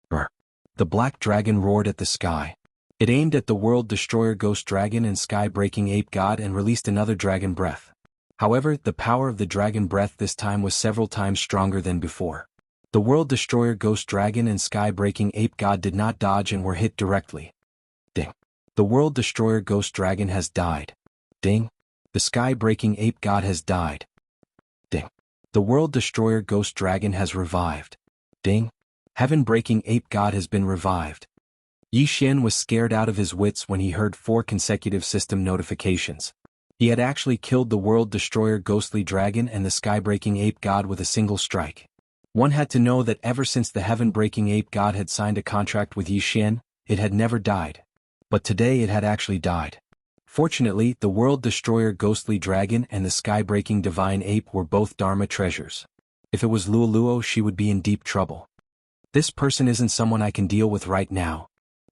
Brr. The Black Dragon roared at the sky. It aimed at the World Destroyer Ghost Dragon and Sky-Breaking Ape God and released another dragon breath. However, the power of the dragon breath this time was several times stronger than before. The World Destroyer Ghost Dragon and Sky-Breaking Ape God did not dodge and were hit directly. Ding. The World Destroyer Ghost Dragon has died. Ding. The Sky-Breaking Ape God has died. Ding. The World Destroyer Ghost Dragon has revived. Ding. Heaven-Breaking Ape God has been revived. Yi Xian was scared out of his wits when he heard 4 consecutive system notifications. He had actually killed the World Destroyer Ghostly Dragon and the Sky-Breaking Ape God with a single strike. One had to know that ever since the Heaven-Breaking Ape God had signed a contract with Yi Xian, it had never died. But today it had actually died. Fortunately, the World Destroyer Ghostly Dragon and the Sky-Breaking Divine Ape were both Dharma treasures. If it was Luo Luo, she would be in deep trouble. This person isn't someone I can deal with right now.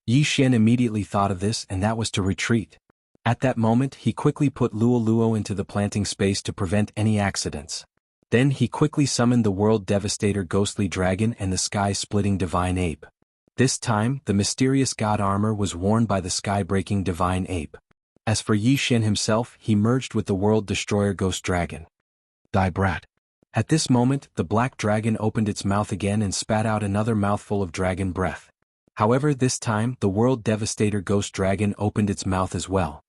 Yi Xian immediately thought of this, and that was to retreat. At that moment, he quickly put Luo Luo into the planting space to prevent any accidents. Then he quickly summoned the World Devastator Ghostly Dragon and the Sky-Splitting Divine Ape. This time, the mysterious god armor was worn by the Sky-Breaking Divine Ape. As for Yi Xian himself, he merged with the World Destroyer Ghost Dragon. Die brat. At this moment, the Black Dragon opened its mouth again and spat out another mouthful of dragon breath. However, this time, the World Devastator Ghost Dragon opened its mouth as well.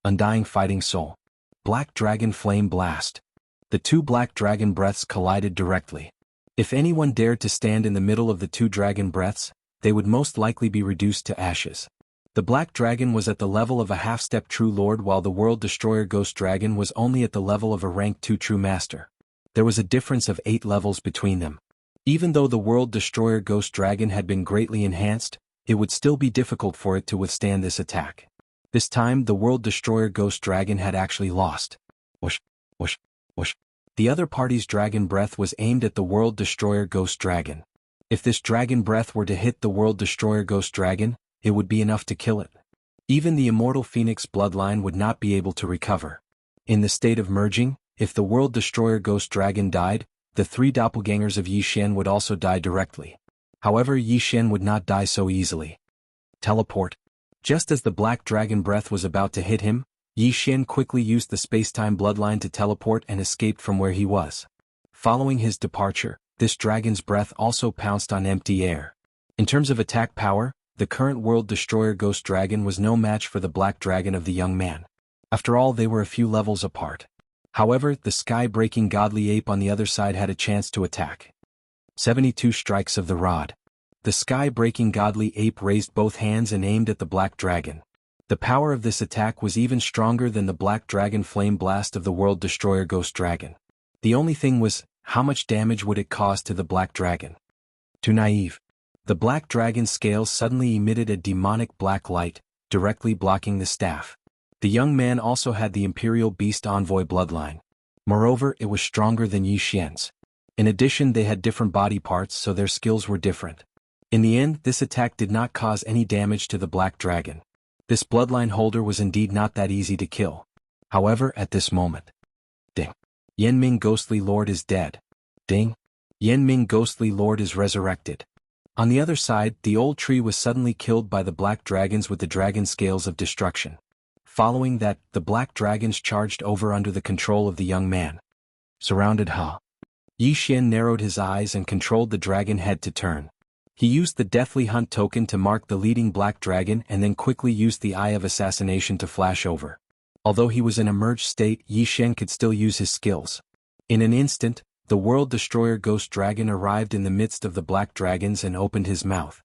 Undying Fighting Soul. Black Dragon Flame Blast. The 2 Black Dragon breaths collided directly. If anyone dared to stand in the middle of the 2 dragon breaths, they would most likely be reduced to ashes. The Black Dragon was at the level of a half-step True Lord while the World Destroyer Ghost Dragon was only at the level of a rank 2 True Master. There was a difference of 8 levels between them. Even though the World Destroyer Ghost Dragon had been greatly enhanced, it would still be difficult for it to withstand this attack. This time the World Destroyer Ghost Dragon had actually lost. Whoosh, whoosh, whoosh. The other party's dragon breath was aimed at the World Destroyer Ghost Dragon. If this dragon breath were to hit the World Destroyer Ghost Dragon, it would be enough to kill it. Even the Immortal Phoenix bloodline would not be able to recover. In the state of merging, if the World Destroyer Ghost Dragon died, the 3 doppelgangers of Yi Xian would also die directly. However, Yi Xian would not die so easily. Teleport. Just as the Black Dragon breath was about to hit him, Yi Xian quickly used the space-time bloodline to teleport and escaped from where he was. Following his departure, this dragon's breath also pounced on empty air. In terms of attack power, the current World Destroyer Ghost Dragon was no match for the Black Dragon of the young man. After all, they were a few levels apart. However, the sky-breaking Godly Ape on the other side had a chance to attack. 72 strikes of the rod. The sky-breaking Godly Ape raised both hands and aimed at the Black Dragon. The power of this attack was even stronger than the Black Dragon Flame Blast of the World Destroyer Ghost Dragon. The only thing was, how much damage would it cause to the Black Dragon? Too naive. The Black Dragon's scales suddenly emitted a demonic black light, directly blocking the staff. The young man also had the Imperial Beast Envoy bloodline. Moreover, it was stronger than Yi Xian's. In addition, they had different body parts, so their skills were different. In the end, this attack did not cause any damage to the Black Dragon. This bloodline holder was indeed not that easy to kill. However, at this moment, ding. Yanming Ghostly Lord is dead. Ding. Yanming Ghostly Lord is resurrected. On the other side, the old tree was suddenly killed by the Black Dragons with the dragon scales of destruction. Following that, the Black Dragons charged over under the control of the young man. Surrounded Yi Xian narrowed his eyes and controlled the dragon head to turn. He used the Deathly Hunt token to mark the leading Black Dragon and then quickly used the Eye of Assassination to flash over. Although he was in a merged state, Yi Xian could still use his skills. In an instant, the World Destroyer Ghost Dragon arrived in the midst of the Black Dragons and opened his mouth.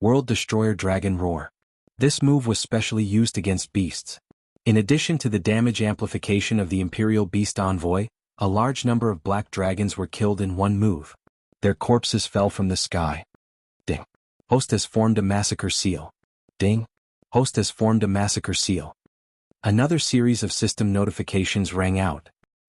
World Destroyer Dragon Roar. This move was specially used against beasts. In addition to the damage amplification of the Imperial Beast Envoy, a large number of Black Dragons were killed in one move. Their corpses fell from the sky. Ding. Host has formed a massacre seal. Ding. Host has formed a massacre seal. Another series of system notifications rang out.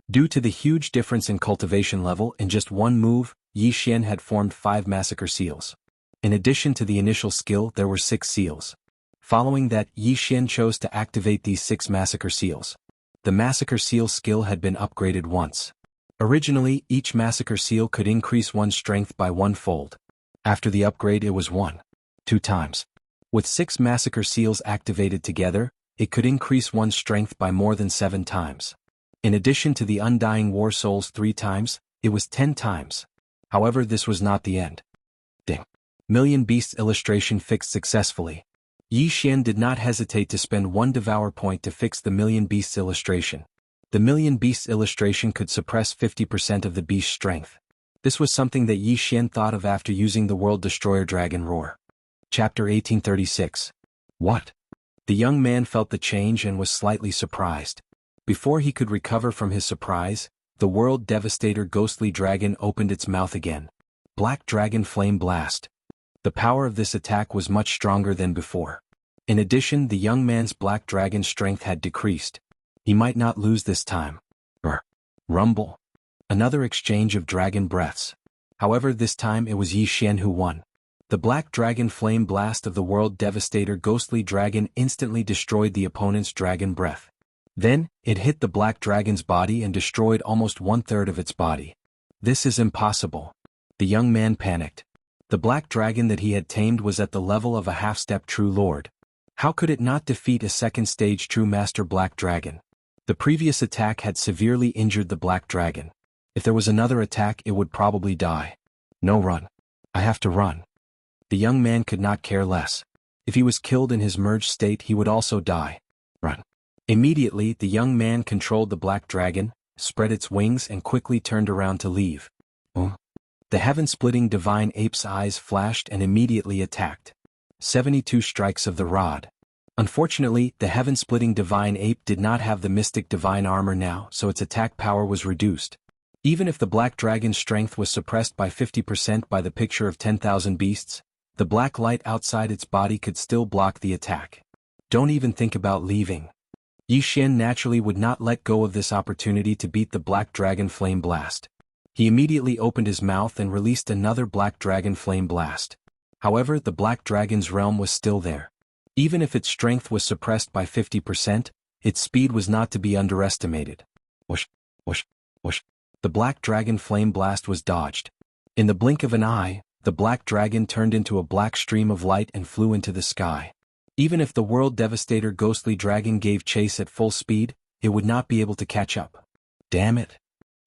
Due to the huge difference in cultivation level, in just one move, Yi Xian had formed 5 massacre seals. In addition to the initial skill, there were 6 seals. Following that, Yi Xian chose to activate these 6 massacre seals. The massacre seal skill had been upgraded once. Originally, each massacre seal could increase one's strength by 1-fold. After the upgrade, it was 2 times. With 6 massacre seals activated together, it could increase one's strength by more than 7 times. In addition to the Undying War Souls 3 times, it was 10 times. However, this was not the end. Ding. Million Beasts illustration fixed successfully. Yi Xian did not hesitate to spend 1 Devour point to fix the Million Beasts illustration. The Million Beasts illustration could suppress 50% of the beast's strength. This was something that Yi Xian thought of after using the World Destroyer Dragon Roar. Chapter 1836. What? The young man felt the change and was slightly surprised. Before he could recover from his surprise, the World Devastator Ghostly Dragon opened its mouth again. Black Dragon Flame Blast. The power of this attack was much stronger than before. In addition, the young man's Black Dragon strength had decreased. He might not lose this time. Rumble. Another exchange of dragon breaths. However, this time it was Yi Xian who won. The Black Dragon Flame Blast of the World Devastator Ghostly Dragon instantly destroyed the opponent's dragon breath. Then, it hit the Black Dragon's body and destroyed almost 1/3 of its body. This is impossible. The young man panicked. The Black Dragon that he had tamed was at the level of a half-step True Lord. How could it not defeat a second-stage True Master Black Dragon? The previous attack had severely injured the Black Dragon. If there was another attack, it would probably die. No, run. I have to run. The young man could not care less. If he was killed in his merged state, he would also die. Run. Immediately, the young man controlled the Black Dragon, spread its wings and quickly turned around to leave. The heaven-splitting Divine Ape's eyes flashed and immediately attacked. 72 strikes of the rod. Unfortunately, the heaven-splitting divine ape did not have the mystic divine armor now, so its attack power was reduced. Even if the black dragon's strength was suppressed by 50% by the picture of 10,000 beasts, the black light outside its body could still block the attack. Don't even think about leaving. Yi Xian naturally would not let go of this opportunity to beat the black dragon flame blast. He immediately opened his mouth and released another black dragon flame blast. However, the black dragon's realm was still there. Even if its strength was suppressed by 50%, its speed was not to be underestimated. Whoosh, whoosh, whoosh. The black dragon flame blast was dodged. In the blink of an eye, the black dragon turned into a black stream of light and flew into the sky. Even if the world devastator ghostly dragon gave chase at full speed, it would not be able to catch up. Damn it!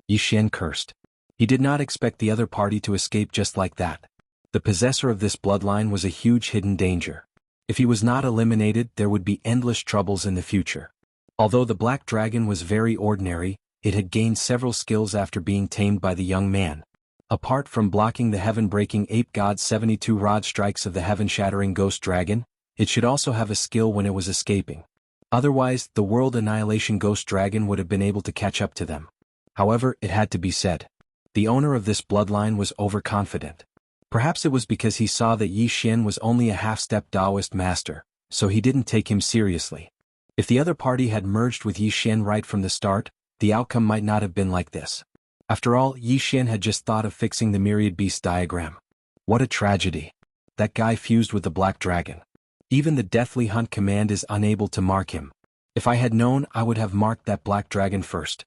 Yi Xian cursed. He did not expect the other party to escape just like that. The possessor of this bloodline was a huge hidden danger. If he was not eliminated, there would be endless troubles in the future. Although the black dragon was very ordinary, it had gained several skills after being tamed by the young man. Apart from blocking the heaven-breaking ape god's 72 rod strikes of the heaven-shattering ghost dragon, it should also have a skill when it was escaping. Otherwise, the world annihilation ghost dragon would have been able to catch up to them. However, it had to be said. The owner of this bloodline was overconfident. Perhaps it was because he saw that Yi Xian was only a half-step Taoist master, so he didn't take him seriously. If the other party had merged with Yi Xian right from the start, the outcome might not have been like this. After all, Yi Xian had just thought of fixing the myriad beast diagram. What a tragedy. That guy fused with the black dragon. Even the deathly hunt command is unable to mark him. If I had known, I would have marked that black dragon first.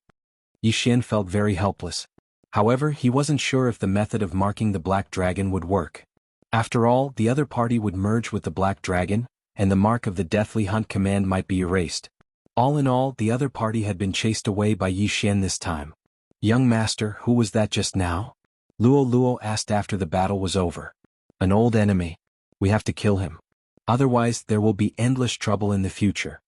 Yi Xian felt very helpless. However, he wasn't sure if the method of marking the black dragon would work. After all, the other party would merge with the black dragon, and the mark of the deathly hunt command might be erased. All in all, the other party had been chased away by Yi Xian this time. Young master, who was that just now? Luo asked after the battle was over. An old enemy. We have to kill him. Otherwise, there will be endless trouble in the future.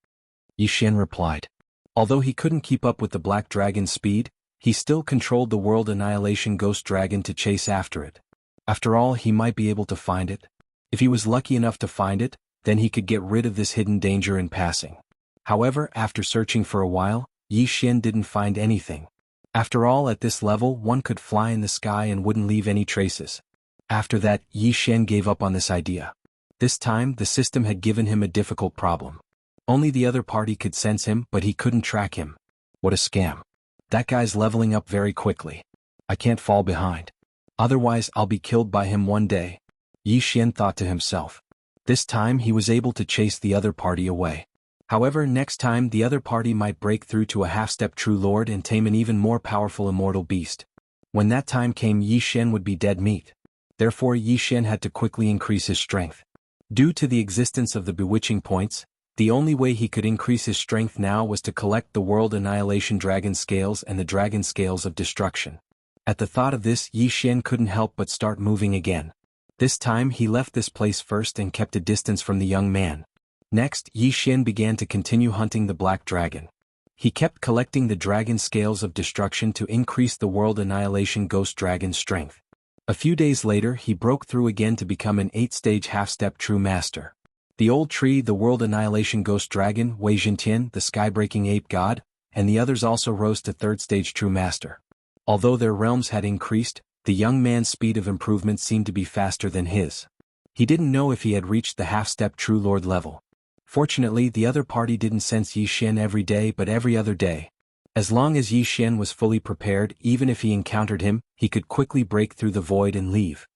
Yi Xian replied. Although he couldn't keep up with the black dragon's speed, he still controlled the world annihilation ghost dragon to chase after it. After all, he might be able to find it. If he was lucky enough to find it, then he could get rid of this hidden danger in passing. However, after searching for a while, Yi Xian didn't find anything. After all, at this level, one could fly in the sky and wouldn't leave any traces. After that, Yi Xian gave up on this idea. This time, the system had given him a difficult problem. Only the other party could sense him, but he couldn't track him. What a scam. That guy's leveling up very quickly. I can't fall behind. Otherwise, I'll be killed by him one day. Yi Xian thought to himself. This time, he was able to chase the other party away. However, next time the other party might break through to a half-step true lord and tame an even more powerful immortal beast. When that time came, Yi Xian would be dead meat. Therefore, Yi Xian had to quickly increase his strength. Due to the existence of the bewitching points, the only way he could increase his strength now was to collect the world annihilation dragon scales and the dragon scales of destruction. At the thought of this, Yi Xian couldn't help but start moving again. This time he left this place first and kept a distance from the young man. Next, Yi Xian began to continue hunting the black dragon. He kept collecting the dragon scales of destruction to increase the world annihilation ghost dragon's strength. A few days later, he broke through again to become an 8-stage half-step true master. The old tree, the world annihilation ghost dragon, Wei Zhentian, the sky-breaking ape god, and the others also rose to 3rd-stage true master. Although their realms had increased, the young man's speed of improvement seemed to be faster than his. He didn't know if he had reached the half-step true lord level. Fortunately, the other party didn't sense Yi Xian every day but every other day. As long as Yi Xian was fully prepared, even if he encountered him, he could quickly break through the void and leave.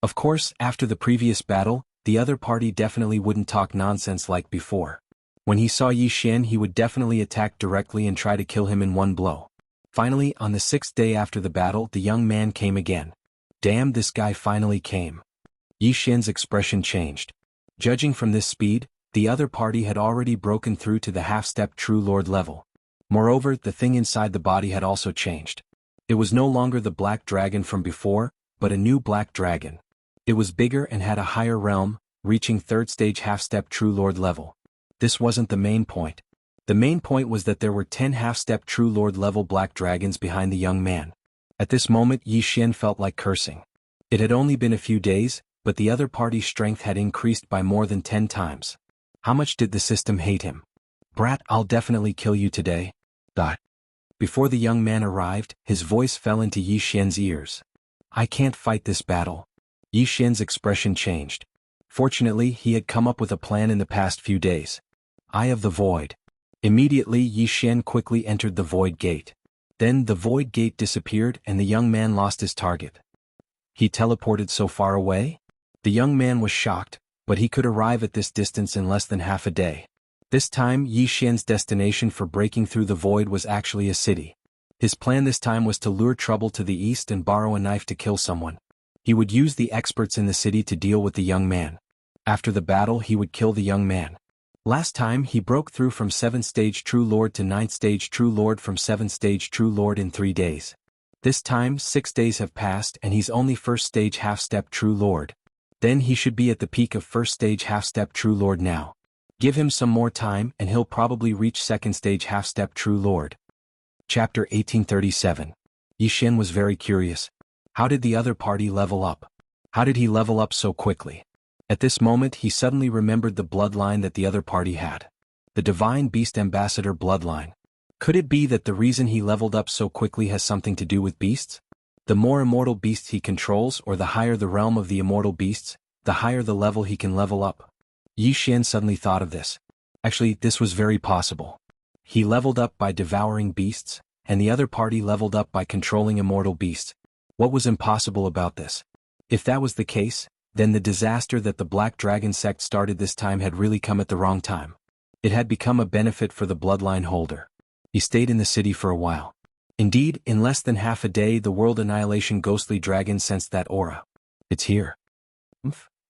Of course, after the previous battle, the other party definitely wouldn't talk nonsense like before. When he saw Yi Xian, he would definitely attack directly and try to kill him in one blow. Finally, on the 6th day after the battle, the young man came again. Damn, this guy finally came. Yi Xian's expression changed. Judging from this speed, the other party had already broken through to the half-step true lord level. Moreover, the thing inside the body had also changed. It was no longer the black dragon from before, but a new black dragon. It was bigger and had a higher realm, reaching 3rd-stage half-step true lord level. This wasn't the main point. The main point was that there were 10 half-step true lord level black dragons behind the young man. At this moment, Yi Xian felt like cursing. It had only been a few days, but the other party's strength had increased by more than 10 times. How much did the system hate him? Brat, I'll definitely kill you today. Dot. Before the young man arrived, his voice fell into Yi Xian's ears. I can't fight this battle. Yi Xian's expression changed. Fortunately, he had come up with a plan in the past few days. Eye of the Void. Immediately Yi Xian quickly entered the Void Gate. Then the Void Gate disappeared and the young man lost his target. He teleported so far away? The young man was shocked, but he could arrive at this distance in less than half a day. This time Yi Xian's destination for breaking through the void was actually a city. His plan this time was to lure trouble to the east and borrow a knife to kill someone. He would use the experts in the city to deal with the young man. After the battle he would kill the young man. Last time he broke through from 7th stage True Lord to 9th stage True Lord from 7th stage True Lord in 3 days. This time 6 days have passed and he's only 1st stage half-step True Lord. Then he should be at the peak of 1st stage half-step True Lord now. Give him some more time and he'll probably reach 2nd stage half-step True Lord. Chapter 1837. Yi Xian was very curious. How did the other party level up? How did he level up so quickly? At this moment he suddenly remembered the bloodline that the other party had. The Divine Beast Ambassador bloodline. Could it be that the reason he leveled up so quickly has something to do with beasts? The more immortal beasts he controls or the higher the realm of the immortal beasts, the higher the level he can level up. Yi Xian suddenly thought of this. Actually, this was very possible. He leveled up by devouring beasts, and the other party leveled up by controlling immortal beasts. What was impossible about this? If that was the case, then the disaster that the Black Dragon sect started this time had really come at the wrong time. It had become a benefit for the bloodline holder. He stayed in the city for a while. Indeed, in less than half a day the World Annihilation Ghostly Dragon sensed that aura. It's here.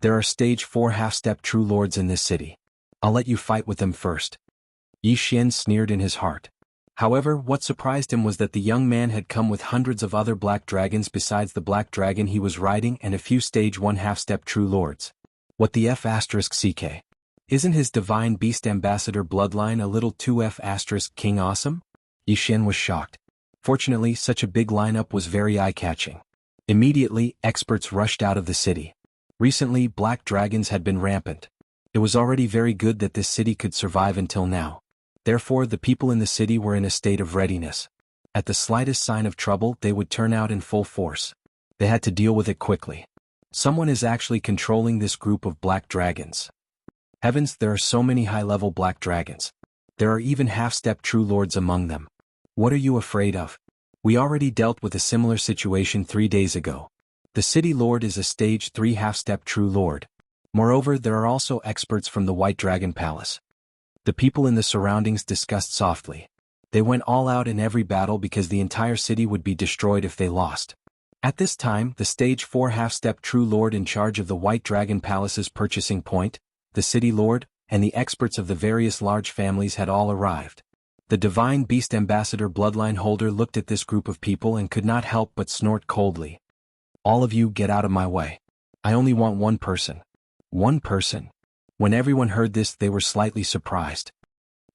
There are stage 4 half-step True Lords in this city. I'll let you fight with them first. Yi Xian sneered in his heart. However, what surprised him was that the young man had come with hundreds of other black dragons besides the black dragon he was riding and a few stage 1 half-step True Lords. What the F***CK? Isn't his Divine Beast Ambassador bloodline a little too F***King awesome? Yi Xian was shocked. Fortunately, such a big lineup was very eye-catching. Immediately, experts rushed out of the city. Recently, black dragons had been rampant. It was already very good that this city could survive until now. Therefore, the people in the city were in a state of readiness. At the slightest sign of trouble, they would turn out in full force. They had to deal with it quickly. Someone is actually controlling this group of black dragons. Heavens, there are so many high-level black dragons. There are even half-step True Lords among them. What are you afraid of? We already dealt with a similar situation 3 days ago. The City Lord is a stage 3 half-step True Lord. Moreover, there are also experts from the White Dragon Palace. The people in the surroundings discussed softly. They went all out in every battle because the entire city would be destroyed if they lost. At this time, the stage 4 half-step True Lord in charge of the White Dragon Palace's purchasing point, the City Lord, and the experts of the various large families had all arrived. The Divine Beast Ambassador bloodline holder looked at this group of people and could not help but snort coldly. All of you get out of my way. I only want one person. One person? When everyone heard this they were slightly surprised.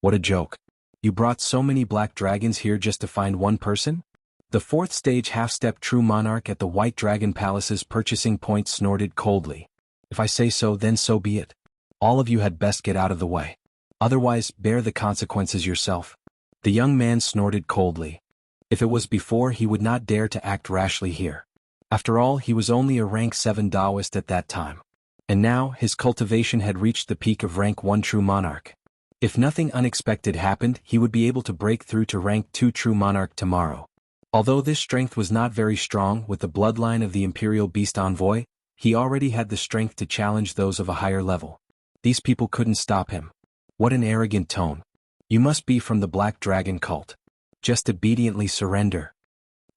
What a joke. You brought so many black dragons here just to find one person? The 4th stage half-step True Monarch at the White Dragon Palace's purchasing point snorted coldly. If I say so, then so be it. All of you had best get out of the way. Otherwise, bear the consequences yourself. The young man snorted coldly. If it was before, he would not dare to act rashly here. After all, he was only a rank 7 Taoist at that time. And now, his cultivation had reached the peak of rank 1 True Monarch. If nothing unexpected happened, he would be able to break through to rank 2 True Monarch tomorrow. Although this strength was not very strong with the bloodline of the Imperial Beast Envoy, he already had the strength to challenge those of a higher level. These people couldn't stop him. What an arrogant tone. You must be from the Black Dragon cult. Just obediently surrender.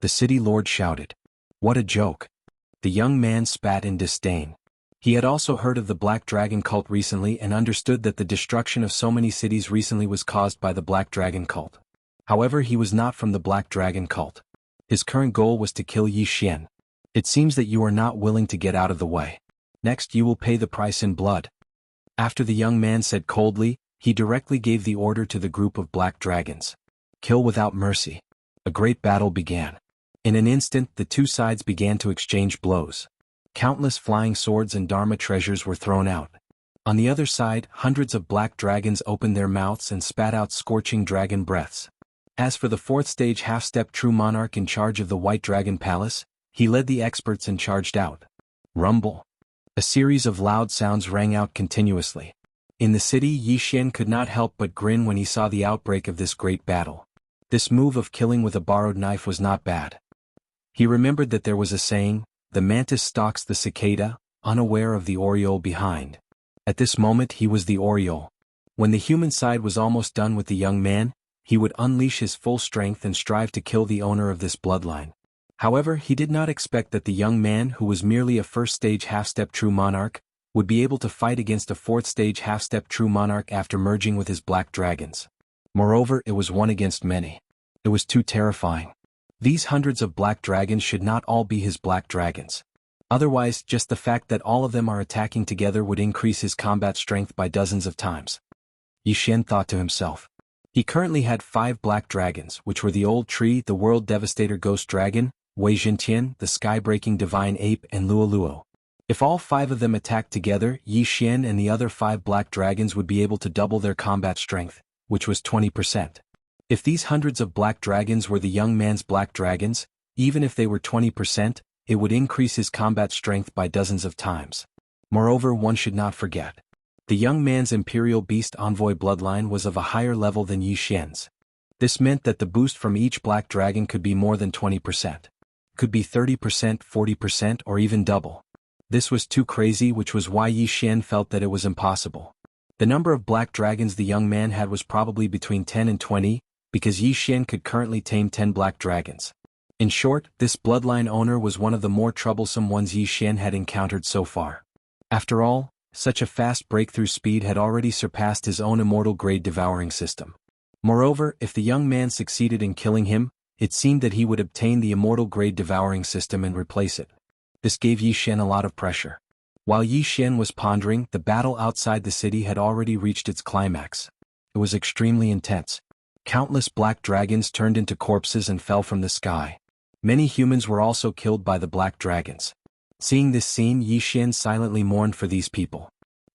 The City Lord shouted. What a joke. The young man spat in disdain. He had also heard of the Black Dragon cult recently and understood that the destruction of so many cities recently was caused by the Black Dragon cult. However, he was not from the Black Dragon cult. His current goal was to kill Yi Xian. It seems that you are not willing to get out of the way. Next, you will pay the price in blood. After the young man said coldly, he directly gave the order to the group of black dragons. Kill without mercy. A great battle began. In an instant, the two sides began to exchange blows. Countless flying swords and Dharma treasures were thrown out. On the other side, hundreds of black dragons opened their mouths and spat out scorching dragon breaths. As for the fourth stage half-step true monarch in charge of the White Dragon Palace, he led the experts and charged out. Rumble. A series of loud sounds rang out continuously. In the city, Yi Xian could not help but grin when he saw the outbreak of this great battle. This move of killing with a borrowed knife was not bad. He remembered that there was a saying, the mantis stalks the cicada, unaware of the oriole behind. At this moment he was the oriole. When the human side was almost done with the young man, he would unleash his full strength and strive to kill the owner of this bloodline. However, he did not expect that the young man, who was merely a first-stage half-step true monarch, would be able to fight against a fourth-stage half-step true monarch after merging with his black dragons. Moreover, it was one against many. It was too terrifying. These hundreds of black dragons should not all be his black dragons. Otherwise, just the fact that all of them are attacking together would increase his combat strength by dozens of times. Yi Xian thought to himself. He currently had 5 black dragons, which were the Old Tree, the World Devastator Ghost Dragon, Wei Zhentian, the Sky-Breaking Divine Ape, and Luo Luo. If all 5 of them attacked together, Yi Xian and the other 5 black dragons would be able to double their combat strength, which was 20%. If these hundreds of black dragons were the young man's black dragons, even if they were 20%, it would increase his combat strength by dozens of times. Moreover, one should not forget. The young man's Imperial Beast Envoy bloodline was of a higher level than Yi Xian's. This meant that the boost from each black dragon could be more than 20%. Could be 30%, 40%, or even double. This was too crazy, which was why Yi Xian felt that it was impossible. The number of black dragons the young man had was probably between 10 and 20, because Yi Xian could currently tame 10 black dragons. In short, this bloodline owner was one of the more troublesome ones Yi Xian had encountered so far. After all, such a fast breakthrough speed had already surpassed his own immortal grade devouring system. Moreover, if the young man succeeded in killing him, it seemed that he would obtain the immortal grade devouring system and replace it. This gave Yi Xian a lot of pressure. While Yi Xian was pondering, the battle outside the city had already reached its climax. It was extremely intense. Countless black dragons turned into corpses and fell from the sky. Many humans were also killed by the black dragons. Seeing this scene, Yi Xian silently mourned for these people.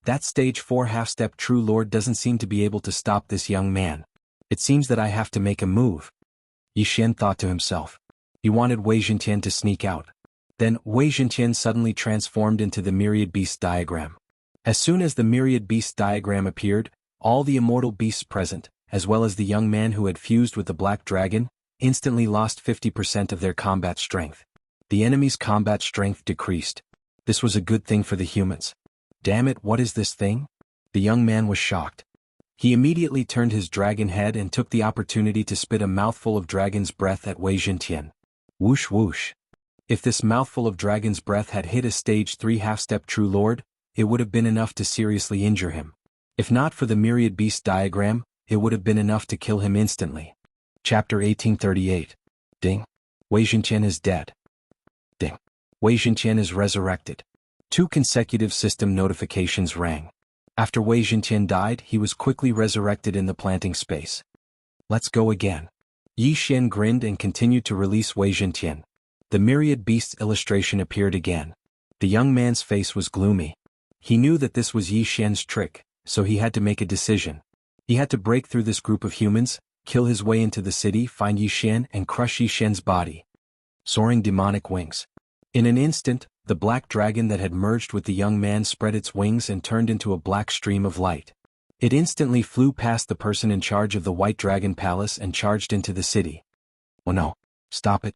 That stage 4 half-step true lord doesn't seem to be able to stop this young man. It seems that I have to make a move. Yi Xian thought to himself. He wanted Wei Zhentian to sneak out. Then, Wei Zhentian suddenly transformed into the Myriad Beasts diagram. As soon as the Myriad Beasts diagram appeared, all the immortal beasts present, as well as the young man who had fused with the black dragon, instantly lost 50% of their combat strength. The enemy's combat strength decreased. This was a good thing for the humans. Damn it, what is this thing? The young man was shocked. He immediately turned his dragon head and took the opportunity to spit a mouthful of dragon's breath at Wei Zhentian. Whoosh whoosh. If this mouthful of dragon's breath had hit a stage 3 half-step true lord, it would have been enough to seriously injure him. If not for the Myriad Beast diagram, it would have been enough to kill him instantly. Chapter 1838. Ding. Wei Zhentian is dead. Ding. Wei Zhentian is resurrected. 2 consecutive system notifications rang. After Wei Zhentian died, he was quickly resurrected in the planting space. Let's go again. Yi Xian grinned and continued to release Wei Zhentian. The Myriad Beasts illustration appeared again. The young man's face was gloomy. He knew that this was Yi Xian's trick, so he had to make a decision. He had to break through this group of humans, kill his way into the city, find Yi Xian, and crush Yi Xian's body. Soaring demonic wings. In an instant, the black dragon that had merged with the young man spread its wings and turned into a black stream of light. It instantly flew past the person in charge of the White Dragon Palace and charged into the city. Oh no, stop it.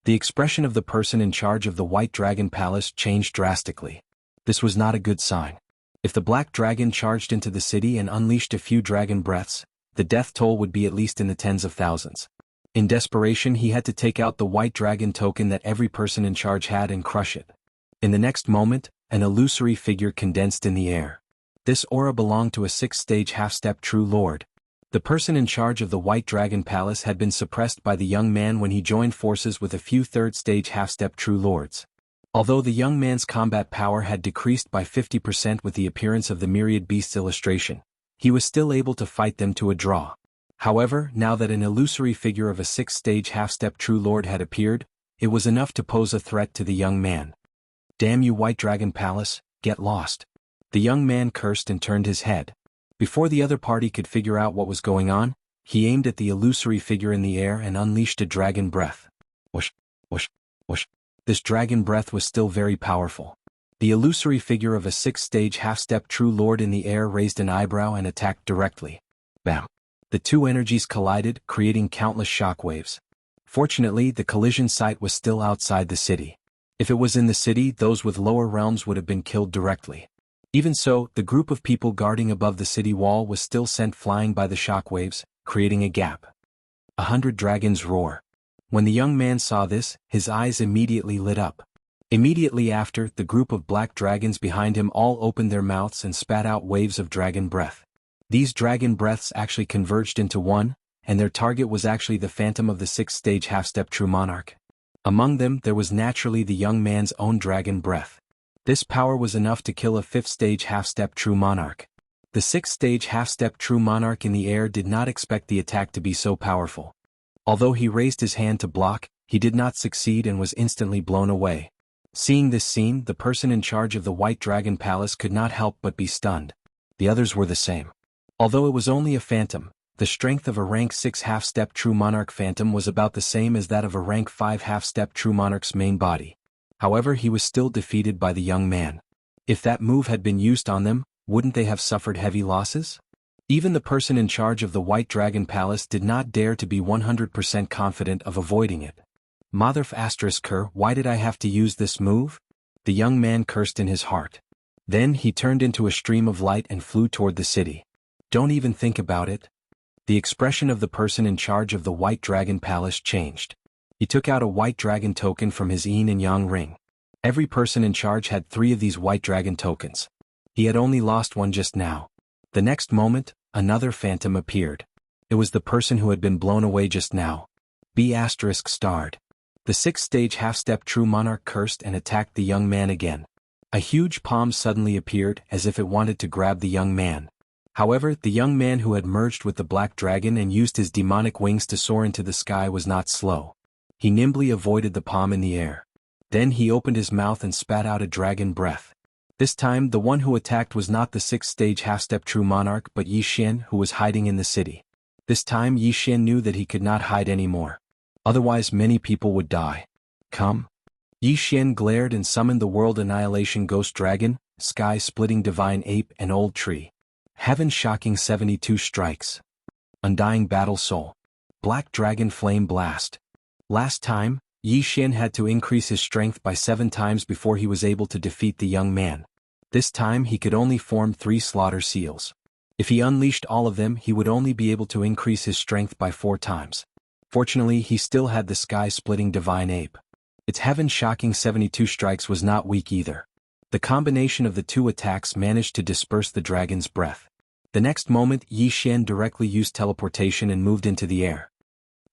The expression of the person in charge of the White Dragon Palace changed drastically. This was not a good sign. If the black dragon charged into the city and unleashed a few dragon breaths, the death toll would be at least in the tens of thousands. In desperation, he had to take out the white dragon token that every person in charge had and crush it. In the next moment, an illusory figure condensed in the air. This aura belonged to a 6th-stage half-step true lord. The person in charge of the White Dragon Palace had been suppressed by the young man when he joined forces with a few 3rd-stage half-step true lords. Although the young man's combat power had decreased by 50% with the appearance of the Myriad Beasts illustration, he was still able to fight them to a draw. However, now that an illusory figure of a 6th-stage half-step true lord had appeared, it was enough to pose a threat to the young man. Damn you, White Dragon Palace, get lost. The young man cursed and turned his head. Before the other party could figure out what was going on, he aimed at the illusory figure in the air and unleashed a dragon breath. Whoosh, whoosh, whoosh. This dragon breath was still very powerful. The illusory figure of a sixth-stage half-step true lord in the air raised an eyebrow and attacked directly. Bam! The two energies collided, creating countless shockwaves. Fortunately, the collision site was still outside the city. If it was in the city, those with lower realms would have been killed directly. Even so, the group of people guarding above the city wall was still sent flying by the shockwaves, creating a gap. 100 dragons roar. When the young man saw this, his eyes immediately lit up. Immediately after, the group of black dragons behind him all opened their mouths and spat out waves of dragon breath. These dragon breaths actually converged into one, and their target was actually the phantom of the sixth-stage half-step true monarch. Among them, there was naturally the young man's own dragon breath. This power was enough to kill a fifth-stage half-step true monarch. The sixth-stage half-step true monarch in the air did not expect the attack to be so powerful. Although he raised his hand to block, he did not succeed and was instantly blown away. Seeing this scene, the person in charge of the White Dragon Palace could not help but be stunned. The others were the same. Although it was only a phantom, the strength of a rank 6 half-step true monarch phantom was about the same as that of a rank 5 half-step true monarch's main body. However, he was still defeated by the young man. If that move had been used on them, wouldn't they have suffered heavy losses? Even the person in charge of the White Dragon Palace did not dare to be 100% confident of avoiding it. Mother***, why did I have to use this move? The young man cursed in his heart. Then he turned into a stream of light and flew toward the city. Don't even think about it. The expression of the person in charge of the White Dragon Palace changed. He took out a White Dragon token from his yin and yang ring. Every person in charge had 3 of these White Dragon tokens. He had only lost one just now. The next moment, another phantom appeared. It was the person who had been blown away just now. B*****. The sixth-stage half-step true monarch cursed and attacked the young man again. A huge palm suddenly appeared as if it wanted to grab the young man. However, the young man who had merged with the black dragon and used his demonic wings to soar into the sky was not slow. He nimbly avoided the palm in the air. Then he opened his mouth and spat out a dragon breath. This time, the one who attacked was not the sixth-stage half-step true monarch but Yi Xian, who was hiding in the city. This time Yi Xian knew that he could not hide anymore. Otherwise many people would die. Come. Yi Xian glared and summoned the World Annihilation Ghost Dragon, Sky-Splitting Divine Ape and Old Tree. Heaven-Shocking 72 Strikes. Undying Battle Soul. Black Dragon Flame Blast. Last time, Yi Xian had to increase his strength by 7 times before he was able to defeat the young man. This time he could only form 3 slaughter seals. If he unleashed all of them, he would only be able to increase his strength by 4 times. Fortunately, he still had the Sky-Splitting Divine Ape. Its Heaven-Shocking 72 Strikes was not weak either. The combination of the 2 attacks managed to disperse the dragon's breath. The next moment, Yi Xian directly used teleportation and moved into the air.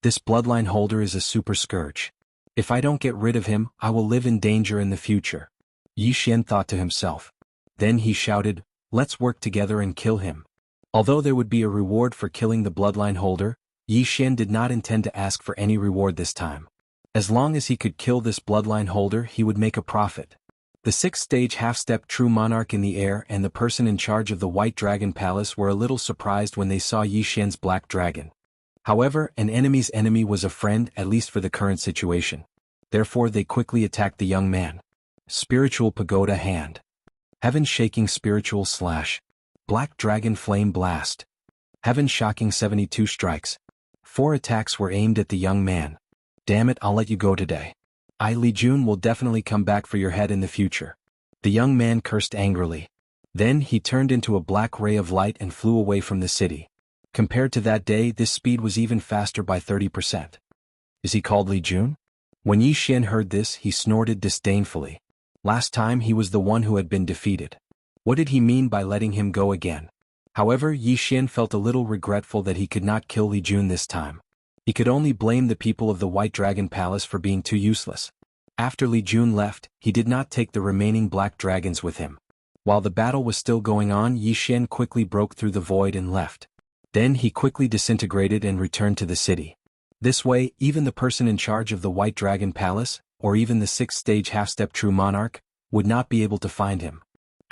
This bloodline holder is a super scourge. If I don't get rid of him, I will live in danger in the future. Yi Xian thought to himself. Then he shouted, "Let's work together and kill him." Although there would be a reward for killing the bloodline holder, Yi Xian did not intend to ask for any reward this time. As long as he could kill this bloodline holder, he would make a profit. The sixth-stage half-step true monarch in the air and the person in charge of the White Dragon Palace were a little surprised when they saw Yi Xian's black dragon. However, an enemy's enemy was a friend, at least for the current situation. Therefore they quickly attacked the young man. Spiritual Pagoda Hand. Heaven-Shaking Spiritual Slash. Black Dragon Flame Blast. Heaven-Shocking 72 Strikes. 4 attacks were aimed at the young man. Damn it, I'll let you go today. Li Jun will definitely come back for your head in the future. The young man cursed angrily. Then he turned into a black ray of light and flew away from the city. Compared to that day, this speed was even faster by 30%. Is he called Li Jun? When Yi Xian heard this, he snorted disdainfully. Last time he was the one who had been defeated. What did he mean by letting him go again? However, Yi Xian felt a little regretful that he could not kill Li Jun this time. He could only blame the people of the White Dragon Palace for being too useless. After Li Jun left, he did not take the remaining black dragons with him. While the battle was still going on, Yi Xian quickly broke through the void and left. Then he quickly disintegrated and returned to the city. This way, even the person in charge of the White Dragon Palace, or even the sixth-stage half-step true monarch, would not be able to find him.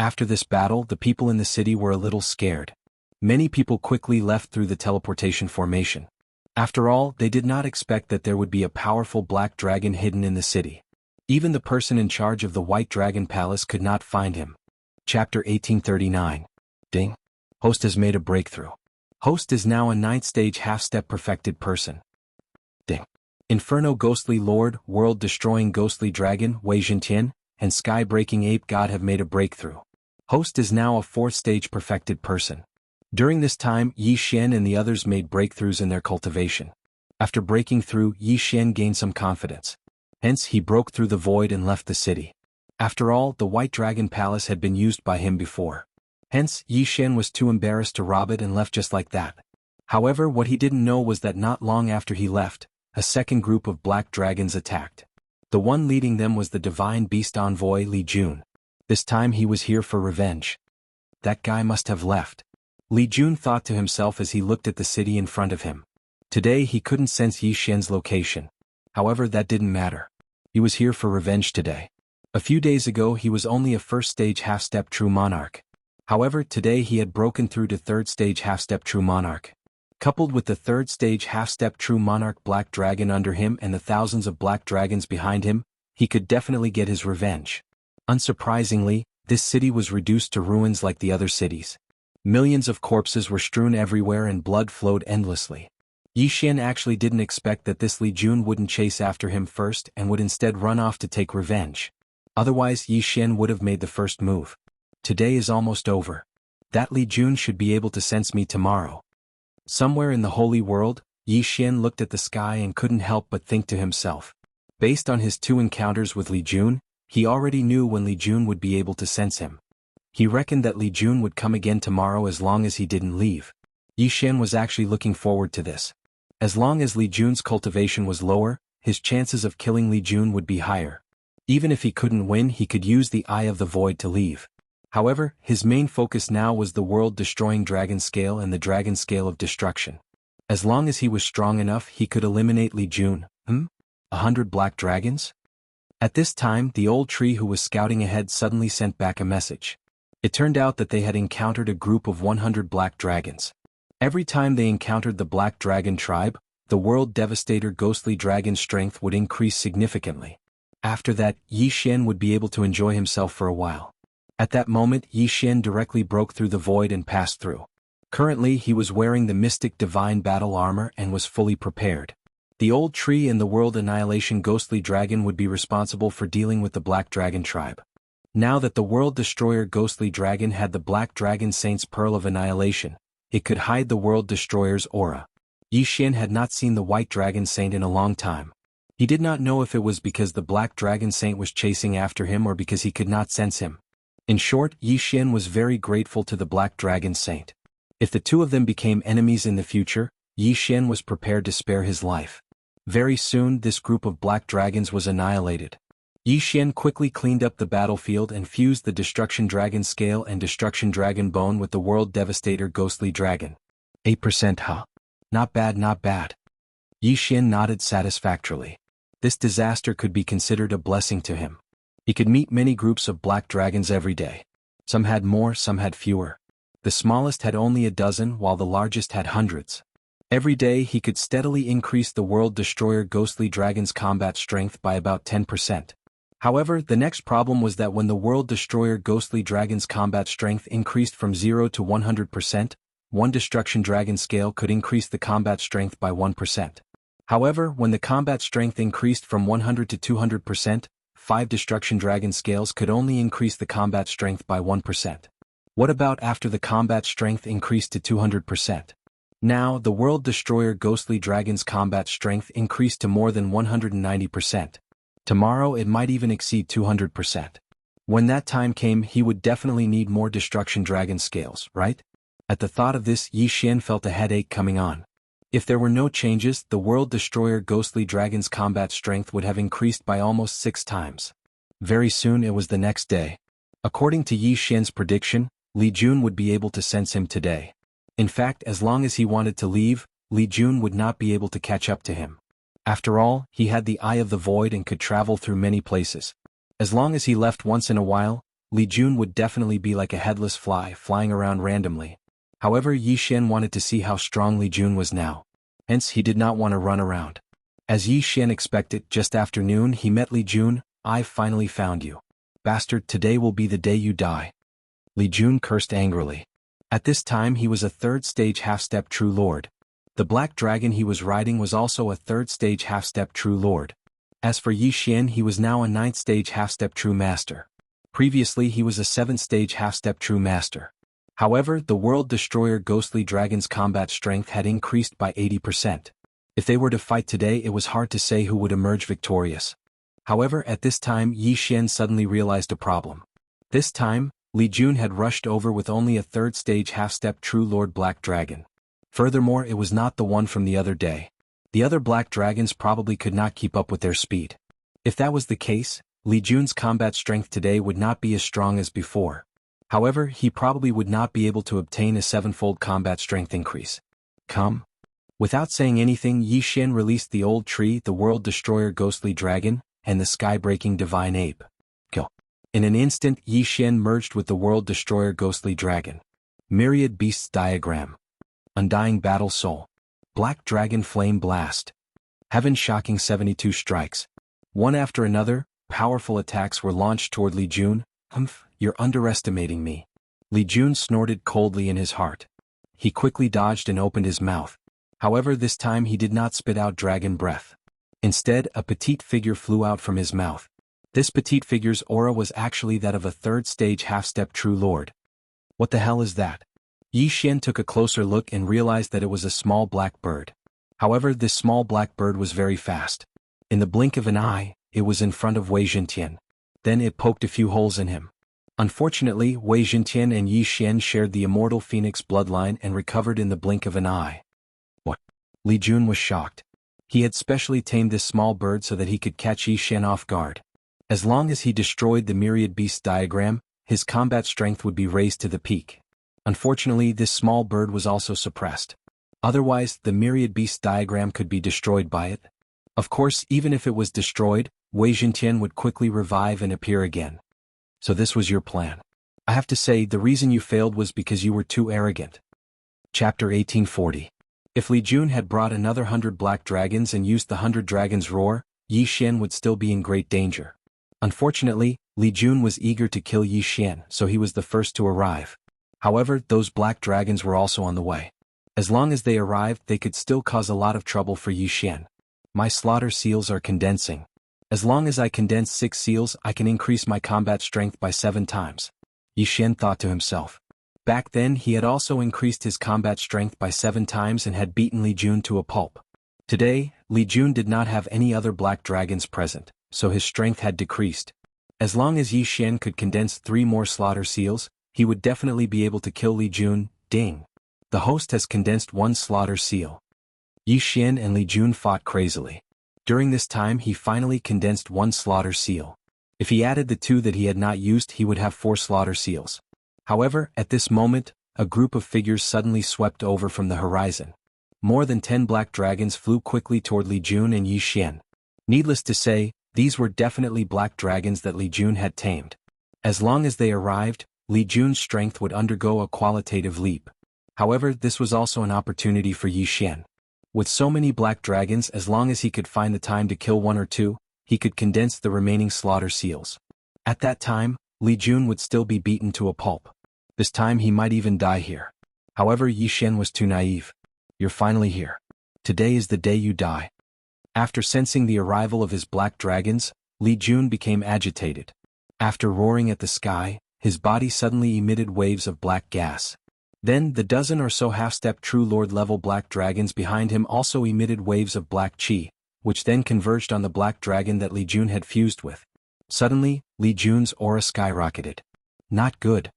After this battle, the people in the city were a little scared. Many people quickly left through the teleportation formation. After all, they did not expect that there would be a powerful black dragon hidden in the city. Even the person in charge of the White Dragon Palace could not find him. Chapter 1839. Ding. Host has made a breakthrough. Host is now a 9th stage half-step perfected person. Ding. Inferno Ghostly Lord, World-Destroying Ghostly Dragon, Wei Zhentian, and Sky-Breaking Ape God have made a breakthrough. Host is now a 4th stage perfected person. During this time, Yi Xian and the others made breakthroughs in their cultivation. After breaking through, Yi Xian gained some confidence. Hence, he broke through the void and left the city. After all, the White Dragon Palace had been used by him before. Hence, Yi Xian was too embarrassed to rob it and left just like that. However, what he didn't know was that not long after he left, a second group of black dragons attacked. The one leading them was the divine beast envoy Li Jun. This time he was here for revenge. That guy must have left. Li Jun thought to himself as he looked at the city in front of him. Today he couldn't sense Yi Xian's location. However, that didn't matter. He was here for revenge today. A few days ago he was only a 1st stage half-step true monarch. However, today he had broken through to 3rd stage half-step true monarch. Coupled with the 3rd stage half-step true monarch black dragon under him and the thousands of black dragons behind him, he could definitely get his revenge. Unsurprisingly, this city was reduced to ruins like the other cities. Millions of corpses were strewn everywhere and blood flowed endlessly. Yi Xian actually didn't expect that this Li Jun wouldn't chase after him first and would instead run off to take revenge. Otherwise, Yi Xian would have made the first move. Today is almost over. That Li Jun should be able to sense me tomorrow. Somewhere in the holy world, Yi Xian looked at the sky and couldn't help but think to himself. Based on his 2 encounters with Li Jun, he already knew when Li Jun would be able to sense him. He reckoned that Li Jun would come again tomorrow as long as he didn't leave. Yi Xian was actually looking forward to this. As long as Li Jun's cultivation was lower, his chances of killing Li Jun would be higher. Even if he couldn't win, he could use the Eye of the Void to leave. However, his main focus now was the world-destroying dragon scale and the dragon scale of destruction. As long as he was strong enough, he could eliminate Li Jun. 100 black dragons? At this time, the old tree who was scouting ahead suddenly sent back a message. It turned out that they had encountered a group of 100 black dragons. Every time they encountered the black dragon tribe, the world devastator ghostly dragon's strength would increase significantly. After that, Yi Xian would be able to enjoy himself for a while. At that moment, Yi Xian directly broke through the void and passed through. Currently, he was wearing the mystic divine battle armor and was fully prepared. The old tree and the world annihilation ghostly dragon would be responsible for dealing with the black dragon tribe. Now that the world destroyer ghostly dragon had the black dragon saint's pearl of annihilation, it could hide the world destroyer's aura. Yi Xian had not seen the white dragon saint in a long time. He did not know if it was because the black dragon saint was chasing after him or because he could not sense him. In short, Yi Xian was very grateful to the black dragon saint. If the two of them became enemies in the future, Yi Xian was prepared to spare his life. Very soon, this group of black dragons was annihilated. Yi Xian quickly cleaned up the battlefield and fused the Destruction Dragon Scale and Destruction Dragon Bone with the World Devastator Ghostly Dragon. 8% huh? Not bad, not bad. Yi Xian nodded satisfactorily. This disaster could be considered a blessing to him. He could meet many groups of black dragons every day. Some had more, some had fewer. The smallest had only a dozen while the largest had hundreds. Every day he could steadily increase the World Destroyer Ghostly Dragon's combat strength by about 10%. However, the next problem was that when the World Destroyer Ghostly Dragon's combat strength increased from 0 to 100%, one Destruction Dragon Scale could increase the combat strength by 1%. However, when the combat strength increased from 100 to 200%, 5 Destruction Dragon Scales could only increase the combat strength by 1%. What about after the combat strength increased to 200%? Now, the World Destroyer Ghostly Dragon's combat strength increased to more than 190%. Tomorrow it might even exceed 200%. When that time came, he would definitely need more Destruction Dragon Scales, right? At the thought of this, Yi Xian felt a headache coming on. If there were no changes, the World Destroyer Ghostly Dragon's combat strength would have increased by almost 6 times. Very soon it was the next day. According to Yi Xian's prediction, Li Jun would be able to sense him today. In fact, as long as he wanted to leave, Li Jun would not be able to catch up to him. After all, he had the Eye of the Void and could travel through many places. As long as he left once in a while, Li Jun would definitely be like a headless fly flying around randomly. However, Yi Xian wanted to see how strong Li Jun was now. Hence, he did not want to run around. As Yi Xian expected, just after noon he met Li Jun. "I've finally found you. Bastard, today will be the day you die." Li Jun cursed angrily. At this time he was a third-stage half-step true lord. The black dragon he was riding was also a third-stage half-step true lord. As for Yi Xian, he was now a ninth-stage half-step true master. Previously he was a seventh-stage half-step true master. However, the World Destroyer Ghostly Dragon's combat strength had increased by 80%. If they were to fight today, it was hard to say who would emerge victorious. However, at this time Yi Xian suddenly realized a problem. This time, Li Jun had rushed over with only a third-stage half-step true lord black dragon. Furthermore, it was not the one from the other day. The other black dragons probably could not keep up with their speed. If that was the case, Li Jun's combat strength today would not be as strong as before. However, he probably would not be able to obtain a 7-fold combat strength increase. Come. Without saying anything, Yi Xian released the old tree, the World Destroyer Ghostly Dragon, and the Sky-Breaking Divine Ape. Go. In an instant, Yi Xian merged with the World Destroyer Ghostly Dragon. Myriad Beasts Diagram. Undying Battle Soul. Black Dragon Flame Blast. Heaven Shocking 72 strikes. One after another, powerful attacks were launched toward Li Jun. You're underestimating me." Li Jun snorted coldly in his heart. He quickly dodged and opened his mouth. However, this time he did not spit out dragon breath. Instead, a petite figure flew out from his mouth. This petite figure's aura was actually that of a third-stage half-step true lord. What the hell is that? Yi Xian took a closer look and realized that it was a small black bird. However, this small black bird was very fast. In the blink of an eye, it was in front of Wei Zhentian. Then it poked a few holes in him. Unfortunately, Wei Zhentian and Yi Xian shared the immortal phoenix bloodline and recovered in the blink of an eye. What? Li Jun was shocked. He had specially tamed this small bird so that he could catch Yi Xian off guard. As long as he destroyed the Myriad Beasts diagram, his combat strength would be raised to the peak. Unfortunately, this small bird was also suppressed. Otherwise, the Myriad Beasts diagram could be destroyed by it. Of course, even if it was destroyed, Wei Zhentian would quickly revive and appear again. So this was your plan. I have to say, the reason you failed was because you were too arrogant. Chapter 1840. If Li Jun had brought another 100 black dragons and used the 100 dragons' roar, Yi Xian would still be in great danger. Unfortunately, Li Jun was eager to kill Yi Xian, so he was the first to arrive. However, those black dragons were also on the way. As long as they arrived, they could still cause a lot of trouble for Yi Xian. My slaughter seals are condensing. As long as I condense 6 seals, I can increase my combat strength by 7 times. Yi Xian thought to himself. Back then he had also increased his combat strength by 7 times and had beaten Li Jun to a pulp. Today, Li Jun did not have any other black dragons present, so his strength had decreased. As long as Yi Xian could condense 3 more slaughter seals, he would definitely be able to kill Li Jun. Ding. The host has condensed 1 slaughter seal. Yi Xian and Li Jun fought crazily. During this time he finally condensed 1 slaughter seal. If he added the 2 that he had not used, he would have 4 slaughter seals. However, at this moment, a group of figures suddenly swept over from the horizon. More than 10 black dragons flew quickly toward Li Jun and Yi Xian. Needless to say, these were definitely black dragons that Li Jun had tamed. As long as they arrived, Li Jun's strength would undergo a qualitative leap. However, this was also an opportunity for Yi Xian. With so many black dragons, as long as he could find the time to kill 1 or 2, he could condense the remaining slaughter seals. At that time, Li Jun would still be beaten to a pulp. This time he might even die here. However, Yi Xian was too naive. You're finally here. Today is the day you die. After sensing the arrival of his black dragons, Li Jun became agitated. After roaring at the sky, his body suddenly emitted waves of black gas. Then the dozen or so half-step true lord-level black dragons behind him also emitted waves of black chi, which then converged on the black dragon that Li Jun had fused with. Suddenly, Li Jun's aura skyrocketed. Not good.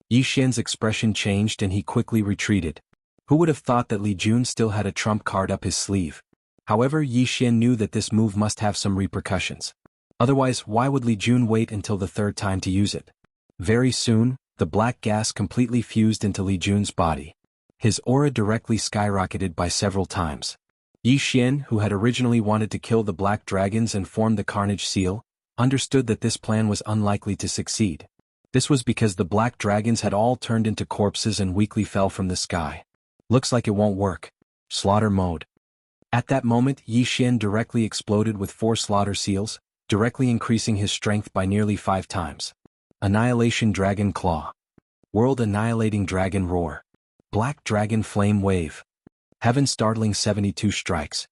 Yi Xian's expression changed and he quickly retreated. Who would have thought that Li Jun still had a trump card up his sleeve? However, Yi Xian knew that this move must have some repercussions. Otherwise, why would Li Jun wait until the 3rd time to use it? Very soon, the black gas completely fused into Li Jun's body. His aura directly skyrocketed by several times. Yi Xian, who had originally wanted to kill the black dragons and form the Carnage Seal, understood that this plan was unlikely to succeed. This was because the black dragons had all turned into corpses and weakly fell from the sky. Looks like it won't work. Slaughter mode. At that moment, Yi Xian directly exploded with 4 slaughter seals, directly increasing his strength by nearly 5 times. Annihilation Dragon Claw. World Annihilating Dragon Roar. Black Dragon Flame Wave. Heaven Startling 72 Strikes.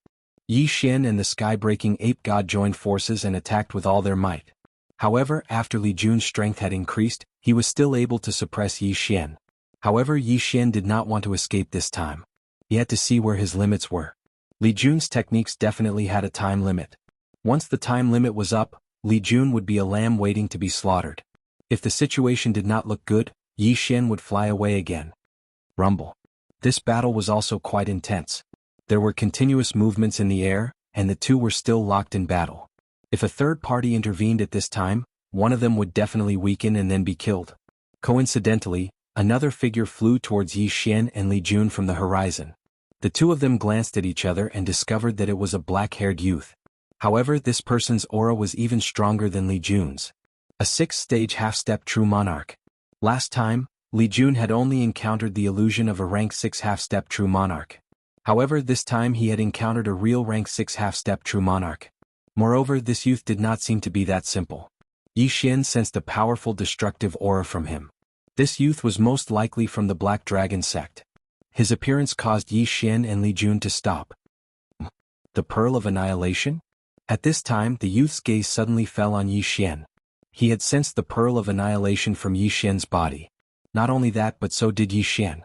Yi Xian and the sky-breaking ape god joined forces and attacked with all their might. However, after Li Jun's strength had increased, he was still able to suppress Yi Xian. However, Yi Xian did not want to escape this time. He had to see where his limits were. Li Jun's techniques definitely had a time limit. Once the time limit was up, Li Jun would be a lamb waiting to be slaughtered. If the situation did not look good, Yi Xian would fly away again. Rumble. This battle was also quite intense. There were continuous movements in the air, and the two were still locked in battle. If a third party intervened at this time, one of them would definitely weaken and then be killed. Coincidentally, another figure flew towards Yi Xian and Li Jun from the horizon. The two of them glanced at each other and discovered that it was a black-haired youth. However, this person's aura was even stronger than Li Jun's. A 6th-stage half-step true monarch. Last time, Li Jun had only encountered the illusion of a rank 6 half-step true monarch. However, this time he had encountered a real rank 6 half-step true monarch. Moreover, this youth did not seem to be that simple. Yi Xian sensed a powerful destructive aura from him. This youth was most likely from the Black Dragon sect. His appearance caused Yi Xian and Li Jun to stop. The Pearl of Annihilation? At this time, the youth's gaze suddenly fell on Yi Xian. He had sensed the Pearl of Annihilation from Yi Xian's body. Not only that, but so did Yi Xian.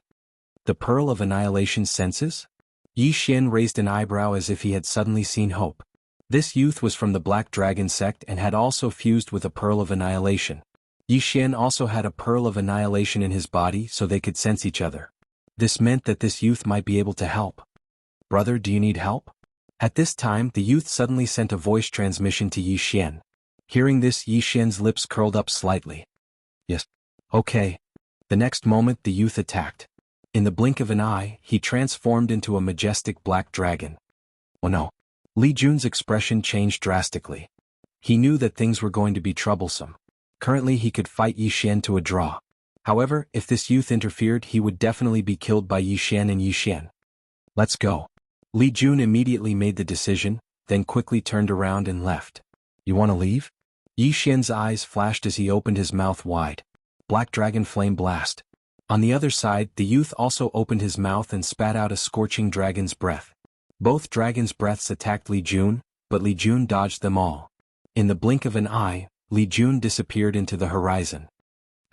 The Pearl of Annihilation senses? Yi Xian raised an eyebrow as if he had suddenly seen hope. This youth was from the Black Dragon sect and had also fused with a Pearl of Annihilation. Yi Xian also had a Pearl of Annihilation in his body so they could sense each other. This meant that this youth might be able to help. Brother, do you need help? At this time, the youth suddenly sent a voice transmission to Yi Xian. Hearing this, Yi Xian's lips curled up slightly. Yes. Okay. The next moment, the youth attacked. In the blink of an eye, he transformed into a majestic black dragon. Oh no. Li Jun's expression changed drastically. He knew that things were going to be troublesome. Currently he could fight Yi Xian to a draw. However, if this youth interfered, he would definitely be killed by Yi Xian and Yi Xian. Let's go. Li Jun immediately made the decision, then quickly turned around and left. You want to leave? Yi Xian's eyes flashed as he opened his mouth wide. Black Dragon Flame Blast. On the other side, the youth also opened his mouth and spat out a scorching dragon's breath. Both dragons' breaths attacked Li Jun, but Li Jun dodged them all. In the blink of an eye, Li Jun disappeared into the horizon.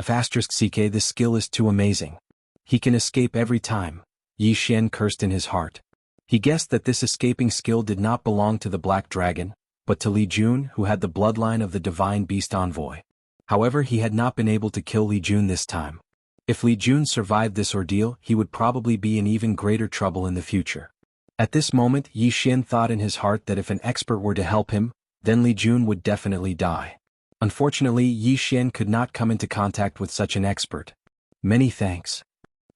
*CK, this skill is too amazing. He can escape every time, Yi Xian cursed in his heart. He guessed that this escaping skill did not belong to the Black Dragon, but to Li Jun, who had the bloodline of the Divine Beast Envoy. However, he had not been able to kill Li Jun this time. If Li Jun survived this ordeal, he would probably be in even greater trouble in the future. At this moment, Yi Xian thought in his heart that if an expert were to help him, then Li Jun would definitely die. Unfortunately, Yi Xian could not come into contact with such an expert. Many thanks.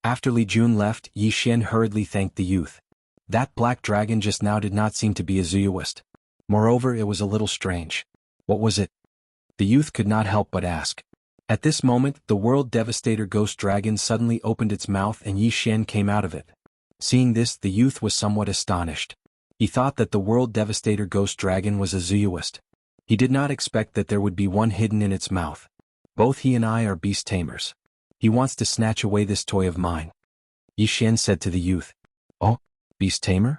After Li Jun left, Yi Xian hurriedly thanked the youth. That black dragon just now did not seem to be a Zooist. Moreover, it was a little strange. What was it? The youth could not help but ask. At this moment, the World Devastator Ghost Dragon suddenly opened its mouth and Yi Xian came out of it. Seeing this, the youth was somewhat astonished. He thought that the World Devastator Ghost Dragon was a Zooist. He did not expect that there would be one hidden in its mouth. Both he and I are beast tamers. He wants to snatch away this toy of mine. Yi Xian said to the youth. Oh, beast tamer?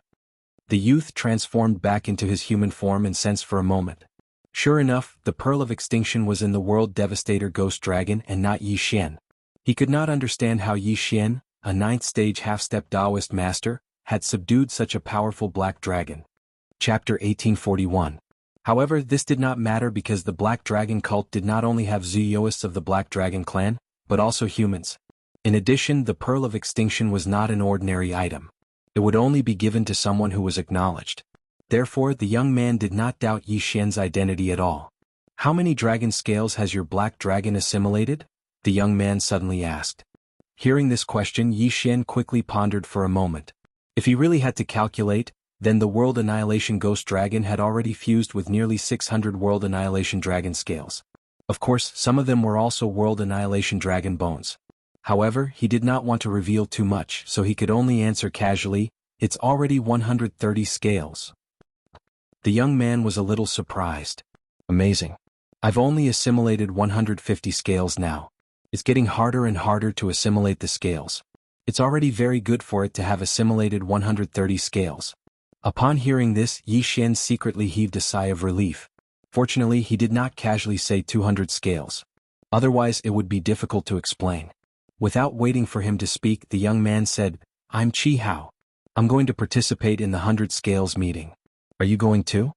The youth transformed back into his human form and sensed for a moment. Sure enough, the Pearl of Extinction was in the World Devastator Ghost Dragon and not Yi Xian. He could not understand how Yi Xian, a 9th-stage half-step Taoist master, had subdued such a powerful black dragon. Chapter 1841. However, this did not matter because the Black Dragon cult did not only have Zooists of the Black Dragon clan, but also humans. In addition, the Pearl of Extinction was not an ordinary item. It would only be given to someone who was acknowledged. Therefore, the young man did not doubt Yi Xian's identity at all. How many dragon scales has your black dragon assimilated? The young man suddenly asked. Hearing this question, Yi Xian quickly pondered for a moment. If he really had to calculate, then the World Annihilation Ghost Dragon had already fused with nearly 600 World Annihilation Dragon scales. Of course, some of them were also World Annihilation Dragon bones. However, he did not want to reveal too much, so he could only answer casually, "It's already 130 scales." The young man was a little surprised. "Amazing. I've only assimilated 150 scales now. It's getting harder and harder to assimilate the scales. It's already very good for it to have assimilated 130 scales." Upon hearing this, Yi Xian secretly heaved a sigh of relief. Fortunately, he did not casually say 200 scales. Otherwise, it would be difficult to explain. Without waiting for him to speak, the young man said, "I'm Chi Hao. I'm going to participate in the 100 scales meeting. Are you going too?"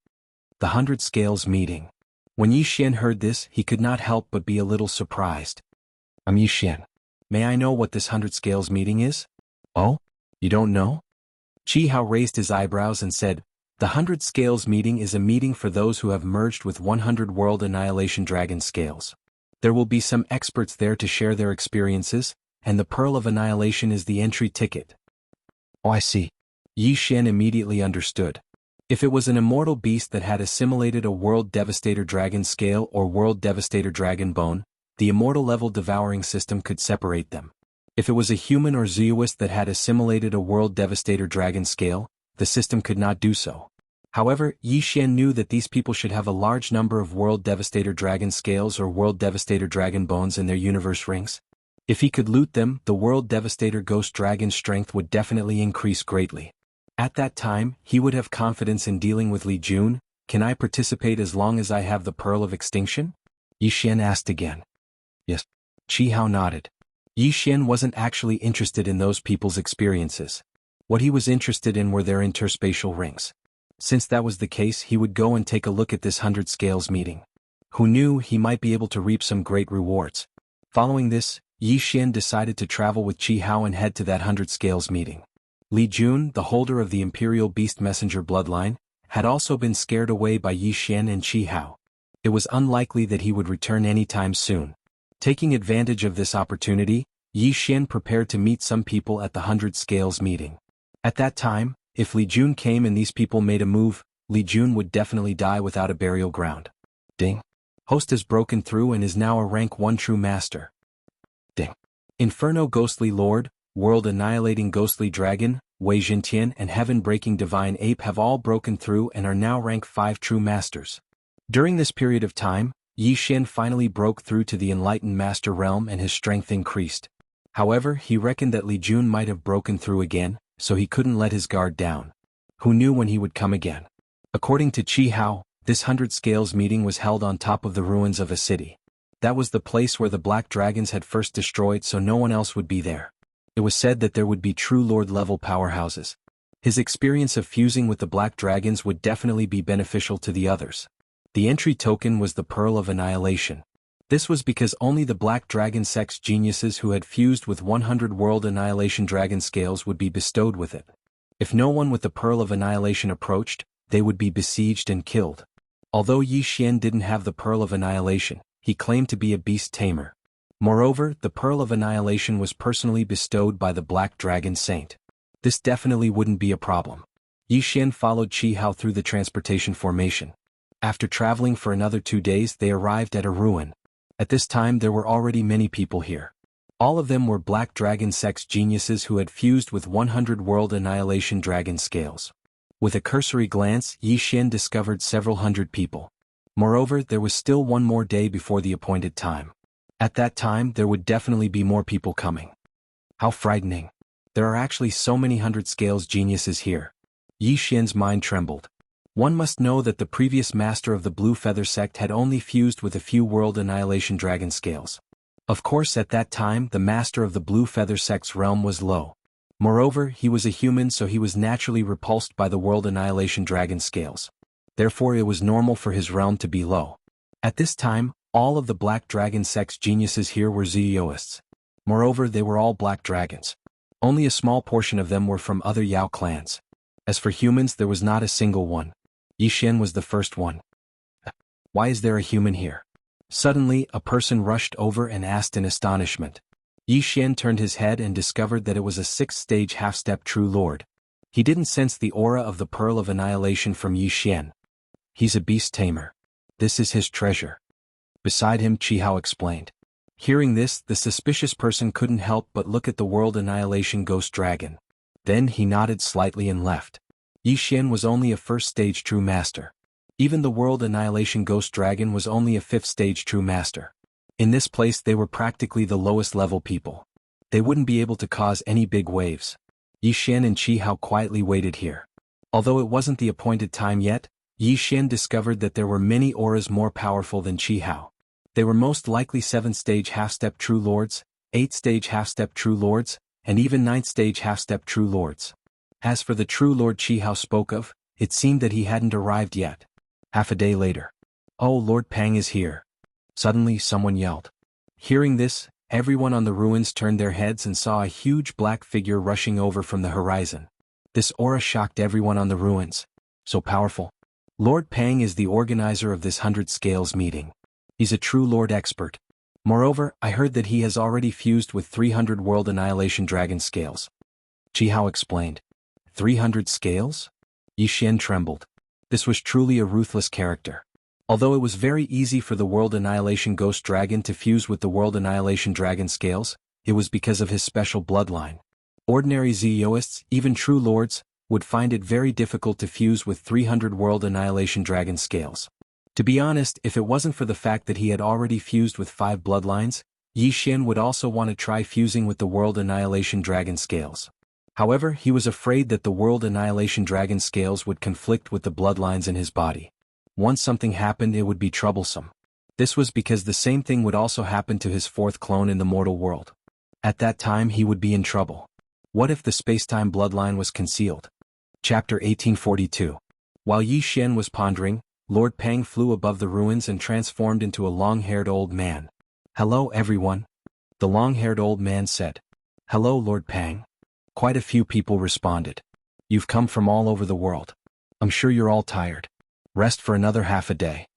The 100 scales meeting. When Yi Xian heard this, he could not help but be a little surprised. "I'm Yi Xian. May I know what this 100 scales meeting is?" "Oh? You don't know?" Chi Hao raised his eyebrows and said, "The 100 scales meeting is a meeting for those who have merged with 100 World Annihilation Dragon scales. There will be some experts there to share their experiences, and the Pearl of Annihilation is the entry ticket." "Oh, I see." Yi Xian immediately understood. If it was an immortal beast that had assimilated a World Devastator Dragon scale or World Devastator Dragon bone, the immortal level devouring system could separate them. If it was a human or Zeus that had assimilated a World Devastator Dragon scale, the system could not do so. However, Yi Xian knew that these people should have a large number of World Devastator Dragon scales or World Devastator Dragon bones in their universe rings. If he could loot them, the World Devastator Ghost Dragon strength would definitely increase greatly. At that time, he would have confidence in dealing with Li Jun. "Can I participate as long as I have the Pearl of Extinction?" Yi Xian asked again. "Yes." Chi Hao nodded. Yi Xian wasn't actually interested in those people's experiences. What he was interested in were their interspatial rings. Since that was the case, he would go and take a look at this 100 scales meeting. Who knew, he might be able to reap some great rewards. Following this, Yi Xian decided to travel with Chi Hao and head to that 100 scales meeting. Li Jun, the holder of the Imperial Beast Messenger bloodline, had also been scared away by Yi Xian and Chi Hao. It was unlikely that he would return anytime soon. Taking advantage of this opportunity, Yi Xian prepared to meet some people at the 100 scales meeting. At that time, if Li Jun came and these people made a move, Li Jun would definitely die without a burial ground. Ding. Host has broken through and is now a rank 1 true master. Ding. Inferno Ghostly Lord, World Annihilating Ghostly Dragon, Wei Jintian and Heaven-Breaking Divine Ape have all broken through and are now rank 5 true masters. During this period of time, Yi Xian finally broke through to the Enlightened Master realm and his strength increased. However, he reckoned that Li Jun might have broken through again, so he couldn't let his guard down. Who knew when he would come again? According to Chi Hao, this 100 scales meeting was held on top of the ruins of a city. That was the place where the Black Dragons had first destroyed, so no one else would be there. It was said that there would be true Lord-level powerhouses. His experience of fusing with the Black Dragons would definitely be beneficial to the others. The entry token was the Pearl of Annihilation. This was because only the Black Dragon sex geniuses who had fused with 100 World Annihilation Dragon scales would be bestowed with it. If no one with the Pearl of Annihilation approached, they would be besieged and killed. Although Yi Xian didn't have the Pearl of Annihilation, he claimed to be a beast tamer. Moreover, the Pearl of Annihilation was personally bestowed by the Black Dragon Saint. This definitely wouldn't be a problem. Yi Xian followed Chi Hao through the transportation formation. After traveling for another 2 days, they arrived at a ruin. At this time there were already many people here. All of them were Black Dragon sex geniuses who had fused with 100 World Annihilation Dragon scales. With a cursory glance, Yi Xian discovered several hundred people. Moreover, there was still one more day before the appointed time. At that time, there would definitely be more people coming. How frightening. There are actually so many 100 scales geniuses here. Yi Xian's mind trembled. One must know that the previous master of the Blue Feather sect had only fused with a few World Annihilation Dragon scales. Of course, at that time, the master of the Blue Feather sect's realm was low. Moreover, he was a human, so he was naturally repulsed by the World Annihilation Dragon scales. Therefore, it was normal for his realm to be low. At this time, all of the Black Dragon sex geniuses here were Zeoists. Moreover, they were all Black Dragons. Only a small portion of them were from other Yao clans. As for humans, there was not a single one. Yi Xian was the first one. Why is there a human here? Suddenly, a person rushed over and asked in astonishment. Yi Xian turned his head and discovered that it was a 6th-stage half-step true lord. He didn't sense the aura of the Pearl of Annihilation from Yi Xian. He's a beast tamer. This is his treasure. Beside him, Qihao explained. Hearing this, the suspicious person couldn't help but look at the World Annihilation Ghost Dragon. Then he nodded slightly and left. Yi Xian was only a first-stage true master. Even the World Annihilation Ghost Dragon was only a fifth-stage true master. In this place they were practically the lowest-level people. They wouldn't be able to cause any big waves. Yi Xian and Qihao quietly waited here. Although it wasn't the appointed time yet, Yi Xian discovered that there were many auras more powerful than Qihao. They were most likely 7th-stage half-step true lords, 8th-stage half-step true lords, and even 9th-stage half-step true lords. As for the true lord Qihao spoke of, it seemed that he hadn't arrived yet. Half a day later. Oh, Lord Pang is here. Suddenly someone yelled. Hearing this, everyone on the ruins turned their heads and saw a huge black figure rushing over from the horizon. This aura shocked everyone on the ruins. So powerful. Lord Pang is the organizer of this 100 Scales meeting. He's a true lord expert. Moreover, I heard that he has already fused with 300 World Annihilation Dragon Scales. Qihao explained. 300 scales? Yi Xian trembled. This was truly a ruthless character. Although it was very easy for the World Annihilation Ghost Dragon to fuse with the World Annihilation Dragon Scales, it was because of his special bloodline. Ordinary Zeoists, even true lords, would find it very difficult to fuse with 300 World Annihilation Dragon Scales. To be honest, if it wasn't for the fact that he had already fused with 5 bloodlines, Yi Xian would also want to try fusing with the World Annihilation Dragon Scales. However, he was afraid that the World Annihilation Dragon Scales would conflict with the bloodlines in his body. Once something happened, it would be troublesome. This was because the same thing would also happen to his 4th clone in the mortal world. At that time he would be in trouble. What if the space-time bloodline was concealed? Chapter 1842. While Yi Xian was pondering, Lord Pang flew above the ruins and transformed into a long-haired old man. Hello everyone. The long-haired old man said. Hello Lord Pang. Quite a few people responded. You've come from all over the world. I'm sure you're all tired. Rest for another half a day.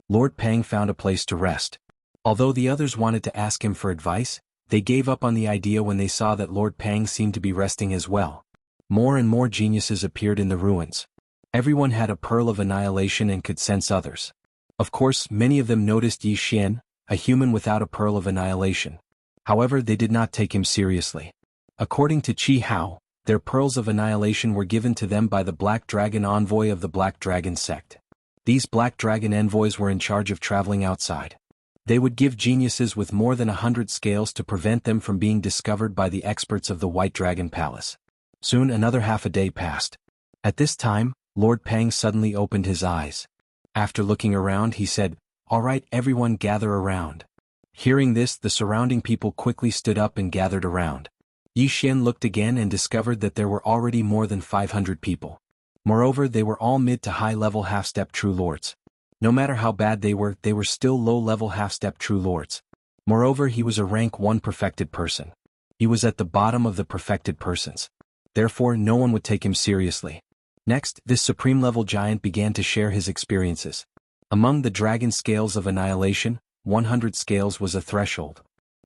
Lord Pang found a place to rest. Although the others wanted to ask him for advice, they gave up on the idea when they saw that Lord Pang seemed to be resting as well. More and more geniuses appeared in the ruins. Everyone had a pearl of annihilation and could sense others. Of course, many of them noticed Yi Xian, a human without a pearl of annihilation. However, they did not take him seriously. According to Qihao, their pearls of annihilation were given to them by the Black Dragon envoy of the Black Dragon sect. These Black Dragon envoys were in charge of traveling outside. They would give geniuses with more than 100 scales to prevent them from being discovered by the experts of the White Dragon Palace. Soon another half a day passed. At this time, Lord Pang suddenly opened his eyes. After looking around he said, All right everyone gather around. Hearing this, the surrounding people quickly stood up and gathered around. Yi Xian looked again and discovered that there were already more than 500 people. Moreover, they were all mid to high-level half-step true lords. No matter how bad they were still low-level half-step true lords. Moreover, he was a rank 1 perfected person. He was at the bottom of the perfected persons. Therefore, no one would take him seriously. Next, this supreme-level giant began to share his experiences. Among the dragon scales of annihilation, 100 scales was a threshold.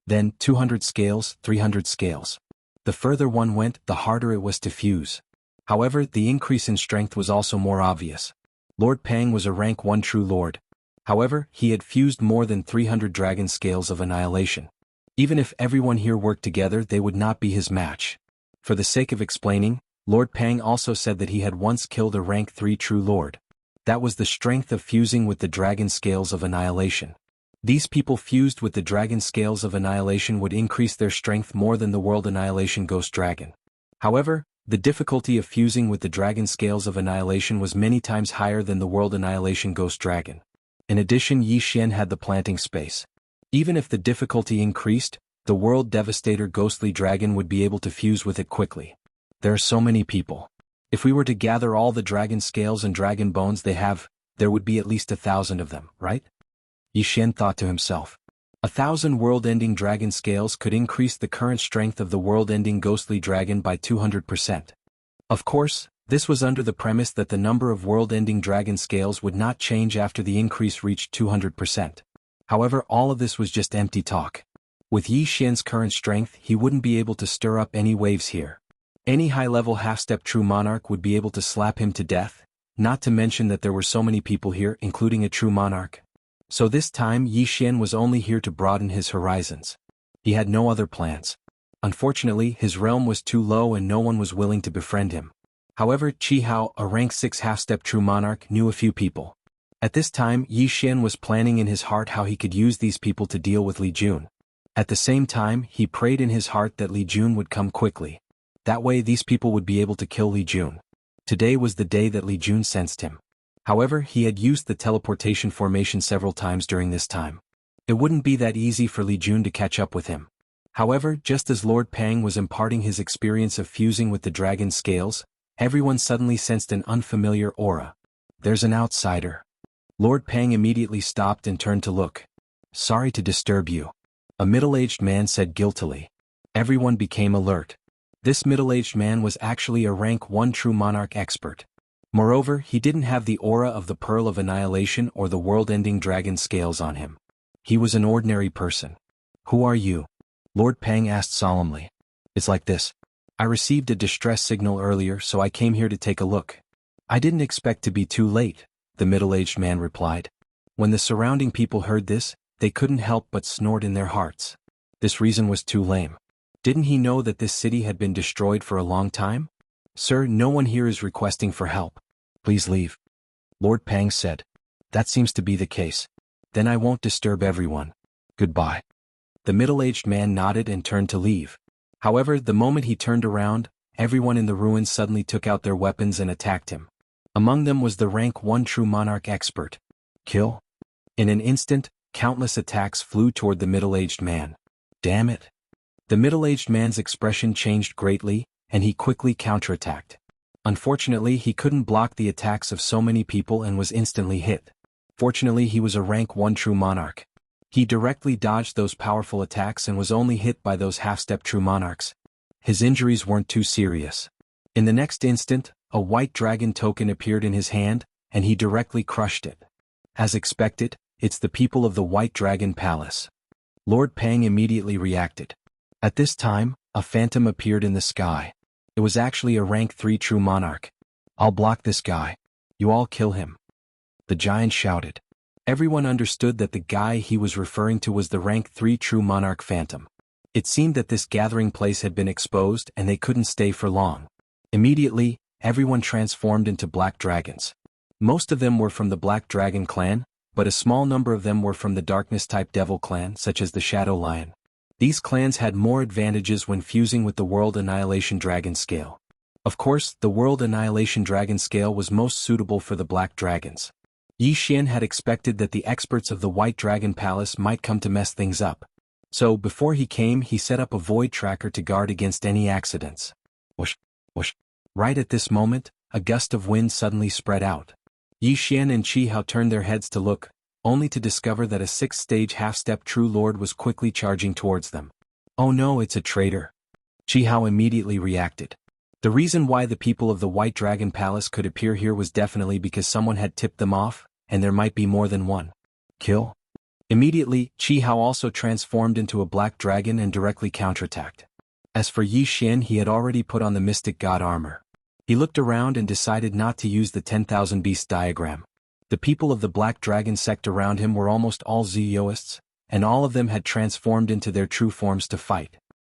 Then, 200 scales, 300 scales. The further one went, the harder it was to fuse. However, the increase in strength was also more obvious. Lord Pang was a rank 1 true lord. However, he had fused more than 300 dragon scales of annihilation. Even if everyone here worked together, they would not be his match. For the sake of explaining, Lord Pang also said that he had once killed a rank 3 true lord. That was the strength of fusing with the dragon scales of annihilation. These people fused with the dragon scales of annihilation would increase their strength more than the World Annihilation Ghost Dragon. However, the difficulty of fusing with the dragon scales of annihilation was many times higher than the World Annihilation Ghost Dragon. In addition, Yi Xian had the planting space. Even if the difficulty increased, the World Devastator Ghostly Dragon would be able to fuse with it quickly. There are so many people. If we were to gather all the dragon scales and dragon bones they have, there would be at least 1,000 of them, right? Yi Xian thought to himself. 1,000 world-ending dragon scales could increase the current strength of the world-ending ghostly dragon by 200%. Of course, this was under the premise that the number of world-ending dragon scales would not change after the increase reached 200%. However, all of this was just empty talk. With Yi Xian's current strength, he wouldn't be able to stir up any waves here. Any high-level half-step true monarch would be able to slap him to death, not to mention that there were so many people here, including a true monarch. So this time Yi Xian was only here to broaden his horizons. He had no other plans. Unfortunately, his realm was too low and no one was willing to befriend him. However, Qi Hao, a rank 6 half-step true monarch, knew a few people. At this time, Yi Xian was planning in his heart how he could use these people to deal with Li Jun. At the same time, he prayed in his heart that Li Jun would come quickly. That way these people would be able to kill Li Jun. Today was the day that Li Jun sensed him. However, he had used the teleportation formation several times during this time. It wouldn't be that easy for Li Jun to catch up with him. However, just as Lord Pang was imparting his experience of fusing with the dragon scales, everyone suddenly sensed an unfamiliar aura. There's an outsider. Lord Pang immediately stopped and turned to look. Sorry to disturb you. A middle-aged man said guiltily. Everyone became alert. This middle-aged man was actually a rank 1 true monarch expert. Moreover, he didn't have the aura of the Pearl of Annihilation or the world-ending dragon scales on him. He was an ordinary person. Who are you? Lord Pang asked solemnly. It's like this. I received a distress signal earlier, so I came here to take a look. I didn't expect to be too late, the middle-aged man replied. When the surrounding people heard this, they couldn't help but snort in their hearts. This reason was too lame. Didn't he know that this city had been destroyed for a long time? Sir, no one here is requesting for help. Please leave. Lord Pang said. That seems to be the case. Then I won't disturb everyone. Goodbye. The middle-aged man nodded and turned to leave. However, the moment he turned around, everyone in the ruins suddenly took out their weapons and attacked him. Among them was the rank 1 true monarch expert. Kill. In an instant, countless attacks flew toward the middle-aged man. Damn it. The middle-aged man's expression changed greatly, and he quickly counterattacked. Unfortunately, he couldn't block the attacks of so many people and was instantly hit. Fortunately, he was a rank 1 true monarch. He directly dodged those powerful attacks and was only hit by those half-step true monarchs. His injuries weren't too serious. In the next instant, a white dragon token appeared in his hand, and he directly crushed it. As expected, it's the people of the White Dragon Palace. Lord Pang immediately reacted. At this time, a phantom appeared in the sky. It was actually a rank 3 true monarch. I'll block this guy. You all kill him. The giant shouted. Everyone understood that the guy he was referring to was the rank 3 true monarch phantom. It seemed that this gathering place had been exposed and they couldn't stay for long. Immediately, everyone transformed into black dragons. Most of them were from the Black Dragon clan, but a small number of them were from the Darkness-type Devil clan, such as the Shadow Lion. These clans had more advantages when fusing with the World Annihilation Dragon Scale. Of course, the World Annihilation Dragon Scale was most suitable for the Black Dragons. Yi Xian had expected that the experts of the White Dragon Palace might come to mess things up. So, before he came, he set up a void tracker to guard against any accidents. Whoosh, whoosh. Right at this moment, a gust of wind suddenly spread out. Yi Xian and Qi Hao turned their heads to look, only to discover that a 6th-stage half-step true lord was quickly charging towards them. Oh no, it's a traitor. Qi Hao immediately reacted. The reason why the people of the White Dragon Palace could appear here was definitely because someone had tipped them off, and there might be more than one. Kill. Immediately, Qi Hao also transformed into a black dragon and directly counterattacked. As for Yi Xian, he had already put on the Mystic God armor. He looked around and decided not to use the 10,000 Beast diagram. The people of the Black Dragon sect around him were almost all Zioists, and all of them had transformed into their true forms to fight.